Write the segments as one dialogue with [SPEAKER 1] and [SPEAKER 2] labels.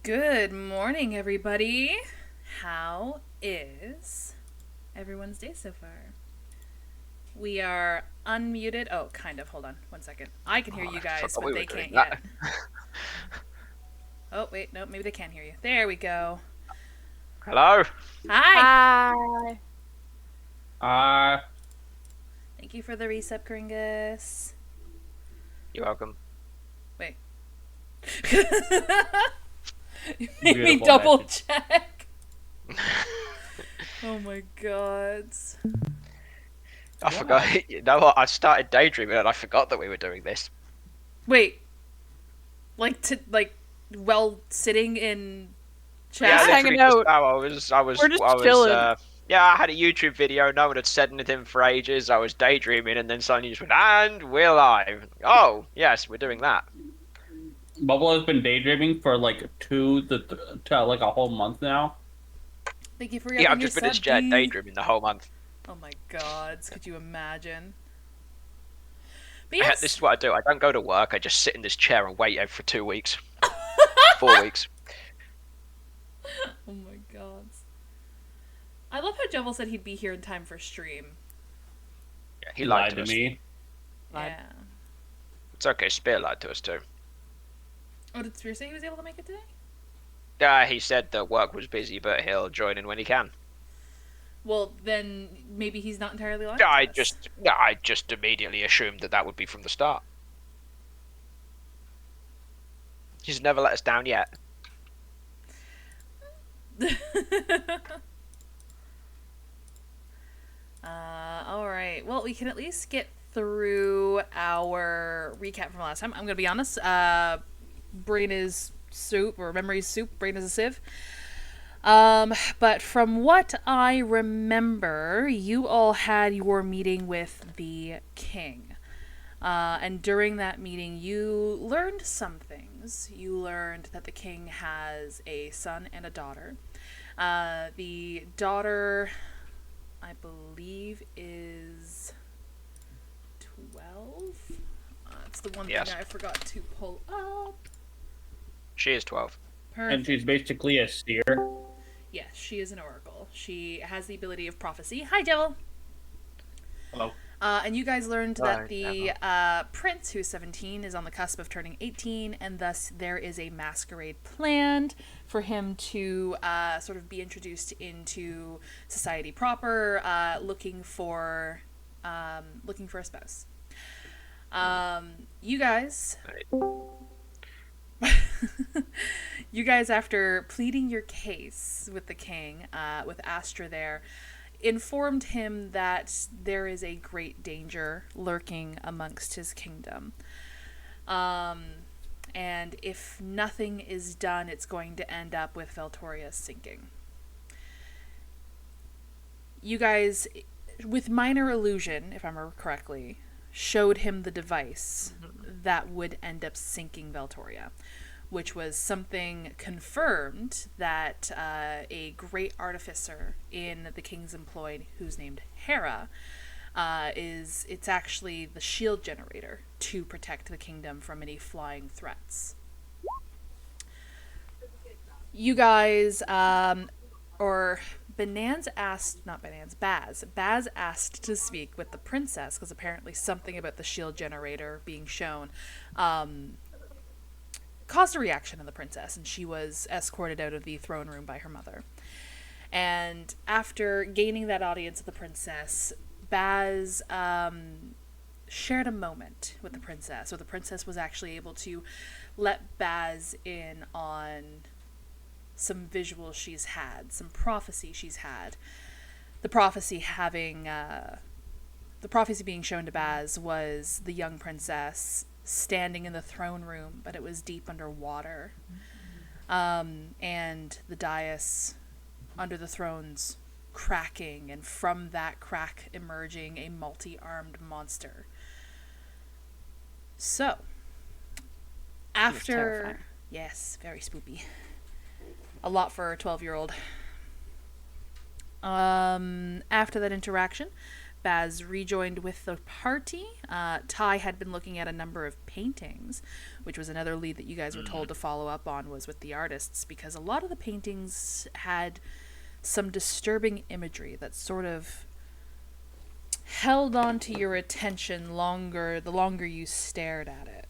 [SPEAKER 1] Good morning, everybody. How is everyone's day so far? We are unmuted. Oh, kind of. Hold on one second. I can hear you
[SPEAKER 2] I
[SPEAKER 1] guys,
[SPEAKER 2] forgot
[SPEAKER 1] but
[SPEAKER 2] we
[SPEAKER 1] they
[SPEAKER 2] were doing
[SPEAKER 1] can't
[SPEAKER 2] that.
[SPEAKER 1] yet. Oh, wait. No, maybe they can hear you. There we go.
[SPEAKER 2] Hello?
[SPEAKER 1] Hi.
[SPEAKER 3] Hi.
[SPEAKER 4] Uh,
[SPEAKER 1] Thank you for the resub, Kringus.
[SPEAKER 2] You're welcome.
[SPEAKER 1] Wait. You made me
[SPEAKER 4] Beautiful
[SPEAKER 1] double
[SPEAKER 4] message.
[SPEAKER 1] check. Oh my god.
[SPEAKER 2] I forgot. You know what? I started daydreaming and I forgot that we were doing this.
[SPEAKER 1] Wait. While sitting in chat?
[SPEAKER 2] Yeah,
[SPEAKER 3] Just
[SPEAKER 2] literally
[SPEAKER 3] hanging
[SPEAKER 2] just
[SPEAKER 3] out.
[SPEAKER 2] now
[SPEAKER 3] We're just chilling.
[SPEAKER 2] yeah, I had a YouTube video, no one had said anything for ages, I was daydreaming and then suddenly you just went, and we're live. Oh, yes, we're doing that.
[SPEAKER 4] Bubble has been daydreaming for like to like a whole month now.
[SPEAKER 1] Thank you for
[SPEAKER 2] Yeah,
[SPEAKER 1] upping
[SPEAKER 2] I've
[SPEAKER 1] your
[SPEAKER 2] just been in
[SPEAKER 1] sub,
[SPEAKER 2] chair
[SPEAKER 1] D.
[SPEAKER 2] daydreaming the whole month.
[SPEAKER 1] Oh my god, could you imagine? But yes.
[SPEAKER 2] This is what I do. I don't go to work, I just sit in this chair and wait for 2 weeks. 4 weeks.
[SPEAKER 1] Oh my god. I love how Jovel said he'd be here in time for stream.
[SPEAKER 2] Yeah,
[SPEAKER 4] He lied to
[SPEAKER 2] us.
[SPEAKER 4] me.
[SPEAKER 1] Yeah.
[SPEAKER 2] It's okay, Spear lied to us too.
[SPEAKER 1] Oh, did Spear say he was able to make it today?
[SPEAKER 2] He said that work was busy, but he'll join in when he can.
[SPEAKER 1] Well, then maybe he's not entirely lying.
[SPEAKER 2] I just immediately assumed that would be from the start. He's never let us down yet.
[SPEAKER 1] Alright. Well, we can at least get through our recap from last time. I'm gonna be honest. Brain is soup, or memory is soup. Brain is a sieve. But from what I remember, you all had your meeting with the king. And during that meeting, you learned some things. You learned that the king has a son and a daughter. The daughter, I believe, is 12. That's the one thing I forgot to pull up.
[SPEAKER 2] She is 12.
[SPEAKER 1] Perfect.
[SPEAKER 4] And she's basically a seer.
[SPEAKER 1] Yes, she is an oracle. She has the ability of prophecy. Hi, Devil.
[SPEAKER 4] Hello.
[SPEAKER 1] And you guys learned that the prince, who's 17, is on the cusp of turning 18, and thus there is a masquerade planned for him to sort of be introduced into society proper, looking for a spouse. You guys... You guys, after pleading your case with the king, with Astra there, informed him that there is a great danger lurking amongst his kingdom. And if nothing is done, it's going to end up with Valtoria sinking. You guys, with minor illusion, if I remember correctly, showed him the device that would end up sinking Valtoria, which was something confirmed that a great artificer in the king's employ, who's named Hera, it's actually the shield generator to protect the kingdom from any flying threats. You guys, Baz asked to speak with the princess because apparently something about the shield generator being shown caused a reaction in the princess, and she was escorted out of the throne room by her mother. And after gaining that audience of the princess, Baz shared a moment with the princess, so the princess was actually able to let Baz in on some visuals she's had, some prophecy she's had. The prophecy being shown to Baz was the young princess standing in the throne room, but it was deep underwater. And the dais under the thrones cracking, and from that crack emerging a multi-armed monster. So, after... Yes, very spoopy. A lot for a 12-year-old. After that interaction, Baz rejoined with the party. Ty had been looking at a number of paintings, which was another lead that you guys were told to follow up on, was with the artists, because a lot of the paintings had some disturbing imagery that sort of held on to your attention the longer you stared at it.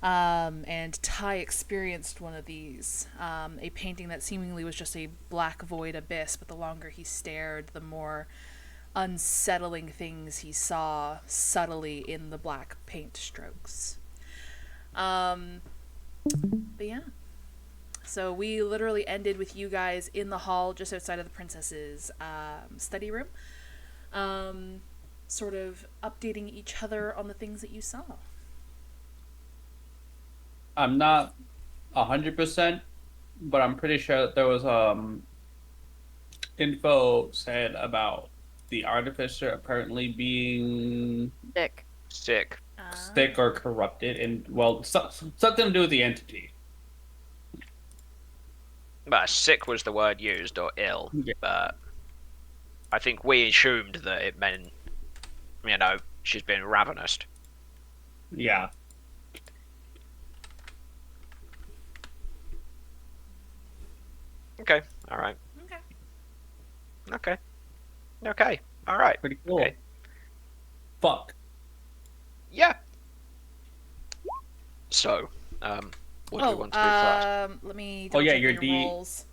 [SPEAKER 1] And Ty experienced one of these, a painting that seemingly was just a black void abyss, but the longer he stared, the more unsettling things he saw subtly in the black paint strokes. But yeah. So we literally ended with you guys in the hall just outside of the princess's study room, sort of updating each other on the things that you saw.
[SPEAKER 4] I'm not 100%, but I'm pretty sure that there was info said about the artificer apparently being
[SPEAKER 2] Sick.
[SPEAKER 4] sick or corrupted, and something to do with the entity.
[SPEAKER 2] Sick was the word used, or ill.
[SPEAKER 4] Yeah.
[SPEAKER 2] But I think we assumed that it meant, she's been ravenous.
[SPEAKER 4] Yeah.
[SPEAKER 2] Okay. All right. Okay. All right.
[SPEAKER 4] Pretty cool.
[SPEAKER 2] Okay.
[SPEAKER 4] Fuck.
[SPEAKER 2] Yeah. So, what do we want to do first?
[SPEAKER 1] Let me
[SPEAKER 4] Oh yeah,
[SPEAKER 1] check
[SPEAKER 4] your
[SPEAKER 1] your rolls.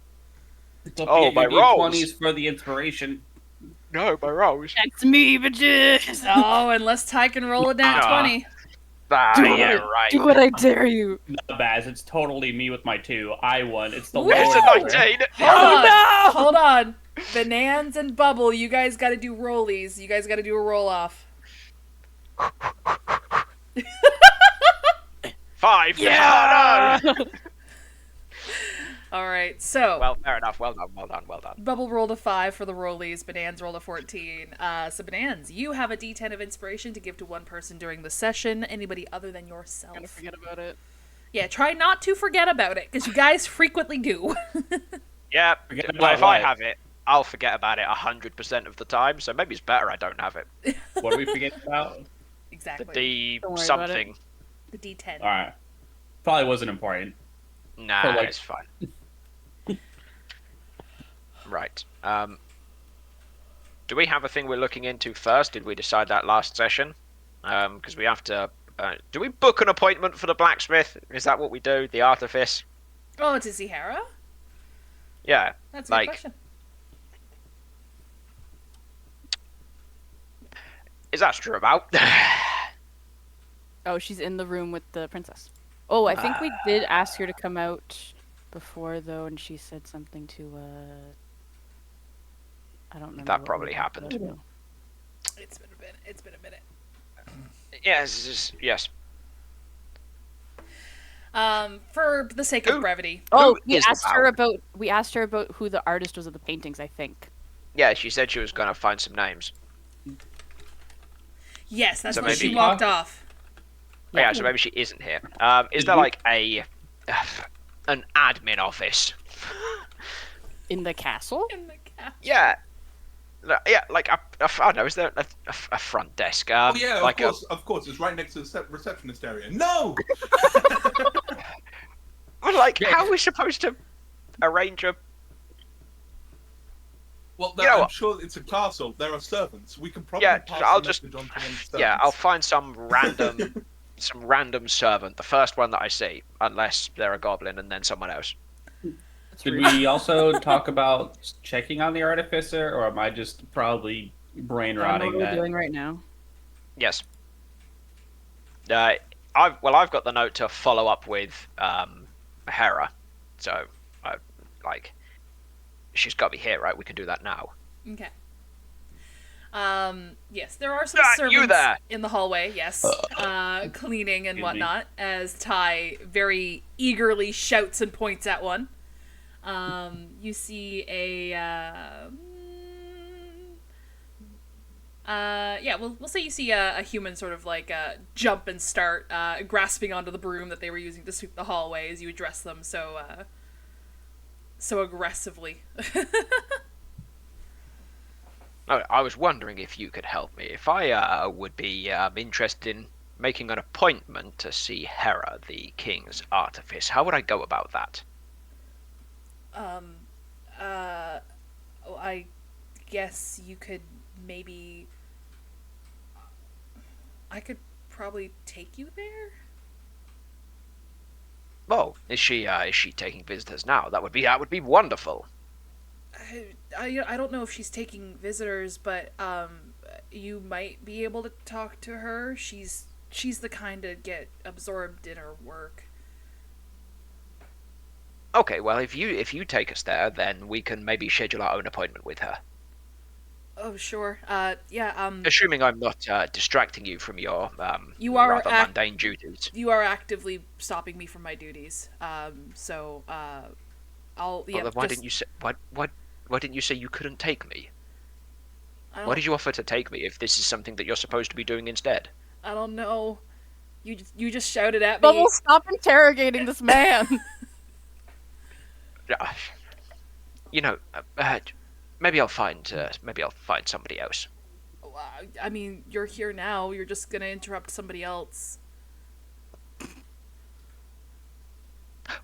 [SPEAKER 2] My rolls.
[SPEAKER 4] D20s for the inspiration.
[SPEAKER 2] No, my rolls.
[SPEAKER 3] That's me, bitches.
[SPEAKER 1] Oh, unless Ty can roll a down 20.
[SPEAKER 2] Right.
[SPEAKER 3] Do what I dare you.
[SPEAKER 4] Not Baz, it's totally me with my 2. I won. It's the
[SPEAKER 1] Woo!
[SPEAKER 2] It's a
[SPEAKER 4] lower
[SPEAKER 2] 19.
[SPEAKER 1] Hold on. Banans and Bubble, you guys gotta do rollies. You guys gotta do a roll off.
[SPEAKER 2] 5.
[SPEAKER 3] Yeah.
[SPEAKER 2] Oh, no.
[SPEAKER 1] Alright, so.
[SPEAKER 2] Well, fair enough. Well done.
[SPEAKER 1] Bubble rolled a 5 for the rollies. Banans rolled a 14. So Banans, you have a D10 of inspiration to give to one person during the session. Anybody other than yourself.
[SPEAKER 3] I'm gonna forget about it.
[SPEAKER 1] Yeah, try not to forget about it, because you guys frequently do.
[SPEAKER 2] Yeah,
[SPEAKER 4] Forget
[SPEAKER 2] but
[SPEAKER 4] about
[SPEAKER 2] if I
[SPEAKER 4] what?
[SPEAKER 2] have it, I'll forget about it 100% of the time, so maybe it's better I don't have it.
[SPEAKER 4] What are we forgetting about?
[SPEAKER 1] Exactly.
[SPEAKER 2] The D
[SPEAKER 3] Don't worry about
[SPEAKER 2] something.
[SPEAKER 1] The D10.
[SPEAKER 4] Alright. Probably wasn't important.
[SPEAKER 2] Nah,
[SPEAKER 4] For, like-
[SPEAKER 2] it's fine. Right. Do we have a thing we're looking into first? Did we decide that last session? Because we have to... do we book an appointment for the blacksmith? Is that what we do? The artifice?
[SPEAKER 1] Oh, to see Hera?
[SPEAKER 2] Yeah.
[SPEAKER 1] That's a good question.
[SPEAKER 2] Is that true about?
[SPEAKER 3] Oh, she's in the room with the princess. Oh, I think we did ask her to come out before, though, and she said something to, I don't remember.
[SPEAKER 2] That probably happened.
[SPEAKER 1] It's been a minute.
[SPEAKER 2] Yes.
[SPEAKER 1] For the sake of brevity.
[SPEAKER 3] Oh,
[SPEAKER 2] Who is
[SPEAKER 3] we asked her about who the artist was of the paintings, I think.
[SPEAKER 2] Yeah, she said she was going to find some names.
[SPEAKER 1] Yes, that's
[SPEAKER 2] So
[SPEAKER 1] when she
[SPEAKER 2] maybe-
[SPEAKER 1] walked off.
[SPEAKER 2] Yeah, so maybe she isn't here. Is there like an admin office?
[SPEAKER 3] In the castle?
[SPEAKER 1] In the cat.
[SPEAKER 2] Yeah. Like I don't know. Is there a front desk?
[SPEAKER 5] Oh yeah,
[SPEAKER 2] like
[SPEAKER 5] of course. It's right next to the receptionist area. No.
[SPEAKER 2] how are we supposed to arrange a?
[SPEAKER 5] Well,
[SPEAKER 2] You know
[SPEAKER 5] I'm
[SPEAKER 2] what?
[SPEAKER 5] sure it's a castle. There are servants. We can probably
[SPEAKER 2] Yeah,
[SPEAKER 5] pass
[SPEAKER 2] I'll
[SPEAKER 5] the
[SPEAKER 2] just-
[SPEAKER 5] message on to them servants.
[SPEAKER 2] Yeah, I'll find some random servant, the first one that I see, unless they're a goblin and then someone else.
[SPEAKER 4] Did we also talk about checking on the artificer, or am I just probably brain
[SPEAKER 3] I don't know
[SPEAKER 4] rotting
[SPEAKER 3] what we're
[SPEAKER 4] that?
[SPEAKER 3] doing right now.
[SPEAKER 2] Yes. I've got the note to follow up with Hera, so she's got to be here, right? We can do that now.
[SPEAKER 1] Okay. Yes, there are some
[SPEAKER 2] Ah,
[SPEAKER 1] servants
[SPEAKER 2] you there!
[SPEAKER 1] in the hallway, yes, cleaning and
[SPEAKER 4] Excuse me.
[SPEAKER 1] whatnot, as Ty very eagerly shouts and points at one. You see we'll say you see a human sort of like jump and start grasping onto the broom that they were using to sweep the hallway as you address them so aggressively.
[SPEAKER 2] I was wondering if you could help me. If I would be interested in making an appointment to see Hera, the king's artifice, how would I go about that?
[SPEAKER 1] I guess you could maybe. I could probably take you there.
[SPEAKER 2] Oh, is she taking visitors now? That would be wonderful.
[SPEAKER 1] I don't know if she's taking visitors, but you might be able to talk to her. She's the kind to get absorbed in her work.
[SPEAKER 2] Okay, well, if you take us there, then we can maybe schedule our own appointment with her.
[SPEAKER 1] Oh, sure. Yeah.
[SPEAKER 2] Assuming I'm not distracting you from your
[SPEAKER 1] You are
[SPEAKER 2] rather mundane duties.
[SPEAKER 1] You are actively stopping me from my duties. So I'll. Yeah.
[SPEAKER 2] Well, then why didn't you say why didn't you say you couldn't take me? Why did you offer to take me if this is something that you're supposed to be doing instead?
[SPEAKER 1] I don't know. You just shouted at me.
[SPEAKER 3] Bubble, stop interrogating this man.
[SPEAKER 2] You know, maybe I'll find somebody else.
[SPEAKER 1] I mean, you're here now. You're just gonna interrupt somebody else.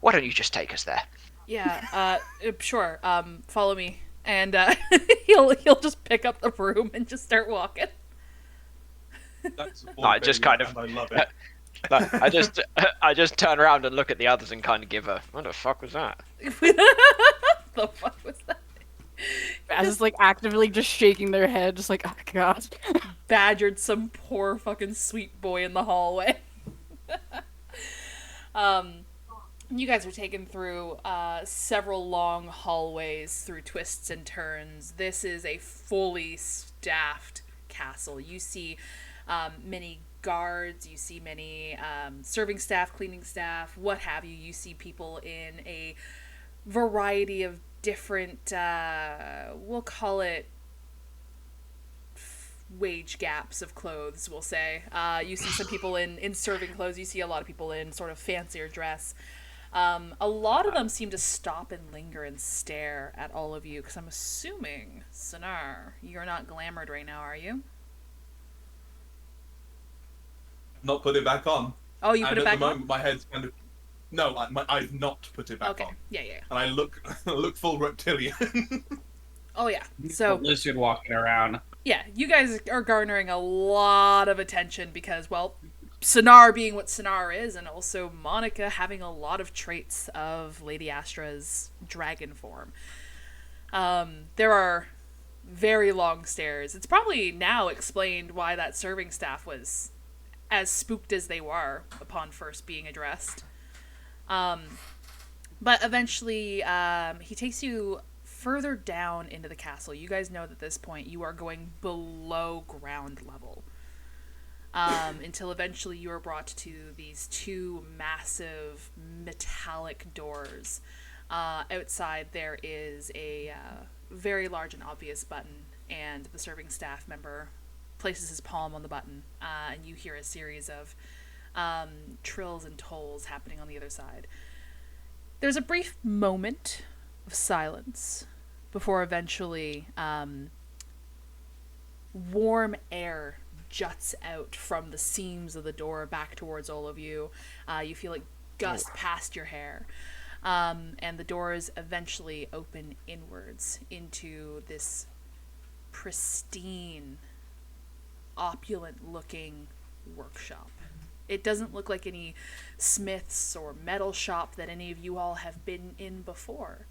[SPEAKER 2] Why don't you just take us there?
[SPEAKER 1] Yeah. Sure. Follow me, and he'll just pick up the broom and just start walking.
[SPEAKER 5] That's
[SPEAKER 2] No, I just kind of.
[SPEAKER 5] I love it.
[SPEAKER 2] I just turn around and look at the others and kind of give a, what the fuck was that?
[SPEAKER 1] The fuck was that?
[SPEAKER 3] As is like actively just shaking their head, just like, oh god.
[SPEAKER 1] Badgered some poor fucking sweet boy in the hallway. You guys are taken through several long hallways through twists and turns. This is a fully staffed castle. You see many guards, you see many serving staff, cleaning staff, what have you. You see people in a variety of different, we'll call it wage gaps of clothes, we'll say. You see some people in serving clothes. You see a lot of people in sort of fancier dress. A lot of them seem to stop and linger and stare at all of you, because I'm assuming, Sonar, you're not glamored right now, are you?
[SPEAKER 5] Not put it back on.
[SPEAKER 1] Oh, you put it back
[SPEAKER 5] at the
[SPEAKER 1] on?
[SPEAKER 5] moment, my head's kind of. No, I've not put it back
[SPEAKER 1] Okay,
[SPEAKER 5] on.
[SPEAKER 1] yeah.
[SPEAKER 5] And I look full reptilian.
[SPEAKER 1] Oh, yeah. So,
[SPEAKER 4] Lizard walking around.
[SPEAKER 1] yeah, you guys are garnering a lot of attention because, well, Sonar being what Sonar is, and also Monica having a lot of traits of Lady Astra's dragon form. There are very long stairs. It's probably now explained why that serving staff was as spooked as they were upon first being addressed. But eventually, he takes you further down into the castle. You guys know that at this point you are going below ground level. Until eventually you are brought to these two massive metallic doors. Outside there is a very large and obvious button, and the serving staff member places his palm on the button, and you hear a series of trills and tolls happening on the other side. There's a brief moment of silence before eventually warm air juts out from the seams of the door back towards all of you. You feel it gust past your hair. And the doors eventually open inwards into this pristine, opulent-looking workshop. It doesn't look like any smiths or metal shop that any of you all have been in before.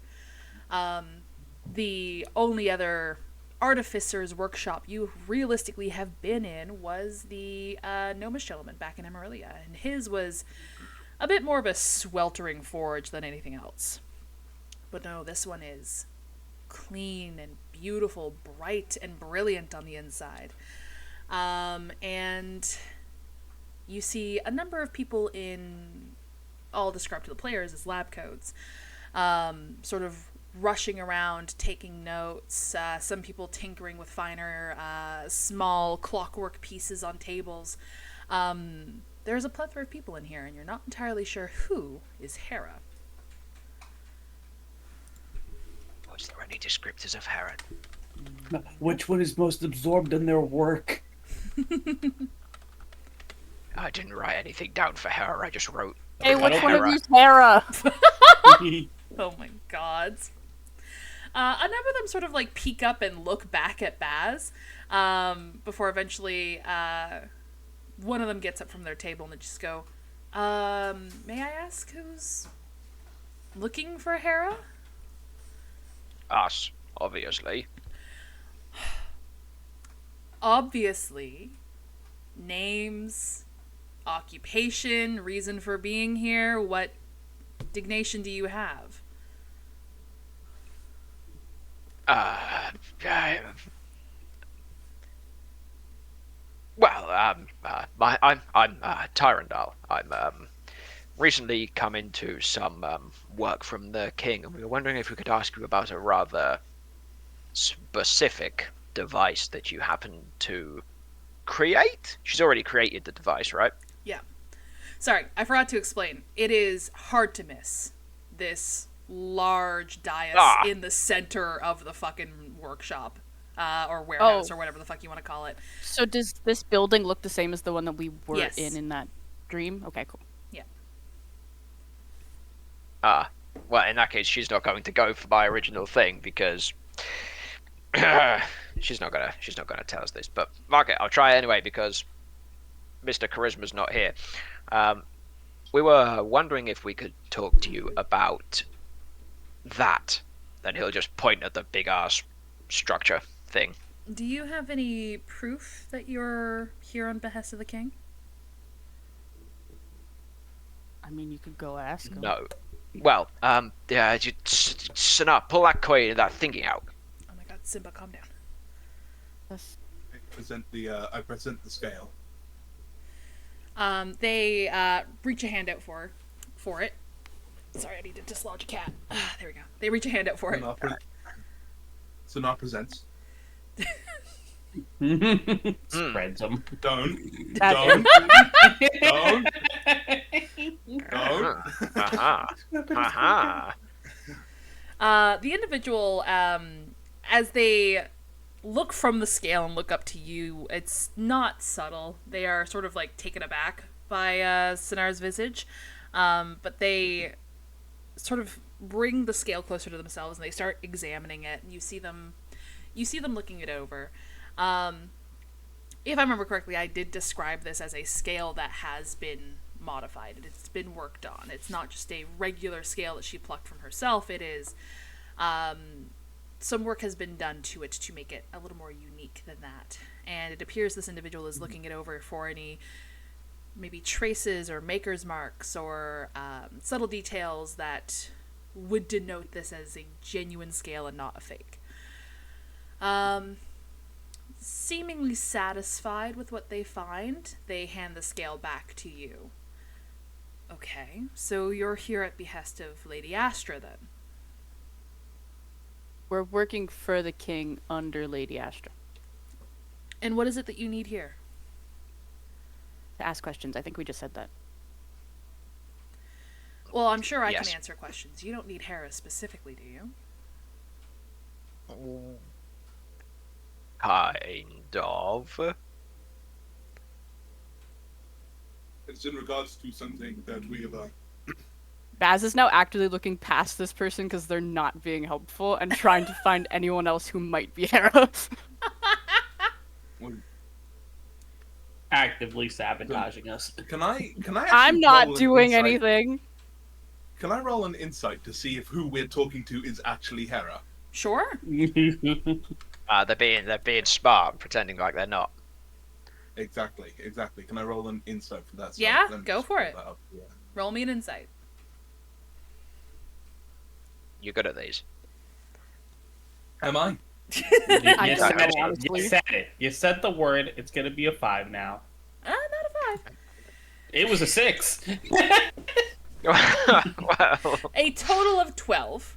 [SPEAKER 1] The only other artificer's workshop you realistically have been in was the gnomish gentleman back in Emerilla, and his was a bit more of a sweltering forge than anything else. But no, this one is clean and beautiful, bright and brilliant on the inside. And you see a number of people in, all described to the players as lab coats, sort of rushing around, taking notes, some people tinkering with finer, small clockwork pieces on tables. There's a plethora of people in here, and you're not entirely sure who is Hera.
[SPEAKER 2] Was there any descriptors of Hera?
[SPEAKER 4] Which one is most absorbed in their work?
[SPEAKER 2] I didn't write anything down for Hera. I just wrote.
[SPEAKER 3] Hey, which one of
[SPEAKER 2] Hera.
[SPEAKER 3] you's Hera?
[SPEAKER 1] Oh my god. A number of them sort of like peek up and look back at Baz, before eventually one of them gets up from their table and they just go, may I ask who's looking for Hera?
[SPEAKER 2] Us, obviously.
[SPEAKER 1] Obviously. Names, occupation, reason for being here, what dignation do you have?
[SPEAKER 2] Well, I'm Tyrandal. I'm recently come into some work from the king, and we were wondering if we could ask you about a rather specific device that you happen to create. She's already created the device, right?
[SPEAKER 1] Yeah. Sorry, I forgot to explain. It is hard to miss this large dais in the center of the fucking workshop. Or warehouse, or whatever the fuck you want to call it.
[SPEAKER 3] So does this building look the same as the one that we were
[SPEAKER 1] Yes.
[SPEAKER 3] in that dream? Okay, cool.
[SPEAKER 1] Yeah.
[SPEAKER 2] Well, in that case, she's not going to go for my original thing because she's not gonna tell us this. But fuck it, I'll try anyway because Mr. Charisma's not here. We were wondering if we could talk to you about that. Then he'll just point at the big ass structure thing.
[SPEAKER 1] Do you have any proof that you're here on behest of the king?
[SPEAKER 3] I mean, you could go ask him.
[SPEAKER 2] No. Well, yeah, Sana, pull that coin, that thingy out.
[SPEAKER 1] Oh my god, Simba, calm down.
[SPEAKER 3] That's-
[SPEAKER 5] I present the scale.
[SPEAKER 1] They reach a hand out for it. Sorry, I need to dislodge a cat. There we go. They reach a hand out for it.
[SPEAKER 5] Sonar presents.
[SPEAKER 4] Spreads them.
[SPEAKER 5] Don't.
[SPEAKER 3] That's-
[SPEAKER 5] Don't. Don't.
[SPEAKER 1] The individual, as they look from the scale and look up to you, it's not subtle. They are sort of like taken aback by Sinar's visage, but they sort of bring the scale closer to themselves and they start examining it. And you see them looking it over. If I remember correctly, I did describe this as a scale that has been modified. It's been worked on. It's not just a regular scale that she plucked from herself. It is some work has been done to it to make it a little more unique than that. And it appears this individual is looking it over for any maybe traces or maker's marks or subtle details that would denote this as a genuine scale and not a fake. Seemingly satisfied with what they find, they hand the scale back to you. Okay, so you're here at behest of Lady Astra, then?
[SPEAKER 3] We're working for the king under Lady Astra.
[SPEAKER 1] And what is it that you need here?
[SPEAKER 3] To ask questions. I think we just said that.
[SPEAKER 1] Well, I'm sure I
[SPEAKER 2] Yes.
[SPEAKER 1] can answer questions. You don't need Hera specifically, do you?
[SPEAKER 2] Kind of.
[SPEAKER 5] It's in regards to something that we have.
[SPEAKER 3] Baz is now actively looking past this person because they're not being helpful and trying to find anyone else who might be Hera.
[SPEAKER 4] Actively sabotaging us.
[SPEAKER 5] Can I? Actually
[SPEAKER 3] I'm not
[SPEAKER 5] roll an
[SPEAKER 3] doing
[SPEAKER 5] insight?
[SPEAKER 3] anything.
[SPEAKER 5] Can I roll an insight to see if who we're talking to is actually Hera?
[SPEAKER 1] Sure.
[SPEAKER 2] They're being smart, pretending like they're not.
[SPEAKER 5] Exactly. Can I roll an insight for that?
[SPEAKER 1] Yeah,
[SPEAKER 5] let me
[SPEAKER 1] go
[SPEAKER 5] just
[SPEAKER 1] for
[SPEAKER 5] pull
[SPEAKER 1] it.
[SPEAKER 5] that up. Yeah.
[SPEAKER 1] Roll me an insight.
[SPEAKER 2] You're good at these.
[SPEAKER 5] Am I?
[SPEAKER 4] You
[SPEAKER 3] I
[SPEAKER 4] said
[SPEAKER 3] don't know,
[SPEAKER 4] it.
[SPEAKER 3] honestly.
[SPEAKER 4] You said it. You said the word. It's gonna be a 5 now.
[SPEAKER 1] Not a 5.
[SPEAKER 4] It was a 6.
[SPEAKER 2] Well,
[SPEAKER 1] A total of 12.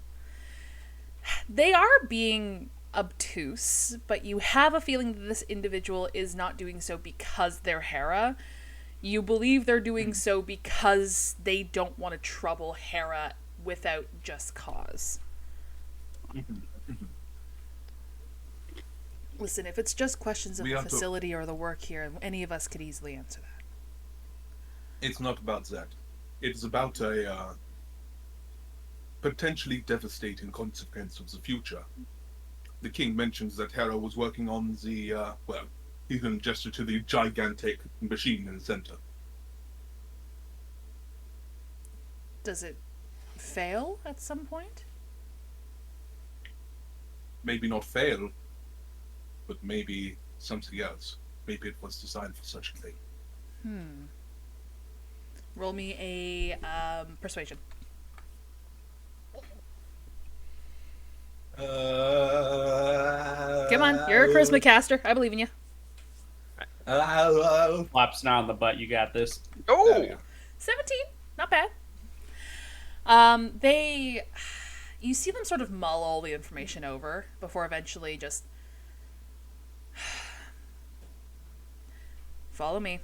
[SPEAKER 1] They are being obtuse, but you have a feeling that this individual is not doing so because they're Hera. You believe they're doing so because they don't want to trouble Hera without just cause. Listen, if it's just questions of
[SPEAKER 5] We
[SPEAKER 1] the
[SPEAKER 5] are to-
[SPEAKER 1] facility or the work here, any of us could easily answer that.
[SPEAKER 5] It's not about that. It is about a potentially devastating consequence of the future. The king mentions that Hera was working on the, well, he can gesture to the gigantic machine in the center.
[SPEAKER 1] Does it fail at some point?
[SPEAKER 5] Maybe not fail, but maybe something else. Maybe it was designed for such a thing.
[SPEAKER 1] Roll me a persuasion. Come on, you're a charisma caster. I believe in you.
[SPEAKER 4] Slaps now on the butt. You got this.
[SPEAKER 2] Oh,
[SPEAKER 1] 17, not bad. You see them sort of mull all the information over before eventually just follow me.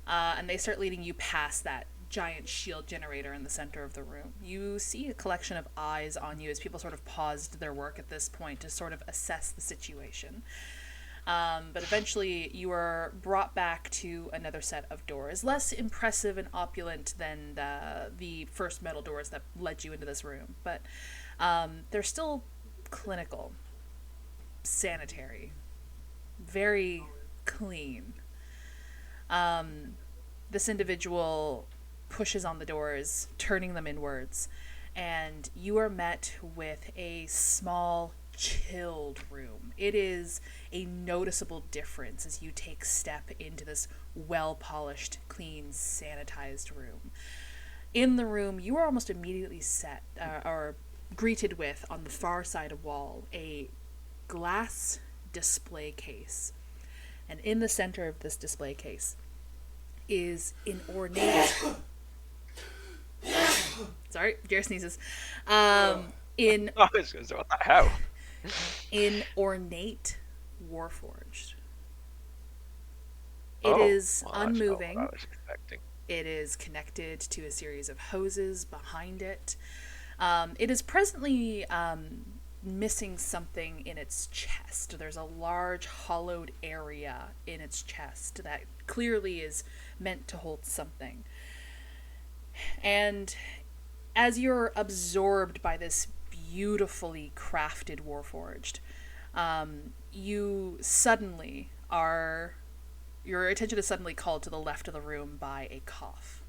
[SPEAKER 1] And they start leading you past that giant shield generator in the center of the room. You see a collection of eyes on you as people sort of paused their work at this point to sort of assess the situation. But eventually you are brought back to another set of doors, less impressive and opulent than the first metal doors that led you into this room. But they're still clinical, sanitary, very clean. This individual pushes on the doors, turning them inwards, and you are met with a small, chilled room. It is a noticeable difference as you take step into this well-polished, clean, sanitized room. In the room, you are almost immediately greeted with, on the far side of wall, a glass display case. And in the center of this display case is an ornate... Sorry, Jared sneezes.
[SPEAKER 2] what the hell?
[SPEAKER 1] In ornate warforged. It is
[SPEAKER 2] well, that's not
[SPEAKER 1] unmoving.
[SPEAKER 2] what I was expecting.
[SPEAKER 1] It is connected to a series of hoses behind it. It is presently missing something in its chest. There's a large hollowed area in its chest that clearly is meant to hold something. And as you're absorbed by this beautifully crafted warforged, your attention is suddenly called to the left of the room by a cough.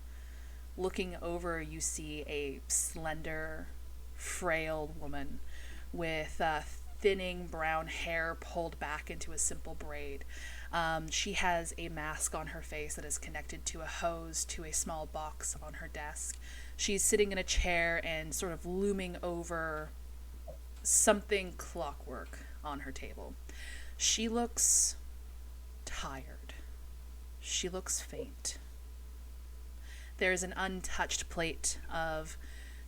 [SPEAKER 1] Looking over, you see a slender, frail woman with thinning brown hair pulled back into a simple braid. She has a mask on her face that is connected to a hose to a small box on her desk. She's sitting in a chair and sort of looming over something clockwork on her table. She looks tired. She looks faint. There's an untouched plate of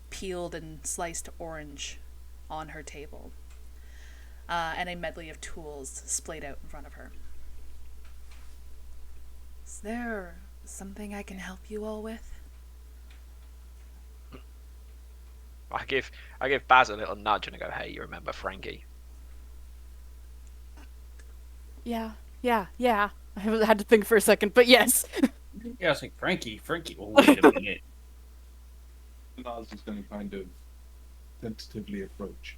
[SPEAKER 1] peeled and sliced orange on her table, and a medley of tools splayed out in front of her. Is there something I can help you all with?
[SPEAKER 2] I give Baz a little nudge and I go, "Hey, you remember Frankie?"
[SPEAKER 3] Yeah. I had to think for a second, but yes.
[SPEAKER 4] Yeah, I was like, Frankie. Well, wait a minute.
[SPEAKER 5] Naz is going to kind of tentatively approach.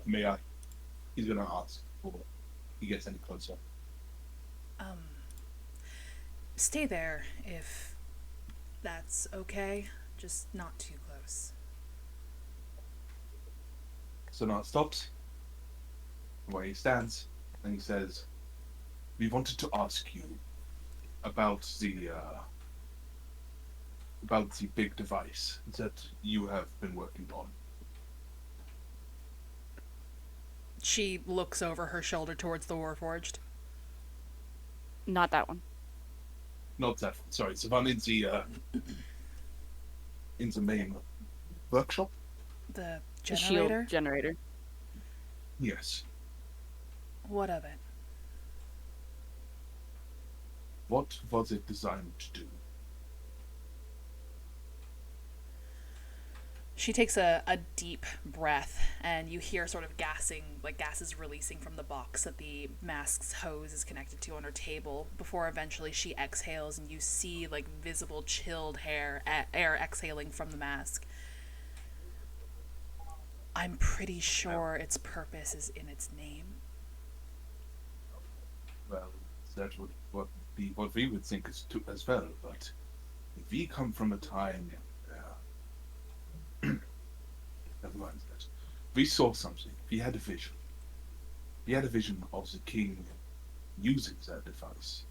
[SPEAKER 5] May I? He's going to ask before he gets any closer.
[SPEAKER 1] Stay there if that's okay. Just not too close.
[SPEAKER 5] So Naz stops where he stands and he says, "We wanted to ask you about the big device that you have been working on."
[SPEAKER 1] She looks over her shoulder towards the Warforged.
[SPEAKER 3] Not that one.
[SPEAKER 5] Not that one. Sorry, it's the one in the main workshop.
[SPEAKER 1] The
[SPEAKER 3] The
[SPEAKER 1] generator?
[SPEAKER 3] shield generator.
[SPEAKER 5] Yes.
[SPEAKER 1] What of it?
[SPEAKER 5] What was it designed to do?
[SPEAKER 1] She She takes a deep breath, and you hear sort of gassing, like gases releasing from the box that the mask's hose is connected to on her table, before eventually she exhales, and you see like visible chilled air exhaling from the mask. I'm pretty sure its purpose is in its name.
[SPEAKER 5] Well, that would be what we would think as well, but we come from a time never mind that. We saw something. We had a vision. We had a vision of the king using that device.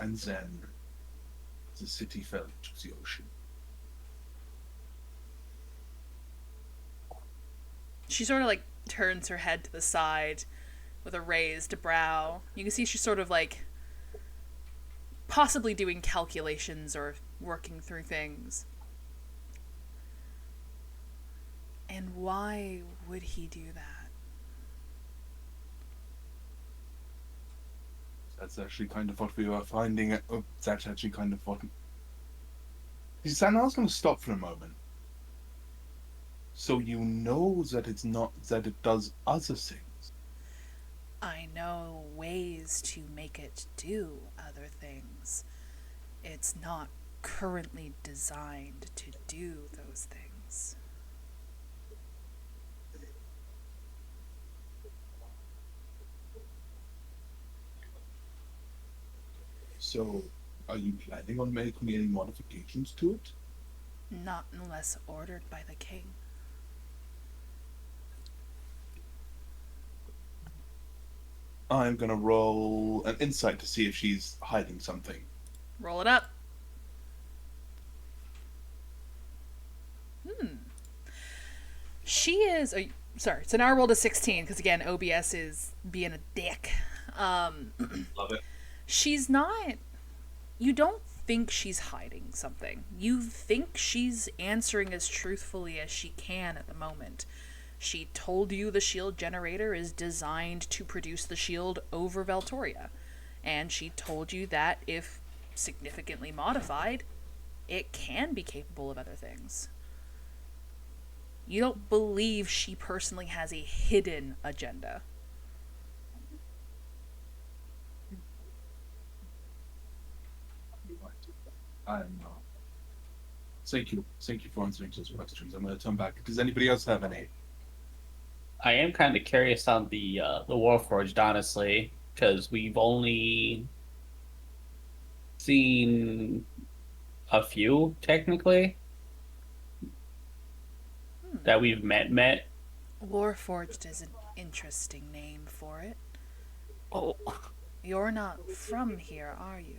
[SPEAKER 5] And then the city fell into the ocean.
[SPEAKER 1] She sort of like turns her head to the side with a raised brow. You can see she's sort of like possibly doing calculations or working through things. And why would he do that?
[SPEAKER 5] That's actually kind of what we were finding. That's actually kind of what. San, I was going to stop for a moment. So you know that it's not that it does other things.
[SPEAKER 1] I know ways to make it do other things. It's not currently designed to do those things.
[SPEAKER 5] So, are you planning on making any modifications to it?
[SPEAKER 1] Not unless ordered by the king.
[SPEAKER 5] I'm gonna roll an insight to see if she's hiding something.
[SPEAKER 1] Roll it up. She is. Sorry, so now I rolled a 16 because again, OBS is being a dick.
[SPEAKER 5] Love it.
[SPEAKER 1] She's not. You don't think she's hiding something. You think she's answering as truthfully as she can at the moment. She told you the shield generator is designed to produce the shield over Valtoria. And she told you that if significantly modified, it can be capable of other things. You don't believe she personally has a hidden agenda.
[SPEAKER 5] I'm Thank you for answering those questions. I'm going to turn back. Does anybody else have any?
[SPEAKER 4] I am kind of curious on the Warforged, honestly, because we've only seen a few technically that we've met.
[SPEAKER 1] Warforged is an interesting name for it.
[SPEAKER 3] Oh,
[SPEAKER 1] You're not from here, are you?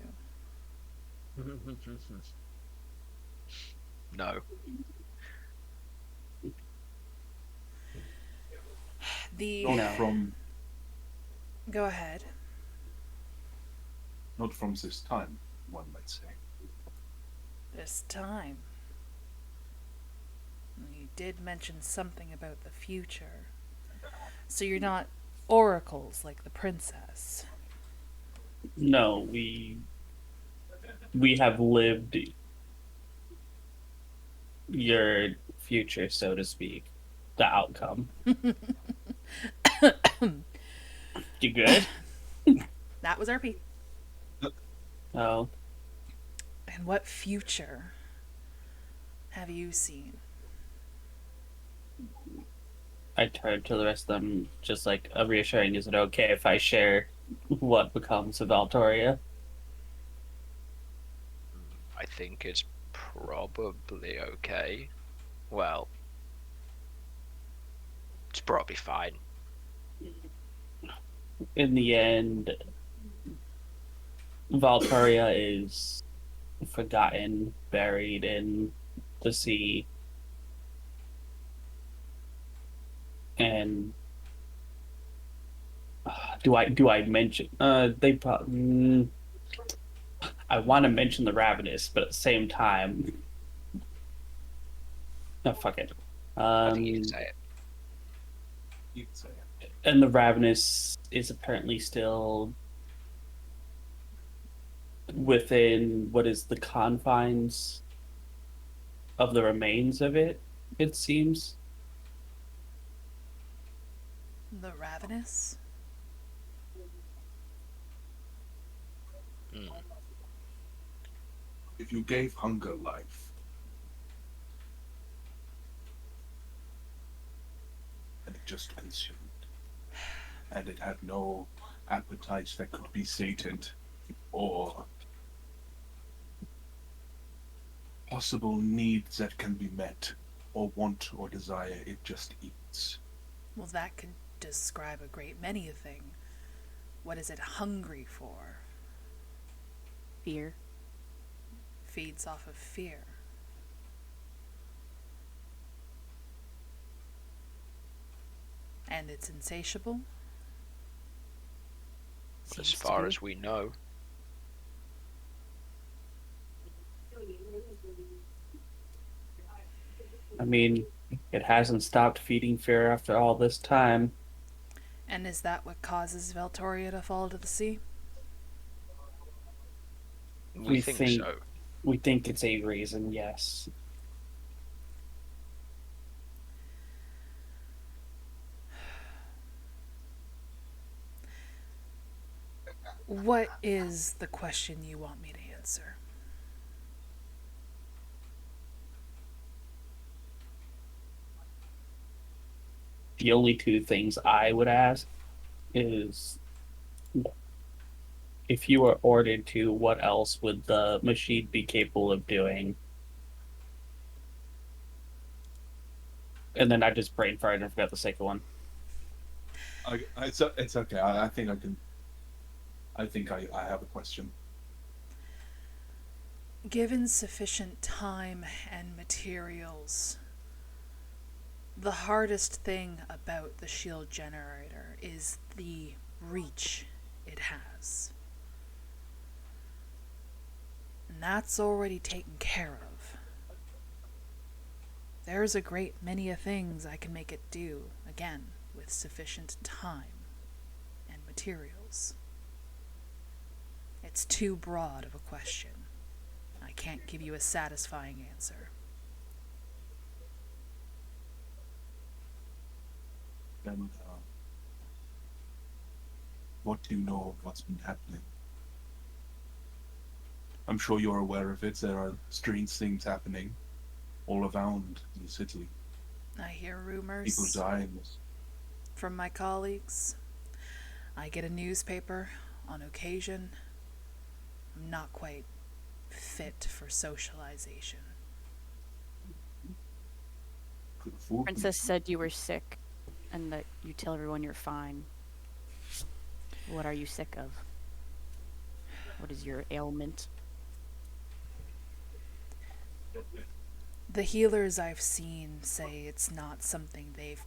[SPEAKER 2] No.
[SPEAKER 5] Not
[SPEAKER 1] Go ahead.
[SPEAKER 5] Not from this time, one might say.
[SPEAKER 1] This time. You did mention something about the future. So you're not oracles like the princess.
[SPEAKER 4] No, we have lived your future, so to speak, the outcome. You good?
[SPEAKER 1] That was RP.
[SPEAKER 4] Oh,
[SPEAKER 1] And what future have you seen?
[SPEAKER 4] I turned to the rest of them, just like a reassuring. Is it okay if I share what becomes of Valtoria?
[SPEAKER 2] I think it's probably okay. Well, it's probably fine.
[SPEAKER 4] In the end, Valtoria is forgotten, buried in the sea, and do I mention they probably I want to mention the Ravenous, but at the same time, no, fuck it.
[SPEAKER 2] I think you can say it.
[SPEAKER 5] You can say it.
[SPEAKER 4] And the Ravenous is apparently still within what is the confines of the remains of it, it seems.
[SPEAKER 1] The ravenous?
[SPEAKER 2] Hmm.
[SPEAKER 5] If you gave hunger life, and it just consumed, and it had no appetites that could be sated, or possible needs that can be met, or want or desire, it just eats.
[SPEAKER 1] Well, that could describe a great many a thing. What is it hungry for?
[SPEAKER 3] Fear.
[SPEAKER 1] Feeds off of fear. And it's insatiable?
[SPEAKER 2] As
[SPEAKER 3] Seems to
[SPEAKER 2] far
[SPEAKER 3] be.
[SPEAKER 2] as we know.
[SPEAKER 4] I mean, it hasn't stopped feeding fear after all this time.
[SPEAKER 1] And is that what causes Veltoria to fall to the sea?
[SPEAKER 2] We think so.
[SPEAKER 4] We think it's a reason, yes.
[SPEAKER 1] What is the question you want me to answer?
[SPEAKER 4] The only two things I would ask is if you were ordered to, what else would the machine be capable of doing? And then I just brain farted and forgot the second one.
[SPEAKER 5] It's okay. I think I can. I think I have a question.
[SPEAKER 1] Given sufficient time and materials, the hardest thing about the shield generator is the reach it has. And that's already taken care of. There's a great many of things I can make it do, again, with sufficient time and materials. It's too broad of a question. I can't give you a satisfying answer.
[SPEAKER 5] Then, what do you know of what's been happening? I'm sure you're aware of it. There are strange things happening all around the city.
[SPEAKER 1] I hear
[SPEAKER 5] People
[SPEAKER 1] rumors
[SPEAKER 5] dying.
[SPEAKER 1] from my colleagues. I get a newspaper on occasion. I'm not quite fit for socialization.
[SPEAKER 5] Could fool me.
[SPEAKER 3] Princess said you were sick, and that you tell everyone you're fine. What are you sick of? What is your ailment?
[SPEAKER 1] The healers I've seen say it's not something they've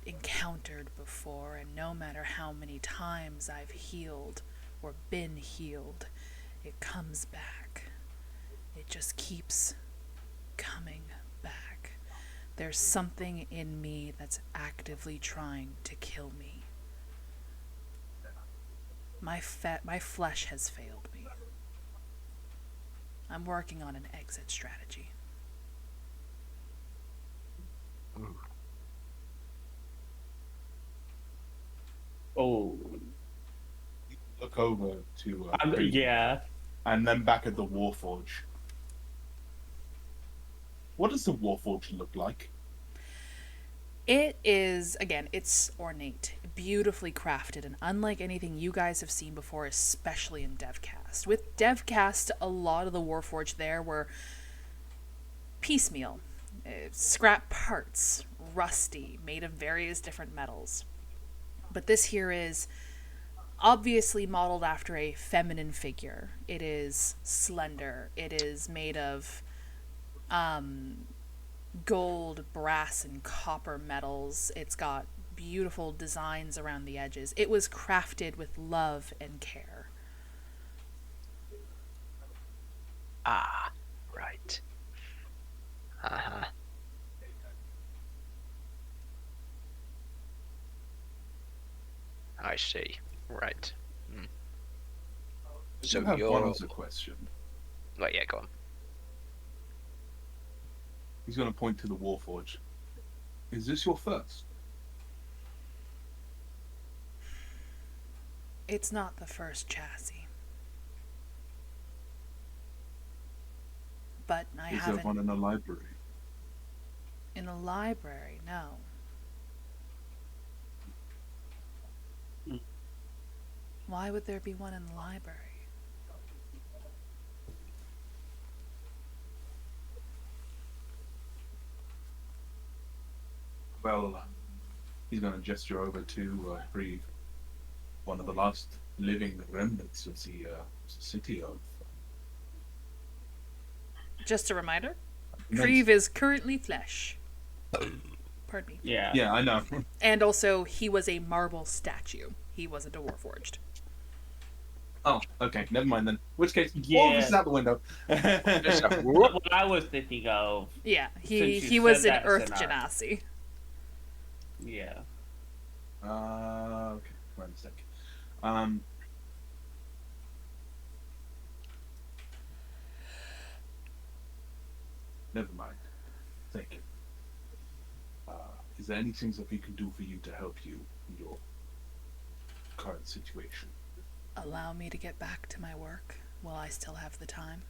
[SPEAKER 1] encountered before, and no matter how many times I've healed or been healed, it comes back. It just keeps coming back. There's something in me that's actively trying to kill me. My flesh has failed me. I'm working on an exit strategy.
[SPEAKER 4] Oh,
[SPEAKER 5] Look over to
[SPEAKER 4] yeah.
[SPEAKER 5] and then back at the Warforge. What does the Warforge look like?
[SPEAKER 1] It is, again, it's ornate, beautifully crafted, and unlike anything you guys have seen before, especially in DevCast. With DevCast, a lot of the Warforged there were piecemeal, scrap parts, rusty, made of various different metals. But this here is obviously modeled after a feminine figure. It is slender. It is made of gold, brass, and copper metals. It's got beautiful designs around the edges. It was crafted with love and care.
[SPEAKER 2] Ah, right. Uh-huh. I see. Right. Hmm.
[SPEAKER 5] I
[SPEAKER 2] So
[SPEAKER 5] do have
[SPEAKER 2] you're...
[SPEAKER 5] one other question.
[SPEAKER 2] Right, yeah, go on.
[SPEAKER 5] He's going to point to the Warforge. Is this your first?
[SPEAKER 1] It's not the first chassis. But I
[SPEAKER 5] Is
[SPEAKER 1] haven't...
[SPEAKER 5] there one in a library?
[SPEAKER 1] In a library, no.
[SPEAKER 4] Hmm.
[SPEAKER 1] Why would there be one in the library?
[SPEAKER 5] Well, he's going to gesture over to Bree, one of the last living remnants of the city of...
[SPEAKER 1] Just a reminder,
[SPEAKER 5] Nice.
[SPEAKER 1] Creve is currently flesh. Pardon me.
[SPEAKER 4] Yeah.
[SPEAKER 5] Yeah, I know.
[SPEAKER 1] And also, he was a marble statue. He wasn't a warforged.
[SPEAKER 5] Oh, okay, never mind then. In which case,
[SPEAKER 4] Yeah.
[SPEAKER 5] all of this is out the window.
[SPEAKER 2] Just a whoop.
[SPEAKER 4] What I was thinking of.
[SPEAKER 1] Yeah,
[SPEAKER 4] Since
[SPEAKER 1] he
[SPEAKER 4] you
[SPEAKER 1] was
[SPEAKER 4] said
[SPEAKER 1] an
[SPEAKER 4] that,
[SPEAKER 1] Earth
[SPEAKER 4] Sinar.
[SPEAKER 1] Genasi.
[SPEAKER 4] Yeah.
[SPEAKER 5] Okay, wait a sec. Never mind. Thank you. Is there anything that we can do for you to help you in your current situation?
[SPEAKER 1] Allow me to get back to my work while I still have the time.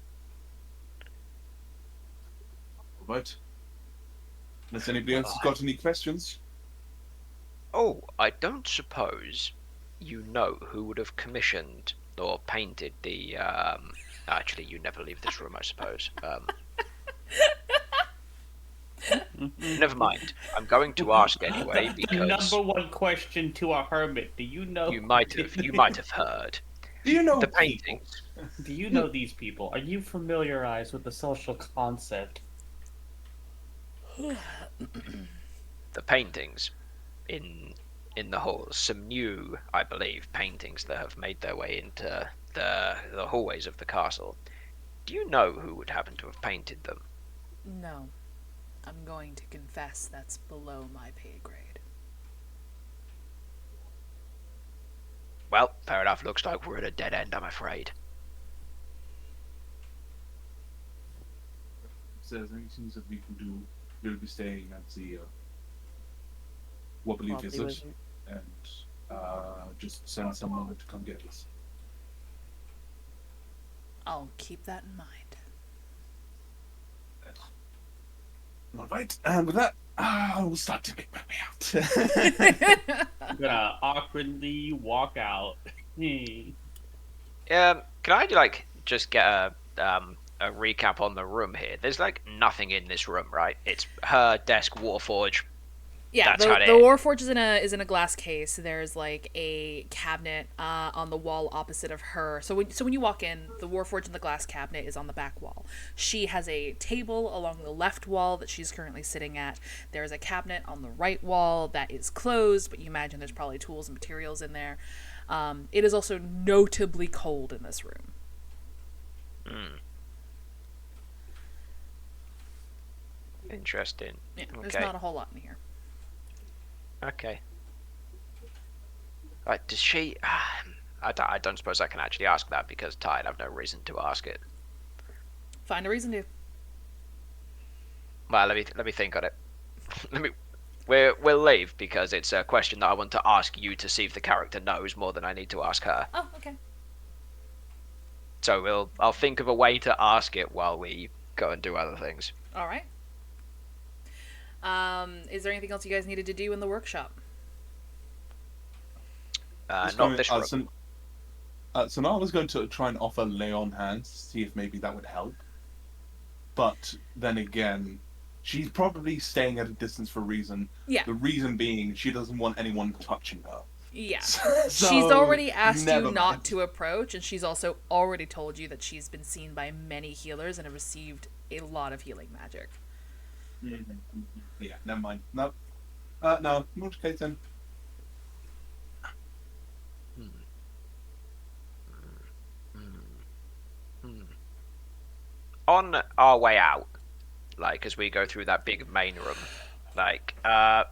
[SPEAKER 5] All right. Unless anybody else has got any questions?
[SPEAKER 2] Oh, I don't suppose you know who would have commissioned or painted the. Actually, you never leave this room, I suppose. Never mind. I'm going to ask anyway
[SPEAKER 4] The
[SPEAKER 2] because
[SPEAKER 4] number one question to a hermit: do you know?
[SPEAKER 2] you might have heard
[SPEAKER 5] Do you know
[SPEAKER 2] the
[SPEAKER 5] people?
[SPEAKER 2] paintings.
[SPEAKER 4] Do you know these people? Are you familiarized with the social concept?
[SPEAKER 2] The paintings in the halls. Some new, I believe, paintings that have made their way into the hallways of the castle. Do you know who would happen to have painted them?
[SPEAKER 1] No. I'm going to confess that's below my pay grade.
[SPEAKER 2] Well, fair enough. Looks like we're at a dead end, I'm afraid.
[SPEAKER 5] If there's anything that we can do, we'll be staying at the Wobbly
[SPEAKER 3] Wobbly
[SPEAKER 5] Visit
[SPEAKER 3] Wizard.
[SPEAKER 5] and just send someone to come get us.
[SPEAKER 1] I'll keep that in mind.
[SPEAKER 5] All right, and with that, I will start to make my way out.
[SPEAKER 4] I'm gonna awkwardly walk out.
[SPEAKER 2] Can I just get a recap on the room here? There's nothing in this room, right? It's her desk, Warforge.
[SPEAKER 1] Yeah,
[SPEAKER 2] That's
[SPEAKER 1] the
[SPEAKER 2] about it.
[SPEAKER 1] Warforge is in a glass case. There's a cabinet on the wall opposite of her. So when you walk in, the Warforge and the glass cabinet is on the back wall. She has a table along the left wall that she's currently sitting at. There's a cabinet on the right wall that is closed, but you imagine there's probably tools and materials in there. It is also notably cold in this room.
[SPEAKER 2] Interesting.
[SPEAKER 1] Yeah, there's
[SPEAKER 2] Okay.
[SPEAKER 1] not a whole lot in here.
[SPEAKER 2] Okay. Right, does she... I don't suppose I can actually ask that because I'd have no reason to ask it.
[SPEAKER 1] Find a reason to.
[SPEAKER 2] Well, let me think on it. We'll leave because it's a question that I want to ask you to see if the character knows more than I need to ask her.
[SPEAKER 1] Oh, okay.
[SPEAKER 2] So I'll think of a way to ask it while we go and do other things.
[SPEAKER 1] All right. Is there anything else you guys needed to do in the workshop?
[SPEAKER 2] Not this room.
[SPEAKER 5] So now I was going to try and offer Leon hands to see if maybe that would help. But then again, she's probably staying at a distance for a reason.
[SPEAKER 1] Yeah.
[SPEAKER 5] The reason being she doesn't want anyone touching her.
[SPEAKER 1] Yeah.
[SPEAKER 5] So,
[SPEAKER 1] She's already asked
[SPEAKER 5] never
[SPEAKER 1] you not
[SPEAKER 5] mind.
[SPEAKER 1] to approach, and she's also already told you that she's been seen by many healers and have received a lot of healing magic.
[SPEAKER 5] Yeah, never mind. No. No, in which case then.
[SPEAKER 2] On our way out, as we go through that big main room, I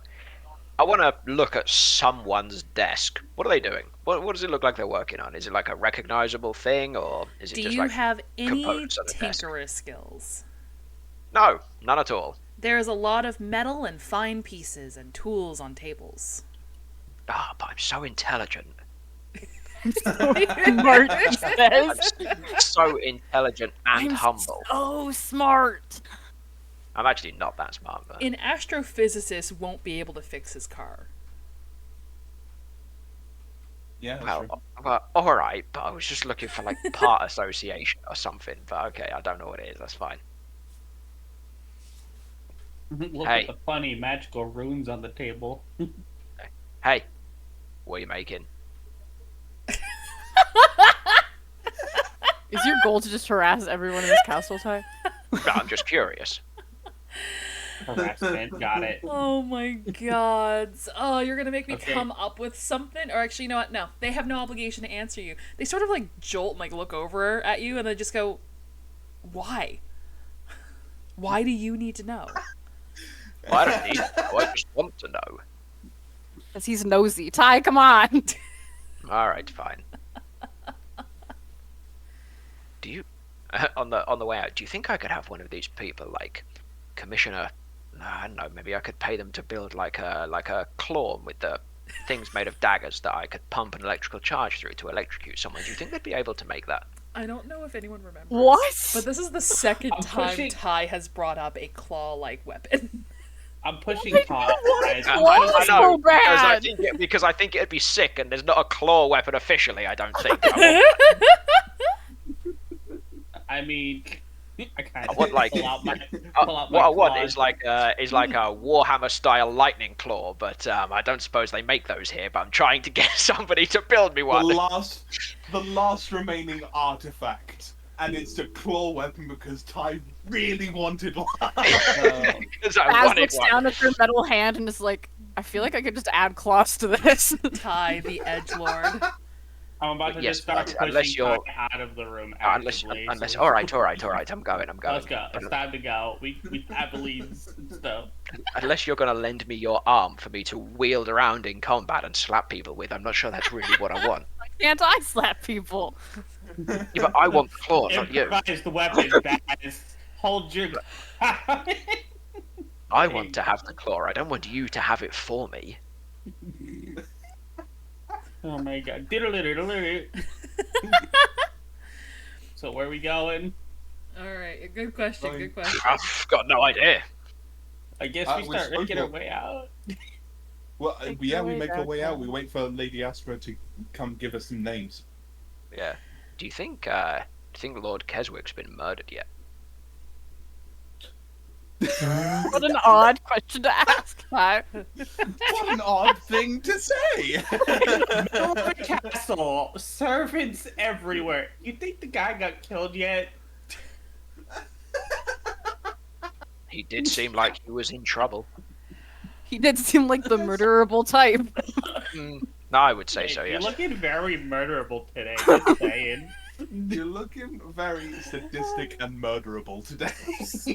[SPEAKER 2] want to look at someone's desk. What are they doing? What does it look like they're working on? Is it like a recognizable thing, or is it
[SPEAKER 1] Do
[SPEAKER 2] just
[SPEAKER 1] you have any
[SPEAKER 2] components on the desk?
[SPEAKER 1] tinkerer skills?
[SPEAKER 2] No, none at all.
[SPEAKER 1] There is a lot of metal and fine pieces and tools on tables.
[SPEAKER 2] Ah, but I'm so intelligent.
[SPEAKER 3] Smart
[SPEAKER 2] I'm
[SPEAKER 3] says.
[SPEAKER 2] so intelligent and
[SPEAKER 3] I'm
[SPEAKER 2] humble.
[SPEAKER 3] so smart.
[SPEAKER 2] I'm actually not that smart, but
[SPEAKER 1] An astrophysicist won't be able to fix his car.
[SPEAKER 5] Yeah, that's true.
[SPEAKER 2] well, all right. But I was just looking for like part association or something. But okay, I don't know what it is. That's fine.
[SPEAKER 4] Look
[SPEAKER 2] Hey.
[SPEAKER 4] at the funny magical runes on the table.
[SPEAKER 2] Hey, what are you making?
[SPEAKER 3] Is your goal to just harass everyone in this castle, Ty?
[SPEAKER 2] No, I'm just curious.
[SPEAKER 4] Harassment, got it.
[SPEAKER 1] Oh my god. Oh, you're gonna make me
[SPEAKER 4] Okay.
[SPEAKER 1] come up with something? Or actually, you know what? No. They have no obligation to answer you. They sort of like jolt and like look over at you and then just go, why? Why do you need to know?
[SPEAKER 2] Well, I don't need to know. I just want to know.
[SPEAKER 3] Because he's nosy. Ty, come on.
[SPEAKER 2] All right, fine. Do you, on the way out, do you think I could have one of these people like commission a? I don't know. Maybe I could pay them to build like a claw with the things made of daggers that I could pump an electrical charge through to electrocute someone. Do you think they'd be able to make that?
[SPEAKER 1] I don't know if anyone remembers.
[SPEAKER 3] What?
[SPEAKER 1] But this is the second
[SPEAKER 4] I'm
[SPEAKER 1] time
[SPEAKER 4] pushing-
[SPEAKER 1] Ty has brought up a claw-like weapon.
[SPEAKER 4] I'm pushing Todd.
[SPEAKER 3] What?
[SPEAKER 2] I
[SPEAKER 3] Claws
[SPEAKER 2] know,
[SPEAKER 3] so bad.
[SPEAKER 2] because I think it'd be sick, and there's not a claw weapon officially. I don't think.
[SPEAKER 4] I mean, I kind
[SPEAKER 2] I want, like,
[SPEAKER 4] pull out my
[SPEAKER 2] what I want
[SPEAKER 4] claws.
[SPEAKER 2] is like a Warhammer style lightning claw, but I don't suppose they make those here. But I'm trying to get somebody to build me
[SPEAKER 5] The
[SPEAKER 2] one.
[SPEAKER 5] last remaining artifact, and it's a claw weapon because Ty really wanted one.
[SPEAKER 2] Because I
[SPEAKER 3] Baz
[SPEAKER 2] wanted
[SPEAKER 3] looks
[SPEAKER 2] one.
[SPEAKER 3] down at your metal hand and is like, I feel like I could just add claws to this.
[SPEAKER 1] Ty, the edgelord.
[SPEAKER 4] I'm about to
[SPEAKER 2] Yes,
[SPEAKER 4] just start
[SPEAKER 2] but unless
[SPEAKER 4] pushing
[SPEAKER 2] you're-
[SPEAKER 4] Todd out of the room.
[SPEAKER 2] Unless,
[SPEAKER 4] actively, so-
[SPEAKER 2] all right. I'm going.
[SPEAKER 4] Let's go. It's time to go. We have leads and stuff.
[SPEAKER 2] Unless you're going to lend me your arm for me to wield around in combat and slap people with, I'm not sure that's really what I want.
[SPEAKER 3] Can't I slap people?
[SPEAKER 2] Yeah, but I want the claws, not you.
[SPEAKER 4] Improvise the weapon, Baz. Hold your.
[SPEAKER 2] I want to have the claw. I don't want you to have it for me.
[SPEAKER 4] Oh my god. So where are we going?
[SPEAKER 1] Alright, good question, good question.
[SPEAKER 2] I've got no idea.
[SPEAKER 4] I guess we
[SPEAKER 5] we're
[SPEAKER 4] start
[SPEAKER 5] supposed
[SPEAKER 4] making
[SPEAKER 5] to-
[SPEAKER 4] our way out.
[SPEAKER 5] Well,
[SPEAKER 3] Make
[SPEAKER 5] yeah,
[SPEAKER 3] your
[SPEAKER 5] we
[SPEAKER 3] way
[SPEAKER 5] make our
[SPEAKER 3] back
[SPEAKER 5] way out.
[SPEAKER 3] down.
[SPEAKER 5] We wait for Lady Astra to come give us some names.
[SPEAKER 2] Yeah. Do you think Lord Keswick's been murdered yet?
[SPEAKER 3] What an odd question to ask, Ty.
[SPEAKER 5] What an odd thing to say!
[SPEAKER 4] Northern Castle, servants everywhere. You think the guy got killed yet?
[SPEAKER 2] He did seem like he was in trouble.
[SPEAKER 3] He did seem like the murderable type.
[SPEAKER 2] No, I would say
[SPEAKER 4] Hey,
[SPEAKER 2] so,
[SPEAKER 4] You're
[SPEAKER 2] yes.
[SPEAKER 4] looking very murderable today, just saying.
[SPEAKER 5] You're looking very sadistic and murderable today.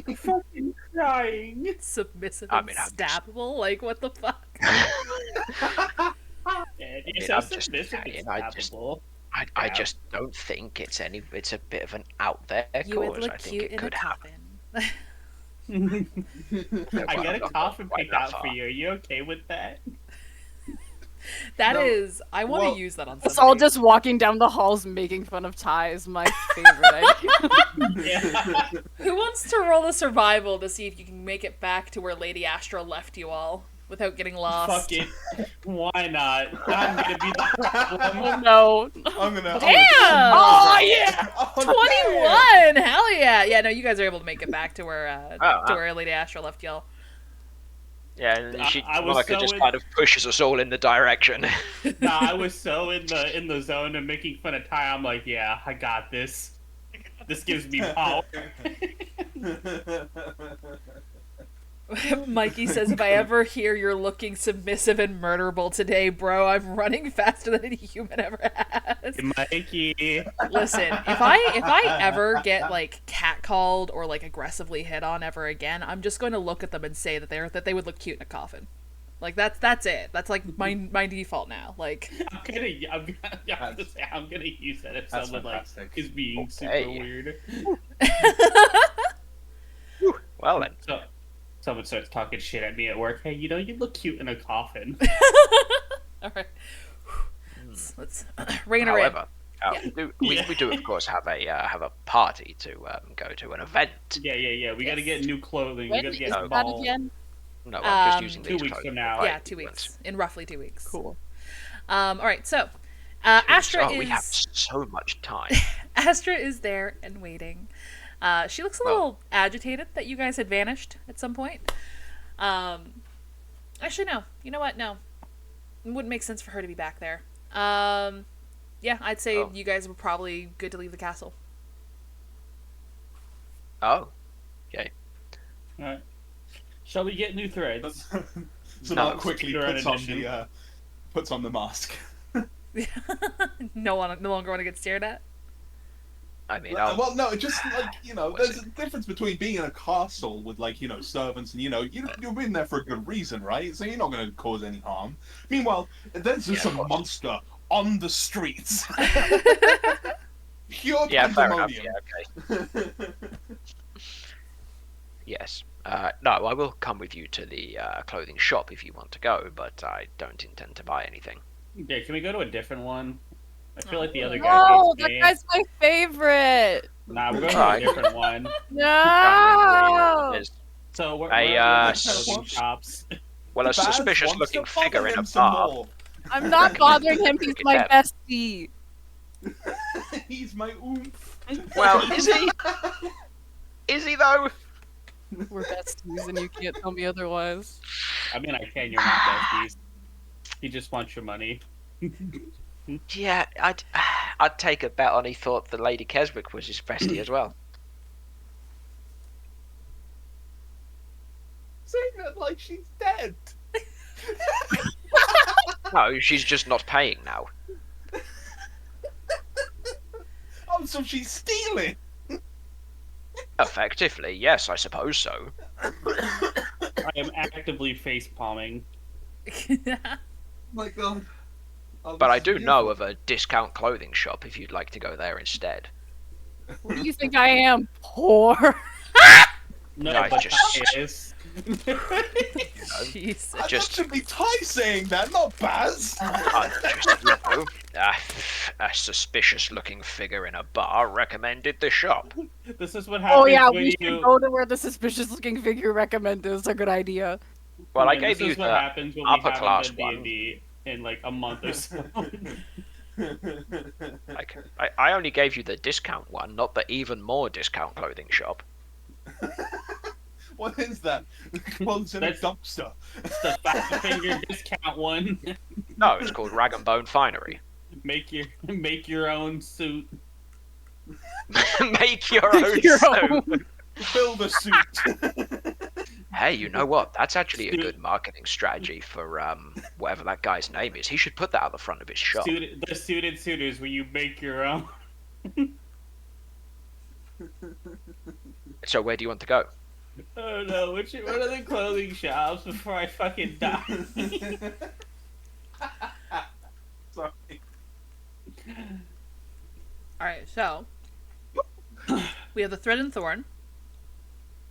[SPEAKER 4] I'm fucking crying.
[SPEAKER 1] Submissive
[SPEAKER 2] I
[SPEAKER 1] and
[SPEAKER 2] mean, I'm just-
[SPEAKER 1] stabbable? Like, what the fuck?
[SPEAKER 4] Man,
[SPEAKER 2] mean,
[SPEAKER 4] you're so
[SPEAKER 2] I'm just
[SPEAKER 4] submissive
[SPEAKER 2] saying,
[SPEAKER 4] and
[SPEAKER 2] I just-
[SPEAKER 4] stabbable.
[SPEAKER 2] I
[SPEAKER 4] Yeah.
[SPEAKER 2] just don't think it's a bit of an out there
[SPEAKER 1] You would
[SPEAKER 2] cause.
[SPEAKER 1] look
[SPEAKER 2] I think
[SPEAKER 1] cute
[SPEAKER 2] it
[SPEAKER 1] in a
[SPEAKER 2] could happen.
[SPEAKER 1] coffin.
[SPEAKER 4] I got a
[SPEAKER 2] Well,
[SPEAKER 4] coffin
[SPEAKER 2] quite
[SPEAKER 4] picked
[SPEAKER 2] that
[SPEAKER 4] out for
[SPEAKER 2] far.
[SPEAKER 4] you. Are you okay with that?
[SPEAKER 1] That
[SPEAKER 5] No,
[SPEAKER 1] is, I want to
[SPEAKER 5] well,
[SPEAKER 1] use that on
[SPEAKER 3] It's
[SPEAKER 1] somebody.
[SPEAKER 3] all just walking down the halls making fun of Ty is my favorite idea.
[SPEAKER 4] Yeah.
[SPEAKER 1] Who wants to roll a survival to see if you can make it back to where Lady Astra left you all without getting lost?
[SPEAKER 4] Fuck it. Why not? I'm gonna be the problem.
[SPEAKER 3] Oh no.
[SPEAKER 5] I'm gonna.
[SPEAKER 1] Damn!
[SPEAKER 3] Oh yeah!
[SPEAKER 5] Oh,
[SPEAKER 1] 21! Hell yeah! Yeah, no, you guys are able to make it back to where
[SPEAKER 2] wow.
[SPEAKER 1] where Lady Astra left y'all.
[SPEAKER 2] Yeah, and she
[SPEAKER 4] I was
[SPEAKER 2] Monica
[SPEAKER 4] so
[SPEAKER 2] just
[SPEAKER 4] in-
[SPEAKER 2] kind of pushes us all in the direction.
[SPEAKER 4] Nah, I was so in the zone and making fun of Ty. I'm like, yeah, I got this. This gives me power.
[SPEAKER 1] Mikey says, if I ever hear you're looking submissive and murderable today, bro, I'm running faster than any human ever has.
[SPEAKER 4] Mikey.
[SPEAKER 1] Listen, if I ever get like catcalled or like aggressively hit on ever again, I'm just going to look at them and say that they would look cute in a coffin. Like that's it. That's like my default now. Like
[SPEAKER 4] I'm gonna use that if
[SPEAKER 5] That's
[SPEAKER 4] someone like
[SPEAKER 5] fantastic.
[SPEAKER 4] is being super
[SPEAKER 2] Okay.
[SPEAKER 4] weird.
[SPEAKER 2] Well then,
[SPEAKER 4] someone starts talking shit at me at work. Hey, you know, you look cute in a coffin.
[SPEAKER 1] All right. Let's rein her in.
[SPEAKER 2] However,
[SPEAKER 1] Yeah.
[SPEAKER 2] we do of course have a party to go to, an event.
[SPEAKER 4] Yeah. We gotta get new clothing.
[SPEAKER 3] When
[SPEAKER 4] We gotta
[SPEAKER 3] is
[SPEAKER 4] get
[SPEAKER 3] that
[SPEAKER 4] ball.
[SPEAKER 3] again?
[SPEAKER 2] No, I'm just
[SPEAKER 1] Um,
[SPEAKER 2] using
[SPEAKER 4] 2
[SPEAKER 2] these
[SPEAKER 4] weeks
[SPEAKER 2] clothing
[SPEAKER 4] from now.
[SPEAKER 1] Yeah,
[SPEAKER 2] right,
[SPEAKER 1] 2
[SPEAKER 2] once.
[SPEAKER 1] weeks. In roughly 2 weeks.
[SPEAKER 3] Cool.
[SPEAKER 1] All right. So, Astra
[SPEAKER 2] We have
[SPEAKER 1] is
[SPEAKER 2] so much time.
[SPEAKER 1] Astra is there and waiting. She looks a little agitated that you guys had vanished at some point. Actually, no. You know what? No, it wouldn't make sense for her to be back there. Yeah, I'd say
[SPEAKER 2] Oh.
[SPEAKER 1] you guys were probably good to leave the castle.
[SPEAKER 2] Oh, okay.
[SPEAKER 4] Alright. Shall we get new threads?
[SPEAKER 5] So
[SPEAKER 2] No,
[SPEAKER 5] now quickly
[SPEAKER 4] your
[SPEAKER 5] puts on
[SPEAKER 4] edition.
[SPEAKER 5] the puts on the mask.
[SPEAKER 1] No longer want to get stared at.
[SPEAKER 2] I mean,
[SPEAKER 5] Well, no, it just like there's a difference between being in a castle with like servants and you've been there for a good reason, right? So you're not going to cause any harm. Meanwhile, there's just
[SPEAKER 2] Yeah,
[SPEAKER 5] a
[SPEAKER 2] of course.
[SPEAKER 5] monster on the streets. Pure
[SPEAKER 2] yeah, fair enough.
[SPEAKER 5] pandemonium.
[SPEAKER 2] Yeah, okay. Yes. No, I will come with you to the clothing shop if you want to go, but I don't intend to buy anything.
[SPEAKER 4] Yeah, can we go to a different one? I feel like the other guy
[SPEAKER 3] No,
[SPEAKER 4] hates
[SPEAKER 3] that
[SPEAKER 4] me.
[SPEAKER 3] guy's my favorite.
[SPEAKER 4] Nah, we're going to
[SPEAKER 2] Alright.
[SPEAKER 4] a different one.
[SPEAKER 3] No.
[SPEAKER 2] There's
[SPEAKER 4] So we're
[SPEAKER 2] A,
[SPEAKER 4] at
[SPEAKER 2] s-
[SPEAKER 4] clothing shops.
[SPEAKER 2] a
[SPEAKER 5] Baz
[SPEAKER 2] suspicious-looking
[SPEAKER 5] wants to
[SPEAKER 2] figure
[SPEAKER 5] bother
[SPEAKER 2] in a
[SPEAKER 5] him some
[SPEAKER 2] bar.
[SPEAKER 5] more.
[SPEAKER 3] I'm not bothering him. He's my bestie.
[SPEAKER 5] He's my oomph.
[SPEAKER 2] Well, is he? Is he though?
[SPEAKER 3] We're besties, and you can't tell me otherwise.
[SPEAKER 4] I mean, I can. You're not besties. He just wants your money.
[SPEAKER 2] Yeah, I'd take a bet on he thought the Lady Keswick was his bestie as well.
[SPEAKER 5] Saying that like she's dead.
[SPEAKER 2] No, she's just not paying now.
[SPEAKER 5] Oh, so she's stealing.
[SPEAKER 2] Effectively, yes, I suppose so.
[SPEAKER 4] I am actively face palming.
[SPEAKER 5] My God. Oh,
[SPEAKER 2] But
[SPEAKER 5] this
[SPEAKER 2] I
[SPEAKER 5] is
[SPEAKER 2] do
[SPEAKER 5] beautiful.
[SPEAKER 2] know of a discount clothing shop if you'd like to go there instead.
[SPEAKER 3] What do you think I am? Poor.
[SPEAKER 4] No,
[SPEAKER 2] No,
[SPEAKER 4] but
[SPEAKER 2] just-
[SPEAKER 4] Ty is.
[SPEAKER 1] Jesus.
[SPEAKER 5] That's
[SPEAKER 2] Just-
[SPEAKER 5] actually Ty saying that, not Baz.
[SPEAKER 2] A suspicious-looking figure in a bar recommended the shop.
[SPEAKER 4] This is what happens
[SPEAKER 3] Oh yeah,
[SPEAKER 4] when
[SPEAKER 3] we should
[SPEAKER 4] you.
[SPEAKER 3] go to where the suspicious-looking figure recommended. Is a good idea.
[SPEAKER 2] Well, I
[SPEAKER 4] Man,
[SPEAKER 2] gave
[SPEAKER 4] this
[SPEAKER 2] you
[SPEAKER 4] is what
[SPEAKER 2] the
[SPEAKER 4] happens when
[SPEAKER 2] upper
[SPEAKER 4] we haven't
[SPEAKER 2] class
[SPEAKER 4] done
[SPEAKER 2] one.
[SPEAKER 4] D&D in like a month or so.
[SPEAKER 2] Like, I only gave you the discount one, not the even more discount clothing shop.
[SPEAKER 5] What is that? Well, it's in a
[SPEAKER 4] That's-
[SPEAKER 5] dumpster.
[SPEAKER 4] It's the fat finger discount one.
[SPEAKER 2] No, it's called Rag and Bone Finery.
[SPEAKER 4] Make your own suit.
[SPEAKER 2] Make your own
[SPEAKER 3] Your
[SPEAKER 2] suit.
[SPEAKER 3] own.
[SPEAKER 5] Build a suit.
[SPEAKER 2] Hey, you know what? That's actually a good marketing strategy for whatever that guy's name is. He should put that at the front of his shop.
[SPEAKER 4] The suited suitors where you make your own.
[SPEAKER 2] So where do you want to go?
[SPEAKER 4] Oh no, what are the clothing shops before I fucking die?
[SPEAKER 5] Sorry.
[SPEAKER 1] All right, so we have the Thread and Thorn,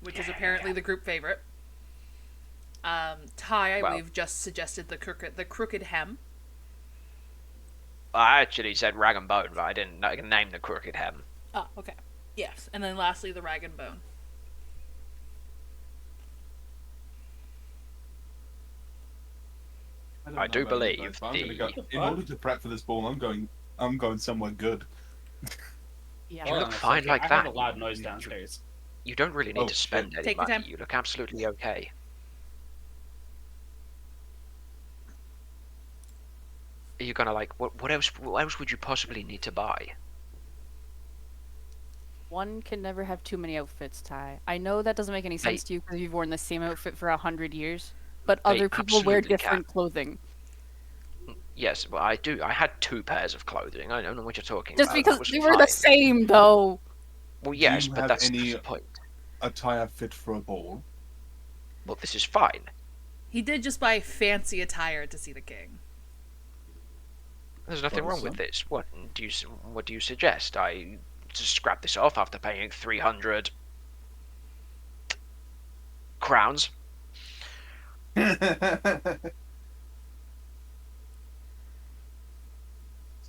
[SPEAKER 1] which is apparently the group favorite. Ty, I
[SPEAKER 2] Well-
[SPEAKER 1] believe, just suggested the crooked hem.
[SPEAKER 2] I actually said Rag and Bone, but I didn't name the crooked hem.
[SPEAKER 1] Oh, okay. Yes, and then lastly, the Rag and Bone.
[SPEAKER 5] don't
[SPEAKER 2] I
[SPEAKER 5] know
[SPEAKER 2] do
[SPEAKER 5] about you
[SPEAKER 2] believe
[SPEAKER 5] guys, but I'm gonna
[SPEAKER 2] the-
[SPEAKER 5] go. In order to prep for this ball, I'm going somewhere good.
[SPEAKER 3] Yeah.
[SPEAKER 2] You
[SPEAKER 4] Hold
[SPEAKER 2] look
[SPEAKER 4] on a
[SPEAKER 2] fine
[SPEAKER 4] second,
[SPEAKER 2] like
[SPEAKER 4] I
[SPEAKER 2] that.
[SPEAKER 4] heard a loud noise downstairs.
[SPEAKER 2] You don't really need
[SPEAKER 5] Oh,
[SPEAKER 2] to spend
[SPEAKER 5] shit.
[SPEAKER 2] any
[SPEAKER 1] Take your
[SPEAKER 2] money.
[SPEAKER 1] time.
[SPEAKER 2] You look absolutely okay. Are you gonna like what else? What else would you possibly need to buy?
[SPEAKER 3] One can never have too many outfits, Ty. I know that doesn't make any sense to you because you've worn the same outfit for 100 years, but
[SPEAKER 2] They
[SPEAKER 3] other people wear
[SPEAKER 2] absolutely
[SPEAKER 3] different clothing.
[SPEAKER 2] Yes, well, I do. I had 2 pairs of clothing. I don't know what you're talking
[SPEAKER 3] Just
[SPEAKER 2] about.
[SPEAKER 3] because
[SPEAKER 2] That was
[SPEAKER 3] they were the
[SPEAKER 2] fine.
[SPEAKER 3] same, though.
[SPEAKER 2] Well, yes,
[SPEAKER 5] you
[SPEAKER 2] but
[SPEAKER 5] have
[SPEAKER 2] that's
[SPEAKER 5] any-
[SPEAKER 2] the point.
[SPEAKER 5] Attire fit for a ball.
[SPEAKER 2] Well, this is fine.
[SPEAKER 1] He did just buy fancy attire to see the king.
[SPEAKER 2] There's nothing
[SPEAKER 5] What
[SPEAKER 2] wrong
[SPEAKER 5] is
[SPEAKER 2] with
[SPEAKER 5] that?
[SPEAKER 2] this. What do you suggest? I just scrap this off after paying 300 crowns.
[SPEAKER 5] So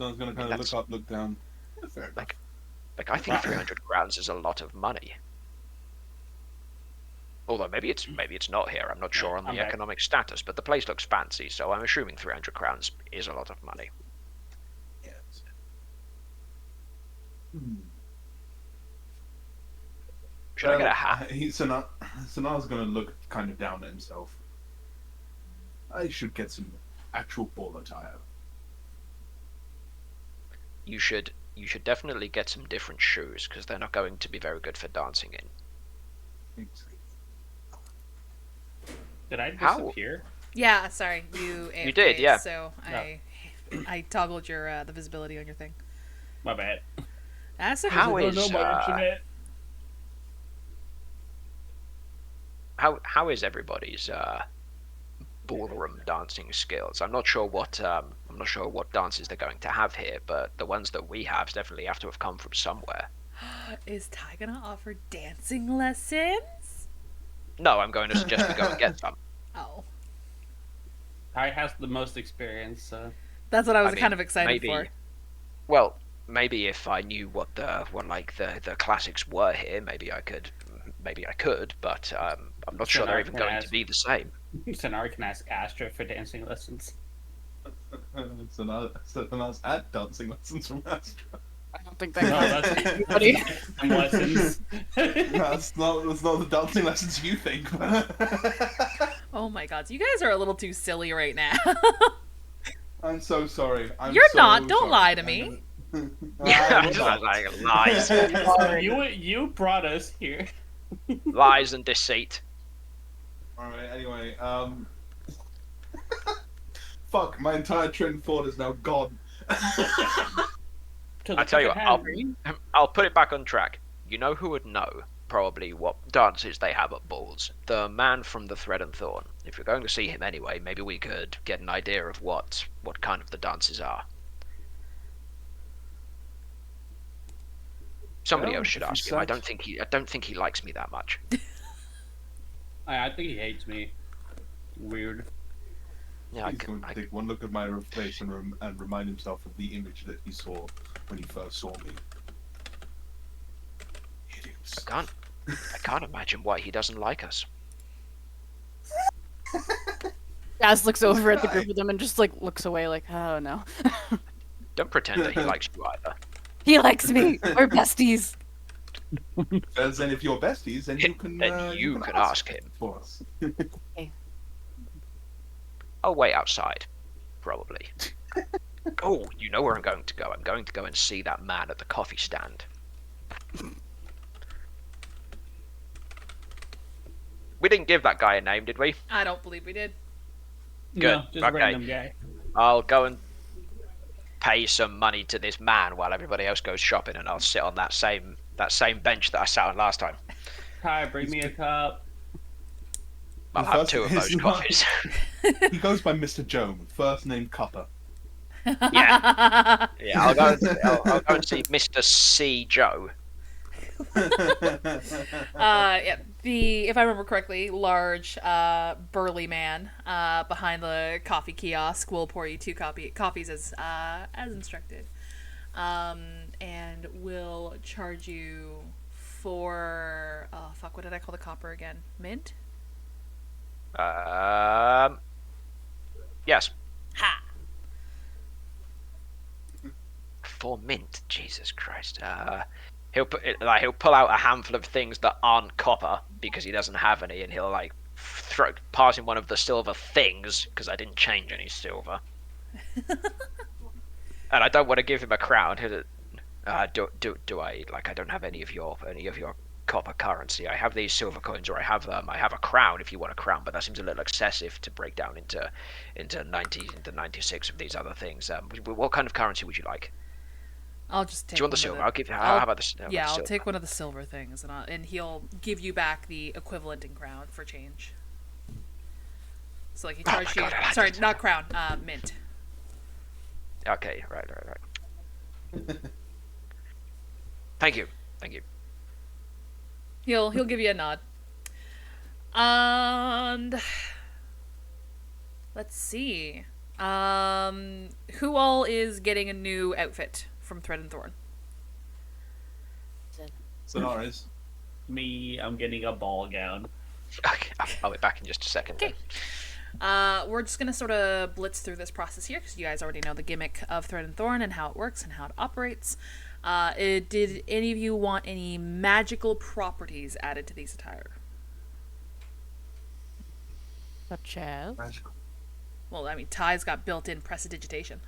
[SPEAKER 5] I was gonna kind of look up, look down. Yeah, fair enough.
[SPEAKER 2] Like I think 300 crowns is a lot of money. Although maybe it's not here. I'm not sure on
[SPEAKER 4] I'm
[SPEAKER 2] the
[SPEAKER 4] back.
[SPEAKER 2] economic status, but the place looks fancy, so I'm assuming 300 crowns is a lot of money.
[SPEAKER 5] Yeah. Hmm.
[SPEAKER 2] Should I get a hat?
[SPEAKER 5] So now I was gonna look kind of down at himself. I should get some actual ball attire.
[SPEAKER 2] You should definitely get some different shoes because they're not going to be very good for dancing in.
[SPEAKER 4] Did I
[SPEAKER 2] How-
[SPEAKER 4] disappear?
[SPEAKER 1] Yeah, sorry, you.
[SPEAKER 2] You did, yeah.
[SPEAKER 1] So I toggled your the visibility on your thing.
[SPEAKER 4] My bad.
[SPEAKER 1] That's okay.
[SPEAKER 2] How
[SPEAKER 4] I don't
[SPEAKER 2] is
[SPEAKER 4] know my internet.
[SPEAKER 2] how is everybody's ballroom dancing skills? I'm not sure what dances they're going to have here, but the ones that we have definitely have to have come from somewhere.
[SPEAKER 1] Is Ty gonna offer dancing lessons?
[SPEAKER 2] No, I'm going to suggest we go and get some.
[SPEAKER 1] Oh,
[SPEAKER 4] Ty has the most experience, so
[SPEAKER 1] that's what I was
[SPEAKER 2] mean,
[SPEAKER 1] kind of excited
[SPEAKER 2] maybe,
[SPEAKER 1] for.
[SPEAKER 2] Well, maybe if I knew what the classics were here, maybe I could, but I'm not sure they're even going to be the same.
[SPEAKER 4] Sonari can ask Astra for dancing lessons.
[SPEAKER 5] So now I was at dancing lessons from Astra.
[SPEAKER 3] I don't think
[SPEAKER 4] No,
[SPEAKER 3] that
[SPEAKER 4] that's
[SPEAKER 3] anybody.
[SPEAKER 4] dancing lessons.
[SPEAKER 5] That's not the dancing lessons you think.
[SPEAKER 1] Oh my god, you guys are a little too silly right now.
[SPEAKER 5] I'm so sorry.
[SPEAKER 1] You're not. Don't lie to me.
[SPEAKER 2] Yeah,
[SPEAKER 5] I'm not.
[SPEAKER 2] like lies,
[SPEAKER 4] You brought us here.
[SPEAKER 2] lies and deceit.
[SPEAKER 5] Alright, anyway, fuck, my entire train of thought is now gone.
[SPEAKER 2] I tell you what, I'll put it back on track. You know who would know probably what dances they have at balls? The man from the Thread and Thorn. If you're going to see him anyway, maybe we could get an idea of what kind of the dances are. Somebody
[SPEAKER 5] Well,
[SPEAKER 2] else should
[SPEAKER 5] if you
[SPEAKER 2] ask him. I
[SPEAKER 5] said-
[SPEAKER 2] don't think he likes me that much.
[SPEAKER 4] I think he hates me. Weird.
[SPEAKER 2] Yeah,
[SPEAKER 5] He's going to take one look at my face and remind himself of the image that he saw when he first saw me. Idiots.
[SPEAKER 2] I can't imagine why he doesn't like us.
[SPEAKER 3] Gaz looks over at the group of them and just like looks away, like, oh no.
[SPEAKER 2] Don't pretend that he likes you either.
[SPEAKER 3] He likes me. We're besties.
[SPEAKER 5] As then, if you're besties, then you can.
[SPEAKER 2] Then you can ask him.
[SPEAKER 5] for us.
[SPEAKER 2] I'll wait outside, probably. Oh, you know where I'm going to go. I'm going to go and see that man at the coffee stand. We didn't give that guy a name, did we?
[SPEAKER 1] I don't believe we did.
[SPEAKER 2] Good,
[SPEAKER 4] No, just a
[SPEAKER 2] okay.
[SPEAKER 4] random guy.
[SPEAKER 2] I'll go and pay some money to this man while everybody else goes shopping, and I'll sit on that same bench that I sat on last time.
[SPEAKER 4] Ty, bring me a cup.
[SPEAKER 2] I'll
[SPEAKER 5] The
[SPEAKER 2] have
[SPEAKER 5] first-
[SPEAKER 2] 2 of
[SPEAKER 5] his
[SPEAKER 2] those
[SPEAKER 5] name-
[SPEAKER 2] coffees.
[SPEAKER 5] He goes by Mr. Joan, first name Cupper.
[SPEAKER 2] Yeah, I'll go and see Mr. C. Joe.
[SPEAKER 1] Yeah, if I remember correctly, large, burly man behind the coffee kiosk will pour you 2 coffees as instructed, and will charge you for what did I call the copper again? Mint?
[SPEAKER 2] Yes.
[SPEAKER 1] Ha!
[SPEAKER 2] For mint, Jesus Christ. He'll pull out a handful of things that aren't copper because he doesn't have any, and he'll like pass him one of the silver things because I didn't change any silver. And I don't want to give him a crown. Do I like? I don't have any of your copper currency. I have these silver coins, or I have a crown if you want a crown, but that seems a little excessive to break down into 96 of these other things. What kind of currency would you like?
[SPEAKER 1] I'll just take.
[SPEAKER 2] Do you want the silver? I'll give you. How about the?
[SPEAKER 1] Yeah, I'll
[SPEAKER 2] silver?
[SPEAKER 1] take one of the silver things, and he'll give you back the equivalent in crown for change. So like he charged
[SPEAKER 2] my
[SPEAKER 1] you.
[SPEAKER 2] God, I
[SPEAKER 1] Sorry,
[SPEAKER 2] just-
[SPEAKER 1] not crown. Mint.
[SPEAKER 2] Okay, right. Thank you.
[SPEAKER 1] He'll give you a nod. And Let's see. Who all is getting a new outfit from Thread and Thorn?
[SPEAKER 5] Sonaris.
[SPEAKER 4] Me, I'm getting a ball gown.
[SPEAKER 2] Okay, I'll be back in just a second.
[SPEAKER 1] Okay. We're just gonna sort of blitz through this process here because you guys already know the gimmick of Thread and Thorn and how it works and how it operates. Did any of you want any magical properties added to these attire?
[SPEAKER 3] Such as?
[SPEAKER 5] Magical.
[SPEAKER 1] Well, I mean, Ty's got built-in prestidigitation.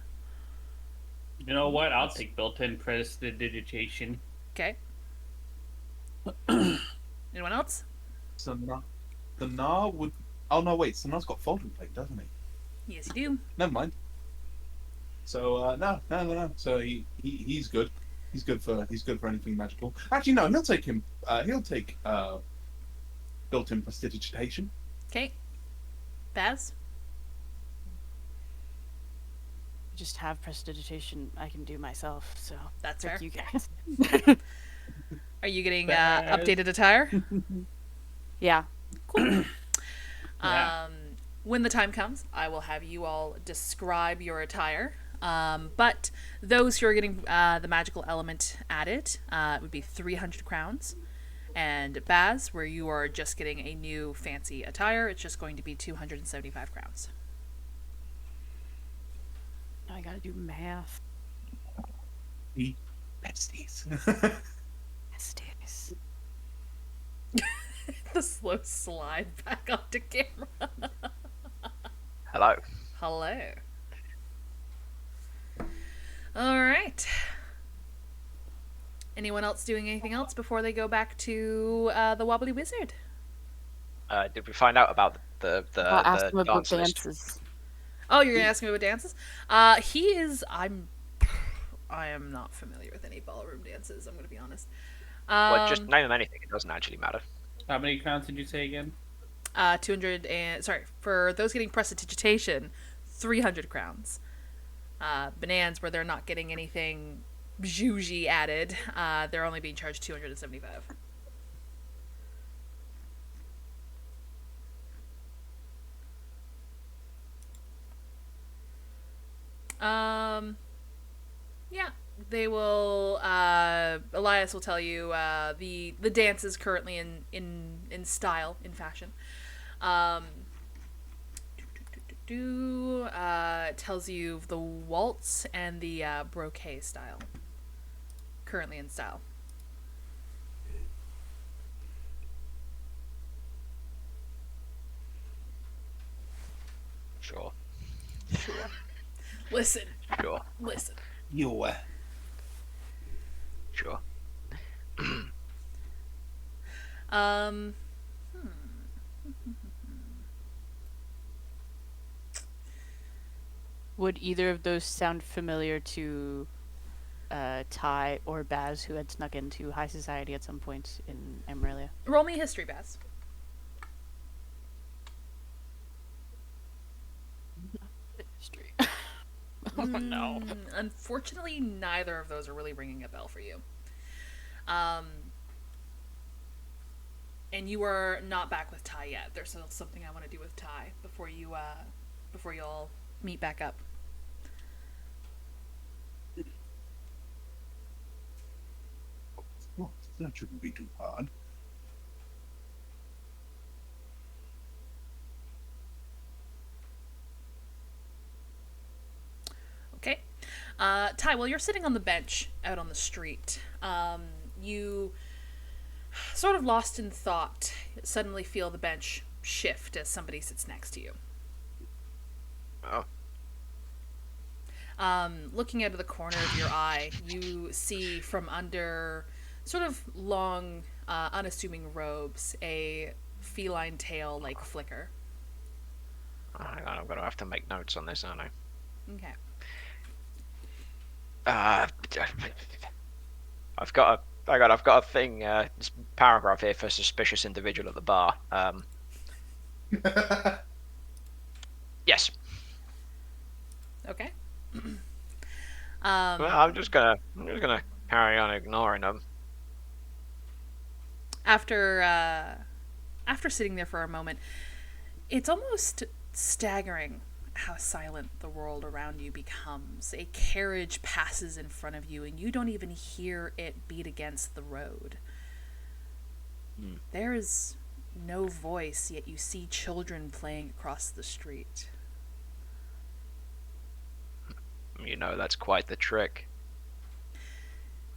[SPEAKER 4] You know what? I'll take built-in prestidigitation.
[SPEAKER 1] Okay. Anyone else?
[SPEAKER 5] Sonar would. Oh no, wait. Sonar's got folding plate, doesn't he?
[SPEAKER 1] Yes, you do.
[SPEAKER 5] Never mind. So no. So he's good. He's good for anything magical. Actually, no. He'll take him. He'll take built-in prestidigitation.
[SPEAKER 1] Okay. Baz?
[SPEAKER 3] Just have prestidigitation I can do myself, so
[SPEAKER 1] That's
[SPEAKER 3] fuck
[SPEAKER 1] fair.
[SPEAKER 3] you guys.
[SPEAKER 1] Are you getting
[SPEAKER 4] Baz.
[SPEAKER 1] updated attire?
[SPEAKER 3] Yeah.
[SPEAKER 1] Cool.
[SPEAKER 4] Yeah.
[SPEAKER 1] When the time comes, I will have you all describe your attire. But those who are getting the magical element added, it would be 300 crowns. And Baz, where you are just getting a new fancy attire, it's just going to be 275 crowns.
[SPEAKER 3] Now I gotta do math.
[SPEAKER 5] The besties.
[SPEAKER 3] Besties.
[SPEAKER 1] The slow slide back onto camera.
[SPEAKER 2] Hello.
[SPEAKER 1] Hello. All right. Anyone else doing anything else before they go back to the Wobbly Wizard?
[SPEAKER 2] Did we find out about the
[SPEAKER 3] I'll ask him about
[SPEAKER 2] dance list?
[SPEAKER 3] dances.
[SPEAKER 1] Oh, you're gonna ask me about dances? He is. I am not familiar with any ballroom dances. I'm gonna be honest.
[SPEAKER 2] Well, just name them anything. It doesn't actually matter.
[SPEAKER 4] How many crowns did you say again?
[SPEAKER 1] 200 and sorry for those getting prestidigitation, 300 crowns. Bananas where they're not getting anything bougie added. They're only being charged 275. Yeah, they will. Elias will tell you the dance is currently in style, in fashion. Tells you the waltz and the brocade style, currently in style.
[SPEAKER 2] Sure.
[SPEAKER 1] Listen.
[SPEAKER 2] Sure.
[SPEAKER 1] Listen.
[SPEAKER 5] You.
[SPEAKER 2] Sure.
[SPEAKER 3] Would either of those sound familiar to Ty or Baz, who had snuck into high society at some point in Emerilla?
[SPEAKER 1] Roll me history, Baz.
[SPEAKER 3] History. Oh no.
[SPEAKER 1] Unfortunately, neither of those are really ringing a bell for you. And you are not back with Ty yet. There's still something I want to do with Ty before you all meet back up.
[SPEAKER 5] Well, that shouldn't be too hard.
[SPEAKER 1] Okay. Ty, while you're sitting on the bench out on the street, you, sort of lost in thought, suddenly feel the bench shift as somebody sits next to you.
[SPEAKER 2] Oh.
[SPEAKER 1] Looking out of the corner of your eye, you see from under sort of long, unassuming robes a feline tail like flicker.
[SPEAKER 2] Oh, hang on, I'm gonna have to make notes on this, aren't I?
[SPEAKER 1] Okay.
[SPEAKER 2] I've got a thing. This paragraph here for suspicious individual at the bar. Yes.
[SPEAKER 1] Okay.
[SPEAKER 2] Well, I'm just gonna carry on ignoring them.
[SPEAKER 1] After sitting there for a moment, it's almost staggering how silent the world around you becomes. A carriage passes in front of you, and you don't even hear it beat against the road. There is no voice, yet you see children playing across the street.
[SPEAKER 2] You know, that's quite the trick.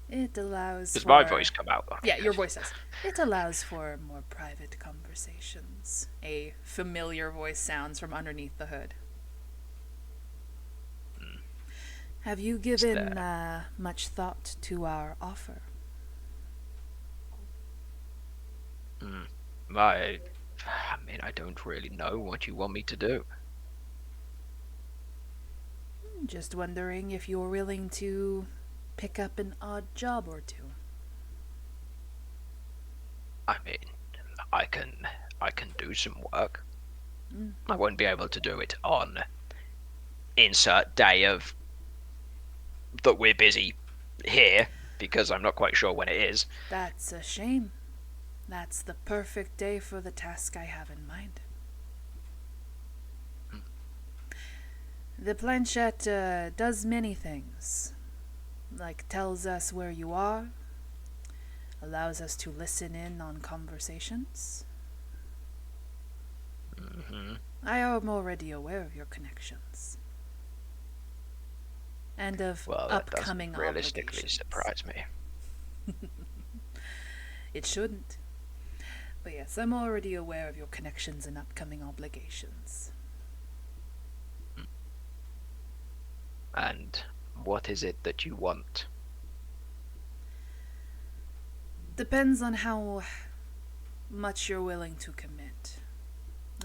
[SPEAKER 1] It allows
[SPEAKER 2] Does
[SPEAKER 1] for...
[SPEAKER 2] my voice come out?
[SPEAKER 1] Yeah, your voice does. It allows for more private conversations. A familiar voice sounds from underneath the hood. Have you given much thought to our offer?
[SPEAKER 2] I mean, I don't really know what you want me to do.
[SPEAKER 1] Just wondering if you're willing to pick up an odd job or two.
[SPEAKER 2] I mean, I can do some work. I won't be able to do it on insert day of that we're busy here, because I'm not quite sure when it is.
[SPEAKER 1] That's a shame. That's the perfect day for the task I have in mind. The planchette does many things, like tells us where you are, allows us to listen in on conversations. I am already aware of your connections. And of upcoming
[SPEAKER 2] doesn't realistically
[SPEAKER 1] obligations.
[SPEAKER 2] surprise me.
[SPEAKER 1] It shouldn't. But yes, I'm already aware of your connections and upcoming obligations.
[SPEAKER 2] And what is it that you want?
[SPEAKER 1] Depends on how much you're willing to commit.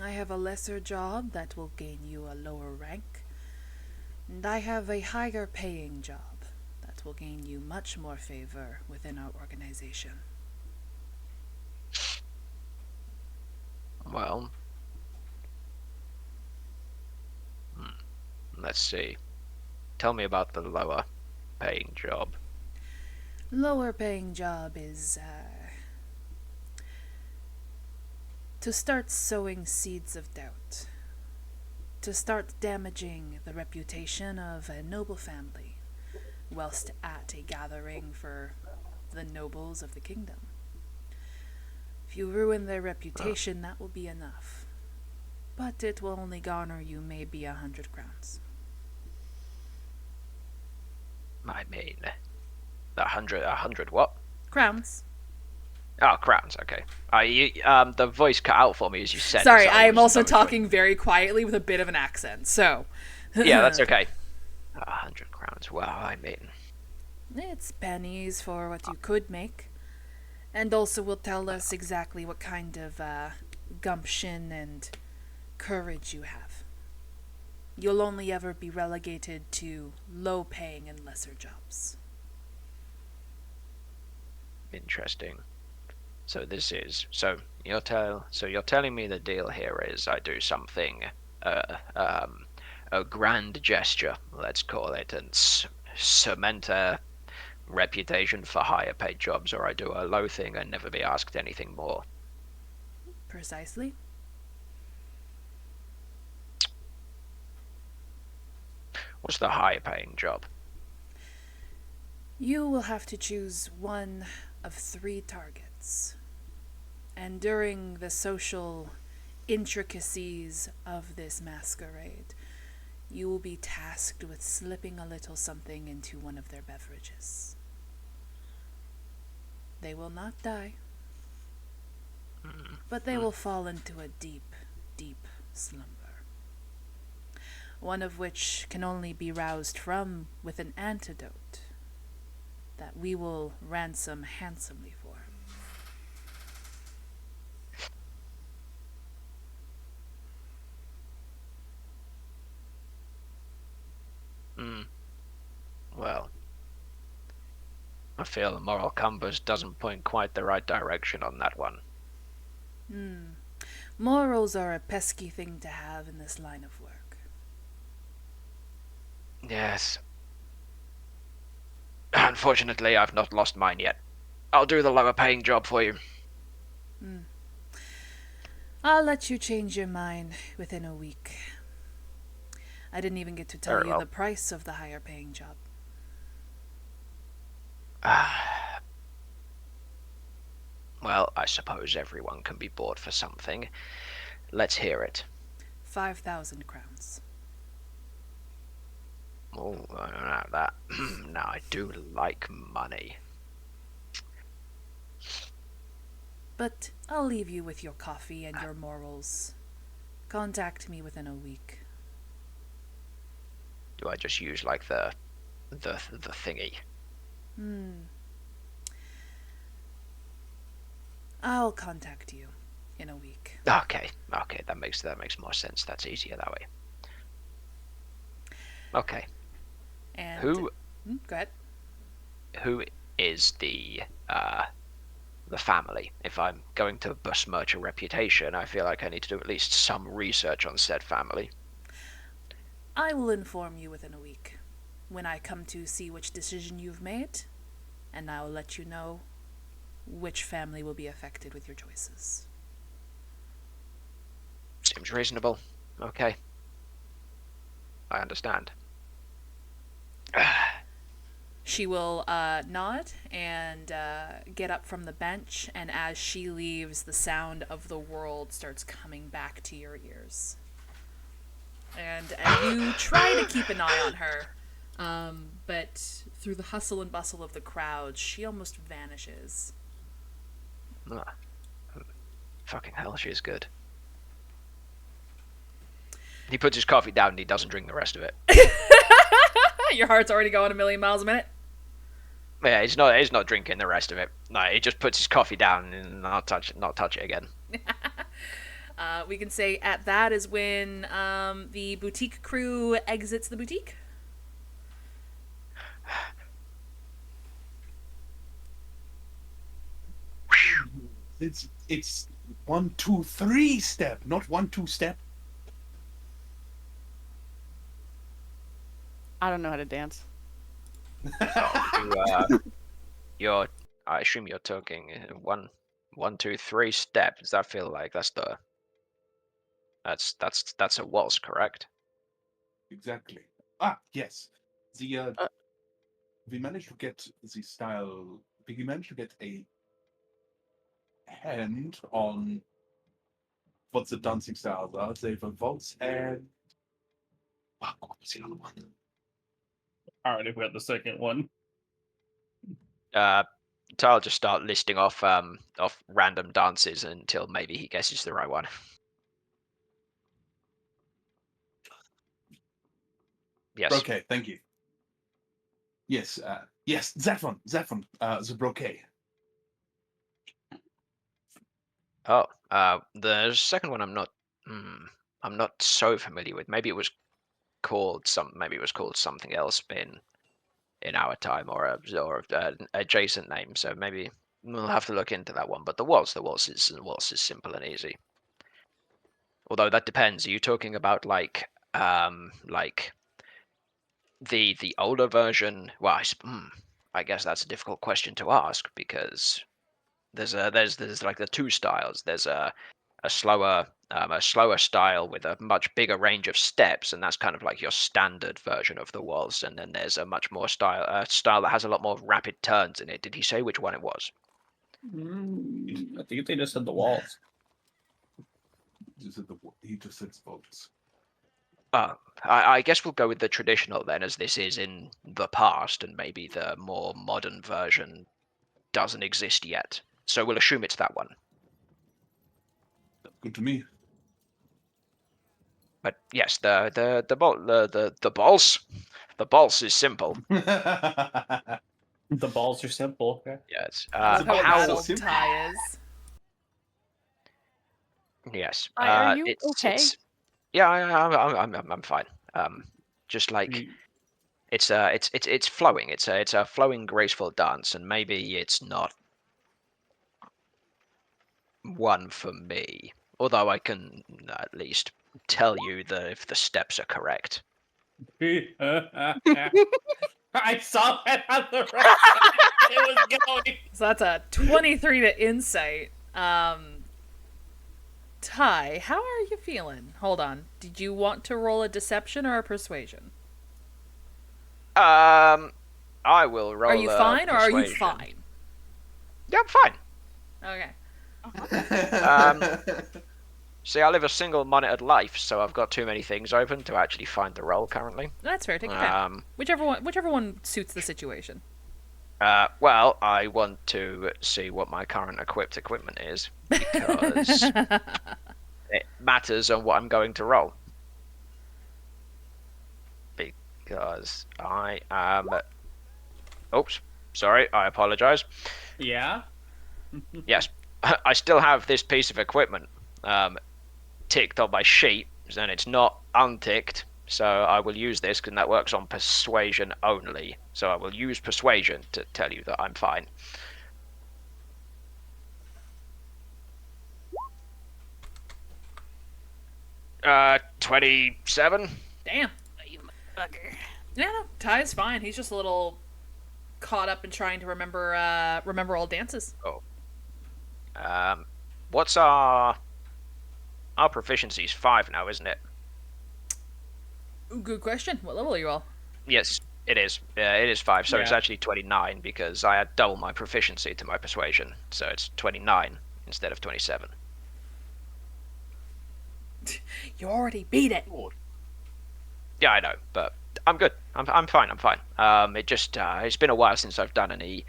[SPEAKER 1] I have a lesser job that will gain you a lower rank, and I have a higher paying job that will gain you much more favor within our organization.
[SPEAKER 2] Well, let's see. Tell me about the lower paying job.
[SPEAKER 1] Lower paying job is to start sowing seeds of doubt, to start damaging the reputation of a noble family whilst at a gathering for the nobles of the kingdom. If you ruin their reputation, that will be enough. But it will only garner you maybe 100 crowns.
[SPEAKER 2] I mean, 100 what?
[SPEAKER 1] Crowns.
[SPEAKER 2] Oh, crowns, okay. The voice cut out for me as you said.
[SPEAKER 1] Sorry,
[SPEAKER 2] so
[SPEAKER 1] I am also
[SPEAKER 2] wasn't sure.
[SPEAKER 1] talking very quietly with a bit of an accent, so...
[SPEAKER 2] Yeah, that's okay. 100 crowns, well, I mean...
[SPEAKER 1] It's pennies for what you could make. And also will tell us exactly what kind of gumption and courage you have. You'll only ever be relegated to low-paying and lesser jobs.
[SPEAKER 2] Interesting. So you're telling me the deal here is I do something, a grand gesture, let's call it, and cement a reputation for higher paid jobs, or I do a low thing and never be asked anything more.
[SPEAKER 1] Precisely.
[SPEAKER 2] What's the higher paying job?
[SPEAKER 1] You will have to choose one of 3 targets. And during the social intricacies of this masquerade, you will be tasked with slipping a little something into one of their beverages. They will not die, but they will fall into a deep, deep slumber. One of which can only be roused from with an antidote that we will ransom handsomely for.
[SPEAKER 2] Well, I feel the moral compass doesn't point quite the right direction on that one.
[SPEAKER 1] Morals are a pesky thing to have in this line of work.
[SPEAKER 2] Yes. Unfortunately, I've not lost mine yet. I'll do the lower paying job for you.
[SPEAKER 1] I'll let you change your mind within a week. I didn't even get to tell
[SPEAKER 2] Very
[SPEAKER 1] you
[SPEAKER 2] well.
[SPEAKER 1] the price of the higher paying job.
[SPEAKER 2] Well, I suppose everyone can be bought for something. Let's hear it.
[SPEAKER 1] 5,000 crowns.
[SPEAKER 2] Oh, I don't know that. Now, I do like money.
[SPEAKER 1] But I'll leave you with your coffee and your morals. Contact me within a week.
[SPEAKER 2] Do I just use like the thingy?
[SPEAKER 1] I'll contact you in a week.
[SPEAKER 2] Okay, that makes more sense. That's easier that way. Okay,
[SPEAKER 1] And
[SPEAKER 2] who
[SPEAKER 1] go ahead.
[SPEAKER 2] is the family? If I'm going to besmirch a reputation, I feel like I need to do at least some research on said family.
[SPEAKER 1] I will inform you within a week when I come to see which decision you've made, and I'll let you know which family will be affected with your choices.
[SPEAKER 2] Seems reasonable. Okay, I understand.
[SPEAKER 1] She will nod and get up from the bench, and as she leaves, the sound of the world starts coming back to your ears. And you try to keep an eye on her, but through the hustle and bustle of the crowd, she almost vanishes.
[SPEAKER 2] Fucking hell, she's good. He puts his coffee down and he doesn't drink the rest of it.
[SPEAKER 1] Your heart's already going a million miles a minute.
[SPEAKER 2] Yeah, he's not drinking the rest of it. No, he just puts his coffee down and not touch it again.
[SPEAKER 1] We can say at that is when the boutique crew exits the boutique.
[SPEAKER 5] It's 1, 2, 3 step, not 1, 2 step.
[SPEAKER 3] I don't know how to dance.
[SPEAKER 2] I assume you're talking 1, 2, 3 step. Does that feel like that's a waltz, correct?
[SPEAKER 5] Exactly. Yes. The we managed to get the style. We managed to get a hand on what the dancing styles are. They've a waltz and what was the other one?
[SPEAKER 4] Alright, if we got the second one.
[SPEAKER 2] So I'll just start listing off random dances until maybe he guesses the right one. Yes.
[SPEAKER 5] Okay, thank you. Yes, yes, that one, the brocade.
[SPEAKER 2] Oh, the second one I'm not so familiar with. Maybe it was called something else in our time, or an adjacent name. So maybe we'll have to look into that one. But the waltz is simple and easy. Although that depends. Are you talking about like the older version? Well, I guess that's a difficult question to ask because there's like the two styles. There's a slower style with a much bigger range of steps, and that's kind of like your standard version of the waltz. And then there's a much more style that has a lot more rapid turns in it. Did he say which one it was?
[SPEAKER 4] I think they just said the waltz.
[SPEAKER 5] He just said waltz.
[SPEAKER 2] I guess we'll go with the traditional then, as this is in the past, and maybe the more modern version doesn't exist yet. So we'll assume it's that one.
[SPEAKER 5] Good to me.
[SPEAKER 2] But yes, the balls is simple.
[SPEAKER 4] The balls are simple. Okay.
[SPEAKER 2] Yes.
[SPEAKER 1] How
[SPEAKER 5] how
[SPEAKER 1] battle
[SPEAKER 5] simple.
[SPEAKER 1] tie is.
[SPEAKER 2] Yes.
[SPEAKER 3] Are you okay?
[SPEAKER 2] Yeah, I'm fine. Just like it's flowing. It's a flowing, graceful dance, and maybe it's not one for me. Although I can at least tell you that if the steps are correct.
[SPEAKER 4] I saw it on the right side. It was going.
[SPEAKER 1] So that's a 23 to insight. Ty, how are you feeling? Hold on. Did you want to roll a deception or a persuasion?
[SPEAKER 2] I will roll.
[SPEAKER 1] Are you fine or are you
[SPEAKER 2] persuasion.
[SPEAKER 1] fine?
[SPEAKER 2] Yeah, I'm fine.
[SPEAKER 1] Okay.
[SPEAKER 2] See, I live a single monitored life, so I've got too many things open to actually find the roll currently.
[SPEAKER 1] That's fair. Take your time. Whichever one suits the situation.
[SPEAKER 2] Well, I want to see what my current equipment is because it matters on what I'm going to roll. Because I am. Oops, sorry, I apologize.
[SPEAKER 4] Yeah?
[SPEAKER 2] Yes, I still have this piece of equipment ticked on my sheet, and it's not unticked. So I will use this, because that works on persuasion only. So I will use persuasion to tell you that I'm fine. Uh, 27.
[SPEAKER 1] Damn.
[SPEAKER 3] You motherfucker.
[SPEAKER 1] Yeah, no, Ty's fine. He's just a little caught up in trying to remember old dances.
[SPEAKER 2] What's our proficiency's 5 now, isn't it?
[SPEAKER 1] Ooh, good question. What level are you all?
[SPEAKER 2] Yes, it is. It is 5, so it's
[SPEAKER 4] Yeah.
[SPEAKER 2] actually 29 because I had double my proficiency to my persuasion, so it's 29 instead of 27.
[SPEAKER 1] You already beat it.
[SPEAKER 2] Yeah, I know, but I'm good. I'm fine. I'm fine. It just it's been a while since I've done any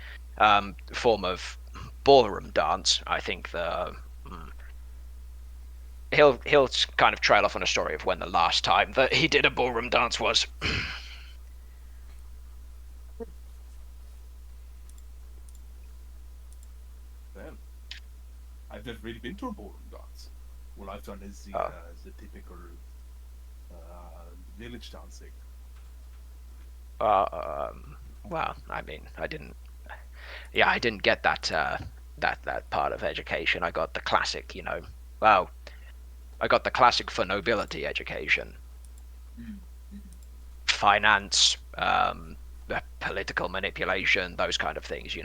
[SPEAKER 2] form of ballroom dance. I think he'll kind of trail off on a story of when the last time that he did a ballroom dance was.
[SPEAKER 5] Then, I've never really been to a ballroom dance. All I've done is the typical village dancing.
[SPEAKER 2] Well, I mean, I didn't. Yeah, I didn't get that that part of education. I got the classic, Well, I got the classic for nobility education, finance, political manipulation, those kind of things.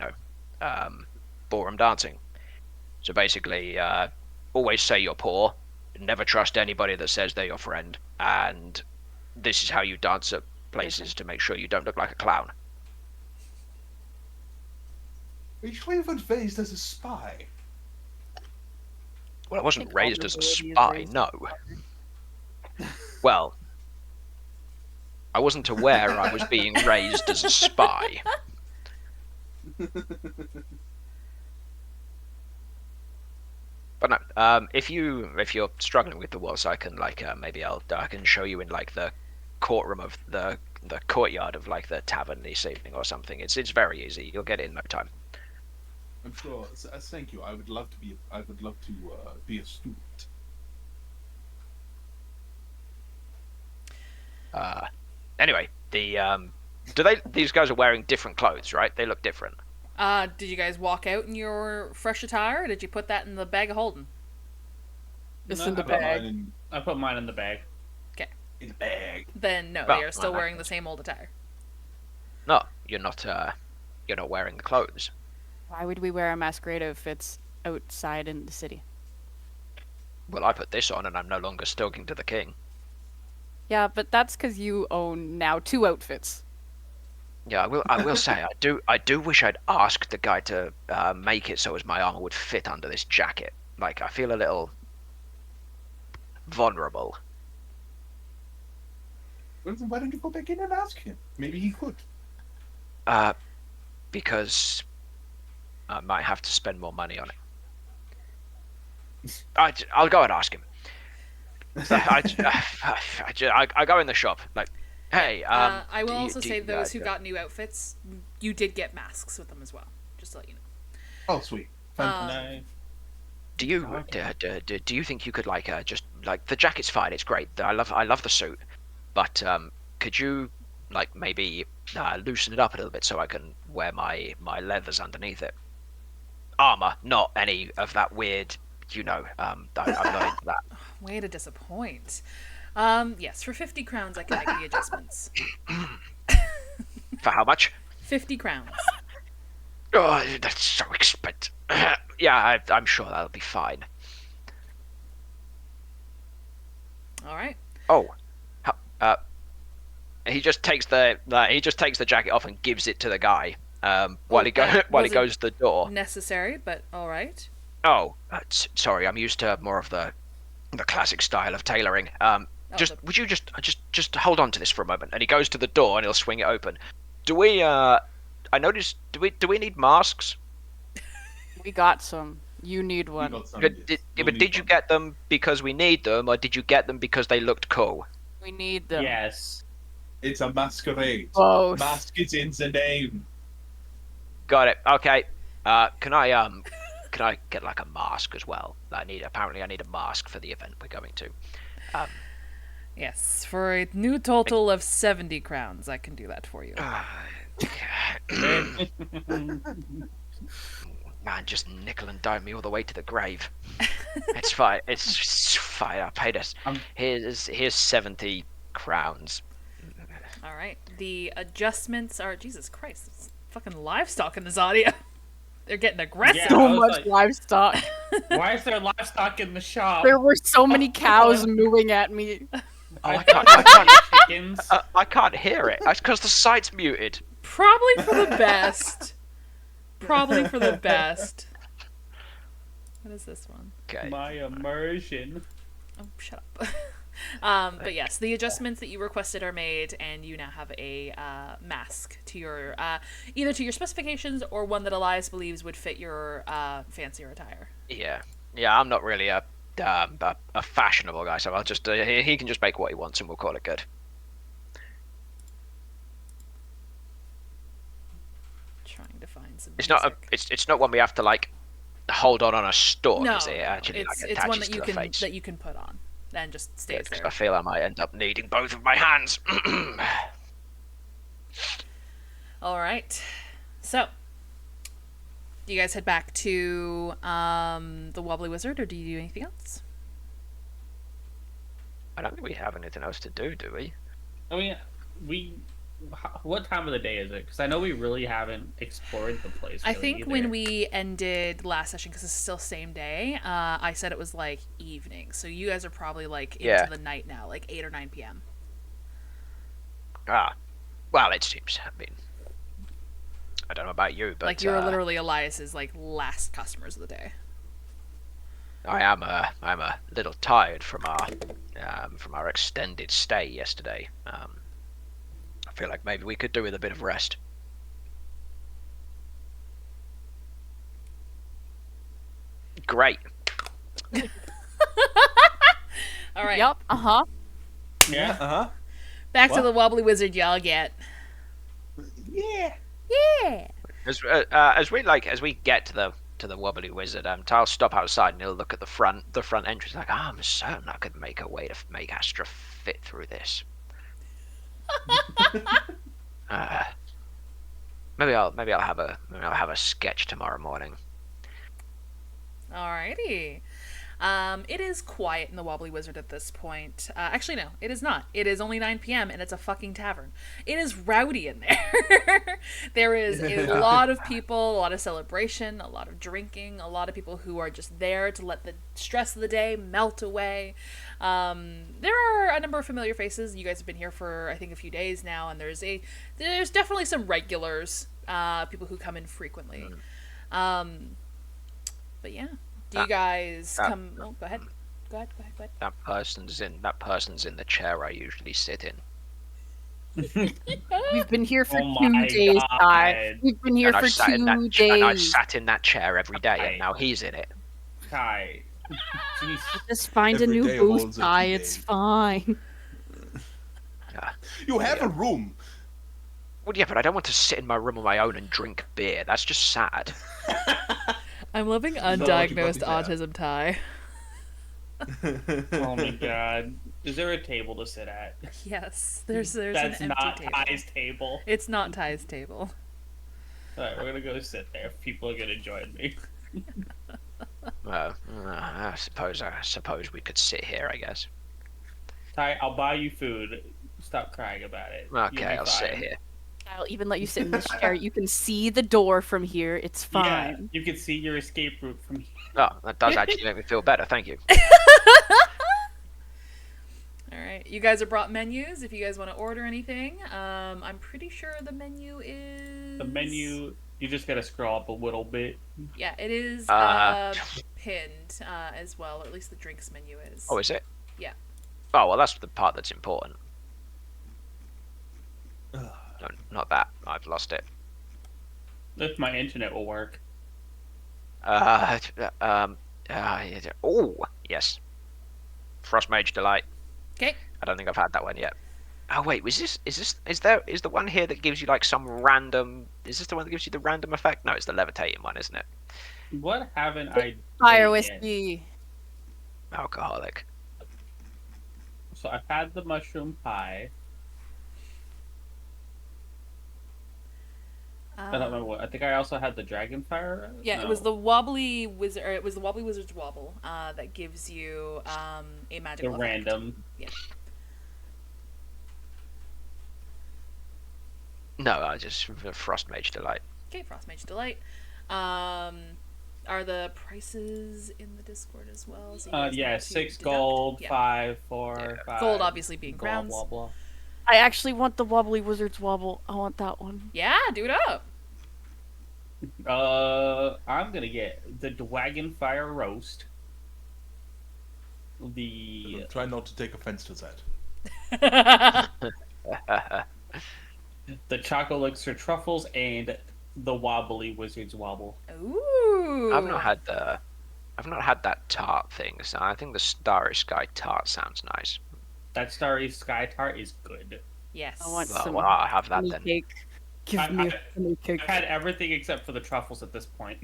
[SPEAKER 2] Ballroom dancing. So basically, always say you're poor, never trust anybody that says they're your friend, and this is how you dance at places to make sure you don't look like a clown.
[SPEAKER 5] Are you sure you weren't raised as a spy?
[SPEAKER 2] Well, I wasn't
[SPEAKER 3] think
[SPEAKER 2] raised as a
[SPEAKER 3] honorability is
[SPEAKER 2] spy,
[SPEAKER 3] raised
[SPEAKER 2] no. Well, I wasn't aware I was being raised as a spy. But no, if you're struggling with the walls, I can maybe I can show you in the courtroom of the courtyard of the tavern this evening or something. It's very easy. You'll get it in no time.
[SPEAKER 5] I'm sure. Thank you. I would love to be. I would love to be a student.
[SPEAKER 2] Anyway, these guys are wearing different clothes, right? They look different.
[SPEAKER 1] Did you guys walk out in your fresh attire, or did you put that in the bag of holding?
[SPEAKER 3] It's
[SPEAKER 4] No,
[SPEAKER 3] in the
[SPEAKER 4] I put
[SPEAKER 3] bag.
[SPEAKER 4] I put mine in the bag.
[SPEAKER 5] In the bag.
[SPEAKER 1] Then no,
[SPEAKER 2] Well,
[SPEAKER 1] they are still
[SPEAKER 2] well,
[SPEAKER 1] wearing the same old attire.
[SPEAKER 2] No, you're not. You're not wearing the clothes.
[SPEAKER 3] Why would we wear a masquerade outfits outside in the city?
[SPEAKER 2] Well, I put this on, and I'm no longer stalking to the king.
[SPEAKER 3] Yeah, but that's because you own now 2 outfits.
[SPEAKER 2] Yeah, I will say I do wish I'd asked the guy to make it so as my armor would fit under this jacket. I feel a little vulnerable.
[SPEAKER 5] Well, then why don't you go back in and ask him? Maybe he could.
[SPEAKER 2] Because I might have to spend more money on it. I'll go and ask him. I go in the shop hey.
[SPEAKER 1] I will also say those who
[SPEAKER 2] got.
[SPEAKER 1] got new outfits, you did get masks with them as well. Just to let you know.
[SPEAKER 5] Oh, sweet.
[SPEAKER 4] No.
[SPEAKER 2] Do you do you think you could just the jacket's fine? It's great. I love the suit, but could you maybe loosen it up a little bit so I can wear my leathers underneath it? Armor, not any of that weird. I'm not into that.
[SPEAKER 1] Way to disappoint. Yes, for 50 crowns I can make the adjustments.
[SPEAKER 2] For how much?
[SPEAKER 1] 50 crowns.
[SPEAKER 2] Oh, that's so expensive. Yeah, I'm sure that'll be fine. 50 crowns. Oh, that's so expensive. Yeah, I'm sure that'll be fine. 50 crowns. Oh, that's so expensive. Oh, that's so expensive. 50 crowns. Oh, that's so expensive. Yeah, I'm sure that'll be fine. 50 crowns. Oh, that's so expensive. Yeah, I'm sure that'll be fine.
[SPEAKER 1] All right.
[SPEAKER 2] Oh, he just takes the jacket off and gives it to the guy. While he
[SPEAKER 1] that
[SPEAKER 2] while he
[SPEAKER 1] wasn't
[SPEAKER 2] goes to the door.
[SPEAKER 1] Necessary, but all right.
[SPEAKER 2] Oh, sorry, I'm used to more of the classic style of tailoring. Would you just hold on to this for a moment? And he goes to the door and he'll swing it open. Do we? I noticed. Do we need masks?
[SPEAKER 3] We got some. You need
[SPEAKER 5] You
[SPEAKER 3] one.
[SPEAKER 5] got some,
[SPEAKER 2] But
[SPEAKER 5] yes. You'll need
[SPEAKER 2] did you
[SPEAKER 5] one.
[SPEAKER 2] get them because we need them, or did you get them because they looked cool?
[SPEAKER 3] We need them.
[SPEAKER 4] Yes.
[SPEAKER 5] It's a masquerade.
[SPEAKER 3] Both.
[SPEAKER 5] Mask is in the name.
[SPEAKER 2] Got it. Okay. Can I get like a mask as well? Apparently I need a mask for the event we're going to.
[SPEAKER 1] Yes, for a new total of 70 crowns, I can do that for you.
[SPEAKER 2] Man, just nickel and dime me all the way to the grave. It's fine. It's fine. I paid us. Here's 70 crowns.
[SPEAKER 1] All right. The adjustments are Jesus Christ. It's fucking livestock in this audio. They're getting aggressive.
[SPEAKER 4] Yeah.
[SPEAKER 3] So
[SPEAKER 4] I was
[SPEAKER 3] much
[SPEAKER 4] like-
[SPEAKER 3] livestock.
[SPEAKER 4] Why is there livestock in the shop?
[SPEAKER 3] There were so many cows mooing at me.
[SPEAKER 2] I
[SPEAKER 4] thought
[SPEAKER 2] can't-
[SPEAKER 4] it was chickens.
[SPEAKER 2] I can't hear it. That's because the site's muted.
[SPEAKER 1] Probably for the best. Probably for the best. What is this one?
[SPEAKER 2] Okay.
[SPEAKER 4] My immersion.
[SPEAKER 1] Oh, shut up. But yes, the adjustments that you requested are made, and you now have a mask to your either to your specifications or one that Elias believes would fit your fancier attire.
[SPEAKER 2] Yeah. I'm not really a fashionable guy, so I'll just he can just make what he wants, and we'll call it good.
[SPEAKER 1] Trying to find some.
[SPEAKER 2] It's not it's not one we have to like hold on a stalk,
[SPEAKER 1] No,
[SPEAKER 2] is it? Actually,
[SPEAKER 1] it's
[SPEAKER 2] like,
[SPEAKER 1] one
[SPEAKER 2] attaches
[SPEAKER 1] that you
[SPEAKER 2] to
[SPEAKER 1] can
[SPEAKER 2] the face.
[SPEAKER 1] that you can put on and just stays
[SPEAKER 2] Good, 'cause
[SPEAKER 1] there.
[SPEAKER 2] I feel I might end up needing both of my hands.
[SPEAKER 1] All right. So, do you guys head back to the Wobbly Wizard, or do you do anything else?
[SPEAKER 2] I don't think we have anything else to do we?
[SPEAKER 4] I mean, what time of the day is it? Because I know we really haven't explored the place.
[SPEAKER 1] I
[SPEAKER 4] really
[SPEAKER 1] think
[SPEAKER 4] either.
[SPEAKER 1] when we ended last session, because it's still same day, I said it was like evening. So you guys are probably like into
[SPEAKER 2] Yeah.
[SPEAKER 1] the night now, like 8 or 9 p.m.
[SPEAKER 2] Well, it seems. I mean, I don't know about you, but
[SPEAKER 1] Like you're literally Elias's like last customers of the day.
[SPEAKER 2] I'm a little tired from our extended stay yesterday. I feel like maybe we could do with a bit of rest. Great.
[SPEAKER 1] All right.
[SPEAKER 3] Yup. Uh-huh.
[SPEAKER 4] Yeah.
[SPEAKER 1] Back to
[SPEAKER 5] What?
[SPEAKER 1] the Wobbly Wizard, y'all get.
[SPEAKER 5] Yeah.
[SPEAKER 1] Yeah.
[SPEAKER 2] As we get to the Wobbly Wizard, I'll stop outside and he'll look at the front entrance like, I'm certain I could make a way to make Astra fit through this. Maybe I'll have a sketch tomorrow morning.
[SPEAKER 1] Alrighty. It is quiet in the Wobbly Wizard at this point. Actually, no, it is not. It is only 9 p.m. and it's a fucking tavern. It is rowdy in there. There is a lot of people, a lot of celebration, a lot of drinking, a lot of people who are just there to let the stress of the day melt away. There are a number of familiar faces. You guys have been here for, I think, a few days now, and there's definitely some regulars, people who come in frequently. But yeah. Do you guys come? Oh, go ahead. Go ahead.
[SPEAKER 2] That person's in the chair I usually sit in.
[SPEAKER 3] We've been here for
[SPEAKER 4] Oh
[SPEAKER 3] 2
[SPEAKER 4] my
[SPEAKER 3] days,
[SPEAKER 4] God.
[SPEAKER 3] Kai. We've been here
[SPEAKER 2] And
[SPEAKER 3] for
[SPEAKER 2] I've sat in
[SPEAKER 3] 2
[SPEAKER 2] and I've
[SPEAKER 3] days.
[SPEAKER 2] sat in that chair every day,
[SPEAKER 4] Right.
[SPEAKER 2] and now he's in it.
[SPEAKER 4] Kai. Jeez.
[SPEAKER 3] Just find a
[SPEAKER 5] Every
[SPEAKER 3] new
[SPEAKER 5] day
[SPEAKER 3] booth,
[SPEAKER 5] holds a
[SPEAKER 3] Kai.
[SPEAKER 5] key
[SPEAKER 3] It's
[SPEAKER 5] day.
[SPEAKER 3] fine.
[SPEAKER 5] You have a room.
[SPEAKER 2] Well, yeah, but I don't want to sit in my room on my own and drink beer. That's just sad.
[SPEAKER 1] I'm loving
[SPEAKER 5] what you
[SPEAKER 1] undiagnosed
[SPEAKER 5] got to
[SPEAKER 1] autism, Ty.
[SPEAKER 4] Oh my god. Is there a table to sit at?
[SPEAKER 1] Yes, there's
[SPEAKER 4] That's
[SPEAKER 1] an empty
[SPEAKER 4] not
[SPEAKER 1] table.
[SPEAKER 4] Ty's table.
[SPEAKER 1] It's not Ty's table.
[SPEAKER 4] Alright, we're gonna go sit there. People are gonna join me.
[SPEAKER 2] I suppose we could sit here, I guess.
[SPEAKER 4] Ty, I'll buy you food. Stop crying about it. You'll be
[SPEAKER 2] Okay, I'll sit
[SPEAKER 4] fine.
[SPEAKER 2] here.
[SPEAKER 3] I'll even let you sit in this chair. You can see the door from here. It's
[SPEAKER 4] Yeah,
[SPEAKER 3] fine.
[SPEAKER 4] you can see your escape route from here.
[SPEAKER 2] Oh, that does actually make me feel better. Thank you.
[SPEAKER 1] right. You guys are brought menus if you guys want to order anything. I'm pretty sure the menu is...
[SPEAKER 4] The menu, you just gotta scroll up a little bit.
[SPEAKER 1] Yeah, it is pinned as well, or at least the drinks menu is.
[SPEAKER 2] Oh, is it?
[SPEAKER 1] Yeah.
[SPEAKER 2] Oh, well, that's the part that's important.
[SPEAKER 5] Ugh.
[SPEAKER 2] No, not that. I've lost it.
[SPEAKER 4] If my internet will work.
[SPEAKER 2] Oh, yes. Frost Mage Delight.
[SPEAKER 1] Okay.
[SPEAKER 2] I don't think I've had that one yet. Oh wait, is the one here that gives you like some random? Is this the one that gives you the random effect? No, it's the levitating one, isn't it?
[SPEAKER 4] What haven't I
[SPEAKER 3] Fire
[SPEAKER 4] done yet?
[SPEAKER 3] whiskey.
[SPEAKER 2] Alcoholic.
[SPEAKER 4] So I've had the mushroom pie. I don't remember what. I think I also had the dragon fire.
[SPEAKER 1] Yeah,
[SPEAKER 4] No.
[SPEAKER 1] it was the wobbly wizard. Or it was the wobbly wizard's wobble that gives you a
[SPEAKER 4] the
[SPEAKER 1] magical effect.
[SPEAKER 4] random.
[SPEAKER 1] Yeah.
[SPEAKER 2] No, I just Frost Mage Delight.
[SPEAKER 1] Okay, Frost Mage Delight. Are the prices in the Discord as well? So you guys
[SPEAKER 4] Yeah,
[SPEAKER 1] know to
[SPEAKER 4] 6
[SPEAKER 1] deduct?
[SPEAKER 4] gold,
[SPEAKER 1] Yeah.
[SPEAKER 4] 5, 4,
[SPEAKER 2] Yeah.
[SPEAKER 4] 5.
[SPEAKER 1] Gold obviously being
[SPEAKER 4] blah,
[SPEAKER 1] crowns.
[SPEAKER 4] blah, blah.
[SPEAKER 3] I actually want the wobbly wizard's wobble. I want that one.
[SPEAKER 1] Yeah, do it up.
[SPEAKER 4] I'm gonna get the dragon fire roast. The
[SPEAKER 5] Try not to take offense to that.
[SPEAKER 4] chocolate elixir truffles and the wobbly wizard's wobble.
[SPEAKER 1] Ooh.
[SPEAKER 2] I've not had that tart thing. So I think the Starry Sky tart sounds nice.
[SPEAKER 4] That starry sky tart is good.
[SPEAKER 1] Yes.
[SPEAKER 3] I want
[SPEAKER 2] Well,
[SPEAKER 3] some
[SPEAKER 2] I'll have that
[SPEAKER 3] honey
[SPEAKER 2] then.
[SPEAKER 3] cake. Give me a honey cake.
[SPEAKER 4] I've had everything except for the truffles at this point.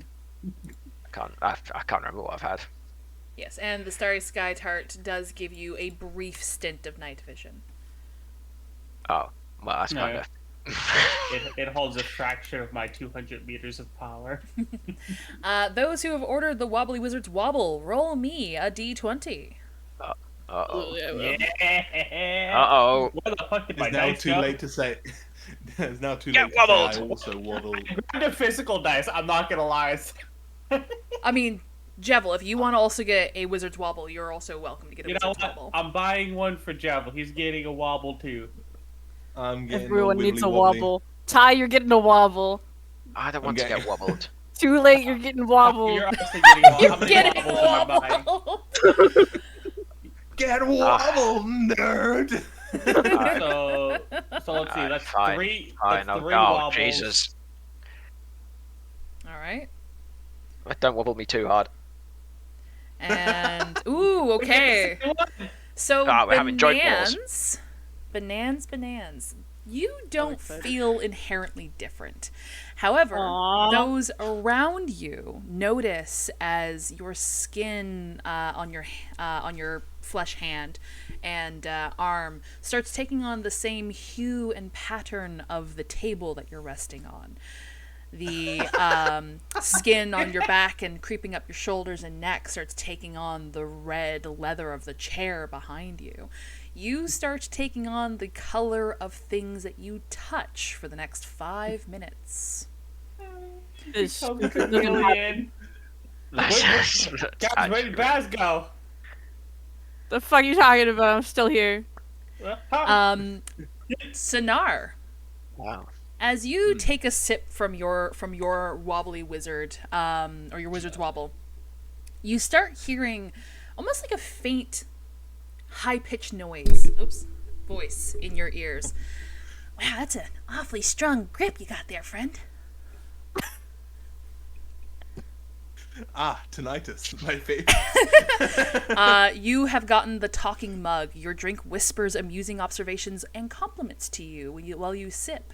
[SPEAKER 2] I can't remember what I've had.
[SPEAKER 1] Yes, and the Starry Sky Tart does give you a brief stint of night vision.
[SPEAKER 2] Oh, well, that's
[SPEAKER 4] No.
[SPEAKER 2] kind of.
[SPEAKER 4] It holds a fraction of my 200 meters of power.
[SPEAKER 1] Those who have ordered the Wobbly Wizard's Wobble, roll me a d20.
[SPEAKER 2] Uh-oh.
[SPEAKER 4] Yeah.
[SPEAKER 2] Uh-oh.
[SPEAKER 4] What the fuck did my
[SPEAKER 5] It's now
[SPEAKER 4] dice
[SPEAKER 5] too
[SPEAKER 4] go?
[SPEAKER 5] late to say. It's now too
[SPEAKER 2] Get
[SPEAKER 5] late to say
[SPEAKER 2] wobbled.
[SPEAKER 5] I also waddle.
[SPEAKER 4] I'm a physical dice. I'm not gonna lie.
[SPEAKER 1] I mean, Jevil, if you want to also get a Wizard's Wobble, you're also welcome to get a
[SPEAKER 4] You know
[SPEAKER 1] Wizard's
[SPEAKER 4] what?
[SPEAKER 1] Wobble.
[SPEAKER 4] I'm buying one for Javel. He's getting a wobble too.
[SPEAKER 5] I'm getting
[SPEAKER 3] Everyone
[SPEAKER 5] all
[SPEAKER 3] needs a
[SPEAKER 5] wibbly wobbly.
[SPEAKER 3] wobble. Ty, you're getting a wobble.
[SPEAKER 2] I don't want to
[SPEAKER 5] getting-
[SPEAKER 2] get wobbled.
[SPEAKER 3] Too late, you're getting wobbled.
[SPEAKER 4] You're also getting a
[SPEAKER 1] You're
[SPEAKER 4] How many
[SPEAKER 1] getting
[SPEAKER 4] wobbles am I buying?
[SPEAKER 1] wobble!
[SPEAKER 5] Get wobble, nerd!
[SPEAKER 4] So let's see.
[SPEAKER 2] Alright,
[SPEAKER 4] That's
[SPEAKER 2] fine,
[SPEAKER 4] three.
[SPEAKER 2] Fine,
[SPEAKER 4] That's
[SPEAKER 2] oh,
[SPEAKER 4] three
[SPEAKER 2] oh,
[SPEAKER 4] wobbles.
[SPEAKER 2] Jesus.
[SPEAKER 1] Alright.
[SPEAKER 2] Don't wobble me too hard.
[SPEAKER 1] And, ooh, okay. So,
[SPEAKER 2] we're having joint balls.
[SPEAKER 1] Bananas. You don't
[SPEAKER 3] excited.
[SPEAKER 1] feel inherently different. However,
[SPEAKER 3] Aw.
[SPEAKER 1] those around you notice as your skin on your flesh hand and arm starts taking on the same hue and pattern of the table that you're resting on. The skin on your back and creeping up your shoulders and neck starts taking on the red leather of the chair behind you. You start taking on the color of things that you touch for the next 5 minutes.
[SPEAKER 3] This
[SPEAKER 4] Come
[SPEAKER 3] doesn't
[SPEAKER 4] to
[SPEAKER 3] happen.
[SPEAKER 4] Julian. Guys, where did Baz go?
[SPEAKER 3] The fuck are you talking about? I'm still here.
[SPEAKER 1] Sinar,
[SPEAKER 2] Wow.
[SPEAKER 1] as you take a sip from your wobbly wizard, or your wizard's wobble, you start hearing almost like a faint, high-pitched voice in your ears. Wow, that's an awfully strong grip you got there, friend.
[SPEAKER 5] Tinnitus, my favorite.
[SPEAKER 1] You have gotten the talking mug. Your drink whispers amusing observations and compliments to you while you sip.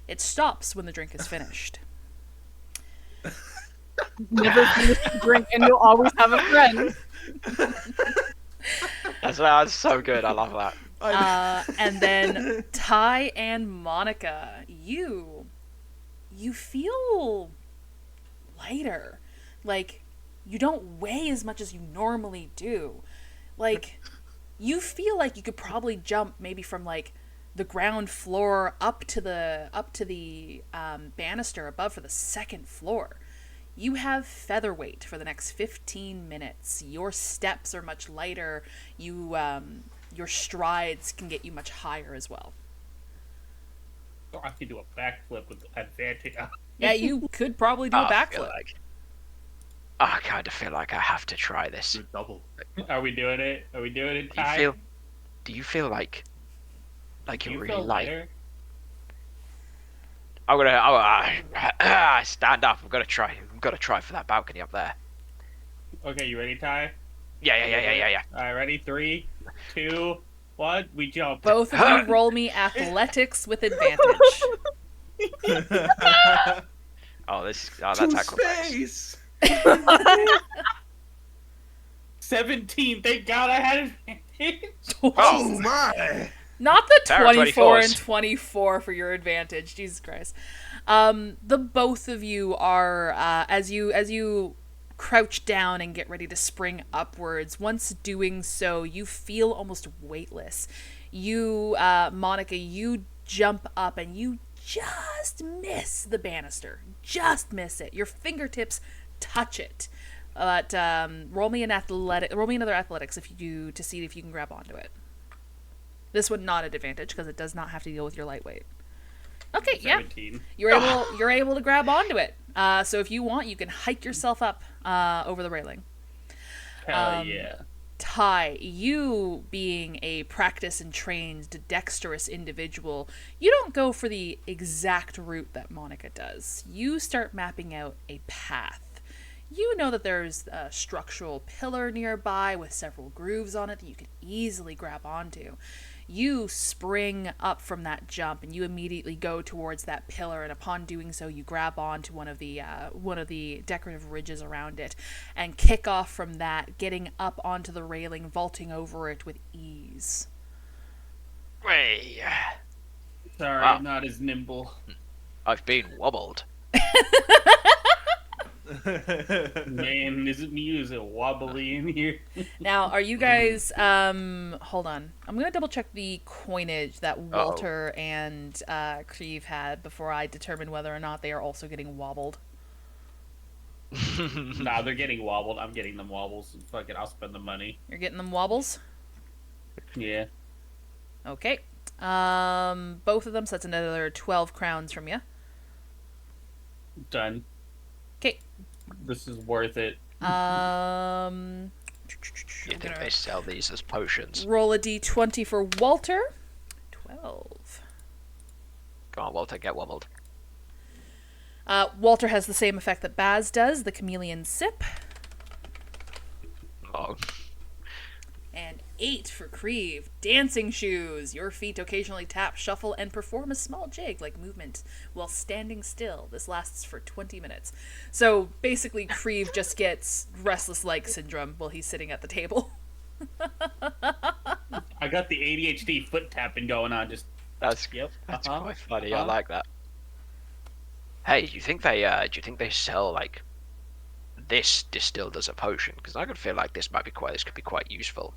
[SPEAKER 1] It stops when the drink is finished.
[SPEAKER 3] Never finish a drink and you'll always have a friend.
[SPEAKER 2] That's so good. I love that.
[SPEAKER 1] And then Ty and Monica, you feel lighter. Like, you don't weigh as much as you normally do. Like, you feel like you could probably jump maybe from like the ground floor up to the banister above for the second floor. You have featherweight for the next 15 minutes. Your steps are much lighter. You your strides can get you much higher as well.
[SPEAKER 4] Oh, I can do a backflip with advantage.
[SPEAKER 1] Yeah, you could probably do a
[SPEAKER 2] I feel
[SPEAKER 1] backflip.
[SPEAKER 2] like I kind of feel like I have to try this.
[SPEAKER 5] Do a double.
[SPEAKER 4] Are we doing it? Are we doing it,
[SPEAKER 2] Do you
[SPEAKER 4] Ty?
[SPEAKER 2] feel? Do you feel like
[SPEAKER 4] Do
[SPEAKER 2] you
[SPEAKER 4] you
[SPEAKER 2] really
[SPEAKER 4] feel
[SPEAKER 2] like?
[SPEAKER 4] lighter?
[SPEAKER 2] I'm gonna stand up. I'm gonna try. I'm gonna try for that balcony up there.
[SPEAKER 4] Okay, you ready, Ty?
[SPEAKER 2] Yeah.
[SPEAKER 4] Alright, ready? 3, 2, 1. We jump.
[SPEAKER 1] Both of you roll me athletics with advantage.
[SPEAKER 2] That's
[SPEAKER 5] To
[SPEAKER 2] acrobatics.
[SPEAKER 5] space!
[SPEAKER 4] 17. Thank God I had advantage.
[SPEAKER 5] Oh my!
[SPEAKER 1] Not the
[SPEAKER 2] Sarah,
[SPEAKER 1] 24 and
[SPEAKER 2] 24s.
[SPEAKER 1] 24 for your advantage. Jesus Christ. The both of you are, as you crouch down and get ready to spring upwards, once doing so, you feel almost weightless. You, Monica, you jump up and you just miss the banister. Just miss it. Your fingertips touch it. But roll me another athletics if you do, to see if you can grab onto it. This one not at advantage because it does not have to deal with your lightweight. Okay,
[SPEAKER 4] 17.
[SPEAKER 1] yeah, you're able to grab onto it. So if you want, you can hike yourself up over the railing.
[SPEAKER 4] Hell yeah.
[SPEAKER 1] Ty, you being a practiced and trained, dexterous individual, you don't go for the exact route that Monica does. You start mapping out a path. You know that there's a structural pillar nearby with several grooves on it that you could easily grab onto. You spring up from that jump and you immediately go towards that pillar, and upon doing so you grab onto one of the decorative ridges around it and kick off from that, getting up onto the railing, vaulting over it with ease.
[SPEAKER 2] Way.
[SPEAKER 4] Sorry,
[SPEAKER 2] Wow.
[SPEAKER 4] not as nimble.
[SPEAKER 2] I've been wobbled.
[SPEAKER 4] Man, is it me or is it wobbly in here?
[SPEAKER 1] Now, are you guys, hold on. I'm going to double check the coinage that Walter and Creve had before I determine whether or not they are also getting wobbled.
[SPEAKER 4] Nah, they're getting wobbled. I'm getting them wobbles. Fuck it, I'll spend the money.
[SPEAKER 1] You're getting them wobbles?
[SPEAKER 4] Yeah.
[SPEAKER 1] Okay. Both of them, so that's another 12 crowns from you.
[SPEAKER 4] Done.
[SPEAKER 1] Okay.
[SPEAKER 4] This is worth it.
[SPEAKER 2] You
[SPEAKER 1] I'm
[SPEAKER 2] think
[SPEAKER 1] gonna
[SPEAKER 2] they sell these as potions?
[SPEAKER 1] roll a d20 for Walter. 12.
[SPEAKER 2] Go on, Walter, get wobbled.
[SPEAKER 1] Walter has the same effect that Baz does, the chameleon sip.
[SPEAKER 2] Oh.
[SPEAKER 1] And 8 for Creve. Dancing shoes. Your feet occasionally tap, shuffle, and perform a small jig-like movement while standing still. This lasts for 20 minutes. So basically, Creve just gets restless leg syndrome while he's sitting at the table.
[SPEAKER 4] I got the ADHD foot tapping going on. Just
[SPEAKER 2] That's
[SPEAKER 4] yep.
[SPEAKER 2] That's
[SPEAKER 4] uh-huh,
[SPEAKER 2] quite funny. I
[SPEAKER 4] uh-huh.
[SPEAKER 2] like that. Hey, do you think they sell like this distilled as a potion? Because I could feel like this could be quite useful.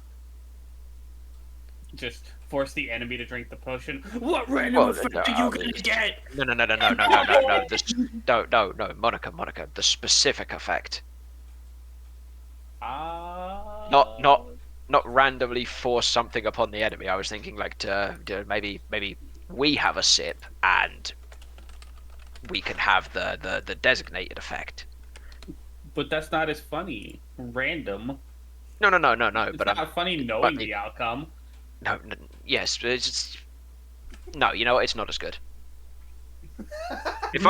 [SPEAKER 4] Just force the enemy to drink the potion. What random
[SPEAKER 2] Well,
[SPEAKER 4] effect
[SPEAKER 2] no,
[SPEAKER 4] are you
[SPEAKER 2] I
[SPEAKER 4] gonna
[SPEAKER 2] mean-
[SPEAKER 4] get?
[SPEAKER 2] No, Monica, Monica, the specific effect. Not randomly force something upon the enemy. I was thinking like to maybe we have a sip and we can have the designated effect.
[SPEAKER 4] But that's not as funny. Random.
[SPEAKER 2] No.
[SPEAKER 4] It's
[SPEAKER 2] But
[SPEAKER 4] not
[SPEAKER 2] I'm
[SPEAKER 4] funny knowing
[SPEAKER 2] but
[SPEAKER 4] the outcome.
[SPEAKER 2] yes. It's just, no. You know what? It's not as good. If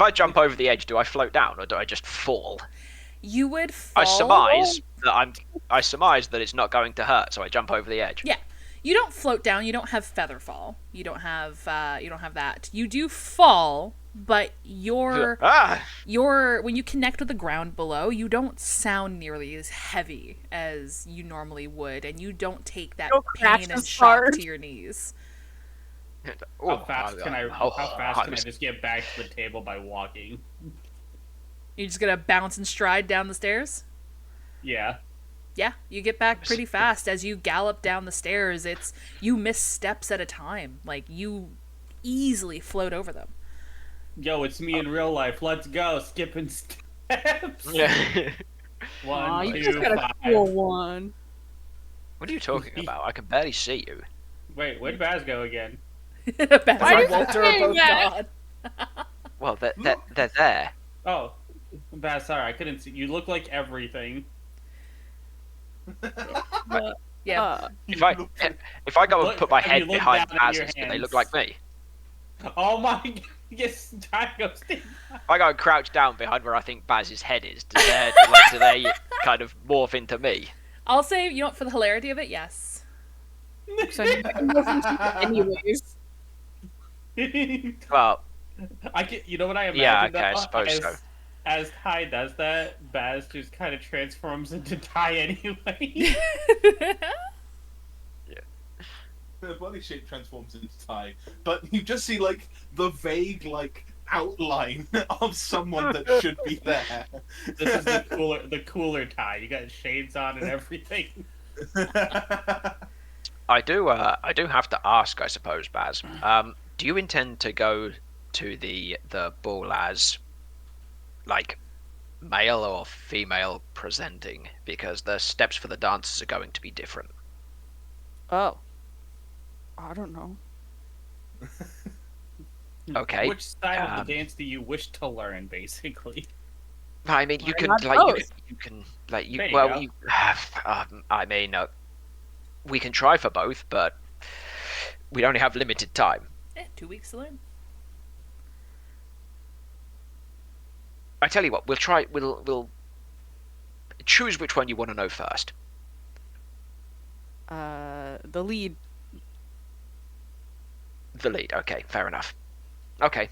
[SPEAKER 2] I jump over the edge, do I float down or do I just fall?
[SPEAKER 1] You would fall.
[SPEAKER 2] I surmise that it's not going to hurt, so I jump over the edge.
[SPEAKER 1] Yeah. You don't float down. You don't have feather fall. You don't have that. You do fall, but your when you connect with the ground below, you don't sound nearly as heavy as you normally would, and you don't take that
[SPEAKER 3] Don't crash
[SPEAKER 1] pain and
[SPEAKER 3] as
[SPEAKER 1] shock
[SPEAKER 3] hard.
[SPEAKER 1] to your knees.
[SPEAKER 4] How fast can I just get back to the table by walking?
[SPEAKER 1] You're just gonna bounce and stride down the stairs?
[SPEAKER 4] Yeah.
[SPEAKER 1] Yeah, you get back pretty fast as you gallop down the stairs. You miss steps at a time. Like, you easily float over them.
[SPEAKER 4] Yo, it's me in real life. Let's go. Skipping steps.
[SPEAKER 2] Yeah.
[SPEAKER 3] Aw,
[SPEAKER 4] 1,
[SPEAKER 3] you
[SPEAKER 4] 2,
[SPEAKER 3] just got a
[SPEAKER 4] 5.
[SPEAKER 3] cool one.
[SPEAKER 2] What are you talking about? I can barely see you.
[SPEAKER 4] Wait, where'd Baz go again?
[SPEAKER 1] Baz
[SPEAKER 3] Why
[SPEAKER 1] and
[SPEAKER 3] do you
[SPEAKER 1] Walter are
[SPEAKER 3] say
[SPEAKER 1] both
[SPEAKER 3] that?
[SPEAKER 1] gone.
[SPEAKER 2] Well, they're there.
[SPEAKER 4] Oh, Baz, sorry, I couldn't see. You look like everything.
[SPEAKER 1] Yeah.
[SPEAKER 2] If I go and
[SPEAKER 4] Look-
[SPEAKER 2] put my
[SPEAKER 4] have you
[SPEAKER 2] head
[SPEAKER 4] looked
[SPEAKER 2] behind
[SPEAKER 4] down at your
[SPEAKER 2] Baz's, do they look
[SPEAKER 4] hands?
[SPEAKER 2] like me?
[SPEAKER 4] Oh my god, yes, Tygo, stay
[SPEAKER 2] If I go and crouch down behind where I think Baz's head is, do they kind of morph into me?
[SPEAKER 1] I'll say, you know what, for the hilarity of it, yes.
[SPEAKER 3] So you anyways.
[SPEAKER 2] Well,
[SPEAKER 4] I can, you know what I imagine?
[SPEAKER 2] yeah, okay, I
[SPEAKER 4] though?
[SPEAKER 2] suppose so.
[SPEAKER 4] As Ty does that, Baz just kind of transforms into Ty anyway.
[SPEAKER 5] The body shape transforms into Ty, but you just see like the vague like outline of someone that should be there.
[SPEAKER 4] This is the cooler Ty. You got shades on and everything.
[SPEAKER 2] I do have to ask, I suppose, Baz. Do you intend to go to the ball as like male or female presenting? Because the steps for the dances are going to be different.
[SPEAKER 3] Oh. I don't know.
[SPEAKER 2] Okay.
[SPEAKER 4] Which style of the dance do you wish to learn, basically?
[SPEAKER 2] I mean, you
[SPEAKER 3] Why
[SPEAKER 2] can
[SPEAKER 3] not
[SPEAKER 2] like
[SPEAKER 3] both?
[SPEAKER 2] you can like you
[SPEAKER 4] There you
[SPEAKER 2] well
[SPEAKER 4] go.
[SPEAKER 2] you. I mean, we can try for both, but we only have limited time.
[SPEAKER 1] 2 weeks to learn.
[SPEAKER 2] I tell you what, we'll try. We'll choose which one you want to know first.
[SPEAKER 3] The lead.
[SPEAKER 2] The lead. Okay, fair enough. Okay.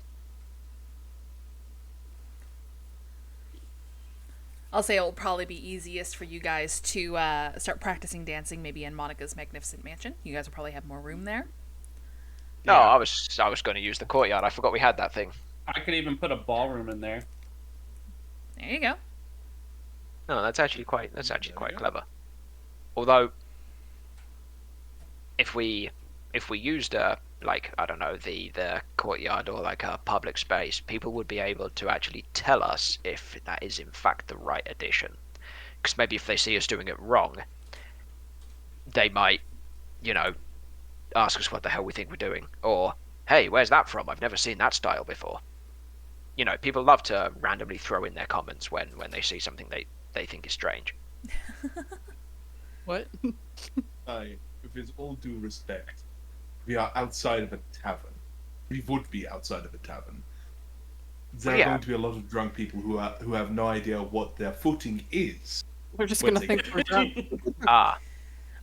[SPEAKER 1] I'll say it'll probably be easiest for you guys to start practicing dancing maybe in Monica's magnificent mansion. You guys will probably have more room there.
[SPEAKER 2] No,
[SPEAKER 4] Yeah.
[SPEAKER 2] I was going to use the courtyard. I forgot we had that thing.
[SPEAKER 4] I could even put a ballroom in there.
[SPEAKER 1] There you go.
[SPEAKER 2] No, that's actually quite clever. Although, if we used like I don't know the courtyard or like a public space, people would be able to actually tell us if that is in fact the right addition. Because maybe if they see us doing it wrong, they might, ask us what the hell we think we're doing, or hey, where's that from? I've never seen that style before. People love to randomly throw in their comments when they see something they think is strange.
[SPEAKER 3] What?
[SPEAKER 5] With his all due respect, we are outside of a tavern. We would be outside of a tavern. There
[SPEAKER 2] Yeah.
[SPEAKER 5] are going to be a lot of drunk people who have no idea what their footing is.
[SPEAKER 3] We're just
[SPEAKER 5] What's
[SPEAKER 3] gonna
[SPEAKER 5] it-
[SPEAKER 3] think we're drunk.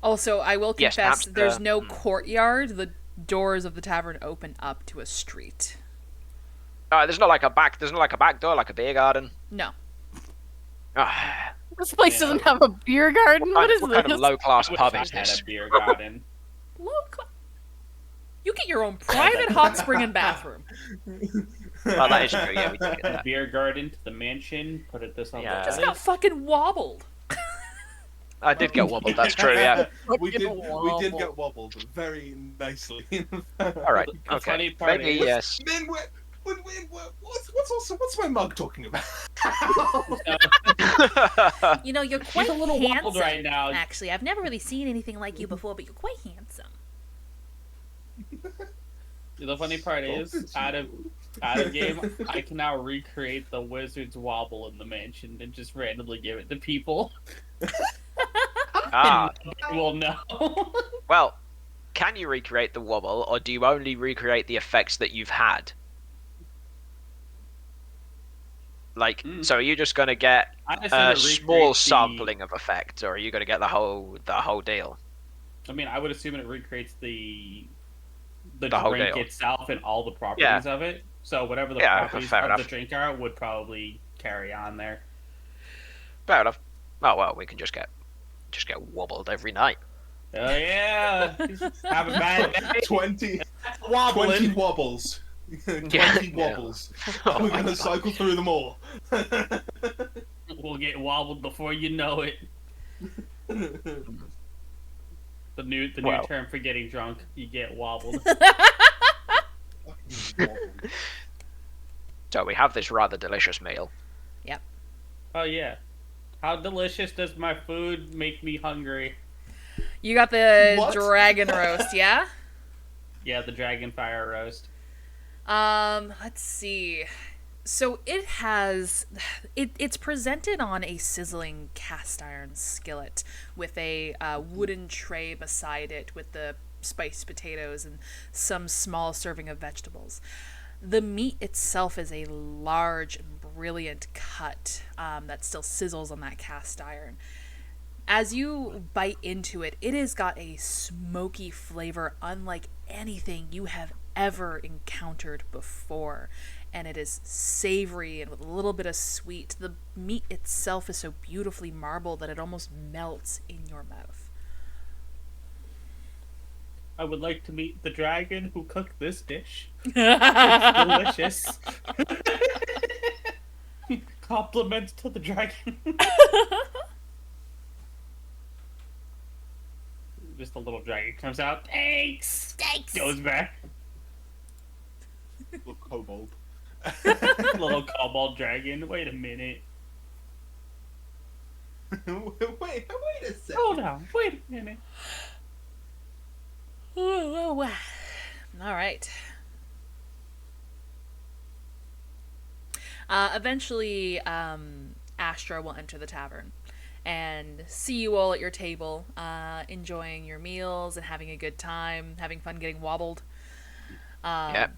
[SPEAKER 1] Also, I will
[SPEAKER 2] Yes,
[SPEAKER 1] confess,
[SPEAKER 2] perhaps
[SPEAKER 1] there's
[SPEAKER 2] the-
[SPEAKER 1] no courtyard. The doors of the tavern open up to a street.
[SPEAKER 2] There's not like a back door, like a beer garden.
[SPEAKER 1] No.
[SPEAKER 2] Ah,
[SPEAKER 3] This place
[SPEAKER 4] Yeah.
[SPEAKER 3] doesn't have a beer garden. What is
[SPEAKER 2] what
[SPEAKER 3] this?
[SPEAKER 2] kind of low class
[SPEAKER 4] I wish
[SPEAKER 2] pub
[SPEAKER 4] I
[SPEAKER 2] is
[SPEAKER 4] had
[SPEAKER 2] this?
[SPEAKER 4] a beer garden.
[SPEAKER 1] You get your own private hot spring and bathroom.
[SPEAKER 2] Well, that is true. Yeah, we did get that.
[SPEAKER 4] Beer garden to the mansion. Put it this on
[SPEAKER 2] Yeah.
[SPEAKER 4] the
[SPEAKER 1] Just
[SPEAKER 4] list.
[SPEAKER 1] got fucking wobbled.
[SPEAKER 2] I did get wobbled. That's true. Yeah.
[SPEAKER 5] we did
[SPEAKER 3] wobble.
[SPEAKER 5] get wobbled very nicely.
[SPEAKER 2] All right.
[SPEAKER 4] The
[SPEAKER 2] Okay.
[SPEAKER 4] funny part
[SPEAKER 2] Maybe
[SPEAKER 4] is-
[SPEAKER 2] yes.
[SPEAKER 5] Then what's my mug talking about?
[SPEAKER 1] You know, you're quite
[SPEAKER 4] He's a little
[SPEAKER 1] handsome.
[SPEAKER 4] wobbled right now.
[SPEAKER 1] Actually, I've never really seen anything like you before, but you're quite handsome.
[SPEAKER 4] The funny part is, out of game, I can now recreate the wizard's wobble in the mansion and just randomly give it to people.
[SPEAKER 2] Ah.
[SPEAKER 4] Well, no.
[SPEAKER 2] Well, can you recreate the wobble, or do you only recreate the effects that you've had? Like, so are you just gonna get
[SPEAKER 4] I just
[SPEAKER 2] a
[SPEAKER 4] need to
[SPEAKER 2] small
[SPEAKER 4] recreate
[SPEAKER 2] sampling of effects, or are you gonna get the whole deal?
[SPEAKER 4] I mean, I would assume it recreates the
[SPEAKER 2] whole
[SPEAKER 4] drink
[SPEAKER 2] deal.
[SPEAKER 4] itself and all the properties of it. So whatever the
[SPEAKER 2] Yeah,
[SPEAKER 4] properties
[SPEAKER 2] fair
[SPEAKER 4] of
[SPEAKER 2] enough.
[SPEAKER 4] the drink are would probably carry on there.
[SPEAKER 2] Fair enough. Oh well, we can just get wobbled every night.
[SPEAKER 4] Oh yeah, have a bad day.
[SPEAKER 5] 20
[SPEAKER 4] Wobbling.
[SPEAKER 5] wobbles. 20
[SPEAKER 2] Yeah.
[SPEAKER 5] wobbles.
[SPEAKER 2] Oh
[SPEAKER 5] We're
[SPEAKER 2] my
[SPEAKER 5] gonna
[SPEAKER 2] God.
[SPEAKER 5] cycle through them all.
[SPEAKER 4] We'll get wobbled before you know it. The new
[SPEAKER 2] Well.
[SPEAKER 4] term for getting drunk, you get wobbled.
[SPEAKER 2] So we have this rather delicious meal.
[SPEAKER 4] Oh yeah. How delicious does my food make me hungry?
[SPEAKER 1] You got the
[SPEAKER 5] What?
[SPEAKER 1] dragon roast, yeah?
[SPEAKER 4] Yeah, the dragon fire roast.
[SPEAKER 1] Let's see. So it's presented on a sizzling cast iron skillet with a wooden tray beside it with the spiced potatoes and some small serving of vegetables. The meat itself is a large and brilliant cut that still sizzles on that cast iron. As you bite into it, it has got a smoky flavor unlike anything you have ever encountered before. And it is savory and with a little bit of sweet. The meat itself is so beautifully marbled that it almost melts in your mouth.
[SPEAKER 4] I would like to meet the dragon who cooked this dish. It's delicious. Compliment to the dragon. Just a little dragon comes out. Thanks. Goes back.
[SPEAKER 5] Little kobold.
[SPEAKER 4] Little cobalt dragon. Wait a minute.
[SPEAKER 5] wait a second.
[SPEAKER 4] Hold on. Wait a minute.
[SPEAKER 1] All right. Eventually, Astra will enter the tavern and see you all at your table, enjoying your meals and having a good time, having fun getting wobbled.
[SPEAKER 2] Yep.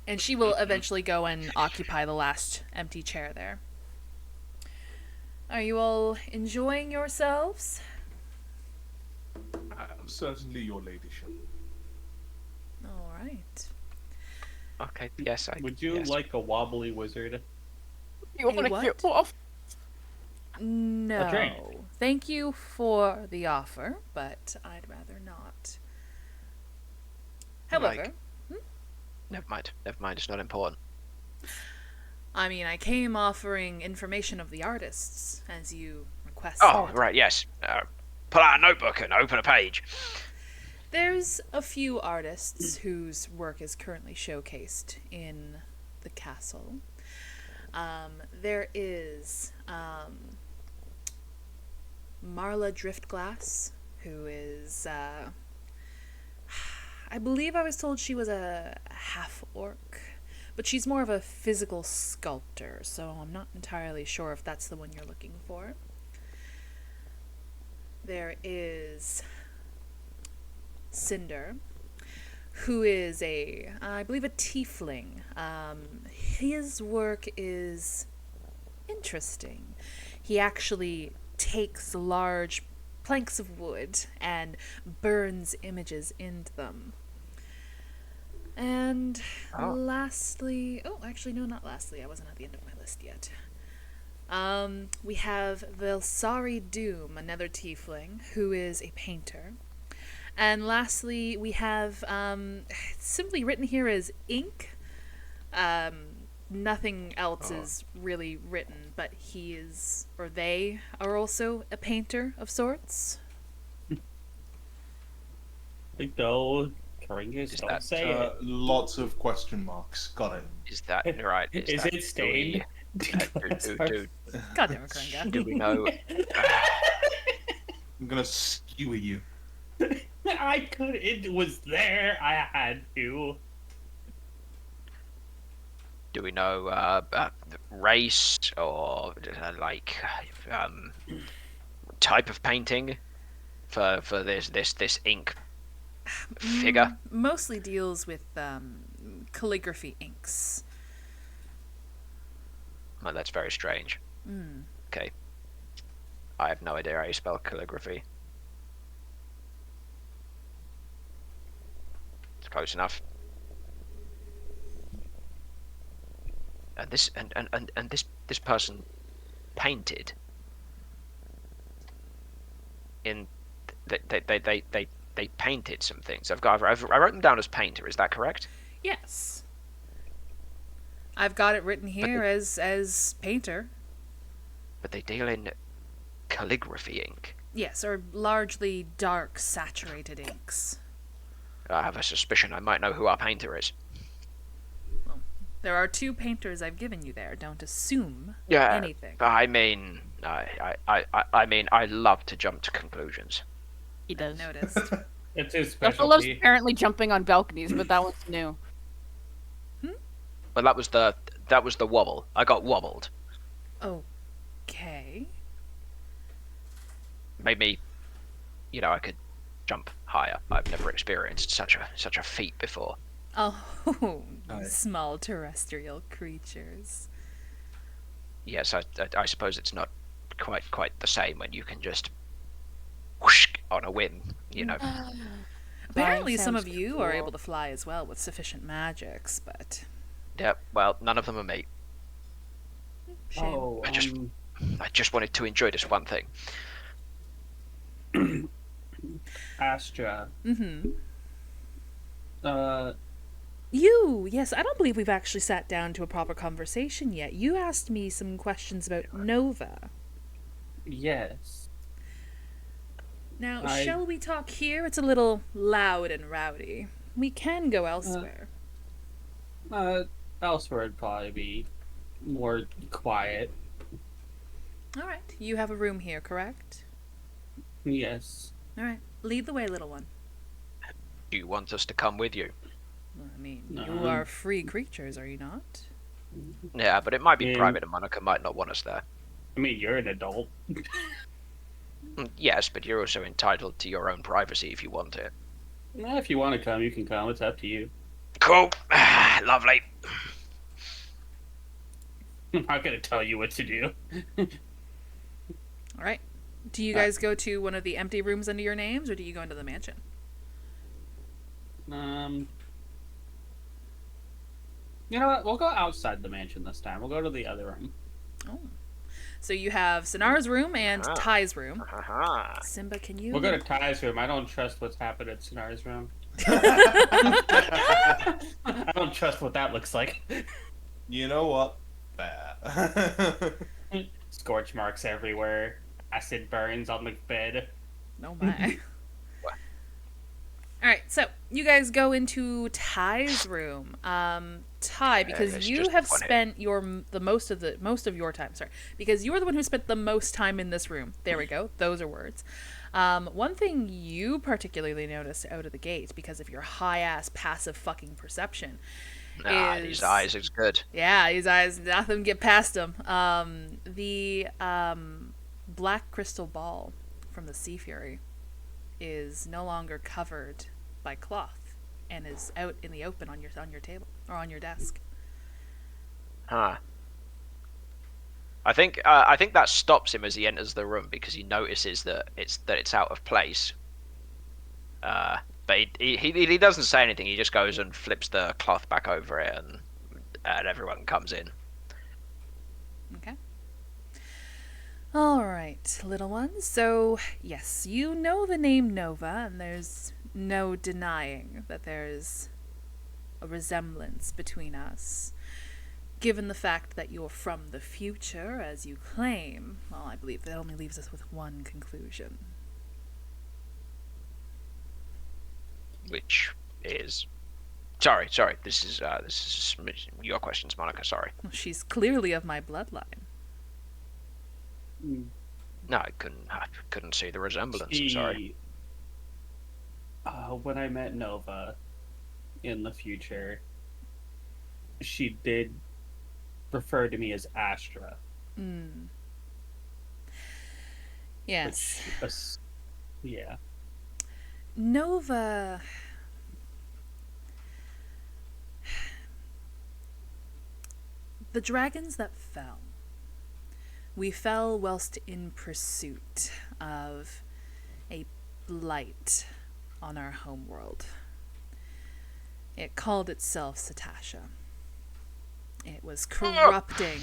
[SPEAKER 1] And she will eventually go and occupy the last empty chair there. Are you all enjoying yourselves?
[SPEAKER 5] Certainly, your ladyship.
[SPEAKER 1] All right.
[SPEAKER 2] Okay. Yes.
[SPEAKER 4] Would you
[SPEAKER 2] yes.
[SPEAKER 4] like a wobbly wizard?
[SPEAKER 3] You
[SPEAKER 1] Hey,
[SPEAKER 3] want to
[SPEAKER 1] what?
[SPEAKER 3] get off?
[SPEAKER 1] No.
[SPEAKER 4] drink.
[SPEAKER 1] Thank you for the offer, but I'd rather not. However,
[SPEAKER 2] Never mind. Never mind. It's not important.
[SPEAKER 1] I mean, I came offering information of the artists, as you requested.
[SPEAKER 2] Oh, right. Yes. Pull out a notebook and open a page.
[SPEAKER 1] There's a few artists whose work is currently showcased in the castle. There is Marla Driftglass, who is, I believe I was told she was a half-orc, but she's more of a physical sculptor, so I'm not entirely sure if that's the one you're looking for. There is Cinder, who is I believe a tiefling. His work is interesting. He actually takes large planks of wood and burns images into them. And lastly, actually no, not lastly, I wasn't at the end of my list yet. We have Velsari Doom, another tiefling, who is a painter. And lastly, we have, it's simply written here as ink. Nothing else is really written, but he is, or they are also a painter of sorts.
[SPEAKER 4] Like though, Karingas
[SPEAKER 2] Is
[SPEAKER 4] don't
[SPEAKER 2] that,
[SPEAKER 4] say it.
[SPEAKER 5] Lots of question marks. Got it.
[SPEAKER 2] Is that right?
[SPEAKER 4] Is
[SPEAKER 2] that,
[SPEAKER 4] it stained?
[SPEAKER 1] God damn it, Karinga.
[SPEAKER 2] Do we know?
[SPEAKER 5] I'm gonna skewer you.
[SPEAKER 4] I could. It was there. I had to.
[SPEAKER 2] Do we know race or type of painting for this ink figure?
[SPEAKER 1] Mostly deals with calligraphy inks.
[SPEAKER 2] Well, that's very strange. Okay. I have no idea how you spell calligraphy. It's close enough. And this person painted in they painted some things. I wrote them down as painter. Is that correct?
[SPEAKER 1] Yes. I've got it written here as painter.
[SPEAKER 2] But they deal in calligraphy ink.
[SPEAKER 1] Yes, or largely dark, saturated inks.
[SPEAKER 2] I have a suspicion I might know who our painter is.
[SPEAKER 1] There are two painters I've given you there. Don't assume
[SPEAKER 2] Yeah,
[SPEAKER 1] anything.
[SPEAKER 2] I mean, I love to jump to conclusions.
[SPEAKER 3] He does.
[SPEAKER 1] Noticed.
[SPEAKER 4] It's his
[SPEAKER 3] Buffalo loves
[SPEAKER 4] specialty.
[SPEAKER 3] apparently jumping on balconies, but that one's new.
[SPEAKER 2] Well, that was the wobble. I got wobbled.
[SPEAKER 1] Okay.
[SPEAKER 2] Made me, I could jump higher. I've never experienced such a feat before.
[SPEAKER 1] Oh,
[SPEAKER 5] Aye.
[SPEAKER 1] small terrestrial creatures.
[SPEAKER 2] Yes, I suppose it's not quite the same when you can just whoosh on a whim,
[SPEAKER 1] Apparently,
[SPEAKER 3] Flying
[SPEAKER 1] some
[SPEAKER 3] sounds
[SPEAKER 1] of you are
[SPEAKER 3] cool.
[SPEAKER 1] able to fly as well with sufficient magics, but
[SPEAKER 2] Yep. Well, none of them are me.
[SPEAKER 1] shame.
[SPEAKER 4] Oh,
[SPEAKER 2] I just wanted to enjoy this one thing.
[SPEAKER 4] Astra.
[SPEAKER 1] Mm-hmm.
[SPEAKER 4] Uh,
[SPEAKER 1] Yes, I don't believe we've actually sat down to a proper conversation yet. You asked me some questions about Nova.
[SPEAKER 4] yes.
[SPEAKER 1] Now,
[SPEAKER 4] I-
[SPEAKER 1] shall we talk here? It's a little loud and rowdy. We can go elsewhere.
[SPEAKER 4] Elsewhere would probably be more quiet.
[SPEAKER 1] All right, you have a room here, correct?
[SPEAKER 4] Yes.
[SPEAKER 1] All right, lead the way, little one.
[SPEAKER 2] Do you want us to come with you?
[SPEAKER 1] Well, I mean,
[SPEAKER 4] No.
[SPEAKER 1] you are free creatures, are you not?
[SPEAKER 2] Yeah, but it might be
[SPEAKER 4] Yeah.
[SPEAKER 2] private and Monica might not want us there.
[SPEAKER 4] I mean, you're an adult.
[SPEAKER 2] Yes, but you're also entitled to your own privacy if you want it.
[SPEAKER 4] If you want to come, you can come. It's up to you.
[SPEAKER 2] Cool. Lovely.
[SPEAKER 4] I'm not gonna tell you what to do.
[SPEAKER 1] All right. Do you guys go to one of the empty rooms under your names, or do you go into the mansion?
[SPEAKER 4] You know what? We'll go outside the mansion this time. We'll go to the other room.
[SPEAKER 1] Oh. So you have Sinara's room and
[SPEAKER 2] Ah.
[SPEAKER 1] Ty's room.
[SPEAKER 2] Haha.
[SPEAKER 1] Simba, can you...
[SPEAKER 4] We'll go to Ty's room. I don't trust what's happened at Sonar's room. I don't trust what that looks like.
[SPEAKER 5] You know what? Fair.
[SPEAKER 4] Scorch marks everywhere. Acid burns on the bed.
[SPEAKER 1] Oh my.
[SPEAKER 2] What?
[SPEAKER 1] Alright, so you guys go into Ty's room. Ty, because
[SPEAKER 2] it's
[SPEAKER 1] you
[SPEAKER 2] just
[SPEAKER 1] have
[SPEAKER 2] funny.
[SPEAKER 1] spent most of your time, sorry. Because you are the one who spent the most time in this room. There we go. Those are words. One thing you particularly noticed out of the gate, because of your high-ass passive fucking perception,
[SPEAKER 2] These eyes is good.
[SPEAKER 1] yeah, his eyes, nothing get past him. The black crystal ball from the Sea Fury is no longer covered by cloth and is out in the open on your table or on your desk.
[SPEAKER 2] Huh. I think that stops him as he enters the room because he notices that it's out of place. But he doesn't say anything. He just goes and flips the cloth back over it, and everyone comes in.
[SPEAKER 1] Okay. All right, little one. So, yes, you know the name Nova, and there's no denying that there's a resemblance between us. Given the fact that you're from the future, as you claim, well, I believe that only leaves us with one conclusion.
[SPEAKER 2] Which is, sorry. This is your questions, Monica. Sorry.
[SPEAKER 1] Well, she's clearly of my bloodline.
[SPEAKER 2] No, I couldn't see the resemblance. I'm sorry.
[SPEAKER 4] When I met Nova in the future, she did refer to me as Astra.
[SPEAKER 1] Yes.
[SPEAKER 4] Yeah.
[SPEAKER 1] Nova... The dragons that fell. We fell whilst in pursuit of a blight on our homeworld. It called itself Satasha. It was corrupting.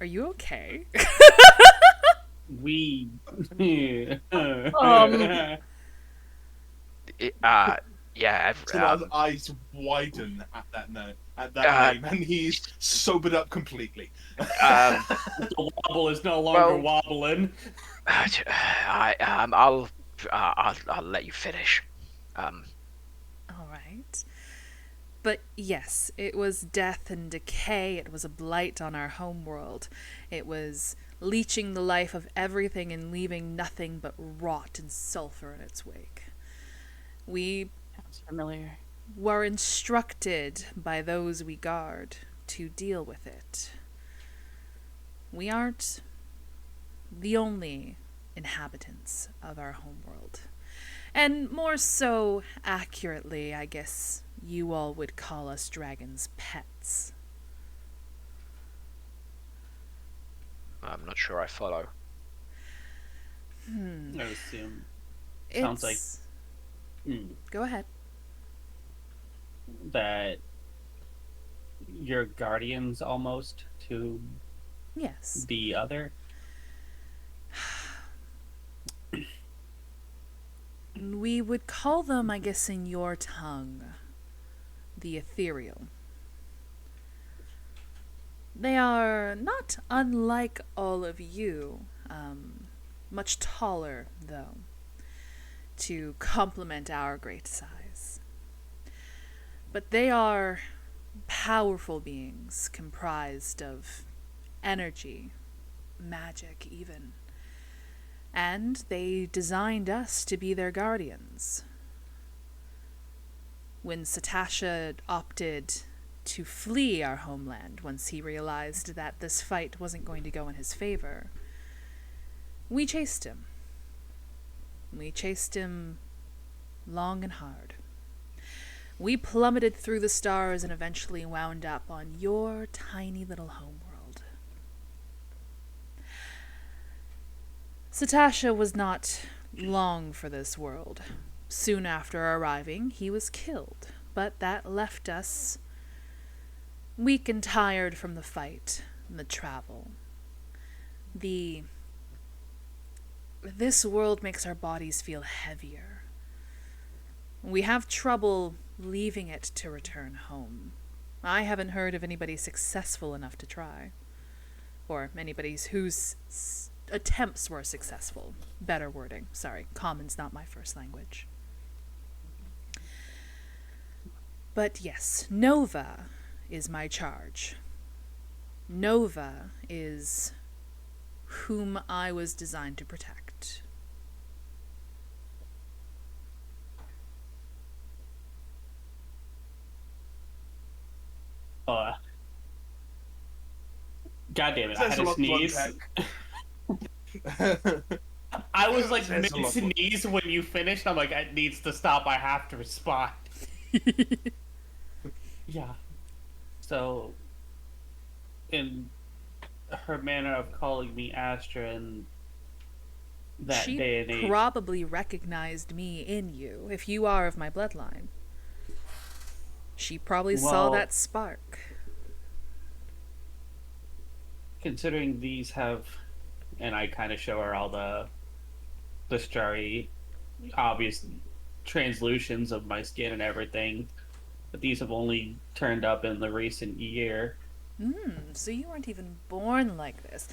[SPEAKER 1] Are you okay?
[SPEAKER 4] We.
[SPEAKER 2] Yeah.
[SPEAKER 5] Someone's eyes widen at that name, and he's sobered up completely.
[SPEAKER 4] The wobble is no longer wobbling.
[SPEAKER 2] I'll let you finish.
[SPEAKER 1] All right. But yes, it was death and decay. It was a blight on our homeworld. It was leeching the life of everything and leaving nothing but rot and sulfur in its wake. We
[SPEAKER 3] Sounds familiar.
[SPEAKER 1] were instructed by those we guard to deal with it. We aren't the only inhabitants of our homeworld. And more so accurately, I guess you all would call us dragons' pets.
[SPEAKER 2] I'm not sure I follow.
[SPEAKER 4] I assume. Sounds like
[SPEAKER 1] Go ahead.
[SPEAKER 4] that you're guardians almost to
[SPEAKER 1] Yes.
[SPEAKER 4] the other.
[SPEAKER 1] We would call them, I guess, in your tongue, the ethereal. They are not unlike all of you, much taller, though, to complement our great size. But they are powerful beings comprised of energy, magic even. And they designed us to be their guardians. When Satasha opted to flee our homeland once he realized that this fight wasn't going to go in his favor, we chased him. We chased him long and hard. We plummeted through the stars and eventually wound up on your tiny little homeworld. Satasha was not long for this world. Soon after arriving, he was killed, but that left us weak and tired from the fight and the travel. This world makes our bodies feel heavier. We have trouble leaving it to return home. I haven't heard of anybody successful enough to try. Or anybody whose attempts were successful. Better wording. Sorry, Common's not my first language. But yes, Nova is my charge. Nova is whom I was designed to protect.
[SPEAKER 4] God damn it! I
[SPEAKER 5] Says
[SPEAKER 4] had
[SPEAKER 5] a
[SPEAKER 4] to
[SPEAKER 5] lot to
[SPEAKER 4] sneeze.
[SPEAKER 5] unpack.
[SPEAKER 4] I was like
[SPEAKER 5] Says a lot to
[SPEAKER 4] mid-sneeze when you finished. I'm like, it needs to stop. I have to respond. Yeah. So, in her manner of calling me Astra in that
[SPEAKER 1] She
[SPEAKER 4] day and age,
[SPEAKER 1] probably recognized me in you, if you are of my bloodline. She probably saw
[SPEAKER 4] Well-
[SPEAKER 1] that spark.
[SPEAKER 4] considering these have, and I kind of show her all the starry, obvious translutions of my skin and everything, but these have only turned up in the recent year.
[SPEAKER 1] So you weren't even born like this.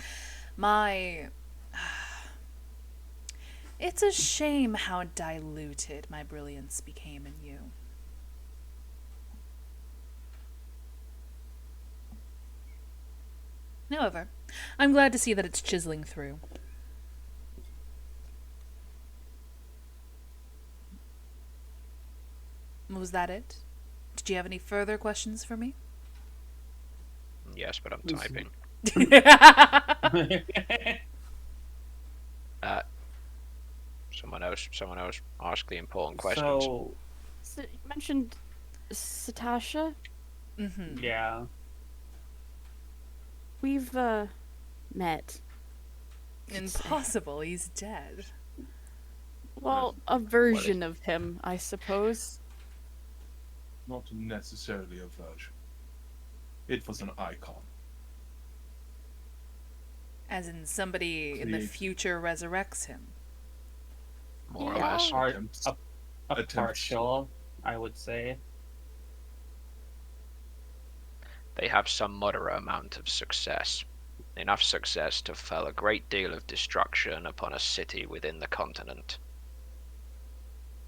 [SPEAKER 1] It's a shame how diluted my brilliance became in you. However, I'm glad to see that it's chiseling through. Was that it? Did you have any further questions for me?
[SPEAKER 2] Yes, but I'm
[SPEAKER 4] Listen.
[SPEAKER 2] typing. Someone else ask the important questions.
[SPEAKER 4] So,
[SPEAKER 3] So you mentioned Satasha.
[SPEAKER 1] Mm-hmm.
[SPEAKER 4] yeah.
[SPEAKER 3] We've met.
[SPEAKER 1] Impossible, he's dead.
[SPEAKER 3] Well, a version of him, I suppose.
[SPEAKER 5] Not necessarily a version. It was an icon.
[SPEAKER 1] As in somebody in the
[SPEAKER 5] Create.
[SPEAKER 1] future resurrects him.
[SPEAKER 2] More or
[SPEAKER 3] Yeah.
[SPEAKER 2] less.
[SPEAKER 4] Part-
[SPEAKER 5] Attempts.
[SPEAKER 4] a
[SPEAKER 5] Attempts.
[SPEAKER 4] partial, I would say.
[SPEAKER 2] They have some moderate amount of success. Enough success to fell a great deal of destruction upon a city within the continent.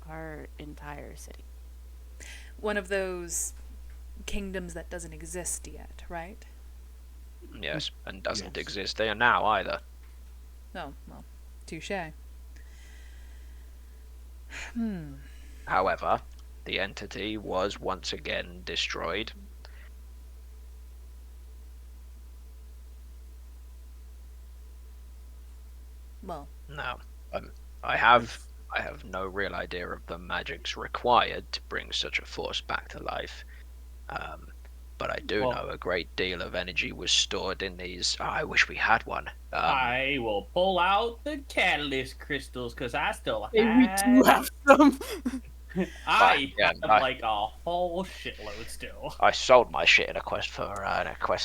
[SPEAKER 3] Our entire city.
[SPEAKER 1] One of those kingdoms that doesn't exist yet, right?
[SPEAKER 2] Yes, and doesn't
[SPEAKER 5] Yes.
[SPEAKER 2] exist there now either.
[SPEAKER 1] Oh, well, touche.
[SPEAKER 2] However, the entity was once again destroyed.
[SPEAKER 1] Well,
[SPEAKER 2] No, I have I have no real idea of the magics required to bring such a force back to life. Um, but I do
[SPEAKER 4] Well,
[SPEAKER 2] know a great deal of energy was stored in these. Oh, I wish we had one.
[SPEAKER 4] I will pull out the catalyst crystals because I still
[SPEAKER 3] Hey, we do
[SPEAKER 4] have.
[SPEAKER 3] have some.
[SPEAKER 4] I
[SPEAKER 2] yeah,
[SPEAKER 4] have like a whole shitload still.
[SPEAKER 2] I sold my shit in a quest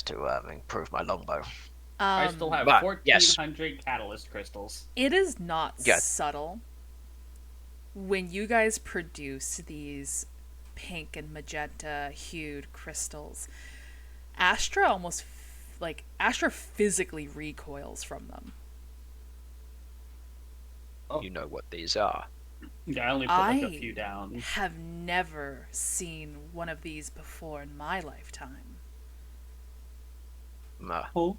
[SPEAKER 2] to improve my longbow.
[SPEAKER 4] I still have
[SPEAKER 2] But yes,
[SPEAKER 4] 1,400 catalyst crystals.
[SPEAKER 1] it is not
[SPEAKER 2] yeah,
[SPEAKER 1] subtle when you guys produce these pink and magenta hued crystals. Astra physically recoils from them.
[SPEAKER 2] you know what these are.
[SPEAKER 4] Yeah, I only put like a few down.
[SPEAKER 1] Have never seen one of these before in my lifetime.
[SPEAKER 4] Oh,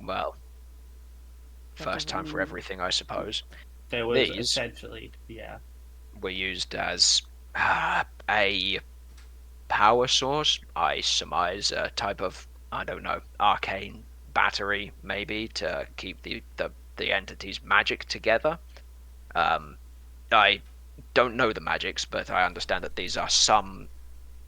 [SPEAKER 2] Well,
[SPEAKER 3] But
[SPEAKER 2] first time for everything, I suppose.
[SPEAKER 4] there was
[SPEAKER 2] These
[SPEAKER 4] essentially, yeah.
[SPEAKER 2] were used as a power source. I surmise a type of, I don't know, arcane battery, maybe, to keep the entity's magic together. I don't know the magics, but I understand that these are some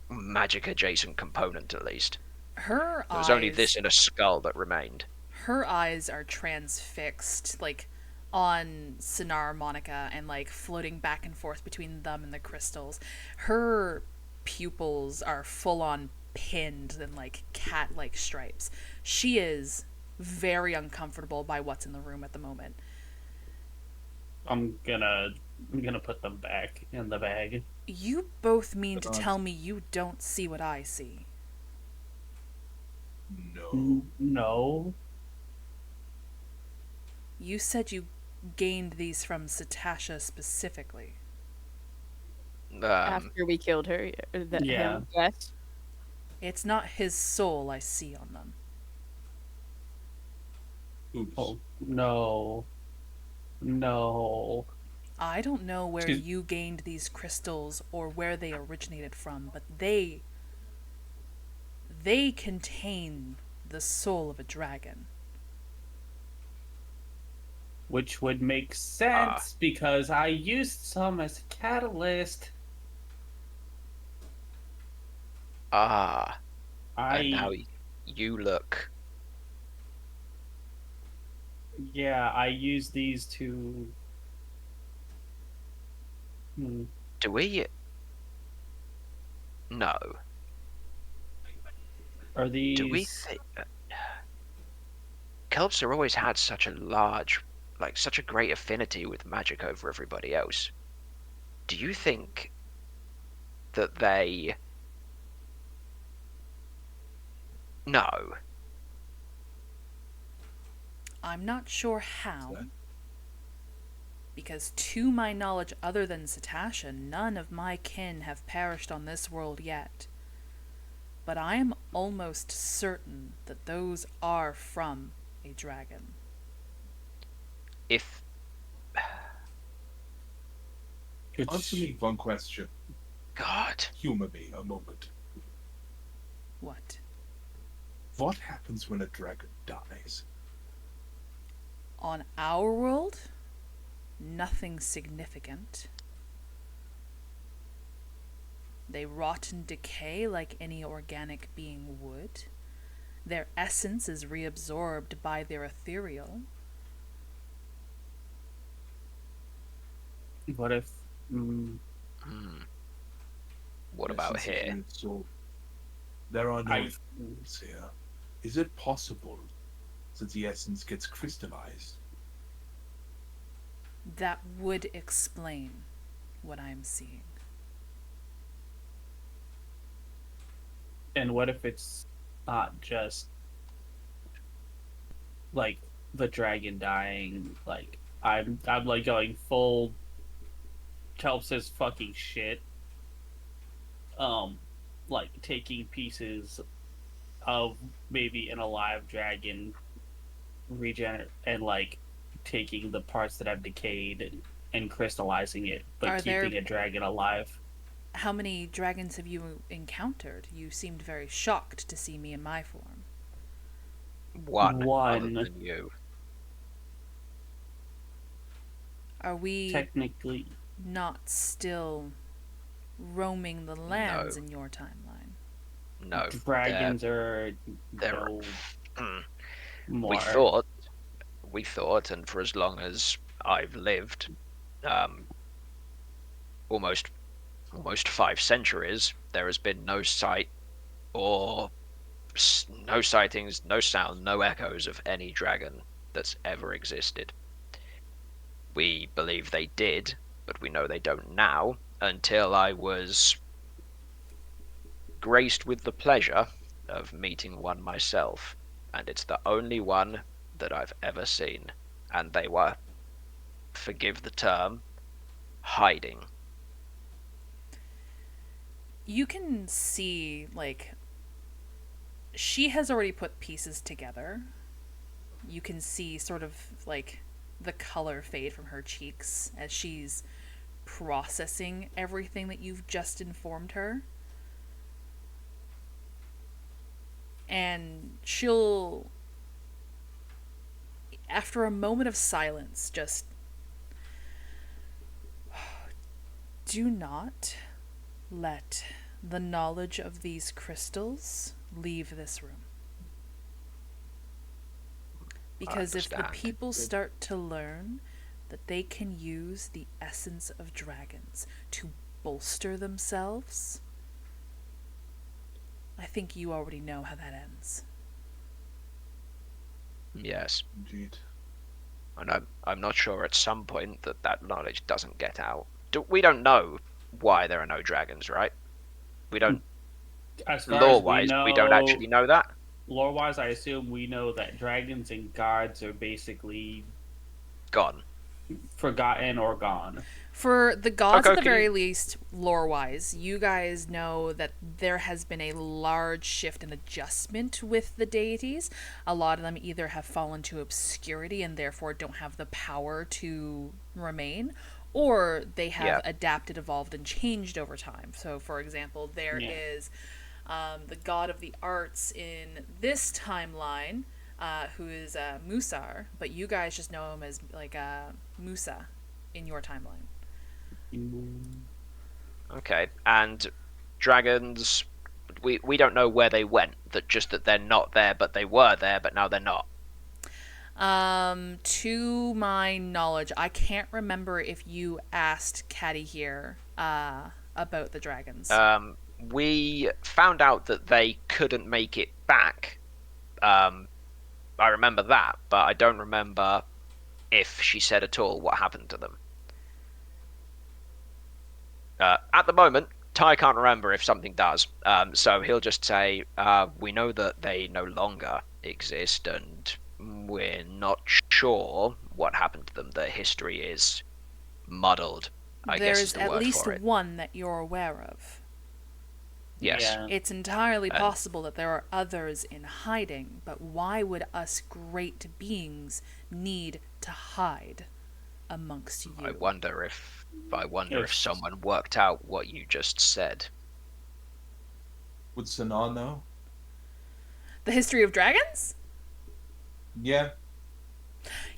[SPEAKER 2] magic adjacent component at least.
[SPEAKER 1] Her
[SPEAKER 2] There was only
[SPEAKER 1] eyes
[SPEAKER 2] this in a skull that remained.
[SPEAKER 1] her eyes are transfixed, like on Sinar Monica, and like floating back and forth between them and the crystals. Her pupils are full on pinned and like cat like stripes. She is very uncomfortable by what's in the room at the moment.
[SPEAKER 4] I'm gonna put them back in the bag.
[SPEAKER 1] You both mean to tell me you don't see what I see?
[SPEAKER 5] No.
[SPEAKER 4] No.
[SPEAKER 1] You said you gained these from Satasha specifically.
[SPEAKER 3] After we killed her,
[SPEAKER 4] Yeah.
[SPEAKER 3] him, yes.
[SPEAKER 1] It's not his soul I see on them.
[SPEAKER 5] Oops.
[SPEAKER 4] Oh no. No.
[SPEAKER 1] I don't know where
[SPEAKER 4] Excuse-
[SPEAKER 1] you gained these crystals or where they originated from, but they contain the soul of a dragon.
[SPEAKER 4] Which would make sense because I used some as a catalyst.
[SPEAKER 2] And now
[SPEAKER 4] I
[SPEAKER 2] you look.
[SPEAKER 4] yeah, I used these to.
[SPEAKER 2] Do we? No.
[SPEAKER 4] Are these?
[SPEAKER 2] Do we think? Kelps always had such a large, like such a great affinity with magic over everybody else. Do you think that they? No.
[SPEAKER 1] I'm not sure how,
[SPEAKER 5] What?
[SPEAKER 1] because to my knowledge, other than Satasha, none of my kin have perished on this world yet. But I am almost certain that those are from a dragon.
[SPEAKER 2] If
[SPEAKER 5] Answer me one question.
[SPEAKER 2] God,
[SPEAKER 5] Humor me a moment.
[SPEAKER 1] What?
[SPEAKER 5] What happens when a dragon dies?
[SPEAKER 1] On our world, nothing significant. They rot and decay like any organic being would. Their essence is reabsorbed by their ethereal.
[SPEAKER 4] What if?
[SPEAKER 2] what about
[SPEAKER 5] Essence is
[SPEAKER 2] here?
[SPEAKER 5] reabsorbed. There are no
[SPEAKER 4] I-
[SPEAKER 5] thoughts here. Is it possible that the essence gets crystallized?
[SPEAKER 1] That would explain what I'm seeing.
[SPEAKER 4] And what if it's not just like the dragon dying? Like I'm like going full. Kelp says fucking shit. Like taking pieces of maybe an alive dragon regenerate and like taking the parts that have decayed and crystallizing it, but
[SPEAKER 1] Are there-
[SPEAKER 4] keeping a dragon alive.
[SPEAKER 1] How many dragons have you encountered? You seemed very shocked to see me in my form.
[SPEAKER 2] One.
[SPEAKER 4] One.
[SPEAKER 2] Other than you.
[SPEAKER 1] Are we
[SPEAKER 4] Technically,
[SPEAKER 1] not still roaming the lands
[SPEAKER 2] No.
[SPEAKER 1] in your timeline?
[SPEAKER 2] No.
[SPEAKER 4] dragons are
[SPEAKER 2] they're-
[SPEAKER 4] no
[SPEAKER 2] Mm.
[SPEAKER 4] more.
[SPEAKER 2] We thought, and for as long as I've lived, almost 5 centuries, there has been no sight or no sightings, no sound, no echoes of any dragon that's ever existed. We believe they did, but we know they don't now, until I was graced with the pleasure of meeting one myself, and it's the only one that I've ever seen, and they were, forgive the term, hiding.
[SPEAKER 1] You can see, like, she has already put pieces together. You can see sort of, like, the color fade from her cheeks as she's processing everything that you've just informed her. And she'll, after a moment of silence, just, do not let the knowledge of these crystals leave this room. Because if the
[SPEAKER 2] understand.
[SPEAKER 1] people start to learn that they can use the essence of dragons to bolster themselves, I think you already know how that ends.
[SPEAKER 2] Yes,
[SPEAKER 5] Indeed.
[SPEAKER 2] and I'm not sure at some point that knowledge doesn't get out. We don't know why there are no dragons, right? We don't.
[SPEAKER 4] As far
[SPEAKER 2] Lore-wise,
[SPEAKER 4] as
[SPEAKER 2] we don't actually know that.
[SPEAKER 4] Lore-wise, I assume we know that dragons and gods are basically
[SPEAKER 2] Gone.
[SPEAKER 4] forgotten or gone.
[SPEAKER 1] For the gods, at the
[SPEAKER 2] Okay.
[SPEAKER 1] very least, lore-wise, you guys know that there has been a large shift and adjustment with the deities. A lot of them either have fallen to obscurity and therefore don't have the power to remain, or they have
[SPEAKER 2] Yeah.
[SPEAKER 1] adapted, evolved, and changed over time. So, for example, there
[SPEAKER 4] Yeah.
[SPEAKER 1] is the god of the arts in this timeline, who is Musar, but you guys just know him as like Musa in your timeline.
[SPEAKER 2] Okay, and dragons, we don't know where they went. That they're not there, but they were there, but now they're not.
[SPEAKER 1] To my knowledge, I can't remember if you asked Caddy here about the dragons.
[SPEAKER 2] We found out that they couldn't make it back. I remember that, but I don't remember if she said at all what happened to them. At the moment, Ty can't remember if something does, so he'll just say, we know that they no longer exist, and we're not sure what happened to them. The history is muddled, I guess is
[SPEAKER 1] There's
[SPEAKER 2] the
[SPEAKER 1] at
[SPEAKER 2] word
[SPEAKER 1] least
[SPEAKER 2] for it.
[SPEAKER 1] one that you're aware of.
[SPEAKER 2] Yes.
[SPEAKER 4] Yeah.
[SPEAKER 1] It's entirely
[SPEAKER 2] And-
[SPEAKER 1] possible that there are others in hiding, but why would us great beings need to hide amongst you?
[SPEAKER 2] I wonder if
[SPEAKER 4] If-
[SPEAKER 2] someone worked out what you just said.
[SPEAKER 5] Would Sanar know?
[SPEAKER 1] The history of dragons?
[SPEAKER 5] Yeah.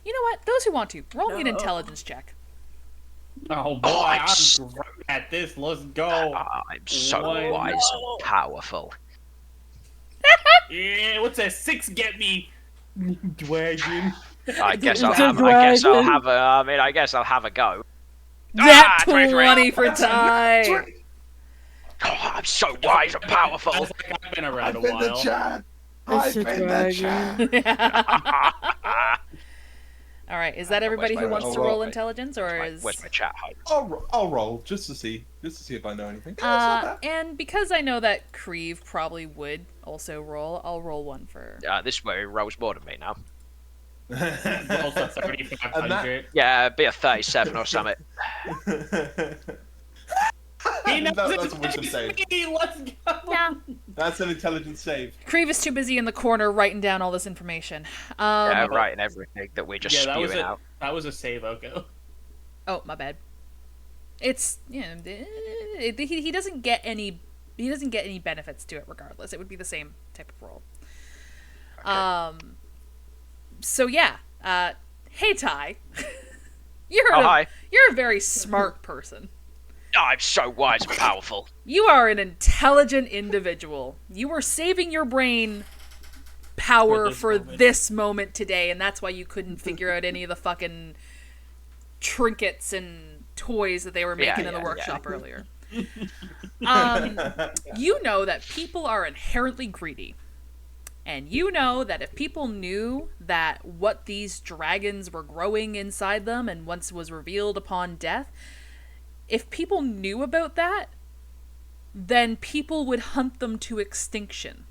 [SPEAKER 1] You know what? Those who want to, roll me an
[SPEAKER 4] No.
[SPEAKER 1] intelligence check.
[SPEAKER 4] Oh boy,
[SPEAKER 2] I'm
[SPEAKER 4] I'm
[SPEAKER 2] so-
[SPEAKER 4] great at this. Let's go.
[SPEAKER 2] I'm so
[SPEAKER 4] Why
[SPEAKER 2] wise
[SPEAKER 4] no?
[SPEAKER 2] and powerful.
[SPEAKER 4] Yeah, what's that 6 get me? Dragon.
[SPEAKER 2] I guess I'll
[SPEAKER 3] It's a
[SPEAKER 2] have. I guess I'll
[SPEAKER 3] dragon.
[SPEAKER 2] have a. I mean, I guess I'll have a go.
[SPEAKER 1] That
[SPEAKER 2] 23.
[SPEAKER 1] 20 for Ty!
[SPEAKER 2] Oh, I'm so wise and powerful.
[SPEAKER 4] Sounds like I've been around a
[SPEAKER 5] I've been the
[SPEAKER 4] while.
[SPEAKER 5] chat.
[SPEAKER 3] It's
[SPEAKER 5] I've
[SPEAKER 3] a
[SPEAKER 5] been the
[SPEAKER 3] dragon.
[SPEAKER 5] chat.
[SPEAKER 1] Alright, is that
[SPEAKER 2] Where's
[SPEAKER 1] everybody
[SPEAKER 2] my
[SPEAKER 1] who
[SPEAKER 2] roll?
[SPEAKER 1] wants to
[SPEAKER 5] I'll
[SPEAKER 1] roll
[SPEAKER 5] roll.
[SPEAKER 1] intelligence, or is...
[SPEAKER 2] Where's my chat hide?
[SPEAKER 5] I'll roll just to see if I know anything. Yeah, it's not bad.
[SPEAKER 1] And because I know that Creve probably would also roll, I'll roll one for...
[SPEAKER 2] This is where he rolls more than me now.
[SPEAKER 4] Rolls a 3,500.
[SPEAKER 2] Yeah, be a 37 or something.
[SPEAKER 4] He knows
[SPEAKER 5] That's
[SPEAKER 4] it's
[SPEAKER 5] what we should say.
[SPEAKER 4] me. Let's go.
[SPEAKER 1] Yeah,
[SPEAKER 5] That's an intelligence save.
[SPEAKER 1] Creve is too busy in the corner writing down all this information.
[SPEAKER 2] Yeah, right, and everything that we're just
[SPEAKER 4] Yeah,
[SPEAKER 2] spewing out.
[SPEAKER 4] that was a save, Oko.
[SPEAKER 1] Oh, my bad. It's he doesn't get any benefits to it regardless. It would be the same type of roll.
[SPEAKER 2] Okay.
[SPEAKER 1] So yeah. Hey Ty. You're
[SPEAKER 2] Hi.
[SPEAKER 1] you're a very smart person.
[SPEAKER 2] I'm so wise and powerful.
[SPEAKER 1] You are an intelligent individual. You were saving your brain power for this moment today, and that's why you couldn't figure out any of the fucking trinkets and toys that they were making in the workshop earlier. You know that people are inherently greedy. And you know that if people knew that what these dragons were growing inside them and once was revealed upon death, if people knew about that, then people would hunt them to extinction.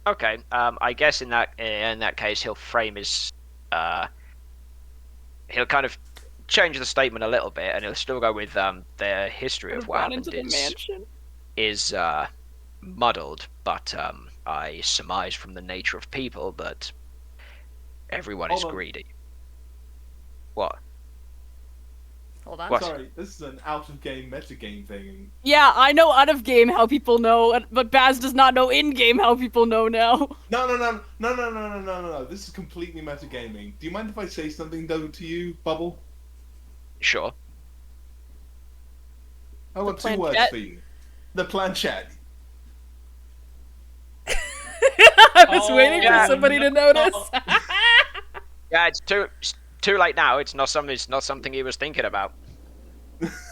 [SPEAKER 2] Okay, I guess in that case he'll frame his he'll kind of change the statement a little bit, and he'll still go with the history of what happened is muddled, but I surmise from the nature of people that everyone is greedy. What?
[SPEAKER 1] Hold on.
[SPEAKER 2] What?
[SPEAKER 5] Sorry, this is an out-of-game metagame thing.
[SPEAKER 3] Yeah, I know out of game how people know, but Baz does not know in game how people know now.
[SPEAKER 5] No. This is completely metagaming. Do you mind if I say something though to you, Bubble?
[SPEAKER 2] Sure.
[SPEAKER 5] I want 2 words for you. The planchette.
[SPEAKER 1] I was waiting for somebody to notice.
[SPEAKER 2] Yeah, it's too late now. It's not something he was thinking about.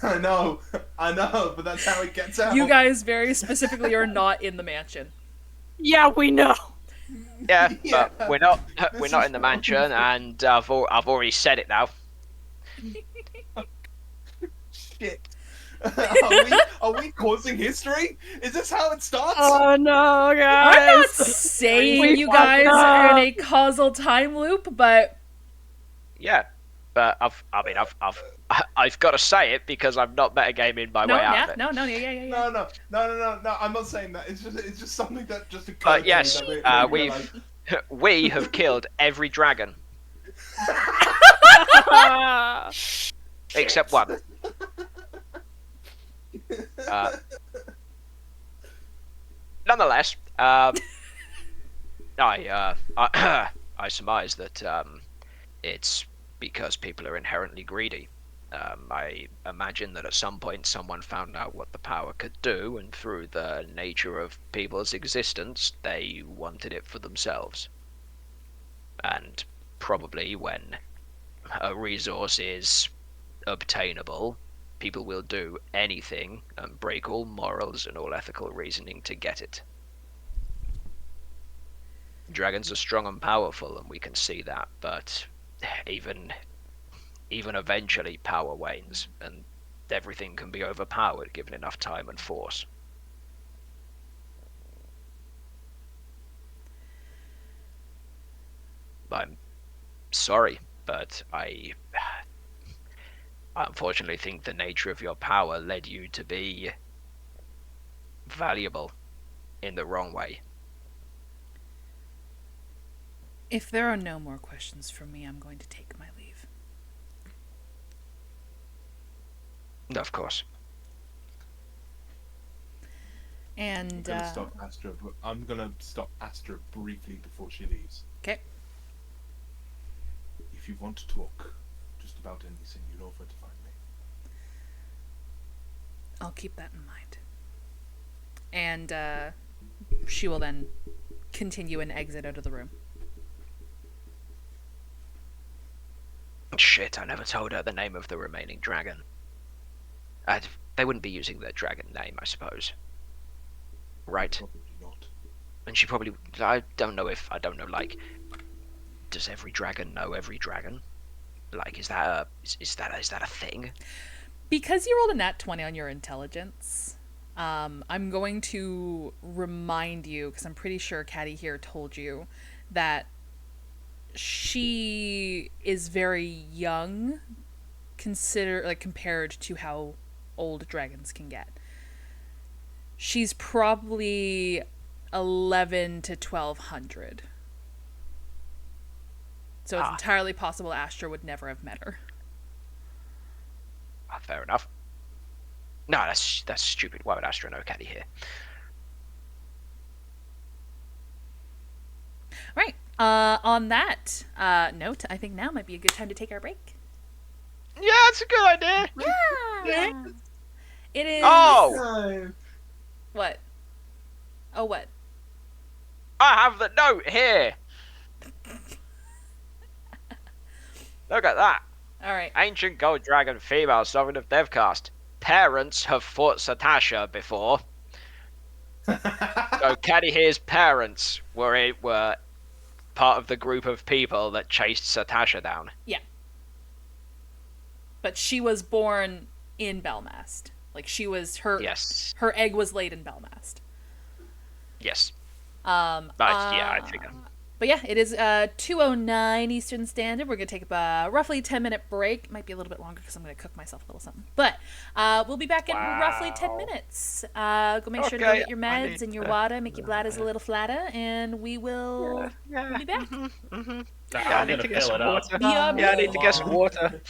[SPEAKER 5] I know, but that's how it gets out.
[SPEAKER 1] You guys very specifically are not in the mansion.
[SPEAKER 3] Yeah, we know.
[SPEAKER 2] Yeah,
[SPEAKER 5] Yeah.
[SPEAKER 2] but we're not in the mansion, and I've already said it now.
[SPEAKER 5] Shit. Are we causing history? Is this how it starts?
[SPEAKER 3] Oh no, guys!
[SPEAKER 1] I'm not saying you guys are in a causal time loop, but
[SPEAKER 2] Yeah, but I've got to say it because I'm not metagaming my way out of it.
[SPEAKER 1] No.
[SPEAKER 5] No. I'm not saying that. It's just something that just occurred.
[SPEAKER 2] But yes, we have killed every dragon except one. Nonetheless, I surmise that it's because people are inherently greedy. I imagine that at some point someone found out what the power could do, and through the nature of people's existence, they wanted it for themselves. And probably when a resource is obtainable, people will do anything and break all morals and all ethical reasoning to get it. Dragons are strong and powerful, and we can see that, but even eventually power wanes, and everything can be overpowered given enough time and force. I'm sorry, but I unfortunately think the nature of your power led you to be valuable in the wrong way.
[SPEAKER 1] if there are no more questions from me, I'm going to take my leave.
[SPEAKER 2] Of course.
[SPEAKER 1] And
[SPEAKER 5] I'm gonna stop Astra briefly before she leaves.
[SPEAKER 1] okay.
[SPEAKER 5] If you want to talk just about anything, you know where to find me.
[SPEAKER 1] I'll keep that in mind. And she will then continue and exit out of the room.
[SPEAKER 2] Shit, I never told her the name of the remaining dragon. They wouldn't be using their dragon name, I suppose. Right?
[SPEAKER 5] Probably not.
[SPEAKER 2] And she probably... I don't know, like... Does every dragon know every dragon? Like, is that a thing?
[SPEAKER 1] Because you rolled a nat 20 on your intelligence, I'm going to remind you, because I'm pretty sure Caddy here told you, that she is very young, compared to how old dragons can get. She's probably 11 to 1200. So it's entirely possible Astra would never have met her.
[SPEAKER 2] Fair enough. No, that's stupid. Why would Astra know Caddy here?
[SPEAKER 1] Right. On that note, I think now might be a good time to take our break.
[SPEAKER 2] Yeah, it's a good idea.
[SPEAKER 1] Yeah. It is.
[SPEAKER 2] Oh,
[SPEAKER 1] What? Oh, what?
[SPEAKER 2] I have the note here. Look at that.
[SPEAKER 1] All right.
[SPEAKER 2] Ancient Gold Dragon female sovereign of Devcast. Parents have fought Satasha before. So Caddy here's parents were part of the group of people that chased Satasha down.
[SPEAKER 1] Yeah. But she was born in Belmast. Like she was her.
[SPEAKER 2] Yes.
[SPEAKER 1] Her egg was laid in Belmast.
[SPEAKER 2] Yes. Yeah, I think.
[SPEAKER 1] But yeah, it is 2:09 Eastern Standard. We're going to take a roughly 10-minute break. It might be a little bit longer because I'm going to cook myself a little something. But we'll be back in roughly 10 minutes. Go make sure to go get your meds and your water, make your bladders a little flatter, and we will we'll be back.
[SPEAKER 2] Yeah, I need to get some water.
[SPEAKER 1] Yeah,
[SPEAKER 2] I need to get some water.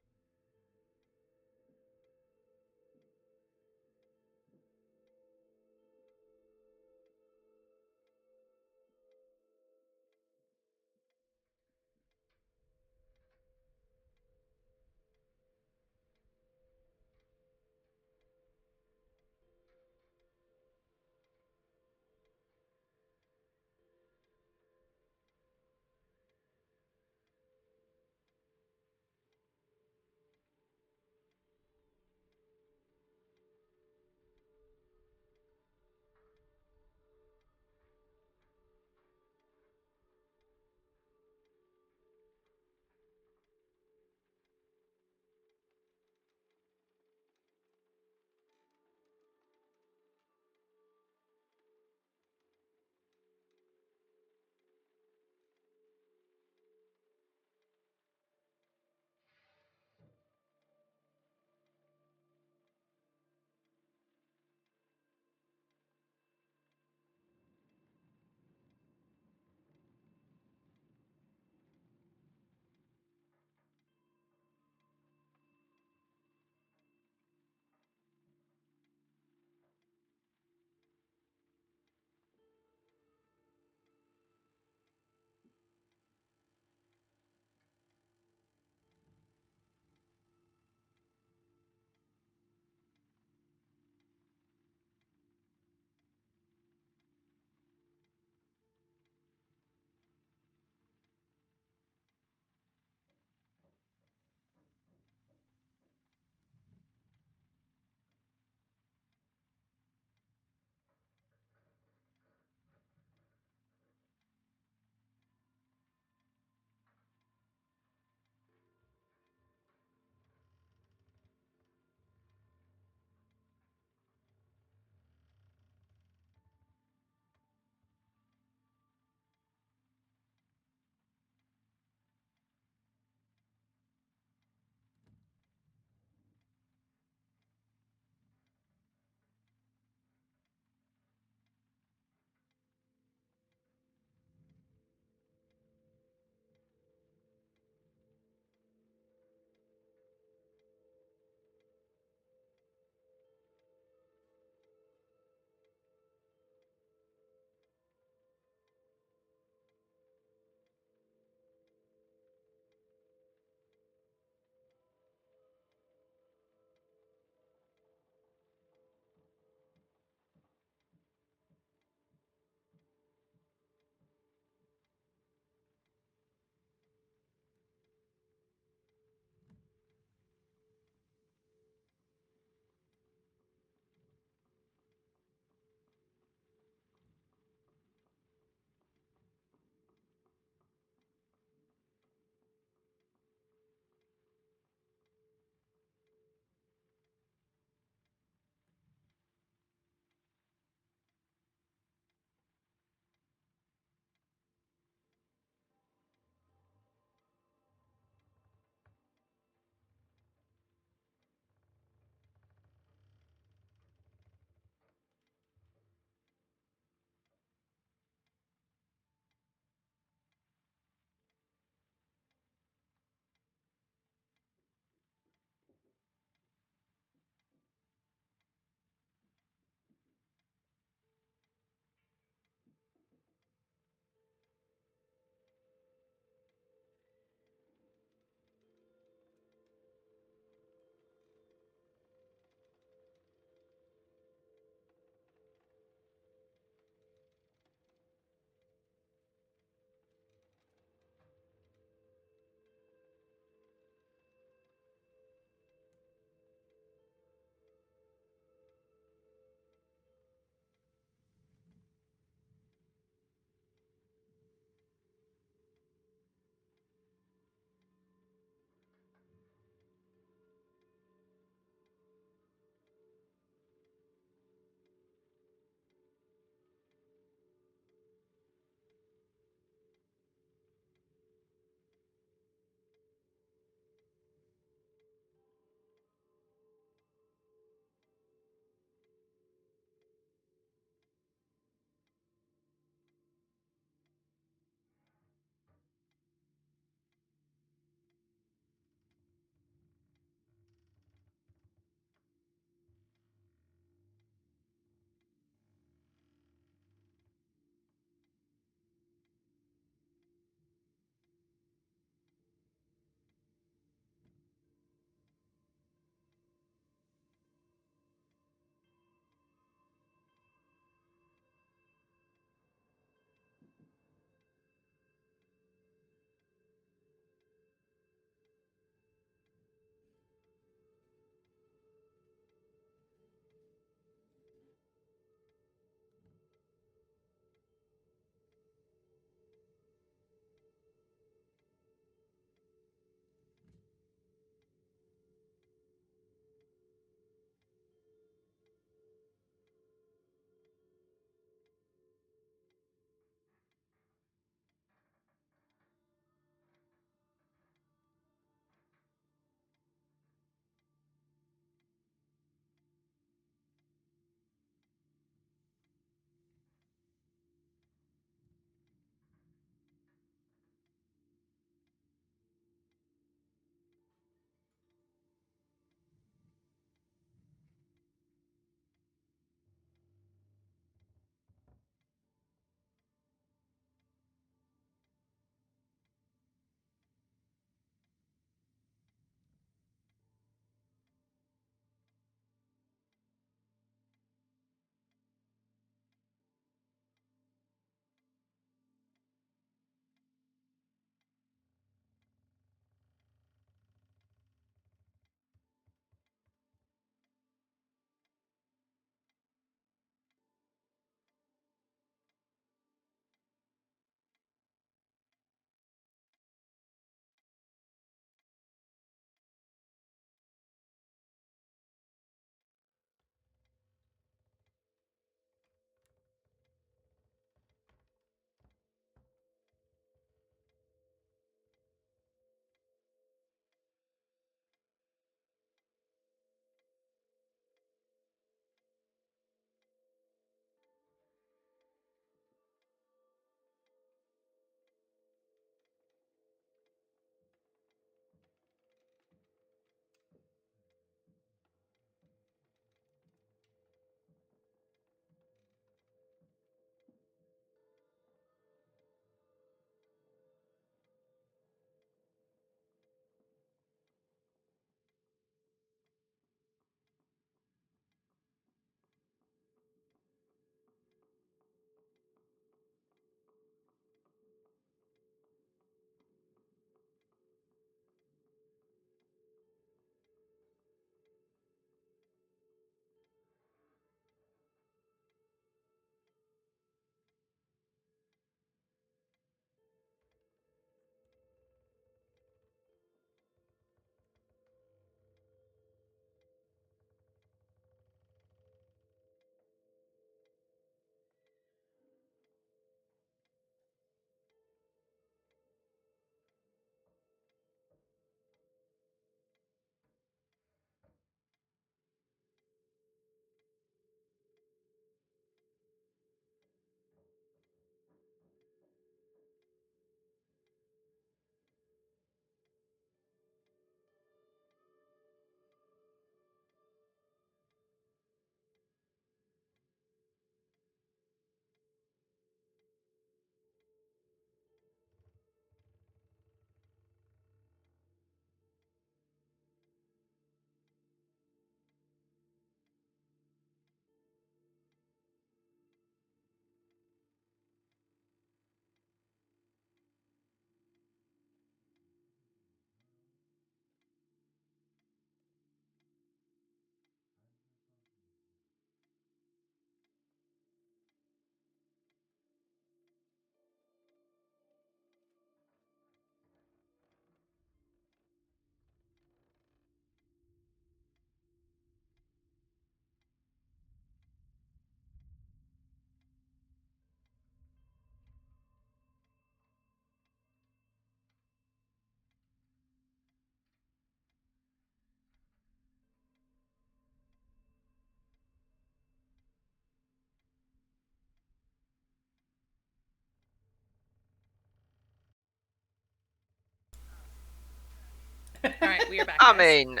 [SPEAKER 1] We are back.
[SPEAKER 2] I
[SPEAKER 1] guys.
[SPEAKER 2] mean,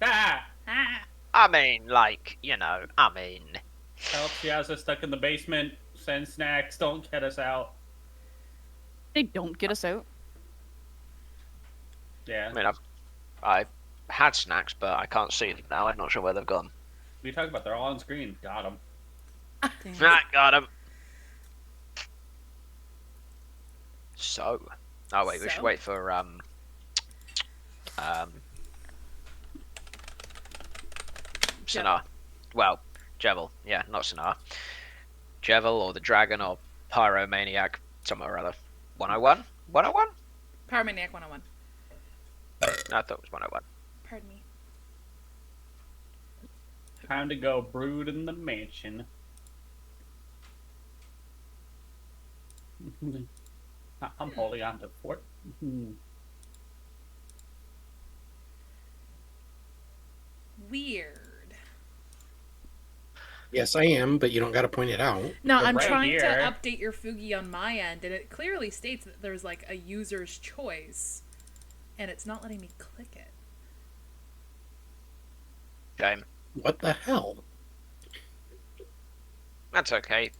[SPEAKER 4] Ah!
[SPEAKER 2] like, you know,
[SPEAKER 4] Help, she has us stuck in the basement. Send snacks. Don't get us out.
[SPEAKER 3] They don't get us out.
[SPEAKER 4] Yeah.
[SPEAKER 2] I had snacks, but I can't see them now. I'm not sure where they've gone.
[SPEAKER 4] What are you talking about? They're all on screen. Got them.
[SPEAKER 2] Ah, got them. So, oh wait, we should
[SPEAKER 1] So?
[SPEAKER 2] wait for Sonar. Well, Jevel. Yeah, not Sonar. Jevel or the Dragon or Pyromaniac, somewhere or other. 101? 101?
[SPEAKER 1] Pyromaniac 101.
[SPEAKER 2] No, I thought it was 101.
[SPEAKER 1] Pardon me.
[SPEAKER 4] Time to go brood in the mansion. I'm holding on to fort.
[SPEAKER 1] Weird.
[SPEAKER 6] Yes, I am, but you don't got to point it out.
[SPEAKER 1] Now,
[SPEAKER 4] They're
[SPEAKER 1] I'm
[SPEAKER 4] right
[SPEAKER 1] trying
[SPEAKER 4] here.
[SPEAKER 1] to update your Fugi on my end, and it clearly states that there's like a user's choice, and it's not letting me click it.
[SPEAKER 2] Shame.
[SPEAKER 6] What the hell?
[SPEAKER 2] That's okay.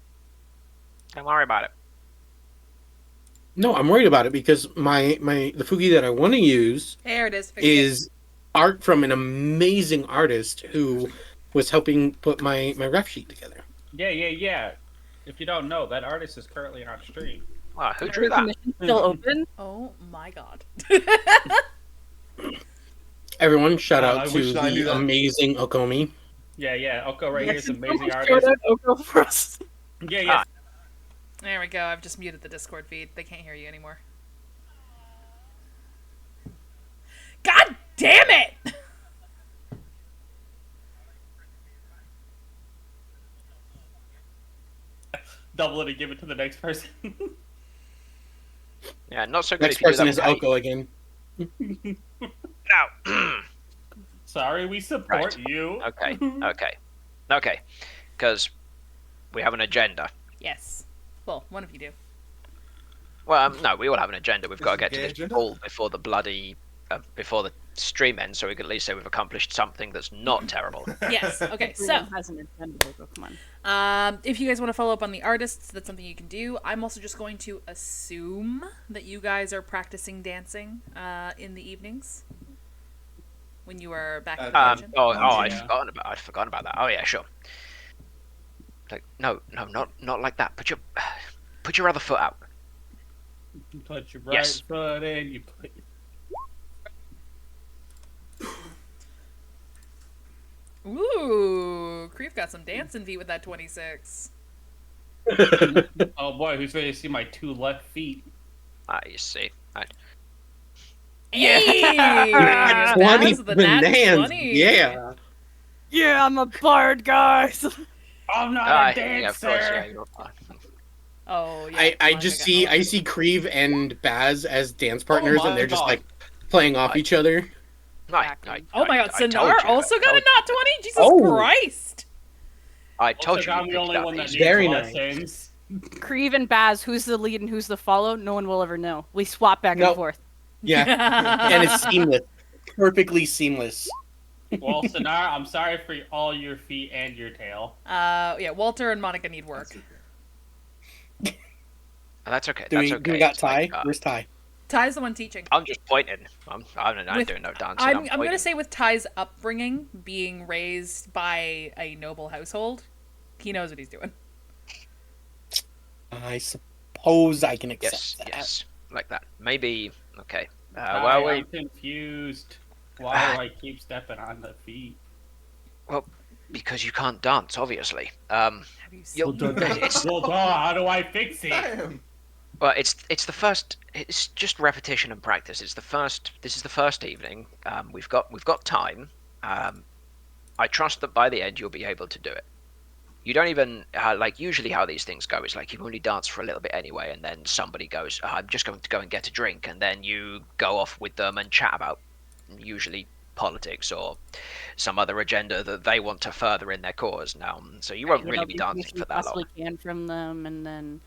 [SPEAKER 2] Don't worry about it.
[SPEAKER 6] No, I'm worried about it because the Fugi that I want to use
[SPEAKER 1] There it is. Fixed it.
[SPEAKER 6] is art from an amazing artist who was helping put my ref sheet together.
[SPEAKER 4] Yeah. If you don't know, that artist is currently on stream.
[SPEAKER 2] Wow, who drew that?
[SPEAKER 3] Still open?
[SPEAKER 1] Oh my god.
[SPEAKER 6] Everyone, shout
[SPEAKER 5] I
[SPEAKER 6] out
[SPEAKER 5] wish
[SPEAKER 6] to
[SPEAKER 5] I knew
[SPEAKER 6] the
[SPEAKER 5] that.
[SPEAKER 6] amazing Okomie.
[SPEAKER 4] Yeah. Oko right here is an amazing
[SPEAKER 3] Shout
[SPEAKER 4] artist.
[SPEAKER 3] out Oko for us.
[SPEAKER 4] Yeah.
[SPEAKER 1] There we go. I've just muted the Discord feed. They can't hear you anymore. God damn it!
[SPEAKER 4] Double it and give it to the next person.
[SPEAKER 2] Yeah, not so good
[SPEAKER 6] Next
[SPEAKER 2] if you do
[SPEAKER 6] person
[SPEAKER 2] that
[SPEAKER 6] is
[SPEAKER 2] with hate.
[SPEAKER 6] Oko again.
[SPEAKER 2] Now,
[SPEAKER 4] Sorry, we support
[SPEAKER 2] Right.
[SPEAKER 4] you.
[SPEAKER 2] okay. Because we have an agenda.
[SPEAKER 1] Yes. Well, one of you do.
[SPEAKER 2] Well, no, we all have an agenda. We've got to get to
[SPEAKER 5] Gay
[SPEAKER 2] this
[SPEAKER 5] agenda?
[SPEAKER 2] ball before before the stream ends, so we can at least say we've accomplished something that's not terrible.
[SPEAKER 1] Yes. Okay. So,
[SPEAKER 3] Everyone has an agenda, Oko, come on.
[SPEAKER 1] if you guys want to follow up on the artists, that's something you can do. I'm also just going to assume that you guys are practicing dancing in the evenings when you are back in the
[SPEAKER 2] I'd
[SPEAKER 1] kitchen.
[SPEAKER 4] Yeah.
[SPEAKER 2] forgotten about that. Oh yeah, sure. Like no, not like that. Put your other foot out.
[SPEAKER 4] Put your right
[SPEAKER 2] Yes.
[SPEAKER 4] foot in. You put.
[SPEAKER 1] Ooh, Creep got some dancing feet with that 26.
[SPEAKER 4] Oh boy, who's ready to see my two left feet?
[SPEAKER 2] Ah, you see.
[SPEAKER 1] Yeah.
[SPEAKER 6] 20
[SPEAKER 1] That's the nat
[SPEAKER 6] bananas.
[SPEAKER 1] 20.
[SPEAKER 6] Yeah.
[SPEAKER 3] Yeah, I'm a bard, guys.
[SPEAKER 4] I'm not
[SPEAKER 2] Ah,
[SPEAKER 4] a dancer.
[SPEAKER 2] yeah, of course, yeah, you're fine.
[SPEAKER 1] Oh, yeah.
[SPEAKER 6] I
[SPEAKER 1] come on,
[SPEAKER 6] just
[SPEAKER 1] got
[SPEAKER 6] see
[SPEAKER 1] knowledge.
[SPEAKER 6] I see Creve and Baz as dance partners,
[SPEAKER 4] my
[SPEAKER 6] and they're just
[SPEAKER 4] God.
[SPEAKER 6] like playing off each other.
[SPEAKER 1] Oh my god,
[SPEAKER 2] I told
[SPEAKER 1] Sinar
[SPEAKER 2] you,
[SPEAKER 1] also
[SPEAKER 2] I
[SPEAKER 1] got
[SPEAKER 2] told
[SPEAKER 1] a nat 20? Jesus
[SPEAKER 6] Oh.
[SPEAKER 1] Christ!
[SPEAKER 2] I told
[SPEAKER 4] Also,
[SPEAKER 2] you.
[SPEAKER 4] I'm the only one that needs
[SPEAKER 6] Very nice.
[SPEAKER 4] lessons.
[SPEAKER 3] Creve and Baz, who's the lead and who's the follow? No one will ever know. We swap back
[SPEAKER 6] Nope.
[SPEAKER 3] and forth.
[SPEAKER 6] Yeah, and it's seamless, perfectly seamless.
[SPEAKER 4] Well, Sonar, I'm sorry for all your feet and your tail.
[SPEAKER 1] Yeah, Walter and Monica need work.
[SPEAKER 2] That's okay.
[SPEAKER 6] Do
[SPEAKER 2] That's
[SPEAKER 6] we,
[SPEAKER 2] okay.
[SPEAKER 6] do we got
[SPEAKER 2] It's
[SPEAKER 6] Ty?
[SPEAKER 2] like,
[SPEAKER 6] Where's Ty?
[SPEAKER 1] Ty's the one teaching.
[SPEAKER 2] I'm just pointing. I'm
[SPEAKER 1] With-
[SPEAKER 2] doing no dancing.
[SPEAKER 1] I'm
[SPEAKER 2] pointing.
[SPEAKER 1] gonna say with Ty's upbringing, being raised by a noble household, he knows what he's doing.
[SPEAKER 6] I suppose I can accept
[SPEAKER 2] Yes,
[SPEAKER 6] that.
[SPEAKER 2] yes, like that. Maybe. Okay.
[SPEAKER 4] Sorry,
[SPEAKER 2] Well,
[SPEAKER 4] I'm confused. Why do I keep stepping on the feet?
[SPEAKER 2] because you can't dance, obviously.
[SPEAKER 1] Have you
[SPEAKER 2] You'll-
[SPEAKER 1] seen
[SPEAKER 2] it's,
[SPEAKER 4] Well, duh, how do I fix it?
[SPEAKER 5] Damn.
[SPEAKER 2] well, it's the first. It's just repetition and practice. It's the first. This is the first evening. We've got time. I trust that by the end you'll be able to do it. You don't even like usually how these things go is like you only dance for a little bit anyway, and then somebody goes, "I'm just going to go and get a drink," and then you go off with them and chat about usually politics or some other agenda that they want to further in their cause. Now, so you won't really be dancing for that long.
[SPEAKER 3] Possibly can from them, and then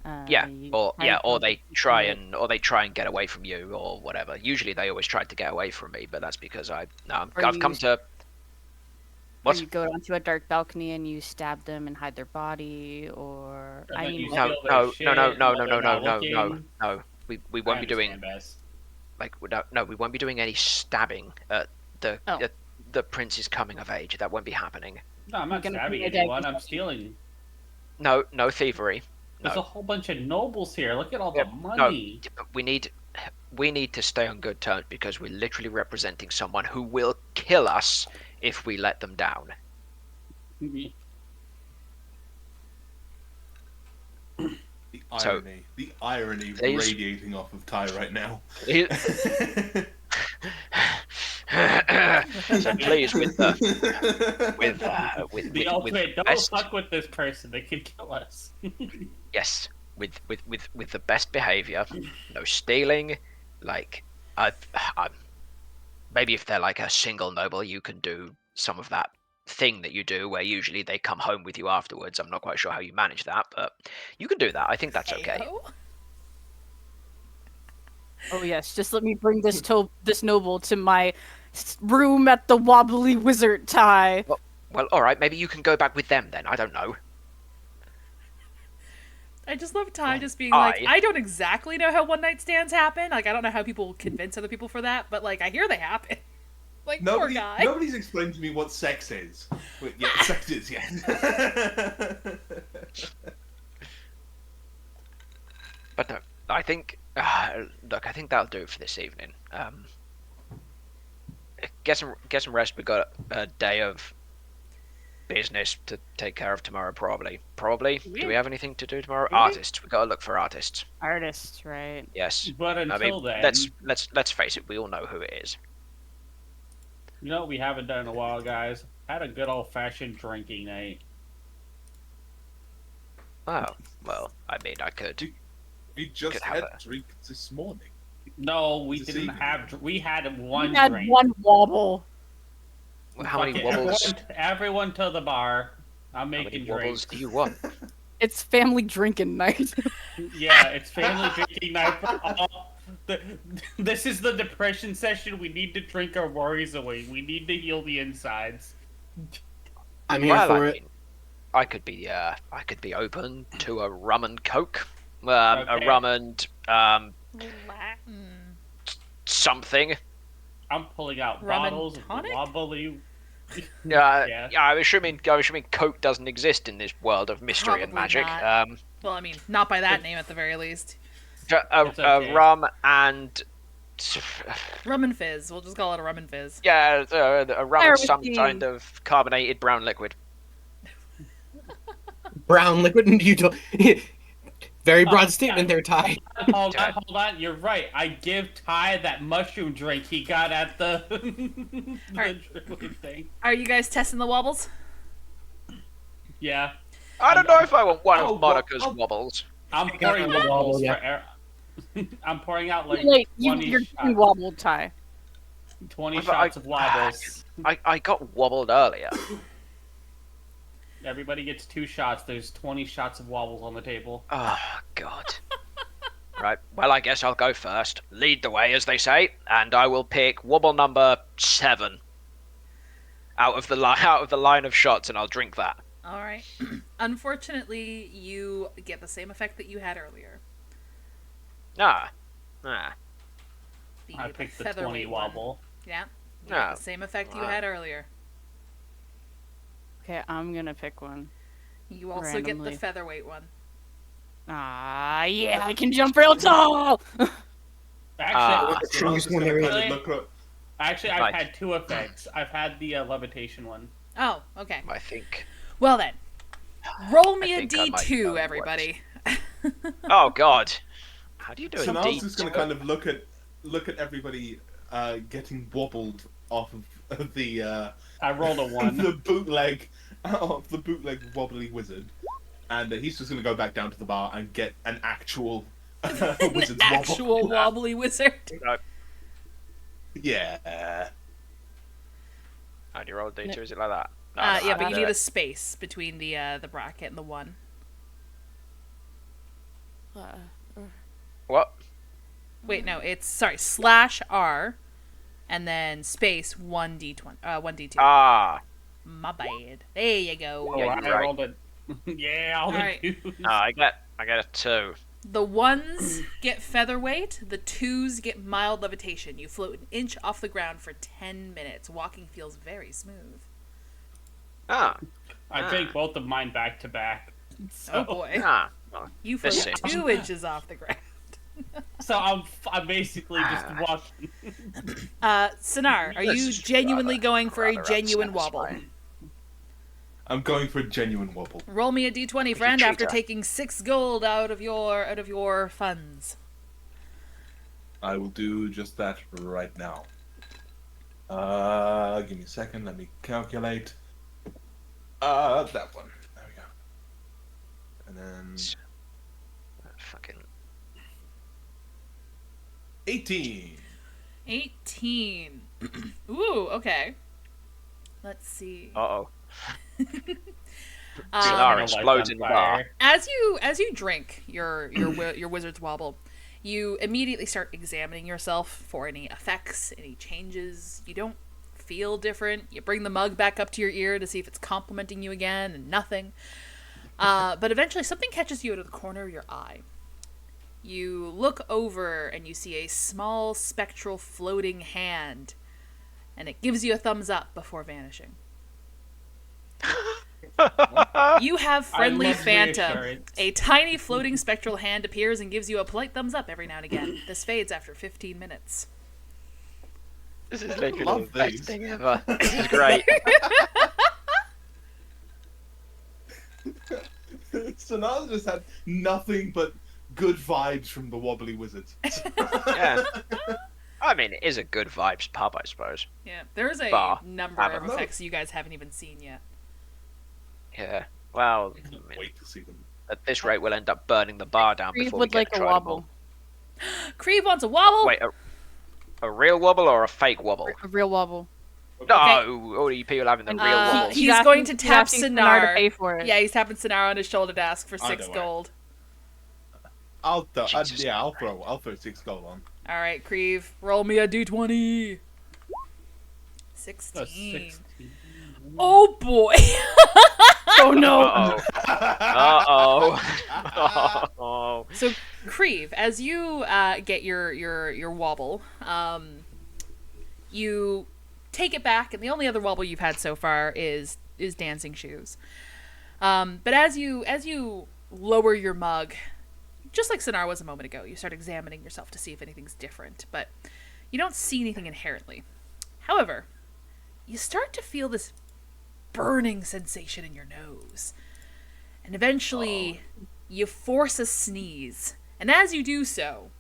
[SPEAKER 2] Yeah,
[SPEAKER 3] You
[SPEAKER 2] or
[SPEAKER 3] try to
[SPEAKER 2] they
[SPEAKER 3] keep
[SPEAKER 2] try
[SPEAKER 3] it-
[SPEAKER 2] and get away from you or whatever. Usually they always tried to get away from me, but that's because
[SPEAKER 3] Or
[SPEAKER 2] I've
[SPEAKER 3] you
[SPEAKER 2] come to
[SPEAKER 3] Or
[SPEAKER 2] what?
[SPEAKER 3] you go onto a dark balcony and you stab them and hide their body, or
[SPEAKER 4] And
[SPEAKER 3] I
[SPEAKER 4] then
[SPEAKER 3] mean,
[SPEAKER 4] you
[SPEAKER 3] what-
[SPEAKER 2] No,
[SPEAKER 4] steal their
[SPEAKER 2] no,
[SPEAKER 4] shit
[SPEAKER 2] no, no, no,
[SPEAKER 4] while
[SPEAKER 2] no,
[SPEAKER 4] they're
[SPEAKER 2] no, no,
[SPEAKER 4] not
[SPEAKER 2] no, no,
[SPEAKER 4] looking.
[SPEAKER 2] no. We
[SPEAKER 4] I
[SPEAKER 2] won't be doing
[SPEAKER 4] understand, Bess.
[SPEAKER 2] no, we won't be doing any stabbing
[SPEAKER 3] Oh.
[SPEAKER 2] at the prince's coming of age. That won't be happening.
[SPEAKER 4] No, I'm not
[SPEAKER 3] gonna
[SPEAKER 4] stabbing
[SPEAKER 3] put my
[SPEAKER 4] anyone.
[SPEAKER 3] dagger-
[SPEAKER 4] I'm stealing.
[SPEAKER 2] No, no thievery.
[SPEAKER 4] There's a
[SPEAKER 2] No,
[SPEAKER 4] whole bunch of nobles here. Look at all
[SPEAKER 2] Yeah,
[SPEAKER 4] the
[SPEAKER 2] no.
[SPEAKER 4] money.
[SPEAKER 2] we need to stay on good terms because we're literally representing someone who will kill us if we let them down. So-
[SPEAKER 5] The irony
[SPEAKER 2] Please.
[SPEAKER 5] radiating off of Ty right now.
[SPEAKER 2] So please, with the
[SPEAKER 4] The ultimate, don't
[SPEAKER 2] best,
[SPEAKER 4] fuck with this person. They could kill us.
[SPEAKER 2] yes, with the best behavior, no stealing. Like I maybe if they're like a single noble, you can do some of that thing that you do where usually they come home with you afterwards. I'm not quite sure how you manage that, but you can do that. I think that's okay.
[SPEAKER 1] Heyo.
[SPEAKER 3] oh yes, just let me bring this noble to my room at the Wobbly Wizard Tie.
[SPEAKER 2] Well, all right. Maybe you can go back with them then. I don't know.
[SPEAKER 1] I just love Ty just being like,
[SPEAKER 2] I-
[SPEAKER 1] I don't exactly know how one night stands happen. Like, I don't know how people convince other people for that, but like, I hear they happen. Like, poor guy.
[SPEAKER 5] Nobody's explained to me what sex is. Wait, yeah, sex is, yeah.
[SPEAKER 2] But no, I think. Look, I think that'll do it for this evening. Get some rest. We got a day of business to take care of tomorrow, probably. Do we have anything to do tomorrow?
[SPEAKER 4] Do we?
[SPEAKER 2] Artists. We gotta look for artists.
[SPEAKER 3] Artist, right?
[SPEAKER 2] Yes.
[SPEAKER 4] But
[SPEAKER 2] I
[SPEAKER 4] until
[SPEAKER 2] mean,
[SPEAKER 4] then,
[SPEAKER 2] let's face it. We all know who it is.
[SPEAKER 4] you know what we haven't done in a while, guys? Had a good old-fashioned drinking night.
[SPEAKER 2] Oh well. I mean, I could.
[SPEAKER 5] We just
[SPEAKER 2] Could have
[SPEAKER 5] had
[SPEAKER 2] a-
[SPEAKER 5] drinks this morning.
[SPEAKER 4] No, we
[SPEAKER 5] This
[SPEAKER 4] didn't
[SPEAKER 5] evening.
[SPEAKER 4] have. We had one
[SPEAKER 3] We had
[SPEAKER 4] drink.
[SPEAKER 3] one wobble.
[SPEAKER 2] How many
[SPEAKER 4] Fuck it,
[SPEAKER 2] wobbles?
[SPEAKER 4] Everyone to the bar. I'm
[SPEAKER 2] How many
[SPEAKER 4] making
[SPEAKER 2] wobbles
[SPEAKER 4] drinks.
[SPEAKER 2] do you want?
[SPEAKER 3] It's family drinking night.
[SPEAKER 4] Yeah, it's family drinking night for all. This is the depression session. We need to drink our worries away. We need to heal the insides.
[SPEAKER 6] I'm here
[SPEAKER 2] Well,
[SPEAKER 6] for
[SPEAKER 2] I
[SPEAKER 6] it.
[SPEAKER 2] mean, I could be open to a rum and coke,
[SPEAKER 4] Okay.
[SPEAKER 2] a rum and
[SPEAKER 1] Latin.
[SPEAKER 4] I'm
[SPEAKER 2] something.
[SPEAKER 4] pulling out
[SPEAKER 1] Rum and
[SPEAKER 4] bottles of
[SPEAKER 1] tonic?
[SPEAKER 4] wobbly.
[SPEAKER 2] Yeah, I'm assuming coke doesn't exist in this world of mystery and
[SPEAKER 1] Probably
[SPEAKER 2] magic.
[SPEAKER 1] not. Well, I mean, not by that name at the very least.
[SPEAKER 4] It's okay.
[SPEAKER 2] Rum and
[SPEAKER 1] Rum and fizz. We'll just call it a rum and fizz.
[SPEAKER 2] yeah, a rum
[SPEAKER 3] Fire
[SPEAKER 2] and some
[SPEAKER 3] whiskey.
[SPEAKER 2] kind of carbonated brown liquid.
[SPEAKER 6] Brown liquid. You don't. Very broad
[SPEAKER 4] Oh,
[SPEAKER 6] statement
[SPEAKER 4] yeah.
[SPEAKER 6] there, Ty.
[SPEAKER 4] Hold on. You're right. I give Ty that mushroom drink he got at the,
[SPEAKER 1] Alright.
[SPEAKER 4] druid thing.
[SPEAKER 1] Are you guys testing the wobbles?
[SPEAKER 4] Yeah.
[SPEAKER 2] I don't know if I want one
[SPEAKER 5] Oh,
[SPEAKER 2] of Monica's
[SPEAKER 5] oh.
[SPEAKER 2] wobbles.
[SPEAKER 4] I'm pouring
[SPEAKER 6] the wobble,
[SPEAKER 4] wobbles
[SPEAKER 6] yeah.
[SPEAKER 4] for I'm pouring out like
[SPEAKER 3] Wait,
[SPEAKER 4] 20,
[SPEAKER 3] you're
[SPEAKER 4] shots,
[SPEAKER 3] doing wobble Tie.
[SPEAKER 4] 20
[SPEAKER 2] But
[SPEAKER 4] shots of wobbles.
[SPEAKER 2] I got wobbled earlier.
[SPEAKER 4] Everybody gets 2 shots. There's 20 shots of wobbles on the table.
[SPEAKER 2] Oh God. Right. Well, I guess I'll go first. Lead the way, as they say, and I will pick wobble number 7 out of the line of shots, and I'll drink that.
[SPEAKER 1] All right. Unfortunately, you get the same effect that you had earlier.
[SPEAKER 2] Ah.
[SPEAKER 4] I picked the 20
[SPEAKER 1] featherweight one.
[SPEAKER 4] wobble.
[SPEAKER 1] Yeah. You
[SPEAKER 2] Ah.
[SPEAKER 1] get the same effect you
[SPEAKER 2] Ah.
[SPEAKER 1] had earlier.
[SPEAKER 3] Okay, I'm gonna pick one.
[SPEAKER 1] You also get
[SPEAKER 3] Randomly.
[SPEAKER 1] the featherweight one.
[SPEAKER 3] Ah, yeah, I can jump real tall.
[SPEAKER 4] Actually,
[SPEAKER 6] the strongest one there is.
[SPEAKER 4] actually, I've
[SPEAKER 2] Right.
[SPEAKER 4] had 2 effects. I've had the levitation one.
[SPEAKER 1] Oh, okay.
[SPEAKER 2] I think.
[SPEAKER 1] Well then, roll me
[SPEAKER 2] I
[SPEAKER 1] a
[SPEAKER 2] think I might know
[SPEAKER 1] D2,
[SPEAKER 2] what.
[SPEAKER 1] everybody.
[SPEAKER 2] Oh God. How do you do
[SPEAKER 5] So
[SPEAKER 2] a
[SPEAKER 5] now I was just
[SPEAKER 2] D2?
[SPEAKER 5] going to kind of look at everybody getting wobbled off of the
[SPEAKER 4] I rolled a 1.
[SPEAKER 5] the bootleg wobbly wizard, and he's just going to go back down to the bar and get an actual wizard's wobble.
[SPEAKER 1] Actual wobbly wizard.
[SPEAKER 5] Yeah.
[SPEAKER 2] How do you roll a D2? Is it like that? No,
[SPEAKER 1] Yeah,
[SPEAKER 2] I
[SPEAKER 1] but you
[SPEAKER 2] don't
[SPEAKER 1] need
[SPEAKER 2] do
[SPEAKER 1] a space between the bracket and the 1.
[SPEAKER 2] What?
[SPEAKER 1] Wait, no, it's /R, and then space 1d20, 1d2.
[SPEAKER 2] Ah.
[SPEAKER 1] My bad. There you go.
[SPEAKER 4] Oh,
[SPEAKER 2] Yeah,
[SPEAKER 4] I
[SPEAKER 2] you're right.
[SPEAKER 4] rolled it. Yeah, all the
[SPEAKER 1] Alright.
[SPEAKER 4] twos.
[SPEAKER 2] I get a 2.
[SPEAKER 1] The 1s get featherweight, the 2s get mild levitation. You float an inch off the ground for 10 minutes. Walking feels very smooth.
[SPEAKER 2] Ah.
[SPEAKER 4] I take both of mine back to back.
[SPEAKER 1] Oh
[SPEAKER 4] So,
[SPEAKER 1] boy.
[SPEAKER 2] Ah. Well,
[SPEAKER 1] You
[SPEAKER 2] this
[SPEAKER 1] float
[SPEAKER 2] seems-
[SPEAKER 1] 2 inches off the ground.
[SPEAKER 4] so I'm basically just walking.
[SPEAKER 1] Sinar, are
[SPEAKER 2] This
[SPEAKER 1] you
[SPEAKER 2] is
[SPEAKER 1] genuinely
[SPEAKER 2] rather-
[SPEAKER 1] going for a
[SPEAKER 2] rather
[SPEAKER 1] genuine wobble?
[SPEAKER 2] unsatisfying.
[SPEAKER 5] I'm going for a genuine wobble.
[SPEAKER 1] Roll me a d20, friend,
[SPEAKER 2] treat
[SPEAKER 1] after
[SPEAKER 2] her.
[SPEAKER 1] taking 6 gold out of your funds.
[SPEAKER 5] I will do just that right now. Give me a second. Let me calculate. That one. There we go. And then
[SPEAKER 2] Fucking
[SPEAKER 5] 18.
[SPEAKER 1] 18. Ooh, okay. Let's see.
[SPEAKER 2] uh-oh.
[SPEAKER 1] Um,
[SPEAKER 2] Sinar explodes in the bar.
[SPEAKER 1] as you drink your wizard's wobble, you immediately start examining yourself for any effects, any changes. You don't feel different. You bring the mug back up to your ear to see if it's complimenting you again, and nothing. But eventually something catches you out of the corner of your eye. You look over and you see a small spectral floating hand, and it gives you a thumbs up before vanishing. You have friendly
[SPEAKER 4] love
[SPEAKER 1] Phantom.
[SPEAKER 4] reassurance.
[SPEAKER 1] A tiny floating spectral hand appears and gives you a polite thumbs up every now and again. This fades after 15 minutes.
[SPEAKER 2] This is literally
[SPEAKER 5] love
[SPEAKER 2] the best
[SPEAKER 5] these.
[SPEAKER 2] thing ever. This is great.
[SPEAKER 5] So now I've just had nothing but good vibes from the wobbly wizards.
[SPEAKER 2] Yeah. I mean, it is a good vibes pub, I suppose.
[SPEAKER 1] Yeah, there's a
[SPEAKER 2] Bah.
[SPEAKER 1] number
[SPEAKER 2] I
[SPEAKER 1] of
[SPEAKER 2] don't know.
[SPEAKER 1] effects you guys haven't even seen yet.
[SPEAKER 2] Yeah. Well, I mean,
[SPEAKER 5] Wait to see them.
[SPEAKER 2] at this rate, we'll end up burning the bar down
[SPEAKER 3] Creed
[SPEAKER 2] before
[SPEAKER 3] would
[SPEAKER 2] we get
[SPEAKER 3] like
[SPEAKER 2] to
[SPEAKER 3] a
[SPEAKER 2] try them
[SPEAKER 3] wobble.
[SPEAKER 2] all.
[SPEAKER 1] Creve wants a wobble.
[SPEAKER 2] Wait, a real wobble or a fake wobble?
[SPEAKER 3] A real wobble.
[SPEAKER 2] No, all you people having the real wobble.
[SPEAKER 1] He's going to tap
[SPEAKER 3] he's asking
[SPEAKER 1] Sinar.
[SPEAKER 3] to pay for it.
[SPEAKER 1] Yeah, he's tapping Sinar on his shoulder to ask for
[SPEAKER 5] Oh,
[SPEAKER 1] 6
[SPEAKER 5] don't worry.
[SPEAKER 1] gold.
[SPEAKER 2] Jesus.
[SPEAKER 5] I'll throw 6 gold on.
[SPEAKER 1] All right, Creve, roll me a d20. 16.
[SPEAKER 4] 16.
[SPEAKER 1] Oh boy.
[SPEAKER 3] Oh no!
[SPEAKER 2] Uh-oh. Uh-oh.
[SPEAKER 1] So, Creve, as you get your wobble, you take it back, and the only other wobble you've had so far is dancing shoes. But as you lower your mug, just like Sinar was a moment ago, you start examining yourself to see if anything's different, but you don't see anything inherently. However, you start to feel this burning sensation in your nose. And eventually, you force a sneeze. And as you do so,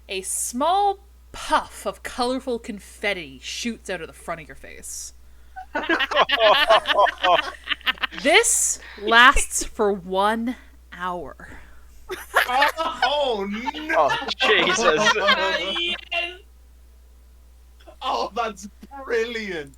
[SPEAKER 1] a small puff of colorful confetti shoots out of the front of your face. This lasts for 1 hour.
[SPEAKER 5] Oh no!
[SPEAKER 2] Oh, Jesus.
[SPEAKER 4] Yes!
[SPEAKER 5] Oh, that's brilliant!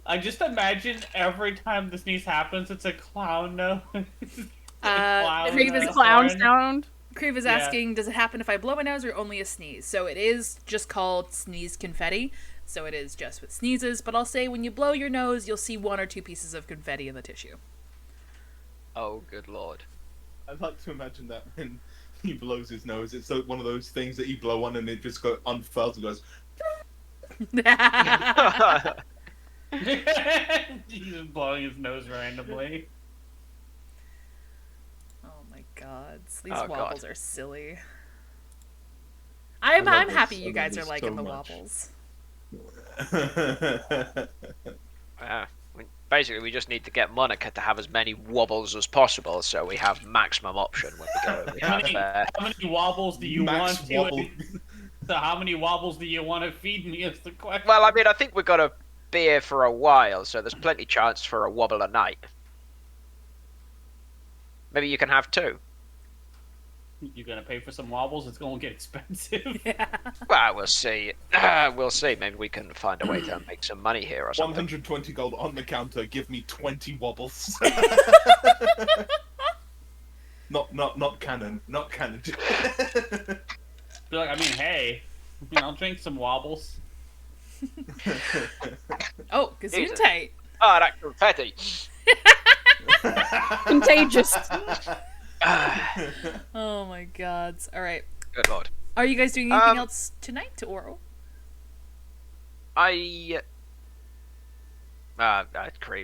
[SPEAKER 4] I just imagine every time the sneeze happens, it's a clown nose.
[SPEAKER 1] Creve is
[SPEAKER 3] Clown
[SPEAKER 4] horn.
[SPEAKER 3] sound.
[SPEAKER 1] Creve is
[SPEAKER 4] Yeah.
[SPEAKER 1] asking, does it happen if I blow my nose or only a sneeze? So it is just called sneeze confetti. So it is just with sneezes. But I'll say when you blow your nose, you'll see 1 or 2 pieces of confetti in the tissue.
[SPEAKER 2] Oh, good lord.
[SPEAKER 5] I'd like to imagine that when he blows his nose, it's one of those things that you blow on and it just unfurls and goes.
[SPEAKER 4] He's just blowing his nose randomly.
[SPEAKER 1] Oh my god. These
[SPEAKER 2] Oh,
[SPEAKER 1] wobbles
[SPEAKER 2] God.
[SPEAKER 1] are silly. I'm
[SPEAKER 5] love
[SPEAKER 1] happy
[SPEAKER 5] this.
[SPEAKER 1] you
[SPEAKER 5] I
[SPEAKER 1] guys
[SPEAKER 5] love
[SPEAKER 1] are
[SPEAKER 5] this
[SPEAKER 1] liking
[SPEAKER 5] so
[SPEAKER 1] the
[SPEAKER 5] much.
[SPEAKER 1] wobbles.
[SPEAKER 2] Basically, we just need to get Monica to have as many wobbles as possible, so we have maximum option when we go. We
[SPEAKER 4] How
[SPEAKER 2] have,
[SPEAKER 4] many, how many wobbles do you
[SPEAKER 5] Max
[SPEAKER 4] want to?
[SPEAKER 5] wobble.
[SPEAKER 4] So how many wobbles do you want to feed me? Is the question.
[SPEAKER 2] well, I mean, I think we've got to be here for a while, so there's plenty chance for a wobble a night. Maybe you can have 2.
[SPEAKER 4] You gonna pay for some wobbles? It's gonna get expensive.
[SPEAKER 1] Yeah.
[SPEAKER 2] Well, we'll see. We'll see. Maybe we can find a way to make some money here or something.
[SPEAKER 5] 120 gold on the counter. Give me 20 wobbles. Not canon. Not canon.
[SPEAKER 4] Be like, I mean, hey, I'll drink some wobbles.
[SPEAKER 1] Oh,
[SPEAKER 2] Jesus.
[SPEAKER 1] Gesundheit.
[SPEAKER 2] Oh, that confetti.
[SPEAKER 3] Contagious.
[SPEAKER 1] Oh my gods. All right.
[SPEAKER 2] Good lord.
[SPEAKER 1] Are you guys doing anything else tonight, or?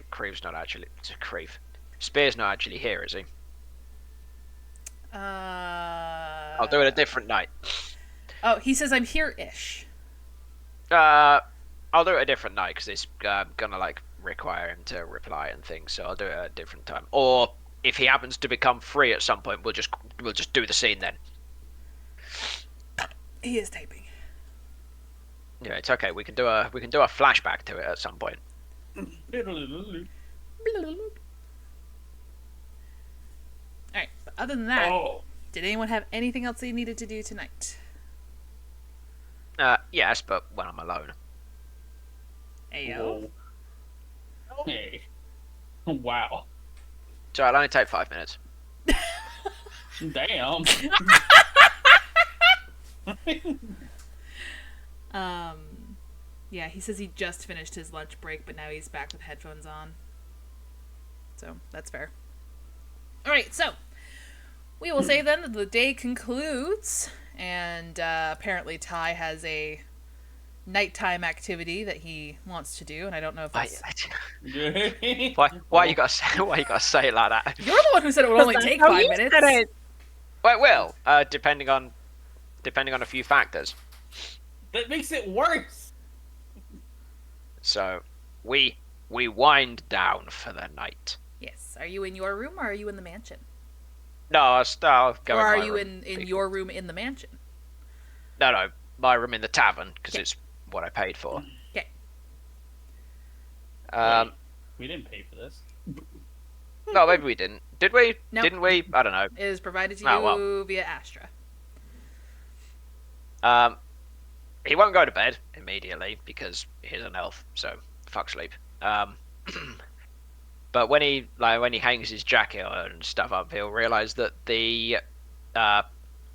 [SPEAKER 2] Creeve's not actually. Creeve. Spear's not actually here, is he? I'll do it a different night.
[SPEAKER 1] Oh, he says I'm here-ish.
[SPEAKER 2] I'll do it a different night because it's gonna like require him to reply and things. So I'll do it at a different time. Or if he happens to become free at some point, we'll just do the scene then.
[SPEAKER 1] He is typing.
[SPEAKER 2] Yeah, it's okay. We can do a flashback to it at some point.
[SPEAKER 1] Alright, but other than that,
[SPEAKER 4] Oh,
[SPEAKER 1] did anyone have anything else they needed to do tonight?
[SPEAKER 2] Yes, but when I'm alone.
[SPEAKER 1] Ayo.
[SPEAKER 4] whoa. Hey. Wow.
[SPEAKER 2] So it'll only take 5 minutes.
[SPEAKER 4] Damn.
[SPEAKER 1] Yeah, he says he just finished his lunch break, but now he's back with headphones on. So, that's fair. Alright, so, we will say then that the day concludes, and apparently Ty has a nighttime activity that he wants to do, and I don't know if that's...
[SPEAKER 2] Why you gotta say it like that?
[SPEAKER 1] You're the one who said it would only take 5 minutes.
[SPEAKER 2] Well, it will, depending on a few factors.
[SPEAKER 4] That makes it worse.
[SPEAKER 2] So, we wind down for the night.
[SPEAKER 1] Yes. Are you in your room, or are you in the mansion?
[SPEAKER 2] No, I'll go.
[SPEAKER 1] Or are
[SPEAKER 2] my
[SPEAKER 1] you
[SPEAKER 2] room,
[SPEAKER 1] in
[SPEAKER 2] people.
[SPEAKER 1] your room in the mansion?
[SPEAKER 2] No, my room in the tavern because
[SPEAKER 1] Okay.
[SPEAKER 2] it's what I paid for.
[SPEAKER 1] Okay.
[SPEAKER 4] Wait, we didn't pay for this.
[SPEAKER 2] No, maybe we didn't. Did we?
[SPEAKER 1] Nope.
[SPEAKER 2] Didn't we? I don't know.
[SPEAKER 1] It is provided to you
[SPEAKER 2] Oh, well.
[SPEAKER 1] via Astra.
[SPEAKER 2] He won't go to bed immediately because he's an elf, so fuck sleep. But when he hangs his jacket and stuff up, he'll realize that the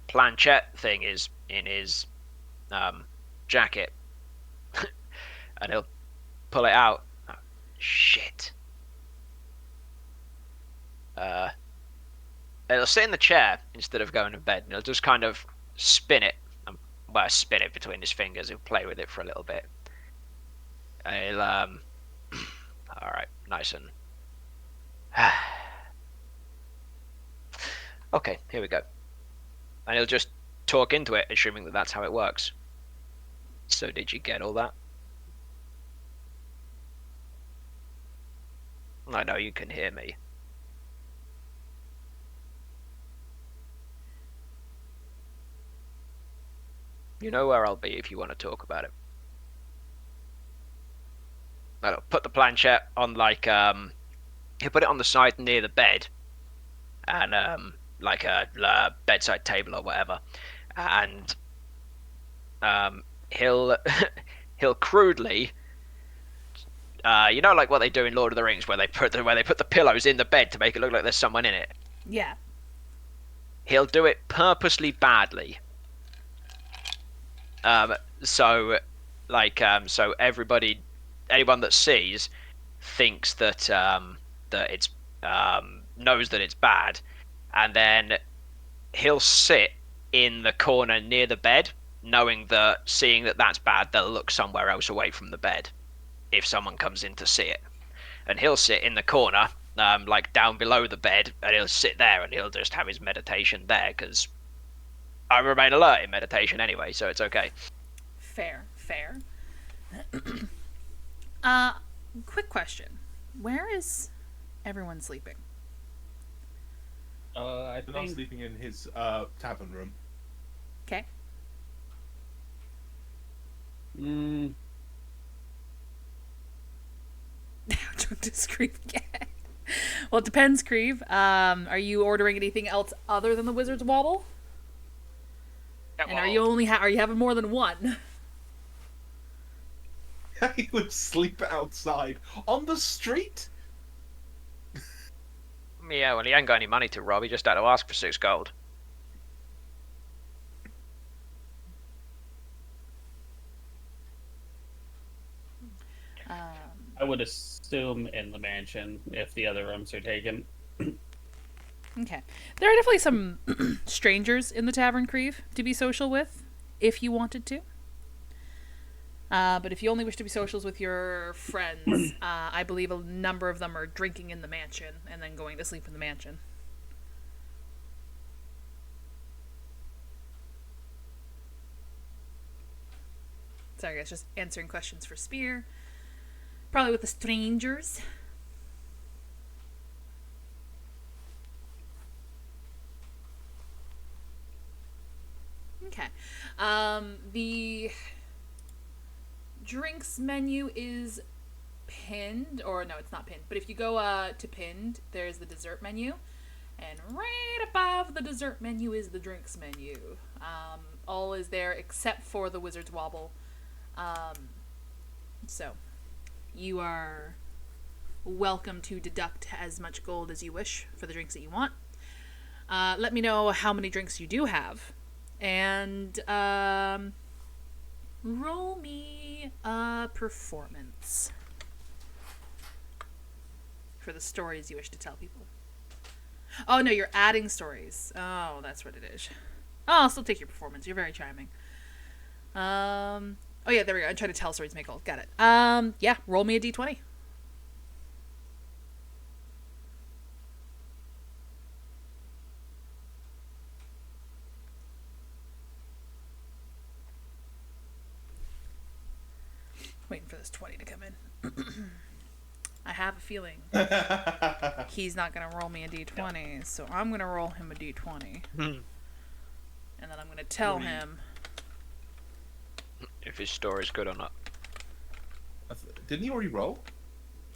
[SPEAKER 2] planchette thing is in his jacket, and he'll pull it out. Oh, shit. He'll sit in the chair instead of going to bed, and he'll just kind of spin it. Spin it between his fingers. He'll play with it for a little bit. And he'll all right, nice and. Okay, here we go. And he'll just talk into it, assuming that that's how it works. So did you get all that? I know you can hear me. You know where I'll be if you want to talk about it. I'll put the planchette on he'll put it on the side near the bed, and like a bedside table or whatever, and he'll he'll crudely, like what they do in Lord of the Rings, where they put the pillows in the bed to make it look like there's someone in it.
[SPEAKER 1] Yeah.
[SPEAKER 2] He'll do it purposely badly. So anyone that sees thinks that that it's knows that it's bad, and then he'll sit in the corner near the bed, seeing that that's bad, they'll look somewhere else away from the bed if someone comes in to see it, and he'll sit in the corner, like down below the bed, and he'll sit there and he'll just have his meditation there because I remain alert in meditation anyway, so it's okay.
[SPEAKER 1] Fair. Quick question. Where is everyone sleeping?
[SPEAKER 4] I
[SPEAKER 5] They're not
[SPEAKER 4] think
[SPEAKER 5] sleeping in his tavern room.
[SPEAKER 1] Okay. Drunk to Screeve get. Well, it depends, Creve. Are you ordering anything else other than the Wizard's Wobble? And are you having more than one?
[SPEAKER 5] He would sleep outside on the street.
[SPEAKER 2] Yeah, well, he ain't got any money to rob. He just had to ask for 6 gold.
[SPEAKER 4] I would assume in the mansion if the other rooms are taken.
[SPEAKER 1] Okay. There are definitely some strangers in the Tavern Creve to be social with, if you wanted to. But if you only wish to be socials with your friends, I believe a number of them are drinking in the mansion and then going to sleep in the mansion. Sorry guys, just answering questions for Spear. Probably with the strangers. Okay. The drinks menu is pinned, or no, it's not pinned, but if you go to pinned, there's the dessert menu, and right above the dessert menu is the drinks menu. All is there except for the Wizard's Wobble. So, you are welcome to deduct as much gold as you wish for the drinks that you want. Let me know how many drinks you do have. And roll me a performance for the stories you wish to tell people. Oh no, you're adding stories. Oh, that's what it is. Oh, I'll still take your performance. You're very charming. Oh yeah, there we go. I'm trying to tell stories to make gold. Got it. Yeah, roll me a d20. Waiting for this 20 to come in. I have a feeling he's not going to roll me a d20, so I'm going to roll him a d20. And then I'm going to tell him
[SPEAKER 2] if his story's good or not.
[SPEAKER 5] Didn't he already roll?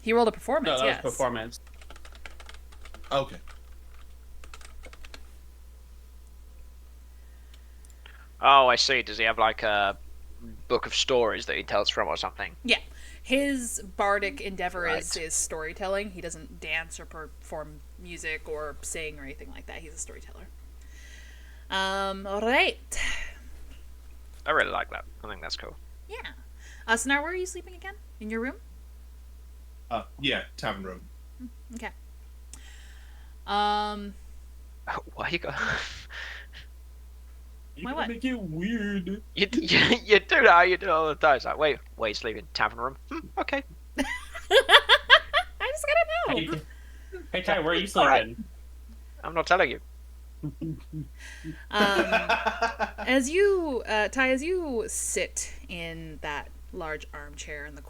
[SPEAKER 1] He rolled a performance,
[SPEAKER 4] No, that
[SPEAKER 1] yes.
[SPEAKER 4] was performance.
[SPEAKER 5] Okay.
[SPEAKER 2] Oh, I see. Does he have like a book of stories that he tells from or something?
[SPEAKER 1] Yeah. His bardic endeavor
[SPEAKER 2] Right.
[SPEAKER 1] is storytelling. He doesn't dance or perform music or sing or anything like that. He's a storyteller. Alright.
[SPEAKER 2] I really like that. I think that's cool.
[SPEAKER 1] Yeah. So now where are you sleeping again? In your room?
[SPEAKER 5] Yeah, tavern room.
[SPEAKER 1] Okay.
[SPEAKER 2] Why you got?
[SPEAKER 1] My what?
[SPEAKER 4] Make it weird.
[SPEAKER 2] You do that. You do it all the time. It's like, wait, you sleep in tavern room? Okay.
[SPEAKER 1] I just gotta know.
[SPEAKER 4] Hey Ty, where are you
[SPEAKER 2] All right.
[SPEAKER 4] sleeping?
[SPEAKER 2] I'm not telling you.
[SPEAKER 1] As you, Ty, as you sit in that large armchair in the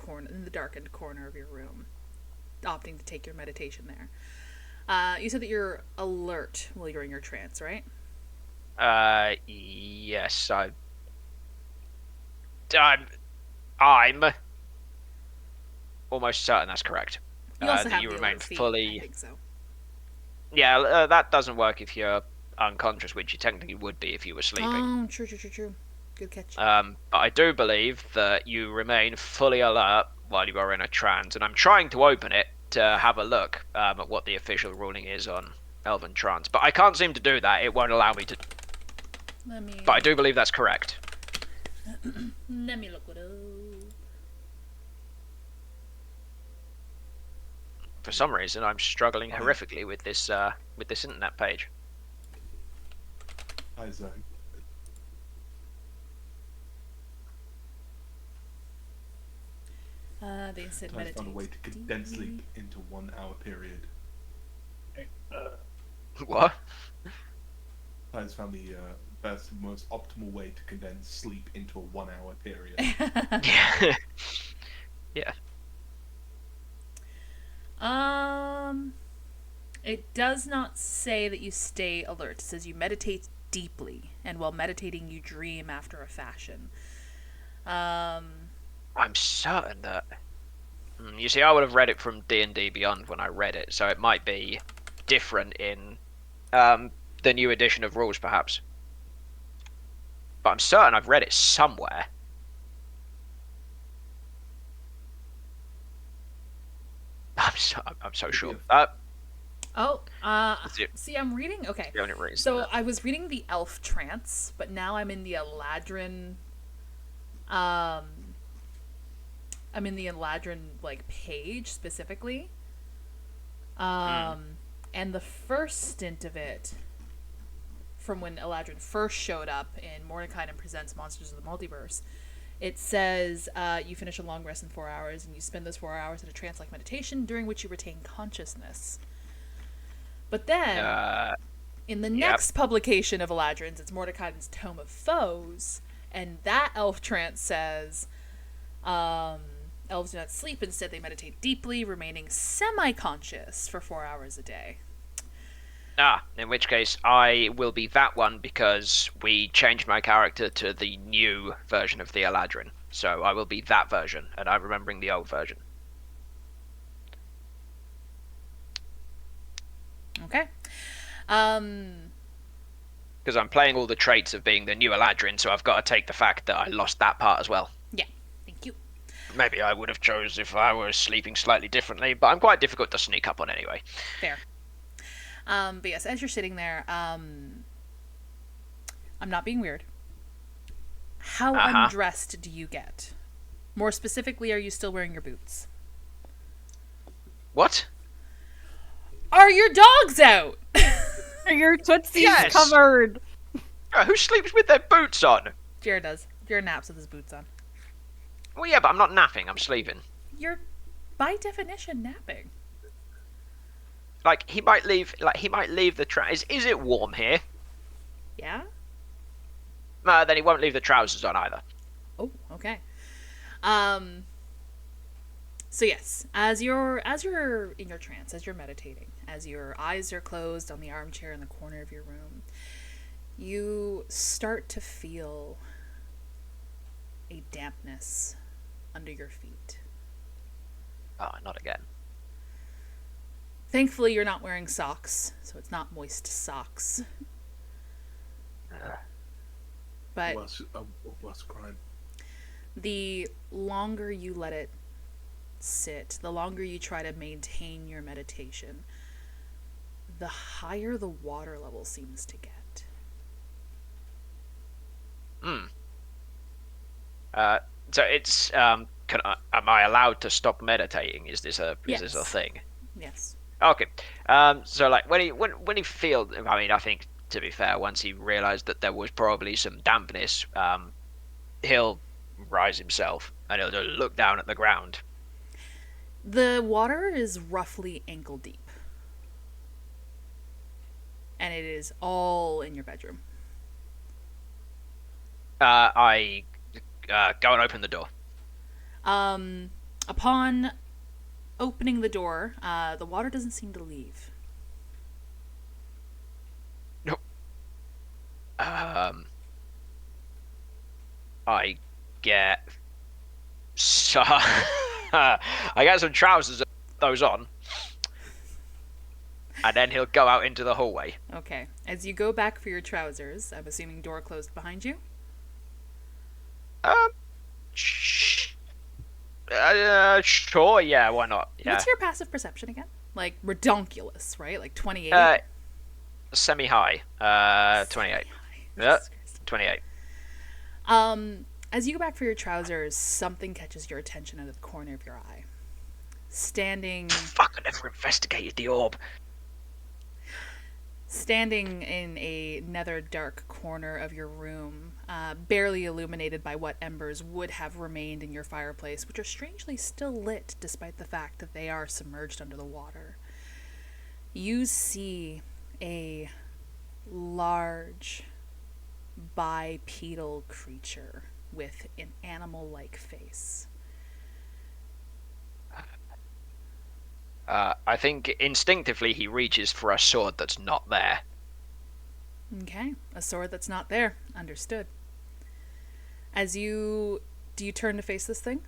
[SPEAKER 1] darkened corner of your room, opting to take your meditation there, you said that you're alert while you're in your trance, right?
[SPEAKER 2] Yes, I'm almost certain that's correct.
[SPEAKER 1] You also
[SPEAKER 2] that
[SPEAKER 1] have
[SPEAKER 2] you
[SPEAKER 1] the
[SPEAKER 2] remain
[SPEAKER 1] alert feat,
[SPEAKER 2] fully.
[SPEAKER 1] I think so.
[SPEAKER 2] Yeah, that doesn't work if you're unconscious, which you technically would be if you were sleeping.
[SPEAKER 1] Oh, true. Good catch.
[SPEAKER 2] But I do believe that you remain fully alert while you are in a trance, and I'm trying to open it to have a look at what the official ruling is on Elven trance, but I can't seem to do that. It won't allow me to. But I do believe that's correct.
[SPEAKER 1] Let me look it up.
[SPEAKER 2] For some reason, I'm struggling horrifically with this internet page.
[SPEAKER 5] Hi, Zach.
[SPEAKER 1] They said
[SPEAKER 5] I
[SPEAKER 1] meditate.
[SPEAKER 5] found a way to condense sleep into 1 hour period.
[SPEAKER 2] What?
[SPEAKER 5] I just found the best, most optimal way to condense sleep into a 1 hour period.
[SPEAKER 2] Yeah.
[SPEAKER 1] It does not say that you stay alert. It says you meditate deeply, and while meditating, you dream after a fashion.
[SPEAKER 2] I'm certain that. You see, I would have read it from D&D Beyond when I read it, so it might be different in the new edition of rules, perhaps. but I'm certain I've read it somewhere. I'm so sure.
[SPEAKER 1] Oh,
[SPEAKER 2] Is it-
[SPEAKER 1] see, I'm reading. Okay,
[SPEAKER 2] the only reason
[SPEAKER 1] so
[SPEAKER 2] that-
[SPEAKER 1] I was reading the Elf Trance, but now I'm in the Eladrin. I'm in the Eladrin like page specifically. And the first stint of it, from when Eladrin first showed up in Mordekainen Presents Monsters of the Multiverse, it says you finish a long rest in 4 hours, and you spend those 4 hours in a trance-like meditation during which you retain consciousness. But then, in the next publication of Eladrin's, it's Mordekainen's Tome of Foes, and that elf trance says, elves do not sleep, instead they meditate deeply, remaining semi-conscious for 4 hours a day.
[SPEAKER 2] In which case I will be that one because we changed my character to the new version of the Eladrin. So I will be that version, and I'm remembering the old version.
[SPEAKER 1] Okay.
[SPEAKER 2] Because I'm playing all the traits of being the new Eladrin, so I've got to take the fact that I lost that part as well.
[SPEAKER 1] Yeah, thank you.
[SPEAKER 2] Maybe I would have chose if I was sleeping slightly differently, but I'm quite difficult to sneak up on anyway.
[SPEAKER 1] Fair. But yes, as you're sitting there, I'm not being weird. How undressed do you get? More specifically, are you still wearing your boots?
[SPEAKER 2] What?
[SPEAKER 1] Are your dogs out?
[SPEAKER 3] Are your tootsies
[SPEAKER 2] Yes.
[SPEAKER 3] covered?
[SPEAKER 2] Who sleeps with their boots on?
[SPEAKER 1] Jared does. Jared naps with his boots on.
[SPEAKER 2] Well, yeah, but I'm not napping, I'm sleeping.
[SPEAKER 1] You're, by definition, napping.
[SPEAKER 2] Like, he might leave the trousers. Is it warm here?
[SPEAKER 1] Yeah?
[SPEAKER 2] Then he won't leave the trousers on either.
[SPEAKER 1] Oh, okay. So yes, as you're in your trance, as you're meditating, as your eyes are closed on the armchair in the corner of your room, you start to feel a dampness under your feet.
[SPEAKER 2] Oh, not again.
[SPEAKER 1] Thankfully, you're not wearing socks, so it's not moist socks. But
[SPEAKER 5] What's crime?
[SPEAKER 1] the longer you let it sit, the longer you try to maintain your meditation, the higher the water level seems to get.
[SPEAKER 2] So it's am I allowed to stop meditating? Is this a
[SPEAKER 1] Yes.
[SPEAKER 2] thing?
[SPEAKER 1] Yes.
[SPEAKER 2] Okay. So like when he feels, I mean, I think to be fair, once he realised that there was probably some dampness, he'll rise himself and he'll just look down at the ground.
[SPEAKER 1] The water is roughly ankle deep. And it is all in your bedroom.
[SPEAKER 2] I go and open the door.
[SPEAKER 1] Upon opening the door, the water doesn't seem to leave.
[SPEAKER 2] No. I get so I get some trousers, those on, and then he'll go out into the hallway.
[SPEAKER 1] Okay. As you go back for your trousers, I'm assuming door closed behind you?
[SPEAKER 2] Sure, yeah, why not? Yeah.
[SPEAKER 1] What's your passive perception again? Like, redonkulous, right? Like 28?
[SPEAKER 2] Semi-high. 28. Yeah, 28.
[SPEAKER 1] As you go back for your trousers, something catches your attention out of the corner of your eye. Standing
[SPEAKER 2] Fuck, I never investigated the orb.
[SPEAKER 1] Standing in a nether dark corner of your room, barely illuminated by what embers would have remained in your fireplace, which are strangely still lit despite the fact that they are submerged under the water, you see a large bipedal creature with an animal-like face.
[SPEAKER 2] I think instinctively he reaches for a sword that's not there.
[SPEAKER 1] Okay, a sword that's not there. Understood. Do you turn to face this thing?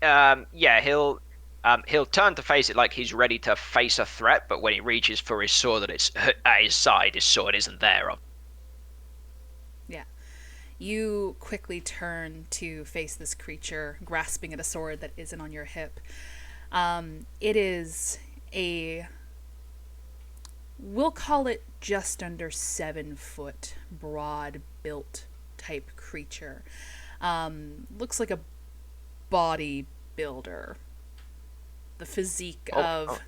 [SPEAKER 2] Yeah, he'll turn to face it like he's ready to face a threat, but when he reaches for his sword at his side, his sword isn't there.
[SPEAKER 1] You quickly turn to face this creature, grasping at a sword that isn't on your hip. It is we'll call it just under 7 foot, broad built type creature. Looks like a bodybuilder. The physique of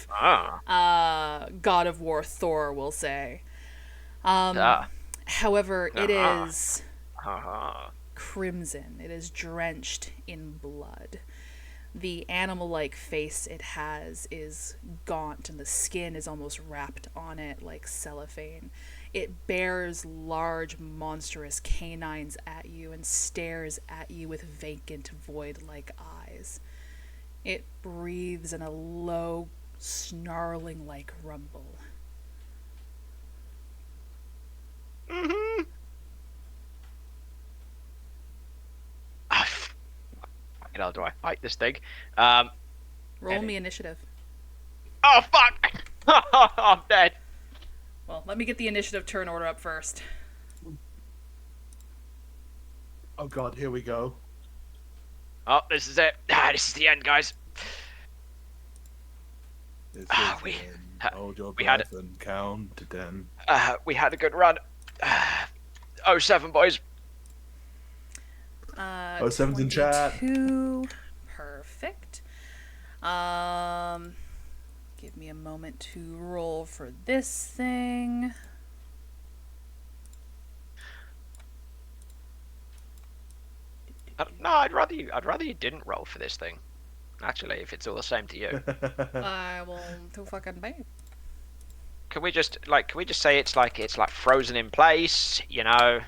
[SPEAKER 1] God of War Thor, we'll say. However, it is crimson. It is drenched in blood. The animal-like face it has is gaunt, and the skin is almost wrapped on it like cellophane. It bears large, monstrous canines at you and stares at you with vacant, void-like eyes. It breathes in a low, snarling-like rumble.
[SPEAKER 2] Mm-hmm. Do I fight this thing?
[SPEAKER 1] Roll me initiative.
[SPEAKER 2] Oh, fuck! I'm dead.
[SPEAKER 1] Well, let me get the initiative turn order up first.
[SPEAKER 5] Oh god, here we go.
[SPEAKER 2] Oh, this is it. This is the end, guys.
[SPEAKER 5] This
[SPEAKER 2] Ah,
[SPEAKER 5] is
[SPEAKER 2] we-
[SPEAKER 5] the end. Hold your
[SPEAKER 2] we had
[SPEAKER 5] breath and count to 10.
[SPEAKER 2] We had a good run. 07, boys.
[SPEAKER 5] 07's in chat.
[SPEAKER 1] 22. Perfect. Give me a moment to roll for this thing.
[SPEAKER 2] No, I'd rather you didn't roll for this thing. Actually, if it's all the same to you.
[SPEAKER 1] I will too fucking bad.
[SPEAKER 2] Can we just say it's like frozen in place, you know?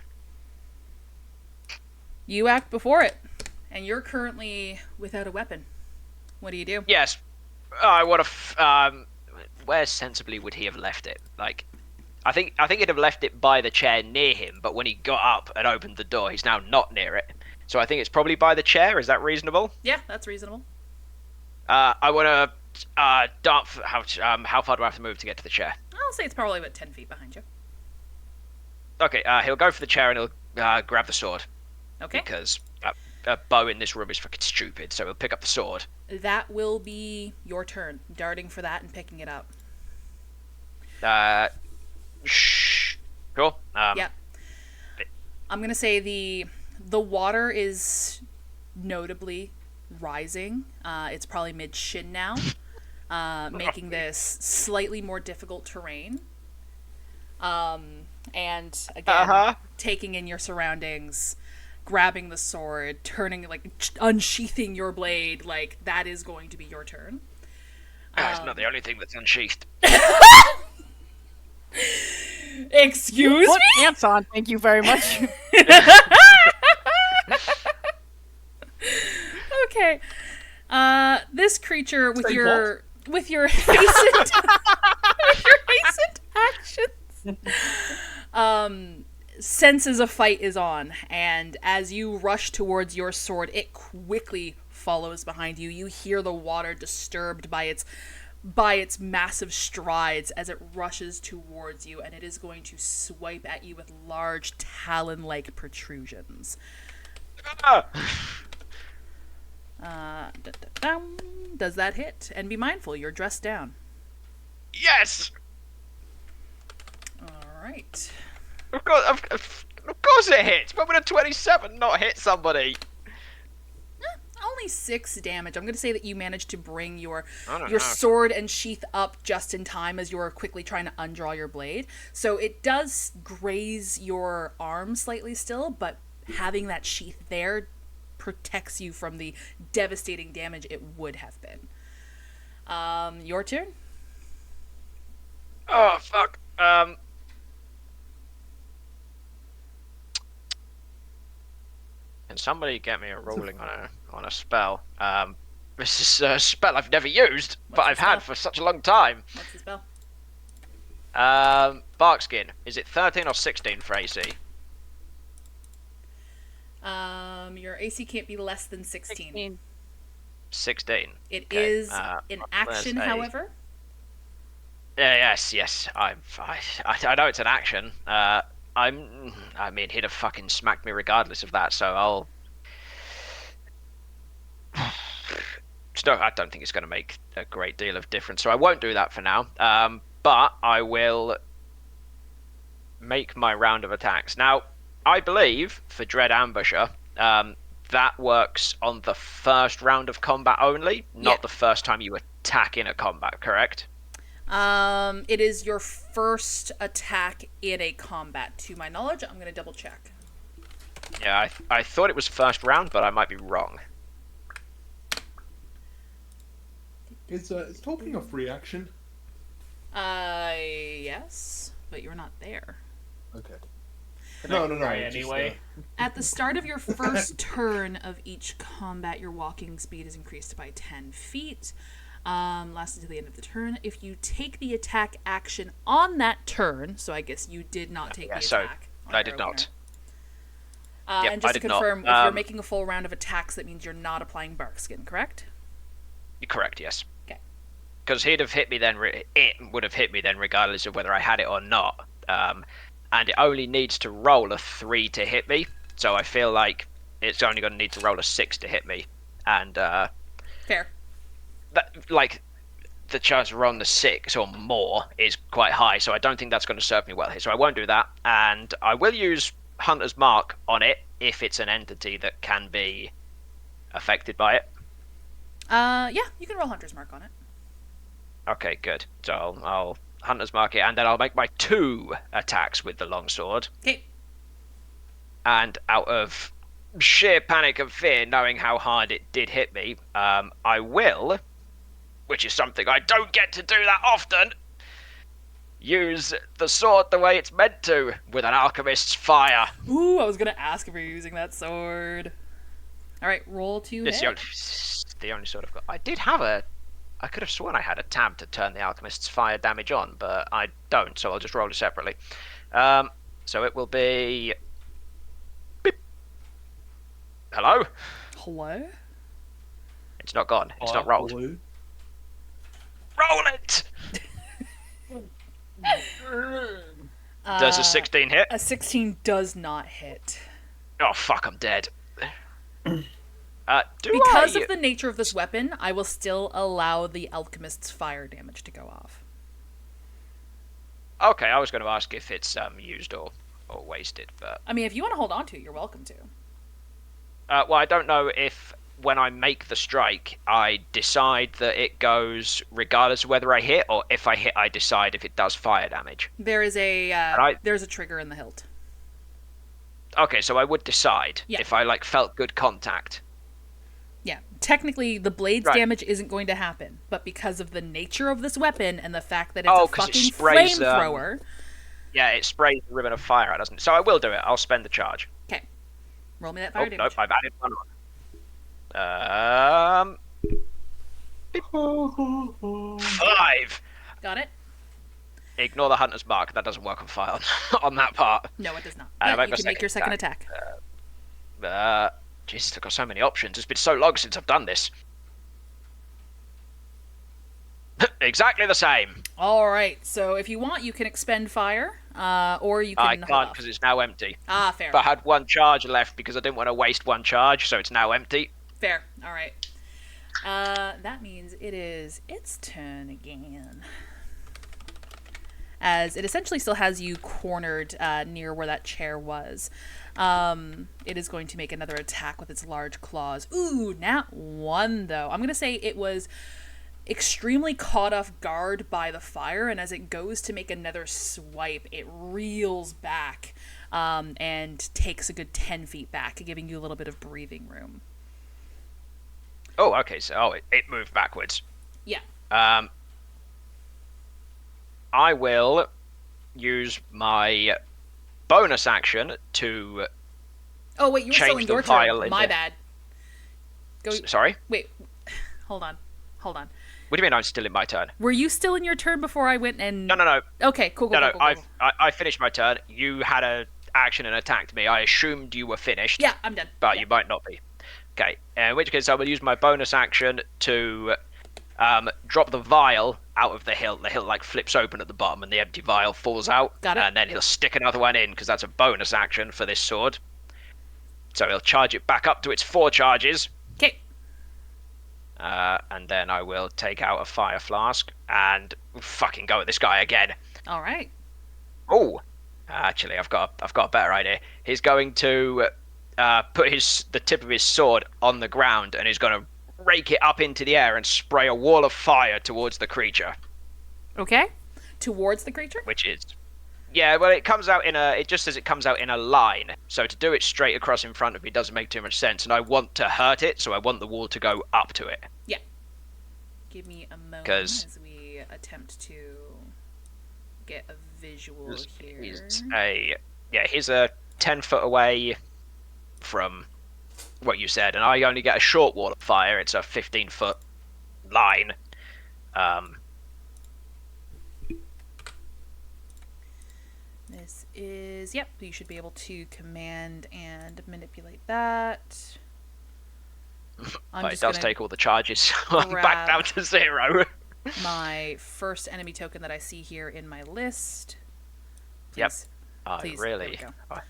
[SPEAKER 1] You act before it, and you're currently without a weapon. What do you do?
[SPEAKER 2] Yes. I would have. Where sensibly would he have left it? Like, I think he'd have left it by the chair near him. But when he got up and opened the door, he's now not near it. So I think it's probably by the chair. Is that reasonable?
[SPEAKER 1] Yeah, that's reasonable.
[SPEAKER 2] I want to dart. How far do I have to move to get to the chair?
[SPEAKER 1] I'll say it's probably about 10 feet behind you.
[SPEAKER 2] Okay. He'll go for the chair and he'll grab the sword.
[SPEAKER 1] Okay.
[SPEAKER 2] Because a bow in this room is fucking stupid. So he'll pick up the sword.
[SPEAKER 1] That will be your turn, darting for that and picking it up.
[SPEAKER 2] Shh. Cool.
[SPEAKER 1] Yeah. I'm gonna say the water is notably rising. It's probably mid-shin now, making this slightly more difficult terrain. And again, taking in your surroundings, grabbing the sword, turning, like, unsheathing your blade, like, that is going to be your turn.
[SPEAKER 2] It's not the only thing that's unsheathed.
[SPEAKER 1] Excuse
[SPEAKER 3] Put
[SPEAKER 1] me?
[SPEAKER 3] pants on, thank you very much.
[SPEAKER 1] Okay. This creature with
[SPEAKER 5] Say
[SPEAKER 1] your hastened actions senses a fight is on, and as you rush towards your sword, it quickly follows behind you. You hear the water disturbed by its massive strides as it rushes towards you, and it is going to swipe at you with large talon-like protrusions. Does that hit? And be mindful, you're dressed down.
[SPEAKER 2] Yes.
[SPEAKER 1] All right.
[SPEAKER 2] Of course it hits. But would a 27 not hit somebody?
[SPEAKER 1] Only 6 damage. I'm going to say that you managed to bring your
[SPEAKER 2] know.
[SPEAKER 1] sword and sheath up just in time as you were quickly trying to undraw your blade. So it does graze your arm slightly still, but having that sheath there protects you from the devastating damage it would have been. Your turn?
[SPEAKER 2] Oh, fuck. Can somebody get me a ruling on a spell? This is a spell I've never used, but
[SPEAKER 1] What's the
[SPEAKER 2] I've had
[SPEAKER 1] spell?
[SPEAKER 2] for such a long time.
[SPEAKER 1] What's the spell?
[SPEAKER 2] Barkskin. Is it 13 or 16 for AC?
[SPEAKER 1] Your AC can't be less than 16.
[SPEAKER 2] 16.
[SPEAKER 1] It
[SPEAKER 2] Okay,
[SPEAKER 1] is an action,
[SPEAKER 2] where's A?
[SPEAKER 1] however.
[SPEAKER 2] Yes. I know it's an action. I mean, he'd have fucking smacked me regardless of that, so I'll... I don't think it's going to make a great deal of difference, so I won't do that for now. But I will make my round of attacks. Now, I believe, for Dread Ambusher, that works on the first round of combat only, not the first time you attack in a combat, correct?
[SPEAKER 1] It is your first attack in a combat, to my knowledge. I'm going to double check.
[SPEAKER 2] Yeah, I thought it was first round, but I might be wrong.
[SPEAKER 5] Is talking a free action?
[SPEAKER 1] Yes, but you're not there.
[SPEAKER 5] Okay.
[SPEAKER 4] No.
[SPEAKER 5] Just,
[SPEAKER 4] Anyway,
[SPEAKER 1] At the start of your first turn of each combat, your walking speed is increased by 10 feet. Lasts until the end of the turn. If you take the attack action on that turn, so I guess you did not take the attack.
[SPEAKER 2] I did not.
[SPEAKER 1] And just to
[SPEAKER 2] did not.
[SPEAKER 1] confirm, if you're making a full round of attacks, that means you're not applying bark skin, correct?
[SPEAKER 2] You're correct, yes.
[SPEAKER 1] Okay.
[SPEAKER 2] Because he'd have hit me then. It would have hit me then, regardless of whether I had it or not. And it only needs to roll a 3 to hit me. So I feel like it's only going to need to roll a 6 to hit me. And
[SPEAKER 1] Fair.
[SPEAKER 2] The chance of rolling the 6 or more is quite high. So I don't think that's going to serve me well here. So I won't do that. And I will use Hunter's Mark on it if it's an entity that can be affected by it.
[SPEAKER 1] Yeah, you can roll Hunter's Mark on it.
[SPEAKER 2] Okay, good. So I'll Hunter's Mark it, and then I'll make my 2 attacks with the longsword.
[SPEAKER 1] Okay.
[SPEAKER 2] And out of sheer panic and fear, knowing how hard it did hit me, I will, which is something I don't get to do that often, use the sword the way it's meant to, with an alchemist's fire.
[SPEAKER 1] Ooh, I was going to ask if you're using that sword. Alright, roll to hit.
[SPEAKER 2] It's the only sword I've got. I could have sworn I had a tab to turn the alchemist's fire damage on, but I don't, so I'll just roll it separately. So it will be... Beep. Hello?
[SPEAKER 1] Hello?
[SPEAKER 2] It's not gone. It's not rolled.
[SPEAKER 5] Blue.
[SPEAKER 2] Roll it! Does a 16 hit?
[SPEAKER 1] A 16 does not hit.
[SPEAKER 2] Oh, fuck, I'm dead.
[SPEAKER 1] Because of the nature of this weapon, I will still allow the alchemist's fire damage to go off.
[SPEAKER 2] Okay, I was going to ask if it's used or wasted, but...
[SPEAKER 1] I mean, if you want to hold on to it, you're welcome to.
[SPEAKER 2] Well, I don't know if when I make the strike, I decide that it goes regardless of whether I hit, or if I hit, I decide if it does fire damage.
[SPEAKER 1] There is there's a trigger in the hilt.
[SPEAKER 2] Okay, so I would decide
[SPEAKER 1] Yeah.
[SPEAKER 2] if I felt good contact.
[SPEAKER 1] Yeah, technically the blade's
[SPEAKER 2] Right.
[SPEAKER 1] damage isn't going to happen, but because of the nature of this weapon and the fact that it's a
[SPEAKER 2] 'cause it
[SPEAKER 1] fucking
[SPEAKER 2] sprays,
[SPEAKER 1] flamethrower.
[SPEAKER 2] Yeah, it sprays the ribbon of fire out, doesn't it? So I will do it. I'll spend the charge.
[SPEAKER 1] Okay. Roll me that fire
[SPEAKER 2] Nope,
[SPEAKER 1] damage.
[SPEAKER 2] I've added one on. Beep. 5.
[SPEAKER 1] Got it?
[SPEAKER 2] Ignore the hunter's mark. That doesn't work on fire on that part.
[SPEAKER 1] No, it does not.
[SPEAKER 2] And I
[SPEAKER 1] But
[SPEAKER 2] make
[SPEAKER 1] you
[SPEAKER 2] my
[SPEAKER 1] can make your second attack.
[SPEAKER 2] Jesus, I've got so many options. It's been so long since I've done this. Exactly the same.
[SPEAKER 1] All right. So if you want, you can expend fire, or you can
[SPEAKER 2] I
[SPEAKER 1] hold
[SPEAKER 2] can't
[SPEAKER 1] off.
[SPEAKER 2] because it's now empty.
[SPEAKER 1] Ah, fair.
[SPEAKER 2] But I had one charge left because I didn't want to waste one charge, so it's now empty.
[SPEAKER 1] Fair. All right. That means it is its turn again. As it essentially still has you cornered near where that chair was. It is going to make another attack with its large claws. Ooh, nat 1 though. I'm going to say it was extremely caught off guard by the fire, and as it goes to make another swipe, it reels back and takes a good 10 feet back, giving you a little bit of breathing room.
[SPEAKER 2] Oh, okay, so it moved backwards.
[SPEAKER 1] Yeah.
[SPEAKER 2] I will use my bonus action to
[SPEAKER 1] Oh, wait, you were still
[SPEAKER 2] change
[SPEAKER 1] in
[SPEAKER 2] the
[SPEAKER 1] your
[SPEAKER 2] vial
[SPEAKER 1] turn.
[SPEAKER 2] into...
[SPEAKER 1] My bad. Go.
[SPEAKER 2] Sorry?
[SPEAKER 1] Wait. Hold on.
[SPEAKER 2] What do you mean I'm still in my turn?
[SPEAKER 1] Were you still in your turn before I went and...
[SPEAKER 2] No.
[SPEAKER 1] Okay, cool.
[SPEAKER 2] No,
[SPEAKER 1] Cool.
[SPEAKER 2] I finished my turn. You had a action and attacked me. I assumed you were finished.
[SPEAKER 1] Yeah, I'm done.
[SPEAKER 2] But
[SPEAKER 1] Yeah.
[SPEAKER 2] you might not be. Okay, in which case I will use my bonus action to drop the vial out of the hilt. The hilt like flips open at the bottom, and the empty vial falls out.
[SPEAKER 1] Got it.
[SPEAKER 2] And then he'll stick another one in because that's a bonus action for this sword. So he'll charge it back up to its 4 charges.
[SPEAKER 1] Okay.
[SPEAKER 2] And then I will take out a fire flask and fucking go at this guy again.
[SPEAKER 1] All right.
[SPEAKER 2] Oh, actually, I've got a better idea. He's going to put the tip of his sword on the ground, and he's going to rake it up into the air and spray a wall of fire towards the creature.
[SPEAKER 1] Okay. Towards the creature?
[SPEAKER 2] Which is, yeah, well, it comes out it just says it comes out in a line. So to do it straight across in front of me doesn't make too much sense, and I want to hurt it, so I want the wall to go up to it.
[SPEAKER 1] Yeah. Give me a moment
[SPEAKER 2] 'Cause-
[SPEAKER 1] as we attempt to get a visual here.
[SPEAKER 2] He's a 10 foot away from what you said, and I only get a short wall of fire. It's a 15-foot line.
[SPEAKER 1] This is, yep, you should be able to command and manipulate that.
[SPEAKER 2] But it
[SPEAKER 1] just
[SPEAKER 2] does
[SPEAKER 1] gonna
[SPEAKER 2] take all the charges. I'm back down to 0.
[SPEAKER 1] my first enemy token that I see here in my list.
[SPEAKER 2] Yep.
[SPEAKER 1] Please.
[SPEAKER 2] Oh,
[SPEAKER 1] Please,
[SPEAKER 2] really?
[SPEAKER 1] there we go.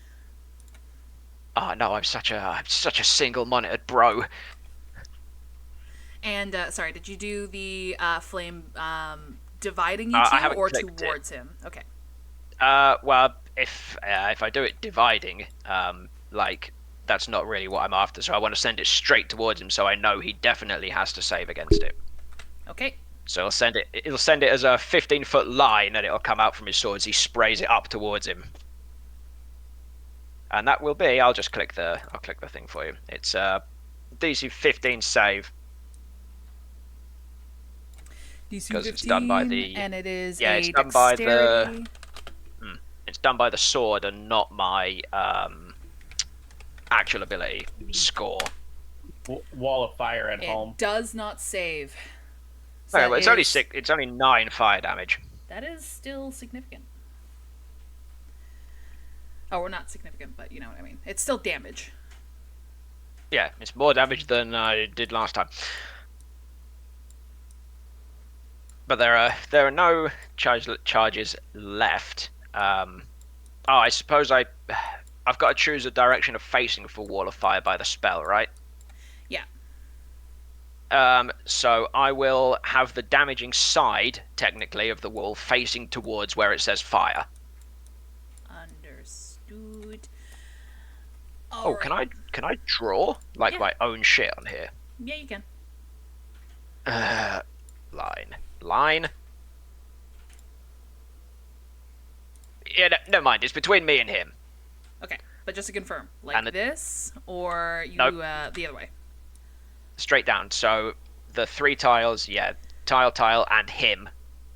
[SPEAKER 2] Oh no, I'm such a single-monitored bro.
[SPEAKER 1] And, sorry, did you do the flame dividing you
[SPEAKER 2] I
[SPEAKER 1] two
[SPEAKER 2] haven't
[SPEAKER 1] or
[SPEAKER 2] clicked it.
[SPEAKER 1] towards him? Okay.
[SPEAKER 2] Well, if I do it dividing, like that's not really what I'm after. So I want to send it straight towards him, so I know he definitely has to save against it.
[SPEAKER 1] Okay.
[SPEAKER 2] So it'll send it as a 15-foot line, and it'll come out from his sword as he sprays it up towards him. And that will be. I'll click the thing for you. It's DC 15 save.
[SPEAKER 1] DC
[SPEAKER 2] 'Cause
[SPEAKER 1] 15,
[SPEAKER 2] it's done by the-
[SPEAKER 1] and it is
[SPEAKER 2] yeah,
[SPEAKER 1] a
[SPEAKER 2] it's done by the-
[SPEAKER 1] dexterity.
[SPEAKER 2] It's done by the sword and not my actual ability score.
[SPEAKER 4] Wall of fire at
[SPEAKER 1] It
[SPEAKER 4] home.
[SPEAKER 1] does not save. So
[SPEAKER 2] Okay,
[SPEAKER 1] that
[SPEAKER 2] well, it's only
[SPEAKER 1] is-
[SPEAKER 2] 6. It's only 9 fire damage.
[SPEAKER 1] That is still significant. Oh, we're not significant, but you know what I mean. It's still damage.
[SPEAKER 2] Yeah, it's more damage than I did last time. But there are no charges left. I suppose I've got to choose a direction of facing for Wall of Fire by the spell, right?
[SPEAKER 1] Yeah.
[SPEAKER 2] So I will have the damaging side, technically, of the wall facing towards where it says fire.
[SPEAKER 1] Understood.
[SPEAKER 2] Oh, can I draw like
[SPEAKER 1] Yeah.
[SPEAKER 2] my own shit on here?
[SPEAKER 1] Yeah, you can.
[SPEAKER 2] Line. Yeah, never mind. It's between me and him.
[SPEAKER 1] Okay, but just to confirm, like
[SPEAKER 2] And
[SPEAKER 1] this, or you
[SPEAKER 2] Nope.
[SPEAKER 1] the other way.
[SPEAKER 2] Straight down. So the 3 tiles, yeah, tile, and him,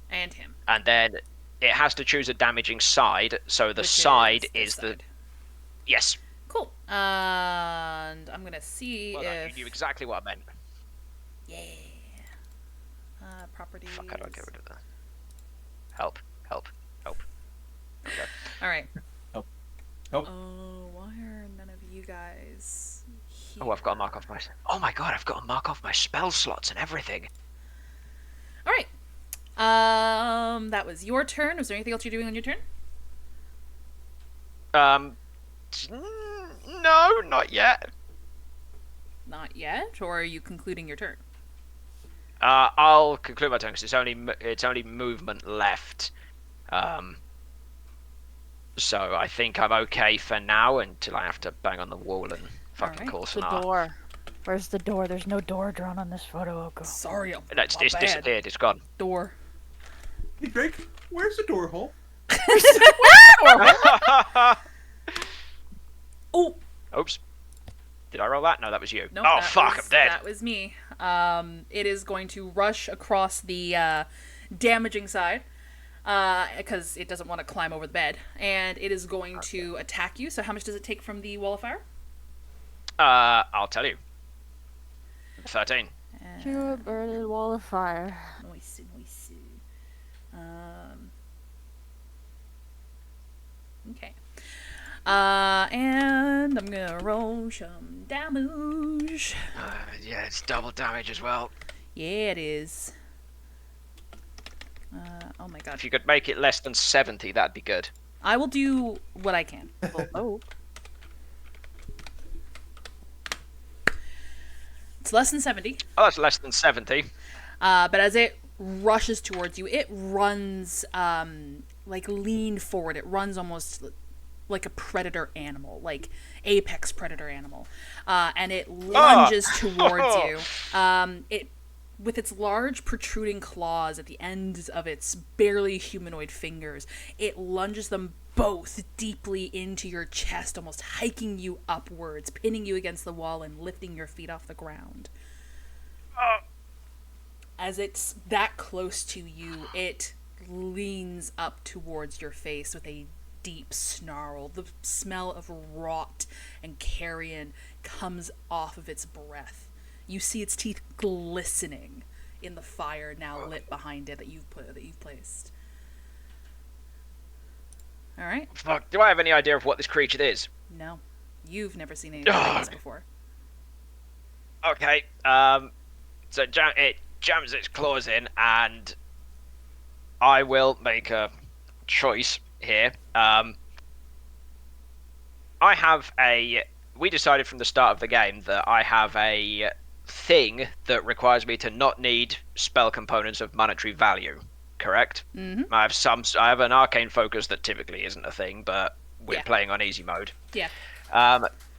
[SPEAKER 1] And him.
[SPEAKER 2] and then it has to choose a damaging side. So the
[SPEAKER 1] which
[SPEAKER 2] side
[SPEAKER 1] this
[SPEAKER 2] is the
[SPEAKER 1] side.
[SPEAKER 2] yes.
[SPEAKER 1] Cool. And I'm gonna see
[SPEAKER 2] Well done,
[SPEAKER 1] if
[SPEAKER 2] you knew exactly what I meant.
[SPEAKER 1] yeah. Properties.
[SPEAKER 2] Fuck, how do I get rid of that? Help. Okay.
[SPEAKER 1] All right.
[SPEAKER 5] Help.
[SPEAKER 1] Oh, why are none of you guys here?
[SPEAKER 2] Oh, I've got to mark off my. Oh my god, I've got to mark off my spell slots and everything.
[SPEAKER 1] All right. That was your turn. Was there anything else you're doing on your turn?
[SPEAKER 2] No, not yet.
[SPEAKER 1] Not yet, or are you concluding your turn?
[SPEAKER 2] I'll conclude my turn because it's only movement left. So I think I'm okay for now until I have to bang on the wall and fucking
[SPEAKER 1] Alright.
[SPEAKER 2] call
[SPEAKER 3] The
[SPEAKER 2] Sonar.
[SPEAKER 3] door. Where's the door? There's no door drawn on this photo, Oko.
[SPEAKER 1] Sorry,
[SPEAKER 2] No, it's
[SPEAKER 1] my bad.
[SPEAKER 2] disappeared. It's gone.
[SPEAKER 1] Door.
[SPEAKER 5] Hey Drake, where's the door hole?
[SPEAKER 1] Oh
[SPEAKER 2] Oops. Did I roll that? No, that was you.
[SPEAKER 1] no!
[SPEAKER 2] Oh
[SPEAKER 1] that
[SPEAKER 2] fuck!
[SPEAKER 1] was-
[SPEAKER 2] I'm dead.
[SPEAKER 1] That was me. It is going to rush across the damaging side because it doesn't want to climb over the bed, and it is going to attack you. So how much does it take from the wall of fire?
[SPEAKER 2] I'll tell you. 13.
[SPEAKER 3] You're a burning wall of fire.
[SPEAKER 1] Nice. Okay. And I'm gonna roll some damage.
[SPEAKER 2] Yeah, it's double damage as well.
[SPEAKER 1] Yeah, it is. Oh my god.
[SPEAKER 2] If you could make it less than 70, that'd be good.
[SPEAKER 1] I will do what I can.
[SPEAKER 3] Oh,
[SPEAKER 1] It's less than 70.
[SPEAKER 2] Oh, that's less than 70.
[SPEAKER 1] But as it rushes towards you, it runs like lean forward. It runs almost like a predator animal, like apex predator animal, and it lunges towards you. It with its large protruding claws at the ends of its barely humanoid fingers, it lunges them both deeply into your chest, almost hiking you upwards, pinning you against the wall and lifting your feet off the ground. As it's that close to you, it leans up towards your face with a deep snarl. The smell of rot and carrion comes off of its breath. You see its teeth glistening in the fire now lit behind it that you've placed. All right.
[SPEAKER 2] Fuck. Do I have any idea of what this creature is?
[SPEAKER 1] No, you've never seen anything like this before.
[SPEAKER 2] Okay. So it jams its claws in, and I will make a choice here. We decided from the start of the game that I have a thing that requires me to not need spell components of monetary value. Correct?
[SPEAKER 1] Mm-hmm.
[SPEAKER 2] I have an arcane focus that typically isn't a thing, but we're playing on easy mode.
[SPEAKER 1] Yeah.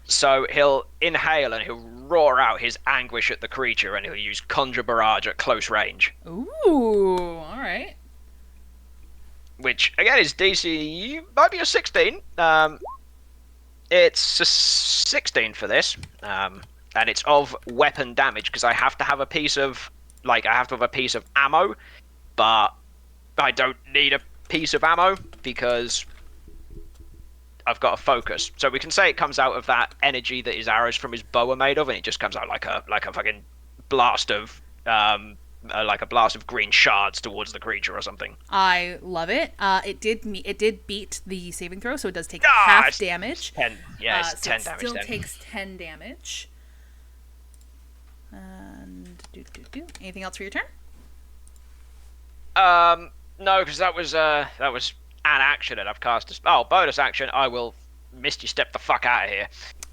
[SPEAKER 2] So he'll inhale and he'll roar out his anguish at the creature, and he'll use Conjure Barrage at close range.
[SPEAKER 1] Ooh, all right.
[SPEAKER 2] Which, again, is DC... might be a 16. It's a 16 for this. And it's of weapon damage, because I have to have a piece of... I have to have a piece of ammo, but I don't need a piece of ammo, because I've got a focus. So we can say it comes out of that energy that his arrows from his bow are made of, and it just comes out like a fucking blast of like a blast of green shards towards the creature or something.
[SPEAKER 1] I love it. It did beat the saving throw, so it does take half damage.
[SPEAKER 2] 10. Yeah, it's
[SPEAKER 1] so
[SPEAKER 2] 10
[SPEAKER 1] it
[SPEAKER 2] damage.
[SPEAKER 1] still
[SPEAKER 2] Then.
[SPEAKER 1] takes 10 damage. And anything else for your turn?
[SPEAKER 2] No, because that was an action, and I've cast a spell. Bonus action, I will Misty Step the fuck out of here.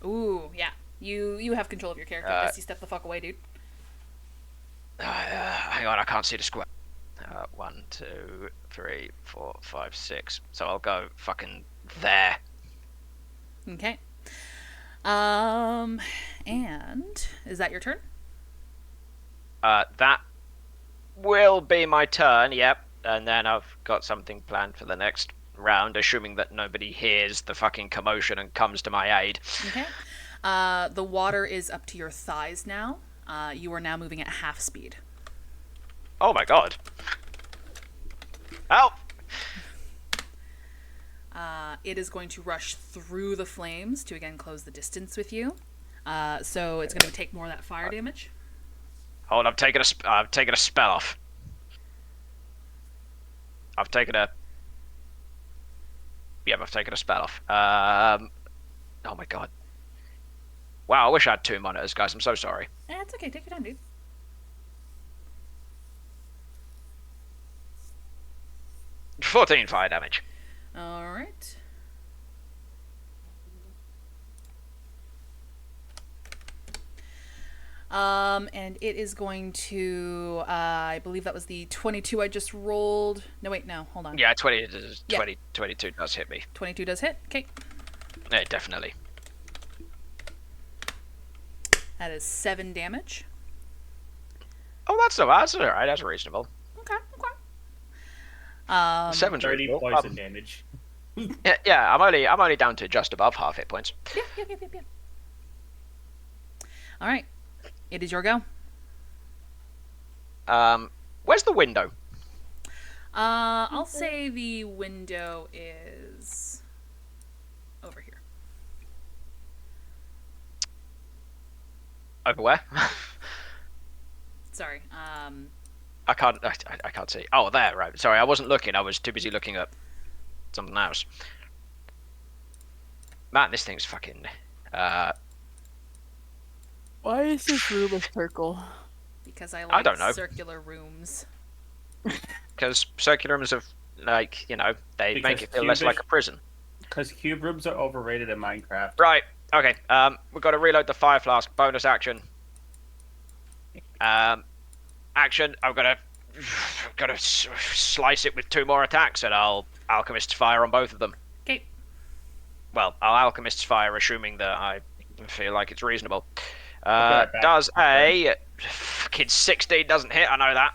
[SPEAKER 1] Ooh, yeah. You have control of your character. Misty, step the fuck away, dude.
[SPEAKER 2] Hang on, I can't see the square. 1, 2, 3, 4, 5, 6. So I'll go fucking there.
[SPEAKER 1] Okay. And is that your turn?
[SPEAKER 2] That will be my turn, yep. And then I've got something planned for the next round, assuming that nobody hears the fucking commotion and comes to my aid.
[SPEAKER 1] Okay. The water is up to your thighs now. You are now moving at half speed.
[SPEAKER 2] Oh my god. Help!
[SPEAKER 1] It is going to rush through the flames to again close the distance with you. So it's going to take more of that fire damage.
[SPEAKER 2] Hold on, I've taken a spell off. I've taken a spell off. Oh my god. Wow, I wish I had 2 monitors, guys. I'm so sorry.
[SPEAKER 1] It's okay. Take your time, dude.
[SPEAKER 2] — 14 fire damage.
[SPEAKER 1] All right. And it is going to, I believe that was the 22 I just rolled. No, wait, no, hold on.
[SPEAKER 2] Yeah, 22 does hit me.
[SPEAKER 1] 22 does hit. Okay.
[SPEAKER 2] Yeah, definitely.
[SPEAKER 1] That is 7 damage.
[SPEAKER 2] Oh, that's all right. That's reasonable.
[SPEAKER 1] Okay.
[SPEAKER 2] 7's
[SPEAKER 4] 30
[SPEAKER 2] reasonable.
[SPEAKER 4] poison damage.
[SPEAKER 2] Yeah, I'm only down to just above half hit points.
[SPEAKER 1] Yeah. All right. It is your go.
[SPEAKER 2] Where's the window?
[SPEAKER 1] I'll say the window is over here.
[SPEAKER 2] Over where?
[SPEAKER 1] Sorry.
[SPEAKER 2] I can't see. Oh, there, right. Sorry, I wasn't looking. I was too busy looking at something else. Man, this thing's fucking...
[SPEAKER 3] Why is this room a circle?
[SPEAKER 1] Because I like
[SPEAKER 2] don't know.
[SPEAKER 1] circular rooms.
[SPEAKER 2] because circular rooms have, like, they
[SPEAKER 4] Because
[SPEAKER 2] make it feel less like a prison.
[SPEAKER 4] Because cube rooms are overrated in Minecraft.
[SPEAKER 2] Right. Okay. We've got to reload the fire flask. Bonus action. Action. I've got to slice it with 2 more attacks, and I'll alchemist's fire on both of them.
[SPEAKER 1] Okay.
[SPEAKER 2] Well, I'll alchemist's fire, assuming that I feel like it's reasonable.
[SPEAKER 4] right back.
[SPEAKER 2] Does a fucking 16 doesn't hit? I know that.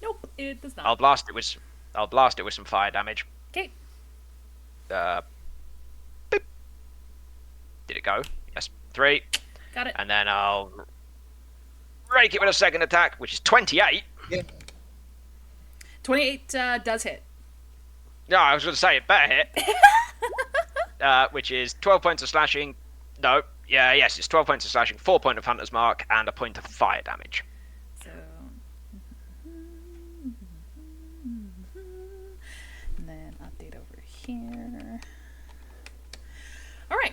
[SPEAKER 1] Nope, it does not.
[SPEAKER 2] I'll blast it with some fire damage.
[SPEAKER 1] Okay.
[SPEAKER 2] Boop. Did it go? Yes. 3.
[SPEAKER 1] Got it.
[SPEAKER 2] And then I'll rake it with a second attack, which is 28.
[SPEAKER 1] 28 does hit.
[SPEAKER 2] No, I was going to say it better hit. Which is 12 points of slashing. No. Yeah, yes, it's 12 points of slashing, 4 points of Hunter's Mark, and a point of fire damage.
[SPEAKER 1] So. And then update over here. All right.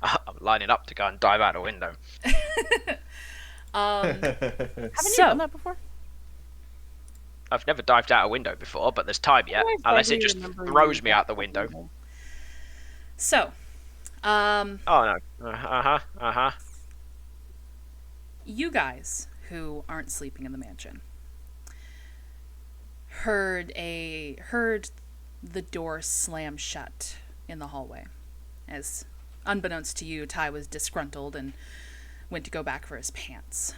[SPEAKER 2] I'm lining up to go and dive out a window.
[SPEAKER 3] Haven't
[SPEAKER 1] So-
[SPEAKER 3] you done that before?
[SPEAKER 2] I've never dived out a window before, but there's time yet,
[SPEAKER 3] Always
[SPEAKER 2] unless it
[SPEAKER 3] vaguely
[SPEAKER 2] just
[SPEAKER 3] remember
[SPEAKER 2] throws
[SPEAKER 3] you
[SPEAKER 2] me out the window.
[SPEAKER 1] So.
[SPEAKER 2] Oh no.
[SPEAKER 1] You guys who aren't sleeping in the mansion heard the door slam shut in the hallway, as unbeknownst to you, Ty was disgruntled and went to go back for his pants.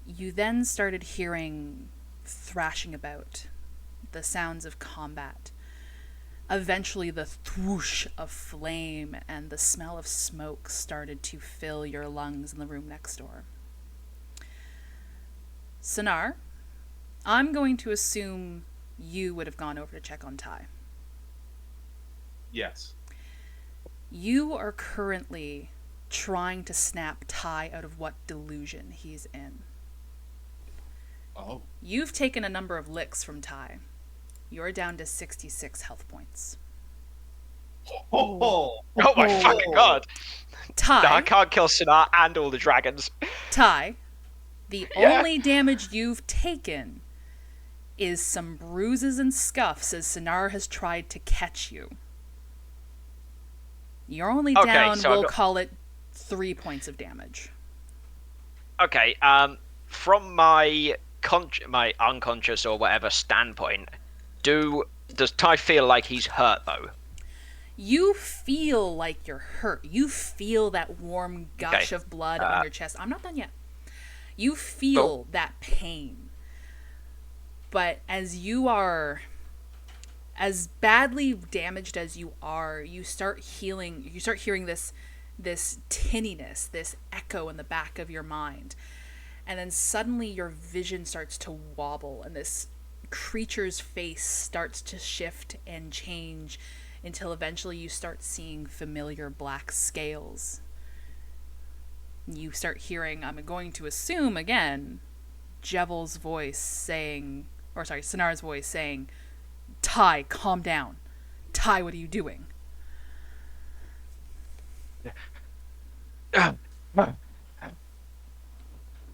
[SPEAKER 1] You then started hearing thrashing about, the sounds of combat. Eventually, the thwoosh of flame and the smell of smoke started to fill your lungs in the room next door. Sonar, I'm going to assume you would have gone over to check on Ty.
[SPEAKER 5] Yes.
[SPEAKER 1] You are currently trying to snap Ty out of what delusion he's in.
[SPEAKER 5] Oh.
[SPEAKER 1] You've taken a number of licks from Ty. You're down to 66 health points.
[SPEAKER 5] Oh.
[SPEAKER 2] Oh my fucking god!
[SPEAKER 1] Ty,
[SPEAKER 2] No, I can't kill Sinar and all the dragons.
[SPEAKER 1] Ty, the
[SPEAKER 2] Yeah?
[SPEAKER 1] only damage you've taken is some bruises and scuffs as Sinar has tried to catch you. You're only
[SPEAKER 2] Okay,
[SPEAKER 1] down,
[SPEAKER 2] so
[SPEAKER 1] we'll
[SPEAKER 2] I've got-
[SPEAKER 1] call it 3 points of damage.
[SPEAKER 2] Okay, from my unconscious or whatever standpoint, does Ty feel like he's hurt though?
[SPEAKER 1] You feel like you're hurt. You feel that warm gush
[SPEAKER 2] Okay.
[SPEAKER 1] of blood on your chest. I'm not done yet. You feel that pain. But as you are, as badly damaged as you are, you start healing. You start hearing this tinniness, this echo in the back of your mind. And then suddenly your vision starts to wobble and this creature's face starts to shift and change until eventually you start seeing familiar black scales. You start hearing, I'm going to assume again, Jevel's voice saying, or sorry, Sonar's voice saying, Ty, calm down. Ty, what are you doing?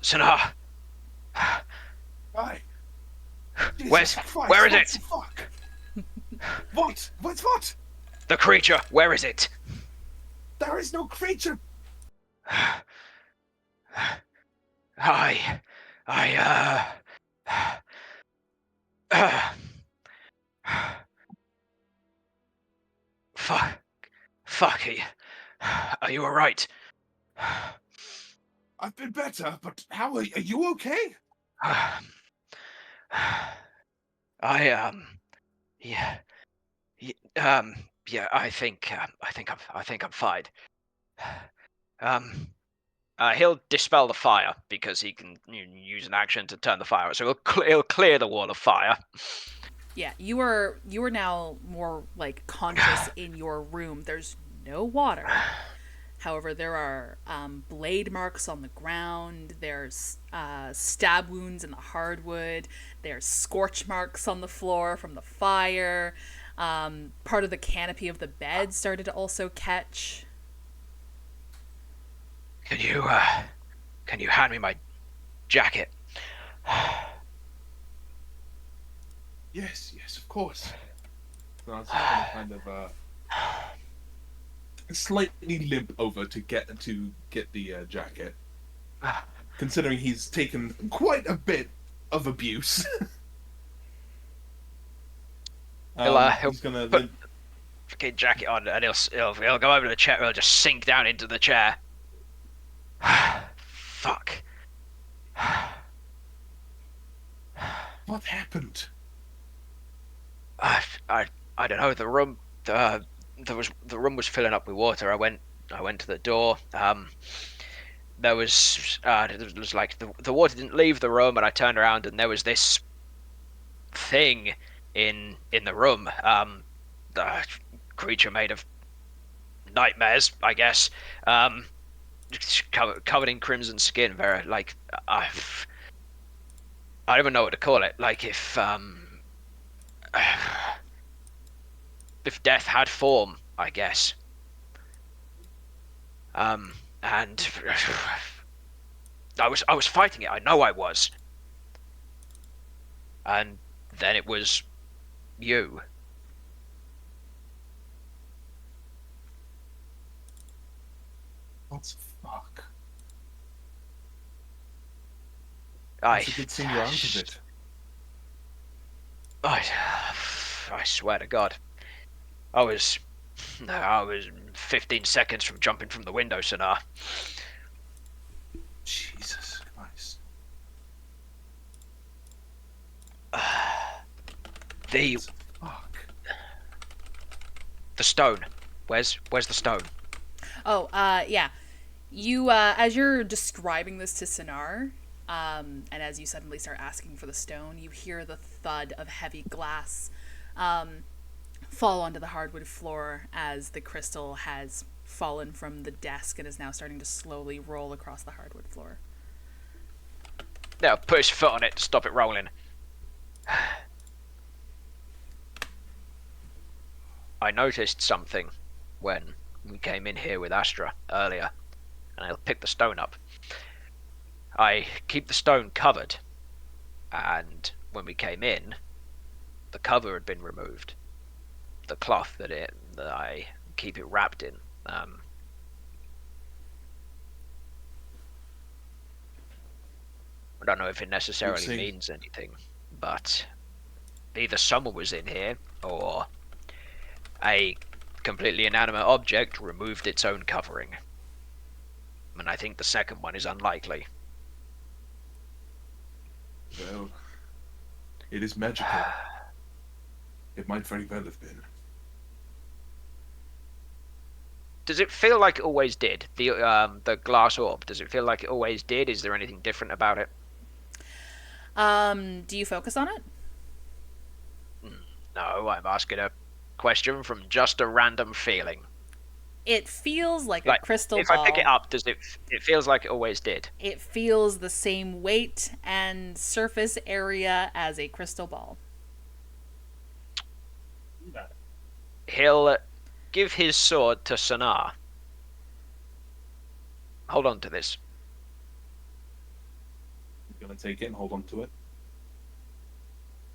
[SPEAKER 2] Sinar,
[SPEAKER 5] Right.
[SPEAKER 2] Where's-
[SPEAKER 5] Jesus Christ,
[SPEAKER 2] where is
[SPEAKER 5] what
[SPEAKER 2] it?
[SPEAKER 5] the fuck? What? What?
[SPEAKER 2] the creature, where is it?
[SPEAKER 5] There is no creature.
[SPEAKER 2] Fuck, are you alright?
[SPEAKER 5] I've been better, but how are you okay?
[SPEAKER 2] Yeah, yeah, I think I'm fine. He'll dispel the fire because he can use an action to turn the fire out. So he'll clear the wall of fire.
[SPEAKER 1] Yeah, you are now more like conscious in your room. There's no water. However, there are blade marks on the ground. There's stab wounds in the hardwood. There's scorch marks on the floor from the fire. Part of the canopy of the bed started to also catch.
[SPEAKER 2] Can you hand me my jacket?
[SPEAKER 5] Yes, of course. So I was just gonna kind of slightly limp over to get the jacket, considering he's taken quite a bit of abuse.
[SPEAKER 2] He'll
[SPEAKER 5] He's gonna
[SPEAKER 2] put
[SPEAKER 5] limp.
[SPEAKER 2] the fucking jacket on, and he'll go over to the chair. He'll just sink down into the chair. Fuck.
[SPEAKER 5] What happened?
[SPEAKER 2] I don't know. The room the room was filling up with water. I went to the door. There was like the water didn't leave the room, and I turned around and there was this thing in the room. The creature made of nightmares, I guess. Covered in crimson skin. Very like I don't even know what to call it. Like if death had form, I guess. And I was fighting it. I know I was. And then it was you.
[SPEAKER 5] What the fuck?
[SPEAKER 2] I
[SPEAKER 5] It's a good thing you're out of it.
[SPEAKER 2] I swear to God, I was 15 seconds from jumping from the window, Sonar.
[SPEAKER 5] Jesus Christ.
[SPEAKER 2] The
[SPEAKER 5] Fuck.
[SPEAKER 2] stone. Where's the stone?
[SPEAKER 1] Oh, yeah. You, as you're describing this to Sinar, and as you suddenly start asking for the stone, you hear the thud of heavy glass fall onto the hardwood floor as the crystal has fallen from the desk and is now starting to slowly roll across the hardwood floor.
[SPEAKER 2] Now put his foot on it to stop it rolling. I noticed something when we came in here with Astra earlier, and I'll pick the stone up. I keep the stone covered, and when we came in, the cover had been removed. The cloth that I keep it wrapped in. I don't know if it necessarily means anything, but either someone was in here, or a completely inanimate object removed its own covering. And I think the second one is unlikely.
[SPEAKER 5] Well, it is magical. It might very well have been.
[SPEAKER 2] Does it feel like it always did? The glass orb, does it feel like it always did? Is there anything different about it?
[SPEAKER 1] Do you focus on it?
[SPEAKER 2] No, I'm asking a question from just a random feeling.
[SPEAKER 1] It feels like a crystal
[SPEAKER 2] if
[SPEAKER 1] ball.
[SPEAKER 2] I pick it up, does it feels like it always did?
[SPEAKER 1] It feels the same weight and surface area as a crystal ball.
[SPEAKER 2] He'll give his sword to Sonar. Hold on to this.
[SPEAKER 5] You're gonna take it and hold on to it?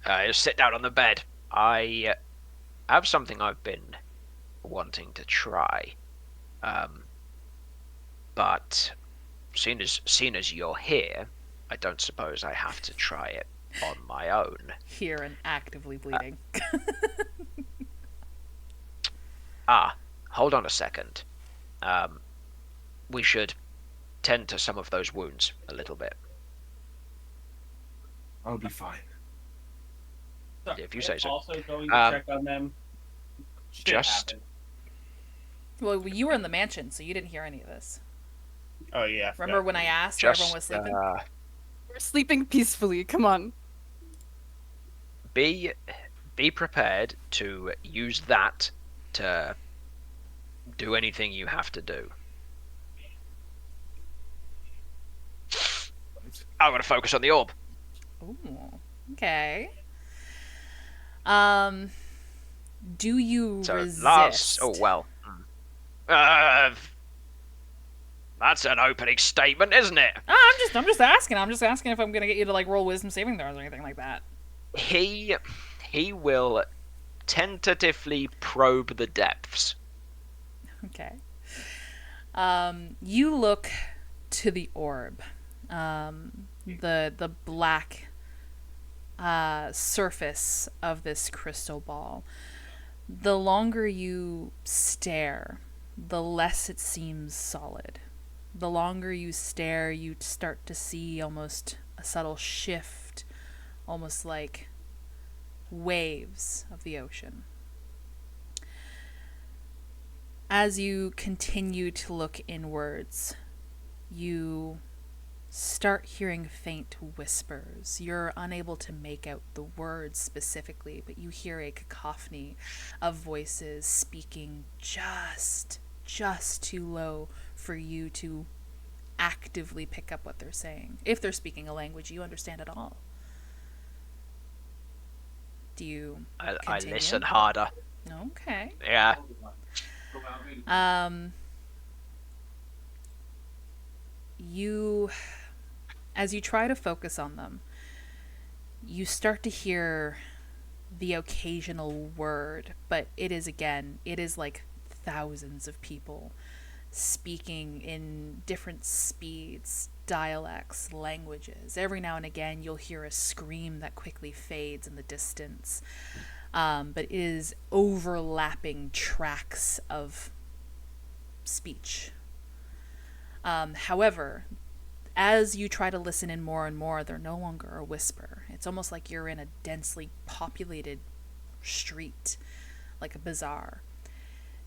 [SPEAKER 2] He'll sit down on the bed. I have something I've been wanting to try. But seeing as you're here, I don't suppose I have to try it on my own.
[SPEAKER 1] Here and actively bleeding.
[SPEAKER 2] Hold on a second. We should tend to some of those wounds a little bit.
[SPEAKER 5] I'll be fine.
[SPEAKER 2] If you say so.
[SPEAKER 4] Also going to check on them. Shit
[SPEAKER 2] Just
[SPEAKER 4] happened.
[SPEAKER 1] Well, you were in the mansion, so you didn't hear any of this.
[SPEAKER 4] Oh yeah.
[SPEAKER 1] Remember when I asked where everyone was
[SPEAKER 2] just
[SPEAKER 1] sleeping?
[SPEAKER 3] We're sleeping peacefully. Come on.
[SPEAKER 2] be prepared to use that to do anything you have to do. I'm gonna focus on the orb.
[SPEAKER 1] Ooh, okay. Do you
[SPEAKER 2] So
[SPEAKER 1] resist?
[SPEAKER 2] Lars, that's an opening statement, isn't it?
[SPEAKER 1] Oh, I'm just asking. I'm just asking if I'm gonna get you to like roll wisdom saving throws or anything like that.
[SPEAKER 2] He he will tentatively probe the depths.
[SPEAKER 1] Okay. You look to the orb. The black surface of this crystal ball. The longer you stare, the less it seems solid. The longer you stare, you start to see almost a subtle shift, almost like waves of the ocean. As you continue to look inwards, you start hearing faint whispers. You're unable to make out the words specifically, but you hear a cacophony of voices speaking just too low for you to actively pick up what they're saying. If they're speaking a language you understand at all. Do you
[SPEAKER 2] I
[SPEAKER 1] continue?
[SPEAKER 2] listen harder.
[SPEAKER 1] Okay.
[SPEAKER 2] Yeah.
[SPEAKER 1] As you try to focus on them, you start to hear the occasional word, but it is like thousands of people speaking in different speeds, dialects, languages. Every now and again, you'll hear a scream that quickly fades in the distance, but is overlapping tracks of speech. However, as you try to listen in more and more, they're no longer a whisper. It's almost like you're in a densely populated street, like a bazaar.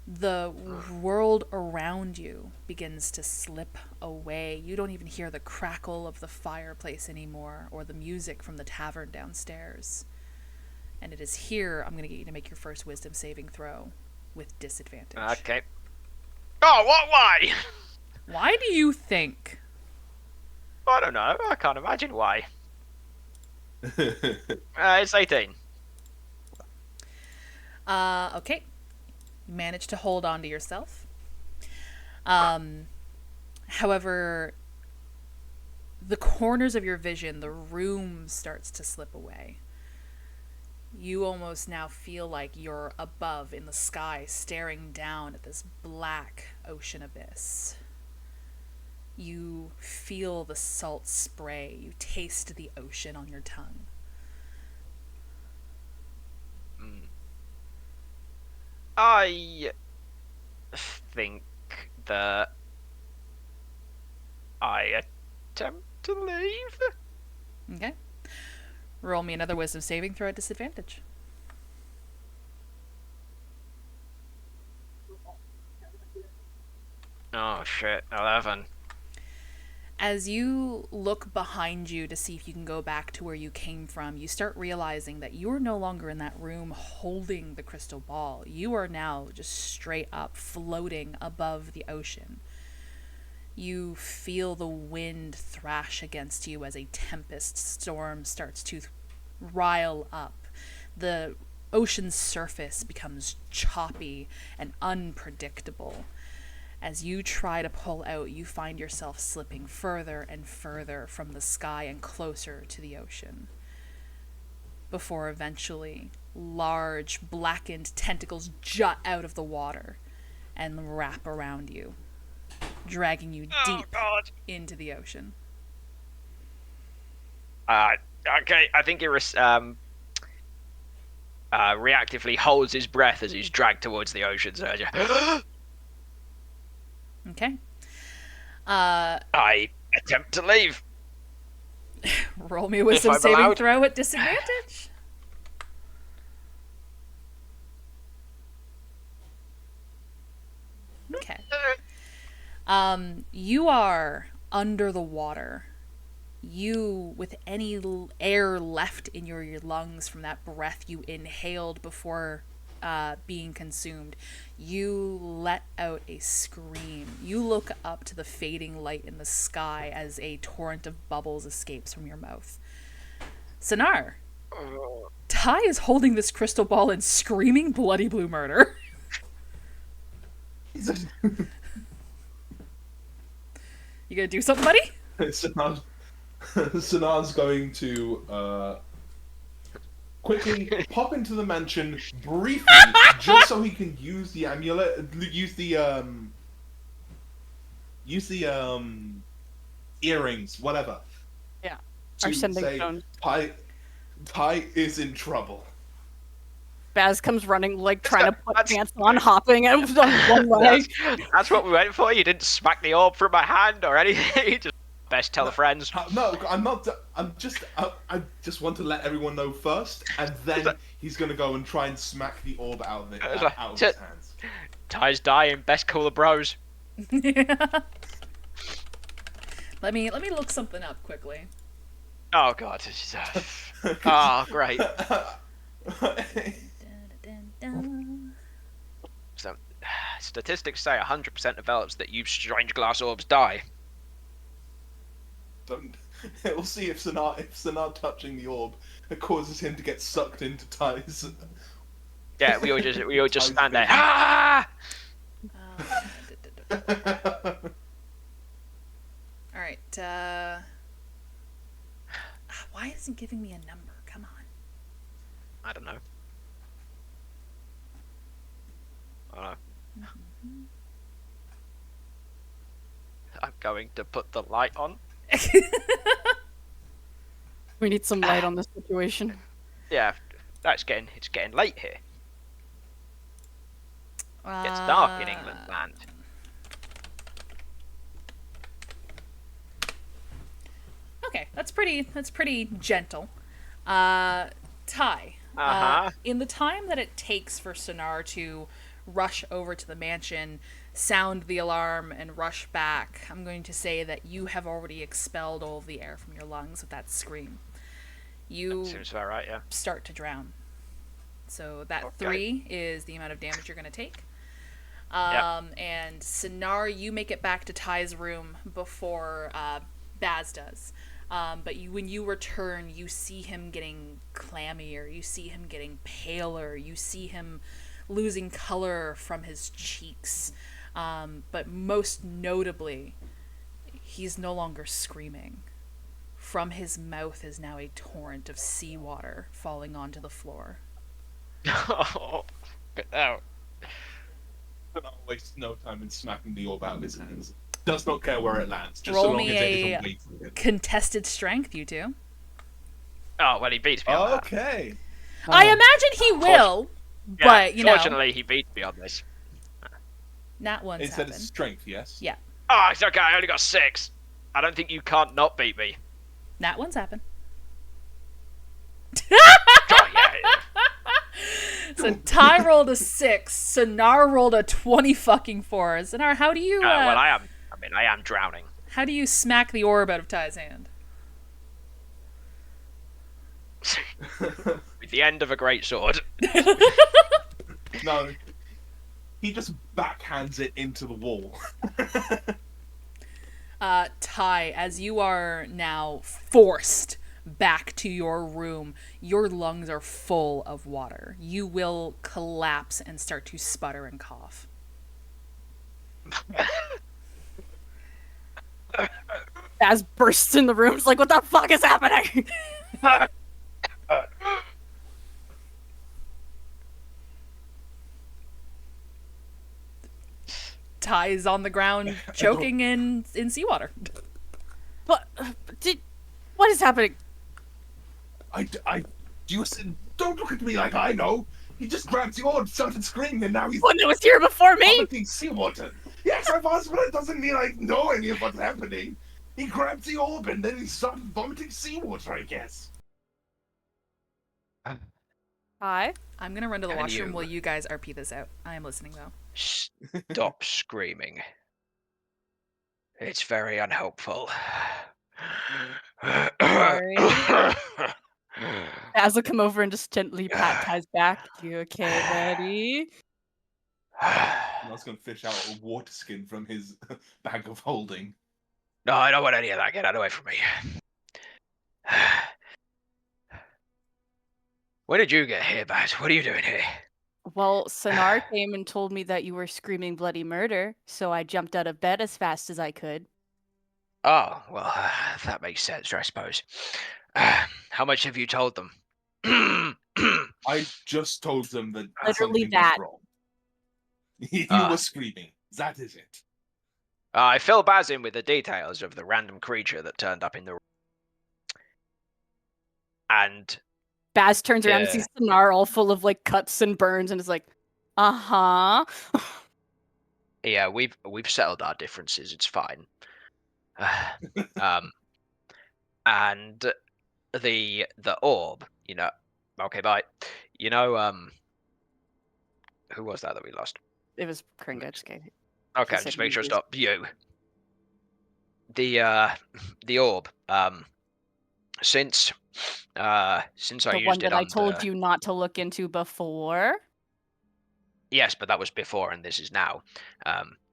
[SPEAKER 1] The world around you begins to slip away. You don't even hear the crackle of the fireplace anymore, or the music from the tavern downstairs. And it is here I'm going to get you to make your first wisdom saving throw with disadvantage.
[SPEAKER 2] Okay. Oh, what? Why?
[SPEAKER 1] Why do you think?
[SPEAKER 2] I don't know. I can't imagine why. It's 18.
[SPEAKER 1] Okay. You managed to hold on to yourself. However, the corners of your vision, the room starts to slip away. You almost now feel like you're above in the sky, staring down at this black ocean abyss. You feel the salt spray. You taste the ocean on your tongue.
[SPEAKER 2] I think that I attempt to leave.
[SPEAKER 1] Okay. Roll me another wisdom saving throw at disadvantage.
[SPEAKER 2] Oh shit, 11.
[SPEAKER 1] As you look behind you to see if you can go back to where you came from, you start realizing that you are no longer in that room holding the crystal ball. You are now just straight up floating above the ocean. You feel the wind thrash against you as a tempest storm starts to rile up. The ocean's surface becomes choppy and unpredictable. As you try to pull out, you find yourself slipping further and further from the sky and closer to the ocean. Before eventually, large, blackened tentacles jut out of the water and wrap around you, dragging you deep into the ocean.
[SPEAKER 2] Okay, I think he reactively holds his breath as he's dragged towards the ocean surge.
[SPEAKER 1] Okay.
[SPEAKER 2] I attempt to leave.
[SPEAKER 1] Roll me a wisdom
[SPEAKER 2] I'm
[SPEAKER 1] saving
[SPEAKER 2] allowed.
[SPEAKER 1] throw at disadvantage. Okay. You are under the water. You, with any air left in your lungs from that breath you inhaled before being consumed, you let out a scream. You look up to the fading light in the sky as a torrent of bubbles escapes from your mouth. Sonar, Ty is holding this crystal ball and screaming bloody blue murder. You gonna do something, buddy?
[SPEAKER 5] Sonar's going to quickly pop into the mansion briefly, just so he can use the amulet, use the earrings, whatever.
[SPEAKER 3] Yeah.
[SPEAKER 5] To
[SPEAKER 3] Our sending
[SPEAKER 5] say,
[SPEAKER 3] stone.
[SPEAKER 5] Ty is in trouble.
[SPEAKER 3] Baz comes running, like, trying to put
[SPEAKER 2] That's-
[SPEAKER 3] pants on, hopping on one leg.
[SPEAKER 2] That's what we went for. You didn't smack the orb from my hand or anything. You just best tell the friends.
[SPEAKER 5] No, I'm not. I just want to let everyone know first, and then he's gonna go and try and smack the orb out of his hands.
[SPEAKER 2] Ty's dying. Best call the bros.
[SPEAKER 1] Let me look something up quickly.
[SPEAKER 2] Oh god. Oh great. So, statistics say 100% of elves that use strange glass orbs die.
[SPEAKER 5] We'll see if Sonar touching the orb causes him to get sucked into Ty's.
[SPEAKER 2] Yeah, we all just stand there.
[SPEAKER 5] Ty's
[SPEAKER 2] Ah!
[SPEAKER 1] All right. Why isn't it giving me a number? Come on.
[SPEAKER 2] I don't know. I'm going to put the light on.
[SPEAKER 3] We need some light on this situation.
[SPEAKER 2] Yeah, it's getting late here. It's dark in England land.
[SPEAKER 1] Okay, that's pretty gentle. Ty. In the time that it takes for Sonar to rush over to the mansion, sound the alarm, and rush back, I'm going to say that you have already expelled all of the air from your lungs with that scream. You
[SPEAKER 2] Seems about right, yeah.
[SPEAKER 1] start to drown. So that
[SPEAKER 2] Okay.
[SPEAKER 1] 3 is the amount of damage you're going to take.
[SPEAKER 2] Yep.
[SPEAKER 1] And Sonar, you make it back to Ty's room before Baz does. But when you return, you see him getting clammier. You see him getting paler. You see him losing color from his cheeks. But most notably, he's no longer screaming. From his mouth is now a torrent of seawater falling onto the floor.
[SPEAKER 2] Oh, get out.
[SPEAKER 5] Sonar wastes no time in smacking the orb out of his hands. Does not care where it lands, just
[SPEAKER 1] Roll
[SPEAKER 5] so long
[SPEAKER 1] me
[SPEAKER 5] as it
[SPEAKER 1] a
[SPEAKER 5] isn't away from him.
[SPEAKER 1] contested strength, you two.
[SPEAKER 2] Oh, well, he beats me on that.
[SPEAKER 5] Okay.
[SPEAKER 1] I imagine he will,
[SPEAKER 2] Yeah,
[SPEAKER 1] but, you know,
[SPEAKER 2] fortunately, he beats me on this.
[SPEAKER 1] nat ones
[SPEAKER 5] It said
[SPEAKER 1] happen.
[SPEAKER 5] it's strength, yes?
[SPEAKER 1] Yeah,
[SPEAKER 2] Oh, it's okay, I only got 6. I don't think you can't not beat me.
[SPEAKER 1] nat ones happen.
[SPEAKER 2] Oh, yeah.
[SPEAKER 1] So Ty rolled a 6, Sonar rolled a 20 fucking 4. Sonar, how do you
[SPEAKER 2] Well, I am drowning.
[SPEAKER 1] how do you smack the orb out of Ty's hand?
[SPEAKER 2] With the end of a great sword.
[SPEAKER 5] No. He just backhands it into the wall.
[SPEAKER 1] Ty, as you are now forced back to your room, your lungs are full of water. You will collapse and start to sputter and cough.
[SPEAKER 3] Baz bursts in the room. It's like, what the fuck is happening?
[SPEAKER 1] Ty is on the ground choking in seawater.
[SPEAKER 3] What is happening?
[SPEAKER 5] Don't look at me like I know. He just grabbed the orb, started screaming, and now he's
[SPEAKER 3] One that was here before me?
[SPEAKER 5] vomiting seawater. Yes, I was, but it doesn't mean I know any of what's happening. He grabbed the orb, and then he started vomiting seawater, I guess.
[SPEAKER 3] Hi.
[SPEAKER 1] I'm gonna run to the
[SPEAKER 2] And
[SPEAKER 1] washroom
[SPEAKER 2] you.
[SPEAKER 1] while you guys RP this out. I am listening though.
[SPEAKER 2] Stop screaming. It's very unhelpful.
[SPEAKER 3] Baz will come over and just gently pat Ty's back. You okay, buddy?
[SPEAKER 5] I was going to fish out a water skin from his bag of holding.
[SPEAKER 2] No, I don't want any of that. Get out of the way from me. When did you get here, Baz? What are you doing here?
[SPEAKER 3] Well, Sonar came and told me that you were screaming bloody murder, so I jumped out of bed as fast as I could.
[SPEAKER 2] Oh, well, that makes sense, I suppose. How much have you told them?
[SPEAKER 5] I just told them that
[SPEAKER 3] Literally
[SPEAKER 5] something
[SPEAKER 3] that.
[SPEAKER 5] was wrong. You
[SPEAKER 2] Ah.
[SPEAKER 5] were screaming. That is it.
[SPEAKER 2] I fill Baz in with the details of the random creature that turned up in the room. And
[SPEAKER 3] Baz turns around and sees Sonar all full of like cuts and burns and is like, uh-huh.
[SPEAKER 2] yeah, we've settled our differences. It's fine. And the orb, you know. Okay, bye. You know, who was that we lost?
[SPEAKER 3] It was Kringa, it's okay.
[SPEAKER 2] Okay,
[SPEAKER 3] said
[SPEAKER 2] just make sure
[SPEAKER 3] he
[SPEAKER 2] it's not you. The orb. Since I
[SPEAKER 3] The one
[SPEAKER 2] used it
[SPEAKER 3] that I
[SPEAKER 2] on
[SPEAKER 3] told
[SPEAKER 2] the...
[SPEAKER 3] you not to look into before.
[SPEAKER 2] Yes, but that was before and this is now.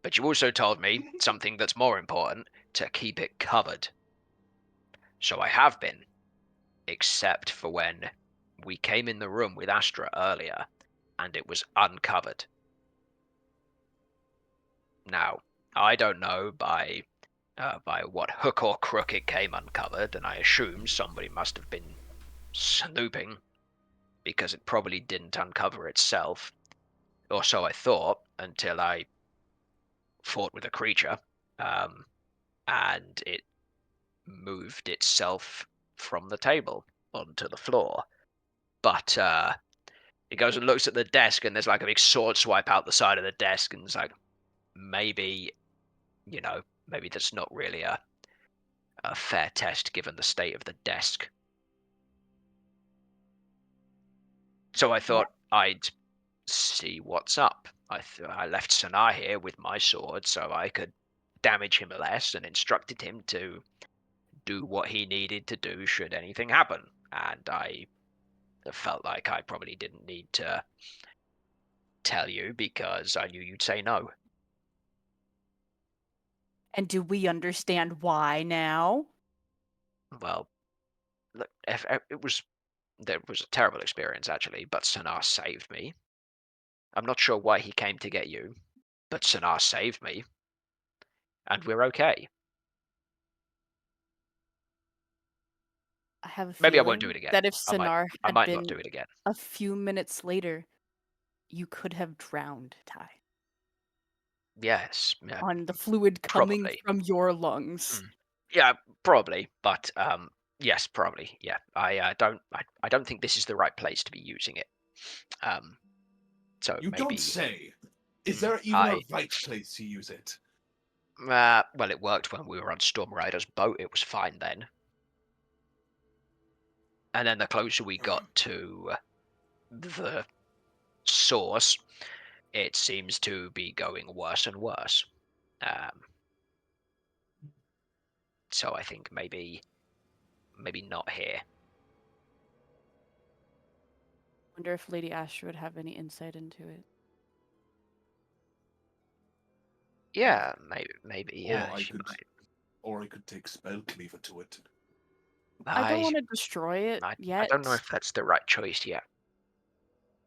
[SPEAKER 2] But you also told me something that's more important, to keep it covered. So I have been, except for when we came in the room with Astra earlier and it was uncovered. Now, I don't know by what hook or crook it came uncovered, and I assume somebody must have been snooping, because it probably didn't uncover itself, or so I thought, until I fought with a creature, and it moved itself from the table onto the floor. But it goes and looks at the desk, and there's like a big sword swipe out the side of the desk, and it's like, maybe, maybe that's not really a fair test given the state of the desk. So I thought I'd see what's up. I left Sanar here with my sword so I could damage him less, and instructed him to do what he needed to do should anything happen. And I felt like I probably didn't need to tell you because I knew you'd say no.
[SPEAKER 3] And do we understand why now?
[SPEAKER 2] Well, look, there was a terrible experience actually, but Sanar saved me. I'm not sure why he came to get you, but Sanar saved me, and we're okay.
[SPEAKER 3] I have a
[SPEAKER 2] Maybe I won't do
[SPEAKER 3] feeling
[SPEAKER 2] it again.
[SPEAKER 3] that if
[SPEAKER 2] I
[SPEAKER 3] Sonar had
[SPEAKER 2] might
[SPEAKER 3] been
[SPEAKER 2] not do it again.
[SPEAKER 3] a few minutes later, you could have drowned, Ty.
[SPEAKER 2] Yes, yeah,
[SPEAKER 3] On the fluid coming
[SPEAKER 2] probably.
[SPEAKER 3] from your lungs.
[SPEAKER 2] Yeah, probably. But yes, probably. Yeah, I don't think this is the right place to be using it. So
[SPEAKER 5] You
[SPEAKER 2] maybe.
[SPEAKER 5] don't say. Is there even a right place to use it?
[SPEAKER 2] Well, it worked when we were on Storm Rider's boat. It was fine then. And then the closer we got to the source, it seems to be going worse and worse. So I think maybe not here.
[SPEAKER 3] Wonder if Lady Astra would have any insight into it.
[SPEAKER 2] Yeah, maybe. Yeah,
[SPEAKER 5] Or I
[SPEAKER 2] she
[SPEAKER 5] could,
[SPEAKER 2] might.
[SPEAKER 5] or I could take spell cleaver to it.
[SPEAKER 3] I don't want to destroy it
[SPEAKER 2] I
[SPEAKER 3] yet.
[SPEAKER 2] don't know if that's the right choice yet.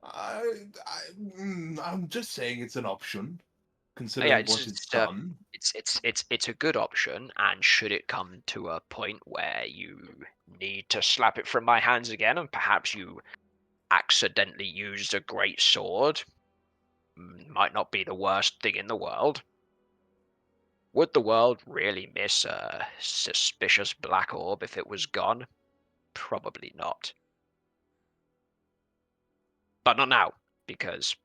[SPEAKER 5] I'm just saying it's an option,
[SPEAKER 2] Yeah,
[SPEAKER 5] considering what it's done.
[SPEAKER 2] It's a good option, and should it come to a point where you need to slap it from my hands again, and perhaps you accidentally used a great sword, might not be the worst thing in the world. Would the world really miss a suspicious black orb if it was gone? Probably not. But not now, because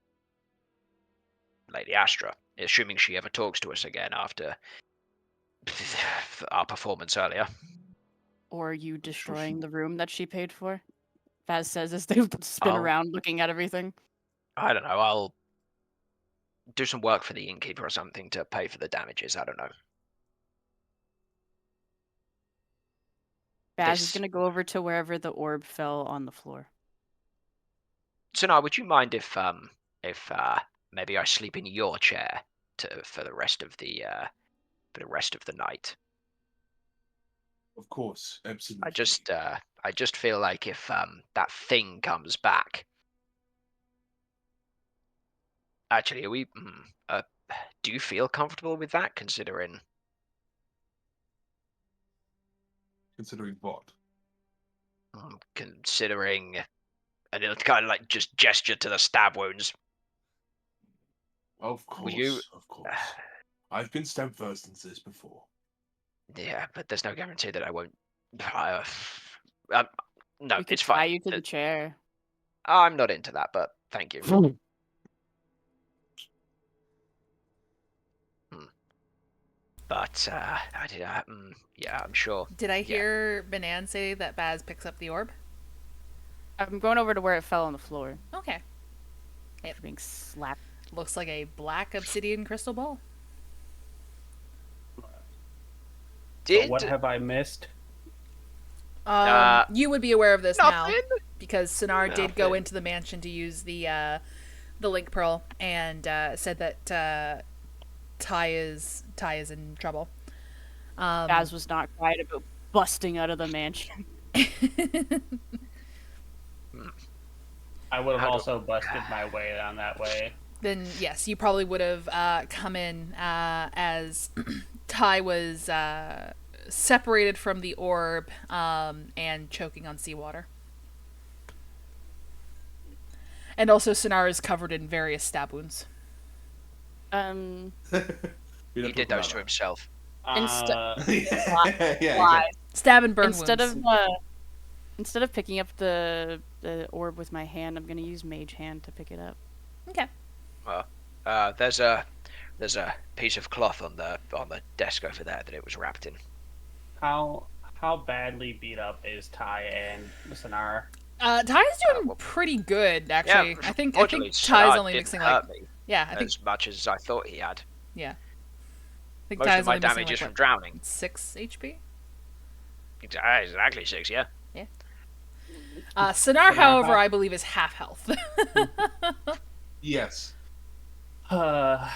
[SPEAKER 2] Lady Astra, assuming she ever talks to us again after our performance earlier.
[SPEAKER 3] Or you destroying the room that she paid for? Vaz says as they spin
[SPEAKER 2] I'll-
[SPEAKER 3] around looking at everything.
[SPEAKER 2] I don't know, I'll do some work for the innkeeper or something to pay for the damages, I don't know.
[SPEAKER 3] Vaz is going to go over to wherever the orb fell on the floor.
[SPEAKER 2] So now, would you mind if maybe I sleep in your chair for the rest of the night?
[SPEAKER 5] Of course, absolutely.
[SPEAKER 2] I just feel like if that thing comes back. Actually, are we? Do you feel comfortable with that, considering?
[SPEAKER 5] Considering what?
[SPEAKER 2] Considering And he'll kind of like just gesture to the stab wounds.
[SPEAKER 5] Of course,
[SPEAKER 2] you-
[SPEAKER 5] of course. I've been stabbed first in this before.
[SPEAKER 2] Yeah, but there's no guarantee that I won't. No,
[SPEAKER 3] We could
[SPEAKER 2] it's
[SPEAKER 3] tie
[SPEAKER 2] fine.
[SPEAKER 3] you to the chair.
[SPEAKER 2] I'm not into that, but thank you. But yeah, I'm sure.
[SPEAKER 1] Did I hear Banan say that Baz picks up the orb?
[SPEAKER 3] I'm going over to where it fell on the floor.
[SPEAKER 1] Okay.
[SPEAKER 3] After being slapped.
[SPEAKER 1] Looks like a black obsidian crystal ball.
[SPEAKER 2] Did
[SPEAKER 4] What have I missed?
[SPEAKER 1] You would be aware of this now
[SPEAKER 2] nothing?
[SPEAKER 1] because Sonar did go
[SPEAKER 2] Nothing.
[SPEAKER 1] into the mansion to use the link pearl and said that Ty is in trouble.
[SPEAKER 3] Baz was not quiet about busting out of the mansion.
[SPEAKER 4] I would have
[SPEAKER 2] How do-
[SPEAKER 4] also busted my way down that way.
[SPEAKER 1] Then yes, you probably would have come in as Ty was separated from the orb and choking on seawater. And also Sonar is covered in various stab wounds.
[SPEAKER 5] We don't
[SPEAKER 2] He
[SPEAKER 5] talk
[SPEAKER 2] did those
[SPEAKER 5] about
[SPEAKER 2] to himself.
[SPEAKER 5] that. Yeah,
[SPEAKER 3] Why?
[SPEAKER 1] Stab and burn
[SPEAKER 3] Instead
[SPEAKER 1] wounds.
[SPEAKER 3] of picking up the orb with my hand, I'm gonna use mage hand to pick it up.
[SPEAKER 1] Okay.
[SPEAKER 2] There's a piece of cloth on the desk over there that it was wrapped in.
[SPEAKER 4] How badly beat up is Ty and Sonar?
[SPEAKER 1] Ty's doing
[SPEAKER 2] well-
[SPEAKER 1] pretty good, actually.
[SPEAKER 2] Yeah,
[SPEAKER 1] I think
[SPEAKER 2] fortunately,
[SPEAKER 1] Ty's
[SPEAKER 2] Sonar
[SPEAKER 1] only
[SPEAKER 2] didn't
[SPEAKER 1] mixing
[SPEAKER 2] hurt
[SPEAKER 1] like
[SPEAKER 2] me
[SPEAKER 1] I think
[SPEAKER 2] as much as I thought he had.
[SPEAKER 1] I think
[SPEAKER 2] Most
[SPEAKER 1] Ty's
[SPEAKER 2] of my
[SPEAKER 1] only missing
[SPEAKER 2] damage
[SPEAKER 1] like
[SPEAKER 2] is from
[SPEAKER 1] what,
[SPEAKER 2] drowning.
[SPEAKER 1] 6 HP.
[SPEAKER 2] Exactly 6, yeah.
[SPEAKER 1] Sonar, however, I believe is half health.
[SPEAKER 5] Yes.
[SPEAKER 4] I'm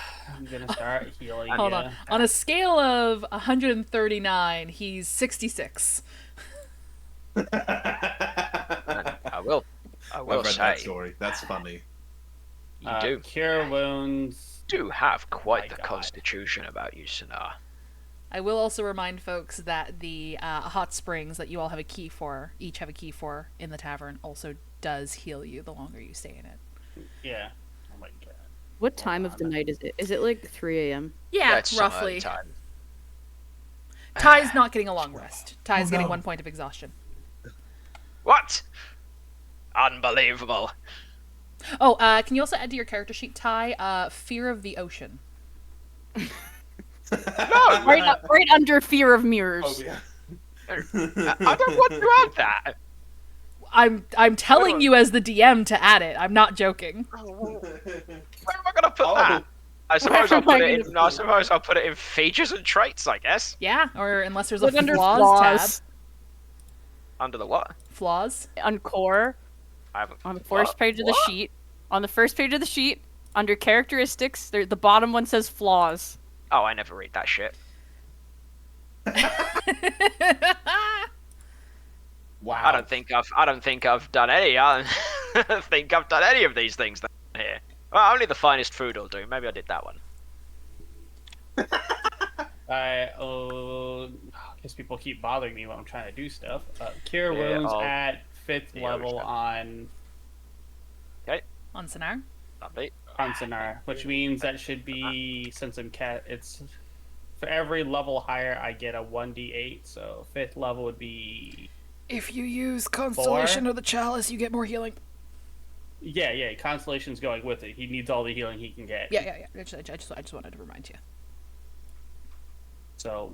[SPEAKER 4] gonna start healing.
[SPEAKER 1] Hold
[SPEAKER 4] ya.
[SPEAKER 1] on. On a scale of 139, he's 66.
[SPEAKER 2] I will
[SPEAKER 5] I've read that
[SPEAKER 2] say,
[SPEAKER 5] story. That's funny.
[SPEAKER 2] you
[SPEAKER 4] Cure wounds.
[SPEAKER 2] do have quite
[SPEAKER 4] My
[SPEAKER 2] the
[SPEAKER 4] God.
[SPEAKER 2] constitution about you, Sonar.
[SPEAKER 1] I will also remind folks that the hot springs that you all have a key for, each have a key for in the tavern, also does heal you the longer you stay in it.
[SPEAKER 4] Yeah. Oh my god.
[SPEAKER 3] What time of the night is it? Is it like 3 a.m.?
[SPEAKER 1] Yeah,
[SPEAKER 2] That's some early
[SPEAKER 1] roughly.
[SPEAKER 2] time.
[SPEAKER 1] Ty's not getting a long rest. Ty's
[SPEAKER 5] Oh,
[SPEAKER 1] getting
[SPEAKER 5] no.
[SPEAKER 1] 1 point of exhaustion.
[SPEAKER 2] What? Unbelievable.
[SPEAKER 1] Oh, can you also add to your character sheet, Ty, fear of the ocean?
[SPEAKER 2] No,
[SPEAKER 3] Right under fear of mirrors.
[SPEAKER 5] Oh yeah.
[SPEAKER 2] I don't want to add that.
[SPEAKER 1] I'm telling you as the DM to add it. I'm not joking.
[SPEAKER 2] Where am I gonna put
[SPEAKER 5] Oh.
[SPEAKER 2] that? I suppose I'll
[SPEAKER 3] Where am
[SPEAKER 2] put
[SPEAKER 3] I
[SPEAKER 2] it
[SPEAKER 3] gonna
[SPEAKER 2] in. I suppose I'll put it in features and traits. I guess
[SPEAKER 1] Yeah, or unless there's
[SPEAKER 3] Look
[SPEAKER 1] a
[SPEAKER 3] under
[SPEAKER 1] flaws,
[SPEAKER 3] flaws.
[SPEAKER 1] tab.
[SPEAKER 2] under the what?
[SPEAKER 1] Flaws.
[SPEAKER 3] On core,
[SPEAKER 2] I haven't.
[SPEAKER 3] on the first
[SPEAKER 2] What?
[SPEAKER 3] page of the
[SPEAKER 2] What?
[SPEAKER 3] sheet. On the first page of the sheet, under characteristics, the bottom one says flaws.
[SPEAKER 2] Oh, I never read that shit.
[SPEAKER 5] Wow.
[SPEAKER 2] I don't think I've done any. I don't think I've done any of these things down here. Well, only the finest food will do. Maybe I did that one.
[SPEAKER 4] I guess people keep bothering me when I'm trying to do stuff. Cure
[SPEAKER 2] Yeah,
[SPEAKER 4] wounds
[SPEAKER 2] I'll-
[SPEAKER 4] at 5th
[SPEAKER 2] Yeah,
[SPEAKER 4] level
[SPEAKER 2] which
[SPEAKER 4] on
[SPEAKER 1] On Sonar.
[SPEAKER 2] Lovely.
[SPEAKER 4] Sonar, which means that should be, since I'm it's for every level higher I get a 1d8, so 5th level would be
[SPEAKER 1] If you use
[SPEAKER 4] Constellation
[SPEAKER 1] or the Chalice, you get more healing.
[SPEAKER 4] yeah, Constellation's going with it. He needs all the healing he can get.
[SPEAKER 1] Yeah. I just wanted to remind you.
[SPEAKER 4] So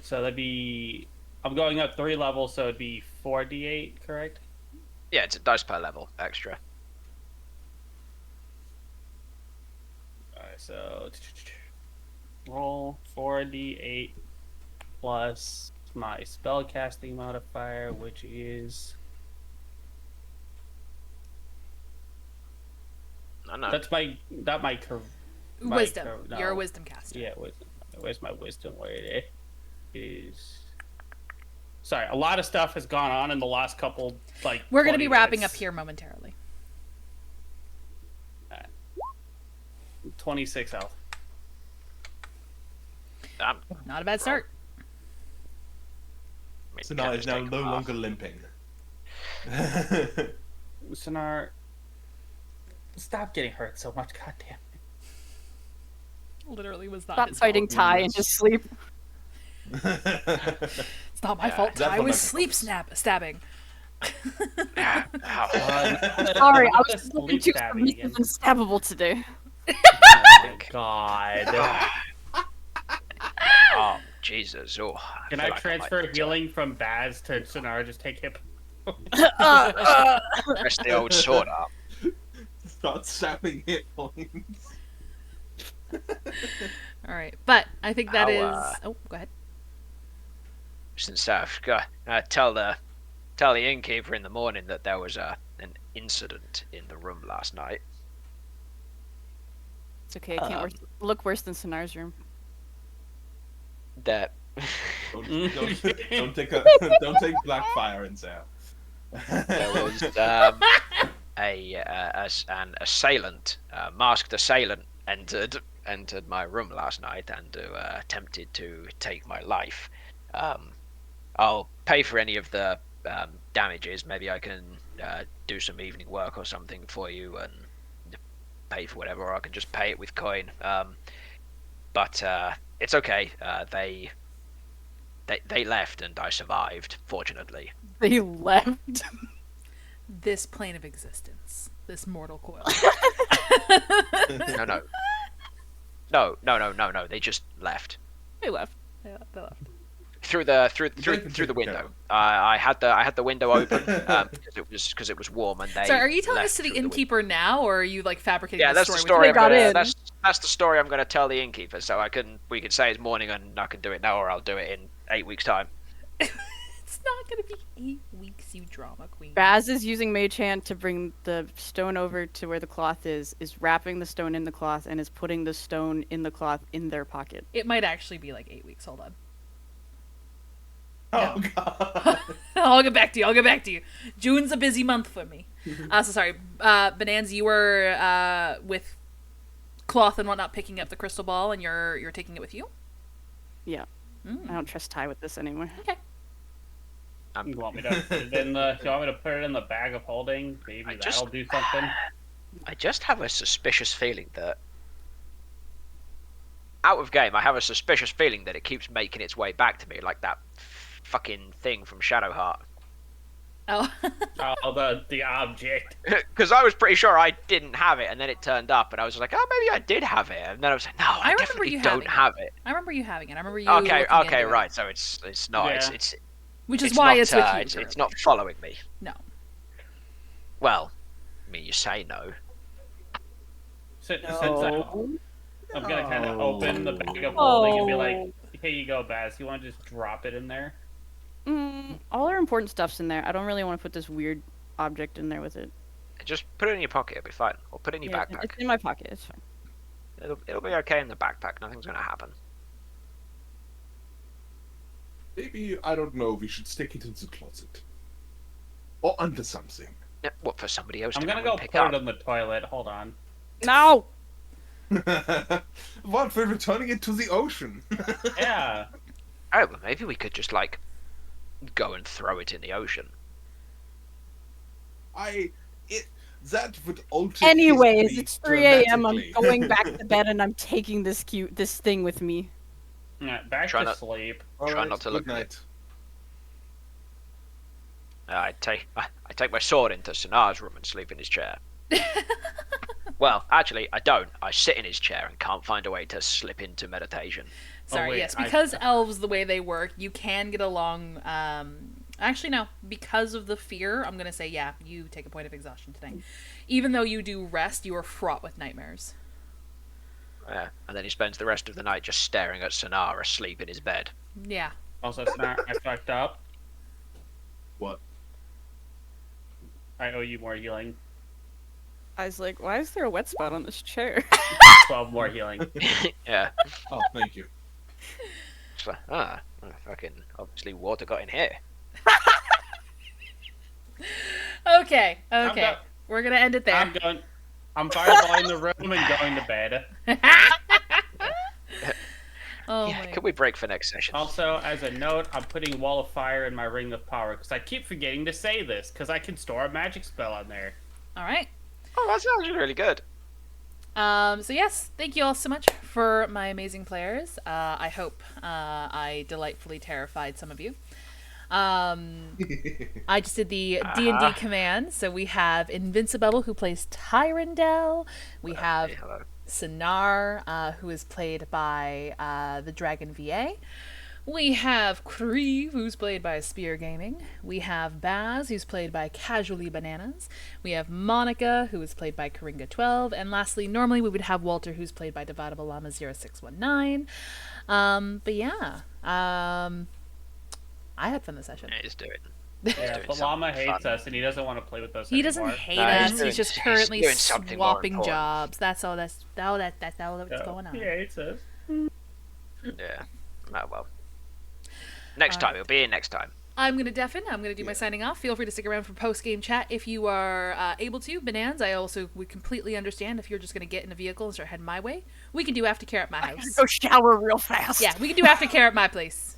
[SPEAKER 4] that'd be, I'm going up 3 levels, so it'd be 4d8, correct?
[SPEAKER 2] Yeah, it's a dice per level extra.
[SPEAKER 4] Alright, so roll 4d8 plus my spellcasting modifier, which is
[SPEAKER 2] No.
[SPEAKER 4] that's my
[SPEAKER 1] Wisdom.
[SPEAKER 4] no.
[SPEAKER 1] You're a wisdom caster.
[SPEAKER 4] yeah. Where's my wisdom? Where it is? Sorry, a lot of stuff has gone on in the last couple like.
[SPEAKER 1] We're going to
[SPEAKER 4] 20
[SPEAKER 1] be wrapping
[SPEAKER 4] minutes.
[SPEAKER 1] up here momentarily.
[SPEAKER 4] 26 health.
[SPEAKER 1] Not a bad start.
[SPEAKER 5] So now he's now no longer limping.
[SPEAKER 4] Sonar, stop getting hurt so much. God damn it.
[SPEAKER 1] Literally was not
[SPEAKER 3] Stop
[SPEAKER 1] his
[SPEAKER 3] fighting
[SPEAKER 1] fault.
[SPEAKER 3] Ty and just sleep.
[SPEAKER 1] It's not my fault.
[SPEAKER 5] That's
[SPEAKER 1] Ty
[SPEAKER 5] what
[SPEAKER 1] was
[SPEAKER 5] I
[SPEAKER 1] sleep stabbing.
[SPEAKER 3] Sorry, I was just
[SPEAKER 4] Sleep
[SPEAKER 3] looking too
[SPEAKER 4] stabbing
[SPEAKER 3] submissive
[SPEAKER 4] again.
[SPEAKER 3] and stabbable today.
[SPEAKER 4] Oh, God.
[SPEAKER 2] Oh, Jesus. Oh,
[SPEAKER 4] Can
[SPEAKER 2] feel
[SPEAKER 4] I
[SPEAKER 2] like
[SPEAKER 4] transfer
[SPEAKER 2] might,
[SPEAKER 4] healing from Baz to Sonar? Just take hip.
[SPEAKER 2] Press the old sword up.
[SPEAKER 5] Start stabbing hit points.
[SPEAKER 1] All right, but I think that is.
[SPEAKER 2] How,
[SPEAKER 1] Oh, go ahead.
[SPEAKER 2] Since I've got tell the innkeeper in the morning that there was an incident in the room last night.
[SPEAKER 3] It's okay, it can't look worse than Sonar's room.
[SPEAKER 2] That
[SPEAKER 5] Don't take Blackfire and Zell.
[SPEAKER 2] there was an assailant, masked assailant, entered my room last night and attempted to take my life. I'll pay for any of the damages. Maybe I can do some evening work or something for you and pay for whatever, or I can just pay it with coin. But it's okay. They left and I survived, fortunately.
[SPEAKER 3] They left.
[SPEAKER 1] This plane of existence, this mortal coil.
[SPEAKER 2] No. They just left
[SPEAKER 3] They left.
[SPEAKER 1] Yeah, they left.
[SPEAKER 2] through the window. I had the window open because it was warm, and they.
[SPEAKER 1] So, are you telling
[SPEAKER 2] left
[SPEAKER 1] us to the
[SPEAKER 2] through window.
[SPEAKER 1] innkeeper now, or are you like fabricating?
[SPEAKER 2] Yeah,
[SPEAKER 1] the
[SPEAKER 2] that's the
[SPEAKER 1] story?
[SPEAKER 2] story.
[SPEAKER 3] They got in.
[SPEAKER 2] That's the story I'm gonna tell the innkeeper. So we can say it's morning, and I can do it now, or I'll do it in 8 weeks' time.
[SPEAKER 1] It's not gonna be 8 weeks, you drama queen.
[SPEAKER 3] Baz is using Mage Hand to bring the stone over to where the cloth is wrapping the stone in the cloth, and is putting the stone in the cloth in their pocket.
[SPEAKER 1] It might actually be like 8 weeks. Hold on.
[SPEAKER 5] Oh god.
[SPEAKER 1] I'll get back to you. June's a busy month for me. So sorry. Bonanza, you were with cloth and whatnot picking up the crystal ball, and you're taking it with you?
[SPEAKER 3] Yeah. I don't trust Ty with this anymore.
[SPEAKER 1] Okay.
[SPEAKER 4] You want me to put it in the? You want me to put it in the bag of holding? Maybe that'll do something.
[SPEAKER 2] I just have a suspicious feeling that. Out of game, I have a suspicious feeling that it keeps making its way back to me, like that fucking thing from Shadowheart.
[SPEAKER 1] Oh.
[SPEAKER 4] Oh, the object.
[SPEAKER 2] Because I was pretty sure I didn't have it, and then it turned up, and I was like, oh, maybe I did have it. And then I was like, no, I
[SPEAKER 1] remember
[SPEAKER 2] definitely
[SPEAKER 1] you
[SPEAKER 2] don't
[SPEAKER 1] having
[SPEAKER 2] have it.
[SPEAKER 1] I remember you having it. I remember you.
[SPEAKER 2] Okay,
[SPEAKER 1] looking into it.
[SPEAKER 2] right. So it's not.
[SPEAKER 4] Yeah.
[SPEAKER 2] It's
[SPEAKER 1] Which is
[SPEAKER 2] it's
[SPEAKER 1] why
[SPEAKER 2] not,
[SPEAKER 1] it's with you.
[SPEAKER 2] it's
[SPEAKER 1] currently.
[SPEAKER 2] not following me.
[SPEAKER 1] No.
[SPEAKER 2] Well, I mean, you say no.
[SPEAKER 4] Since I'm gonna kind of open the bag of holding and be like, "Here you go, Baz. You want to just drop it in there?"
[SPEAKER 3] All our important stuff's in there. I don't really want to put this weird object in there with it.
[SPEAKER 2] Just put it in your pocket. It'll be fine. Or put it in your backpack.
[SPEAKER 3] It's in my pocket. It's fine.
[SPEAKER 2] It'll be okay in the backpack. Nothing's gonna happen.
[SPEAKER 5] Maybe, I don't know, we should stick it in the closet. Or under something.
[SPEAKER 2] Yeah, what, for somebody else
[SPEAKER 4] I'm
[SPEAKER 2] to
[SPEAKER 4] gonna
[SPEAKER 2] come
[SPEAKER 4] go
[SPEAKER 2] and pick
[SPEAKER 4] put
[SPEAKER 2] up?
[SPEAKER 4] it in the toilet. Hold on.
[SPEAKER 3] No!
[SPEAKER 5] What, we're returning it to the ocean?
[SPEAKER 4] Yeah.
[SPEAKER 2] Oh, well, maybe we could just, like, go and throw it in the ocean.
[SPEAKER 5] That would alter
[SPEAKER 3] Anyways,
[SPEAKER 5] history
[SPEAKER 3] it's 3 a.m. I'm
[SPEAKER 5] dramatically.
[SPEAKER 3] going back to bed and I'm taking this thing with me.
[SPEAKER 4] Yeah, back
[SPEAKER 2] Try
[SPEAKER 4] to
[SPEAKER 2] not-
[SPEAKER 4] sleep.
[SPEAKER 2] Try
[SPEAKER 5] Alright,
[SPEAKER 2] not to look
[SPEAKER 5] good
[SPEAKER 2] at
[SPEAKER 5] night.
[SPEAKER 2] I take my sword into Sonar's room and sleep in his chair. Well, actually, I don't. I sit in his chair and can't find a way to slip into meditation.
[SPEAKER 1] Sorry,
[SPEAKER 4] wait,
[SPEAKER 1] yes, because elves, the way they work, you can get along. Actually, no, because of the fear, I'm gonna say, yeah, you take a point of exhaustion today. Even though you do rest, you are fraught with nightmares.
[SPEAKER 2] And then he spends the rest of the night just staring at Sonar asleep in his bed.
[SPEAKER 1] Yeah.
[SPEAKER 4] Also, Snart, I fucked up.
[SPEAKER 5] What?
[SPEAKER 4] I owe you more healing.
[SPEAKER 3] I was like, why is there a wet spot on this chair?
[SPEAKER 4] 12 more healing.
[SPEAKER 2] Yeah.
[SPEAKER 5] Oh, thank you.
[SPEAKER 2] It's like, fucking, obviously water got in here.
[SPEAKER 1] Okay. We're gonna end it there.
[SPEAKER 4] I'm fireballing the room and going to bed.
[SPEAKER 1] Oh
[SPEAKER 2] Yeah,
[SPEAKER 1] my
[SPEAKER 2] go can we break for next session?
[SPEAKER 4] Also, as a note, I'm putting Wall of Fire in my Ring of Power because I keep forgetting to say this because I can store a magic spell on there.
[SPEAKER 1] All right.
[SPEAKER 2] Oh, that sounds really good.
[SPEAKER 1] So yes, thank you all so much for my amazing players. I hope I delightfully terrified some of you. I just did the D&D command, so we have Invincible, who plays Tyrandel. We have
[SPEAKER 2] Hello.
[SPEAKER 1] Sinar, who is played by the Dragon VA. We have Creve, who's played by Spear Gaming. We have Baz, who's played by Casually Bananas. We have Monica, who is played by Karinga12. And lastly, normally we would have Walter, who's played by Dividable Llama 0619. But yeah, I had fun this session.
[SPEAKER 2] Yeah, just do it.
[SPEAKER 4] Yeah, but Llama hates us and he doesn't want to play with us
[SPEAKER 1] He doesn't
[SPEAKER 4] anymore.
[SPEAKER 1] hate
[SPEAKER 2] No,
[SPEAKER 1] us.
[SPEAKER 2] he's
[SPEAKER 1] He's just
[SPEAKER 2] doing
[SPEAKER 1] currently
[SPEAKER 2] something more
[SPEAKER 1] swapping
[SPEAKER 2] important.
[SPEAKER 1] jobs. That's all. That's all that's going on.
[SPEAKER 4] He hates us.
[SPEAKER 2] Yeah. Oh, well. Next time. It'll be in next time.
[SPEAKER 1] I'm going to deafen. I'm going to do my signing off. Feel free to stick around for post-game chat if you are able to. Bonanza, I also would completely understand if you're just going to get in a vehicle and start heading my way. We can do aftercare at my house.
[SPEAKER 3] Go shower real fast.
[SPEAKER 1] Yeah, we can do aftercare at my place.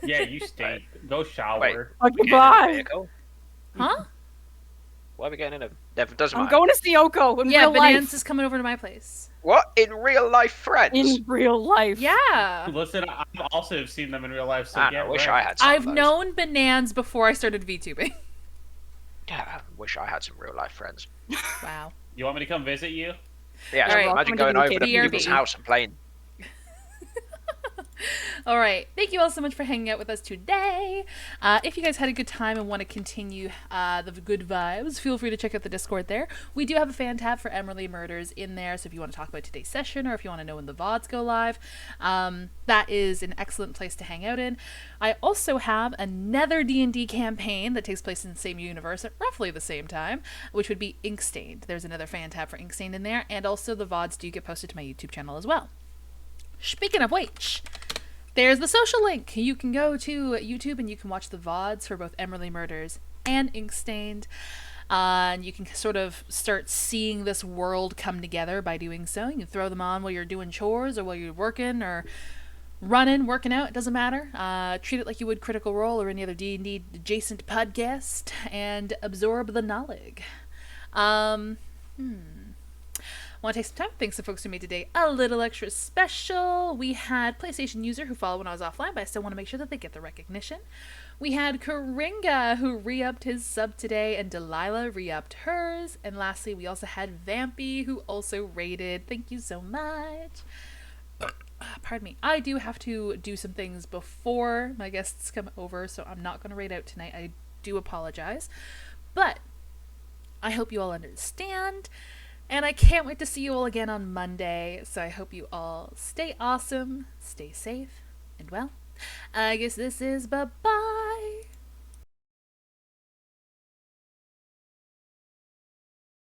[SPEAKER 4] Yeah, you stink. Go shower.
[SPEAKER 2] Wait.
[SPEAKER 3] Okay, bye.
[SPEAKER 2] Vehicle?
[SPEAKER 1] Huh?
[SPEAKER 2] Why are we getting in a... That doesn't
[SPEAKER 3] I'm
[SPEAKER 2] matter.
[SPEAKER 3] going to see Oko in
[SPEAKER 1] Yeah,
[SPEAKER 3] real life.
[SPEAKER 1] Bonanza's coming over to my place.
[SPEAKER 2] What? In real life friends?
[SPEAKER 3] In real life.
[SPEAKER 1] Yeah.
[SPEAKER 4] Listen, I've also seen them in real life, so
[SPEAKER 2] I
[SPEAKER 4] get
[SPEAKER 2] wish
[SPEAKER 4] wrecked.
[SPEAKER 2] I had some
[SPEAKER 1] I've
[SPEAKER 2] of those.
[SPEAKER 1] known Bonanza before I started VTubing.
[SPEAKER 2] Yeah, I wish I had some real life friends.
[SPEAKER 1] Wow.
[SPEAKER 4] You want me to come visit you?
[SPEAKER 2] Yeah,
[SPEAKER 1] All right.
[SPEAKER 2] imagine
[SPEAKER 3] Welcome
[SPEAKER 2] going
[SPEAKER 3] to
[SPEAKER 2] over
[SPEAKER 3] the
[SPEAKER 2] to
[SPEAKER 1] BRB.
[SPEAKER 2] people's house and playing.
[SPEAKER 1] All right. Thank you all so much for hanging out with us today. If you guys had a good time and want to continue the good vibes, feel free to check out the Discord there. We do have a fan tab for Emerilla Murders in there, so if you want to talk about today's session or if you want to know when the VODs go live, that is an excellent place to hang out in. I also have another D&D campaign that takes place in the same universe at roughly the same time, which would be Inkstained. There's another fan tab for Inkstained in there, and also the VODs do get posted to my YouTube channel as well. Speaking of which, there's the social link. You can go to YouTube and you can watch the VODs for both Emerilla Murders and Inkstained. And you can sort of start seeing this world come together by doing so. You can throw them on while you're doing chores or while you're working or running, working out. It doesn't matter. Treat it like you would Critical Role or any other D&D adjacent podcast and absorb the knowledge. Want to take some time? Thanks to folks who made today a little extra special. We had PlayStation user who followed when I was offline, but I still want to make sure that they get the recognition. We had Karinga who re-upped his sub today, and Delilah re-upped hers. And lastly, we also had Vampy who also rated. Thank you so much. Pardon me. I do have to do some things before my guests come over, so I'm not going to rate out tonight. I do apologize. But I hope you all understand. And I can't wait to see you all again on Monday. So I hope you all stay awesome, stay safe, and well, I guess this is bye-bye.